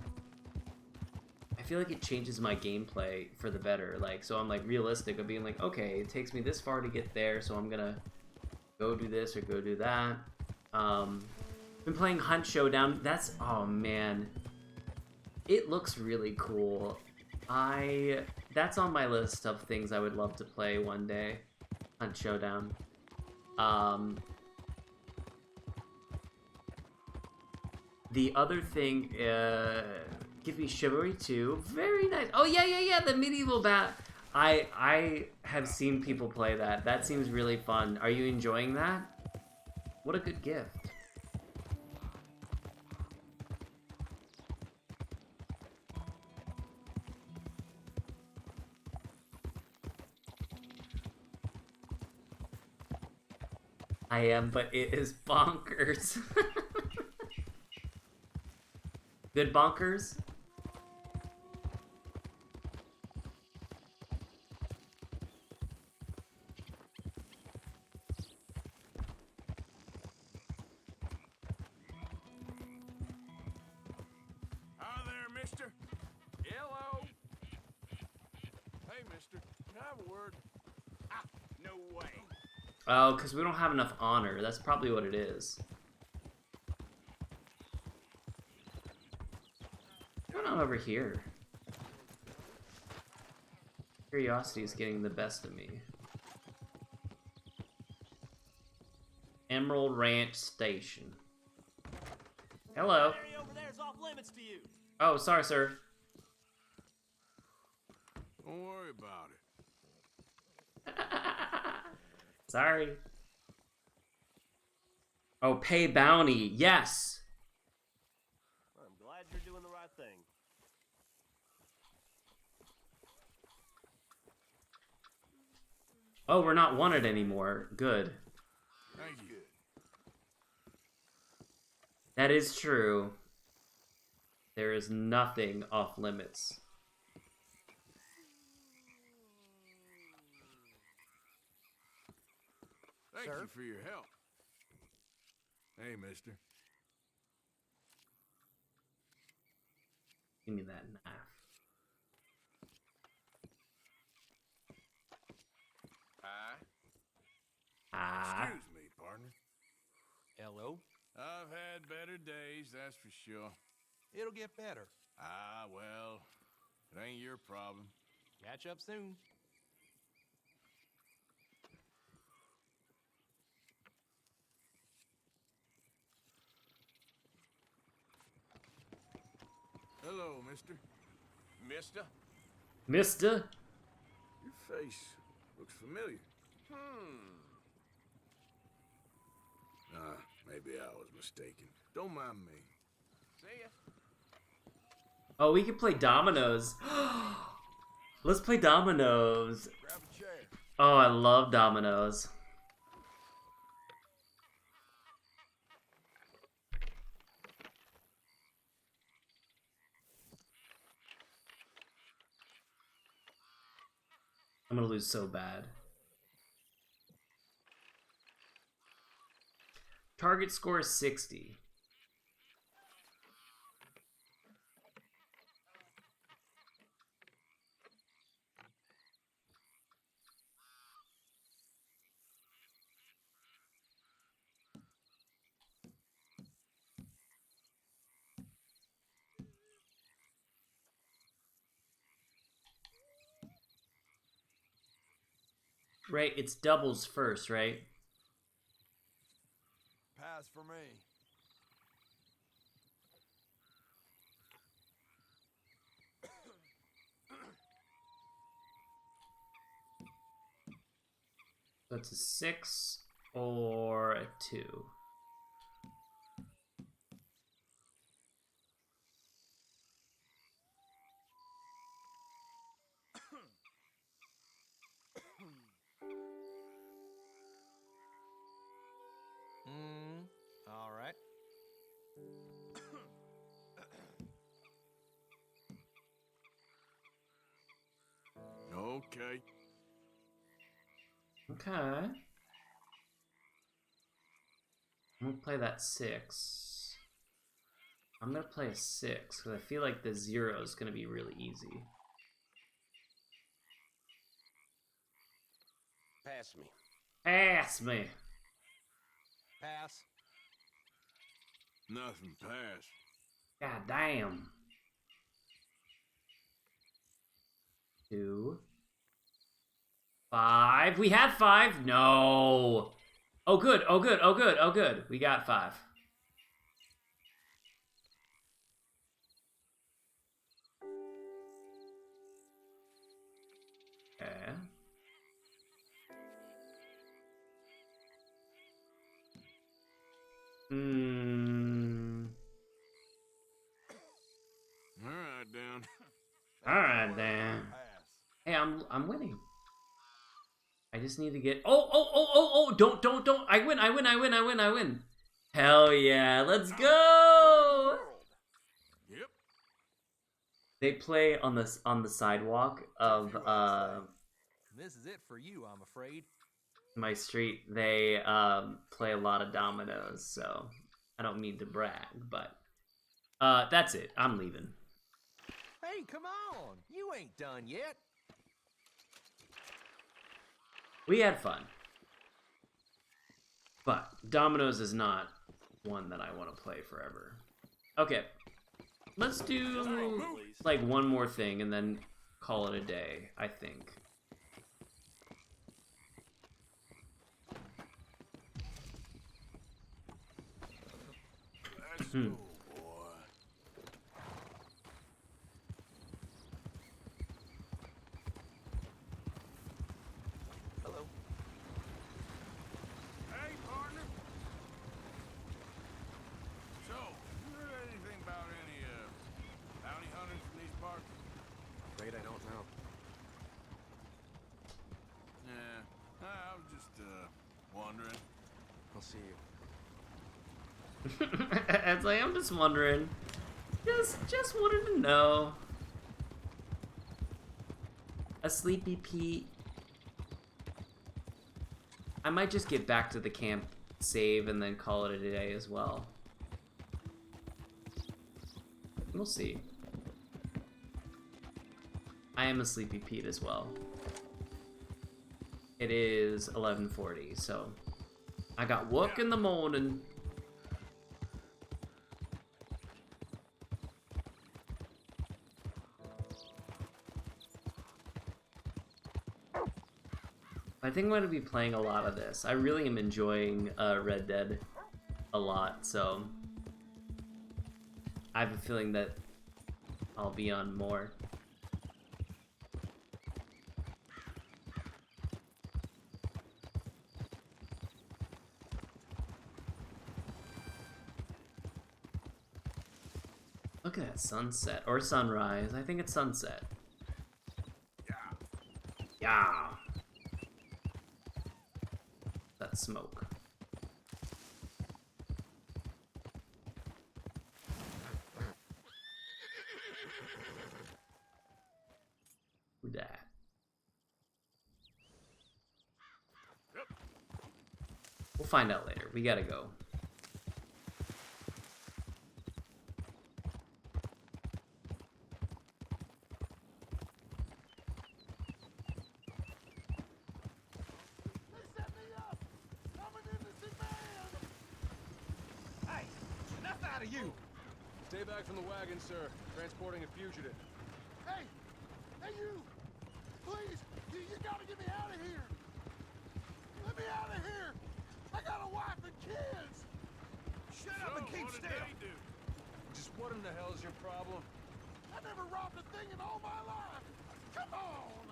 [SPEAKER 1] I feel like it changes my gameplay for the better. Like, so I'm like realistic of being like, okay, it takes me this far to get there, so I'm gonna go do this or go do that. Been playing Hunt Showdown. That's, oh man, it looks really cool. That's on my list of things I would love to play one day. Hunt Showdown. The other thing, give me chivalry too. Very nice. Oh yeah. The medieval bat. I have seen people play that. That seems really fun. Are you enjoying that? What a good gift. I am, but it is bonkers. Good bonkers?
[SPEAKER 13] Hi there, mister.
[SPEAKER 6] Hello.
[SPEAKER 13] Hey, mister. Can I have a word?
[SPEAKER 6] Ah, no way.
[SPEAKER 1] Oh, because we don't have enough honor. That's probably what it is. What's going on over here? Curiosity is getting the best of me. Emerald Ranch Station. Hello.
[SPEAKER 10] That area over there is off limits to you.
[SPEAKER 1] Oh, sorry, sir.
[SPEAKER 13] Don't worry about it.
[SPEAKER 1] Sorry. Oh, pay bounty. Yes.
[SPEAKER 10] I'm glad you're doing the right thing.
[SPEAKER 1] Oh, we're not wanted anymore. Good.
[SPEAKER 13] Thank you.
[SPEAKER 1] That is true. There is nothing off limits.
[SPEAKER 13] Thank you for your help. Hey, mister.
[SPEAKER 1] Give me that knife.
[SPEAKER 13] Excuse me, partner.
[SPEAKER 7] Hello?
[SPEAKER 13] I've had better days, that's for sure.
[SPEAKER 7] It'll get better.
[SPEAKER 13] Ah, well, it ain't your problem.
[SPEAKER 7] Catch up soon.
[SPEAKER 13] Hello, mister.
[SPEAKER 6] Mister?
[SPEAKER 1] Mister?
[SPEAKER 13] Your face looks familiar. Maybe I was mistaken. Don't mind me.
[SPEAKER 6] See ya.
[SPEAKER 1] Oh, we can play dominoes. Let's play dominoes.
[SPEAKER 13] Grab a chair.
[SPEAKER 1] Oh, I love dominoes. I'm gonna lose so bad. Target score is 60. Right, it's doubles first, right?
[SPEAKER 2] Pass for me.
[SPEAKER 1] So it's a 6 or a 2.
[SPEAKER 7] All right.
[SPEAKER 13] Okay.
[SPEAKER 1] Okay. I'm gonna play that 6. I'm gonna play a 6 because I feel like the 0 is gonna be really easy.
[SPEAKER 10] Pass me.
[SPEAKER 1] Pass me.
[SPEAKER 7] Pass.
[SPEAKER 13] Nothing passed.
[SPEAKER 1] God damn. 2. 5. We have 5. No. Oh good. Oh good. Oh good. Oh good. We got 5. Alright then. Hey, I'm winning. I just need to get oh, don't. I win. Hell yeah, let's go!
[SPEAKER 13] Yep.
[SPEAKER 1] They play on the sidewalk of
[SPEAKER 7] This is it for you, I'm afraid.
[SPEAKER 1] my street. They play a lot of dominoes, so I don't mean to brag, but that's it. I'm leaving.
[SPEAKER 7] Hey, come on! You ain't done yet.
[SPEAKER 1] We had fun. But dominoes is not one that I want to play forever. Okay. Let's do like one more thing and then call it a day, I think.
[SPEAKER 7] Hello.
[SPEAKER 13] Hey, partner. So, you heard anything about any bounty hunters from these parts?
[SPEAKER 7] Afraid I don't know.
[SPEAKER 13] Yeah, I was just wondering.
[SPEAKER 7] I'll see you.
[SPEAKER 1] It's like, I'm just wondering. Just wanted to know. A Sleepy Pete. I might just get back to the camp, save, and then call it a day as well. We'll see. I am a Sleepy Pete as well. It is 11:40, so I got work in the morning. I think I'm going to be playing a lot of this. I really am enjoying Red Dead a lot, so I have a feeling that I'll be on more. Look at that sunset, or sunrise. I think it's sunset. Yeah. That smoke. Who that? We'll find out later. We gotta go.
[SPEAKER 7] You! Stay back from the wagon, sir. Transporting a fugitive.
[SPEAKER 2] Hey! Hey, you! Please! You gotta get me out of here! Let me out of here! I got a wife and kids!
[SPEAKER 15] Shut up and keep still!
[SPEAKER 7] Just what in the hell is your problem?
[SPEAKER 2] I never robbed a thing in all my life! Come on!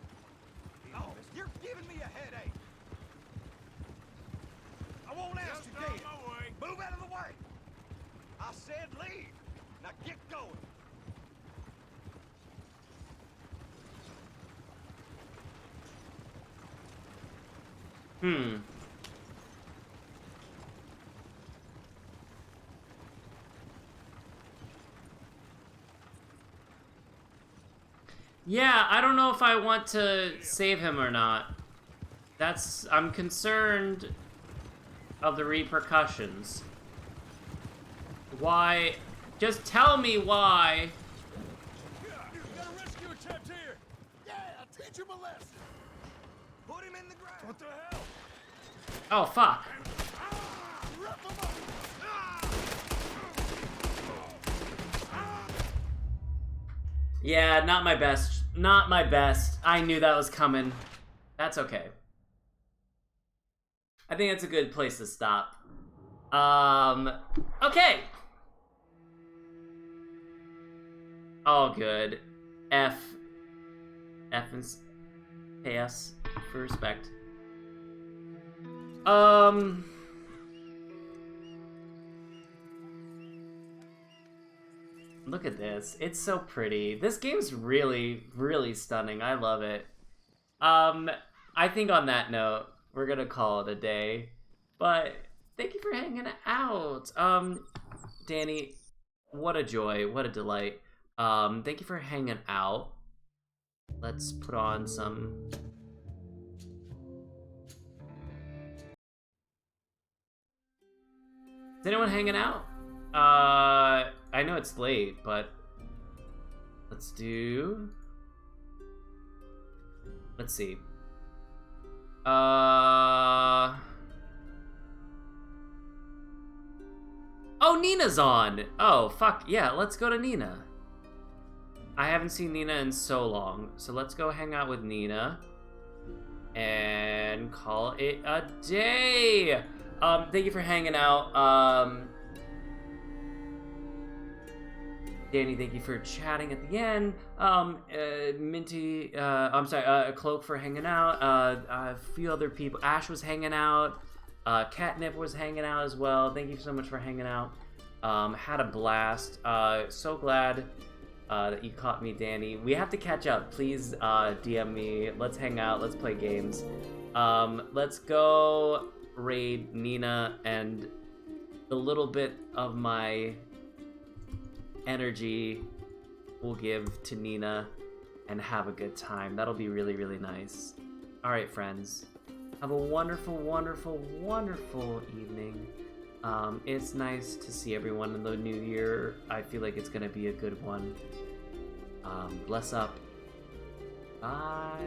[SPEAKER 15] Oh, you're giving me a headache! I won't ask you again! Move out of the way! I said leave! Now get going!
[SPEAKER 1] Yeah, I don't know if I want to save him or not. I'm concerned of the repercussions. Why? Just tell me why.
[SPEAKER 15] You got a rescue attempt here!
[SPEAKER 2] Yeah, teach him a lesson!
[SPEAKER 15] Put him in the ground! What the hell?
[SPEAKER 1] Oh, fuck.
[SPEAKER 2] Rip him up!
[SPEAKER 1] Yeah, not my best. Not my best. I knew that was coming. That's okay. I think that's a good place to stop. Okay. All good. F and KS for respect. Look at this. It's so pretty. This game's really, really stunning. I love it. I think on that note, we're gonna call it a day. But thank you for hanging out. Danny, what a joy, what a delight. Thank you for hanging out. Let's put on some... Is anyone hanging out? I know it's late, but let's do... Let's see. Oh, Nina's on! Oh, fuck, yeah, let's go to Nina. I haven't seen Nina in so long, so let's go hang out with Nina and call it a day. Thank you for hanging out. Danny, thank you for chatting at the end. Minty, I'm sorry, Cloak for hanging out. A few other people. Ash was hanging out. Catnip was hanging out as well. Thank you so much for hanging out. Had a blast. So glad that you caught me, Danny. We have to catch up. Please DM me. Let's hang out. Let's play games. Let's go raid Nina, and the little bit of my energy we'll give to Nina and have a good time. That'll be really, really nice. All right, friends. Have a wonderful, wonderful, wonderful evening. It's nice to see everyone in the new year. I feel like it's gonna be a good one. Bless up. Bye.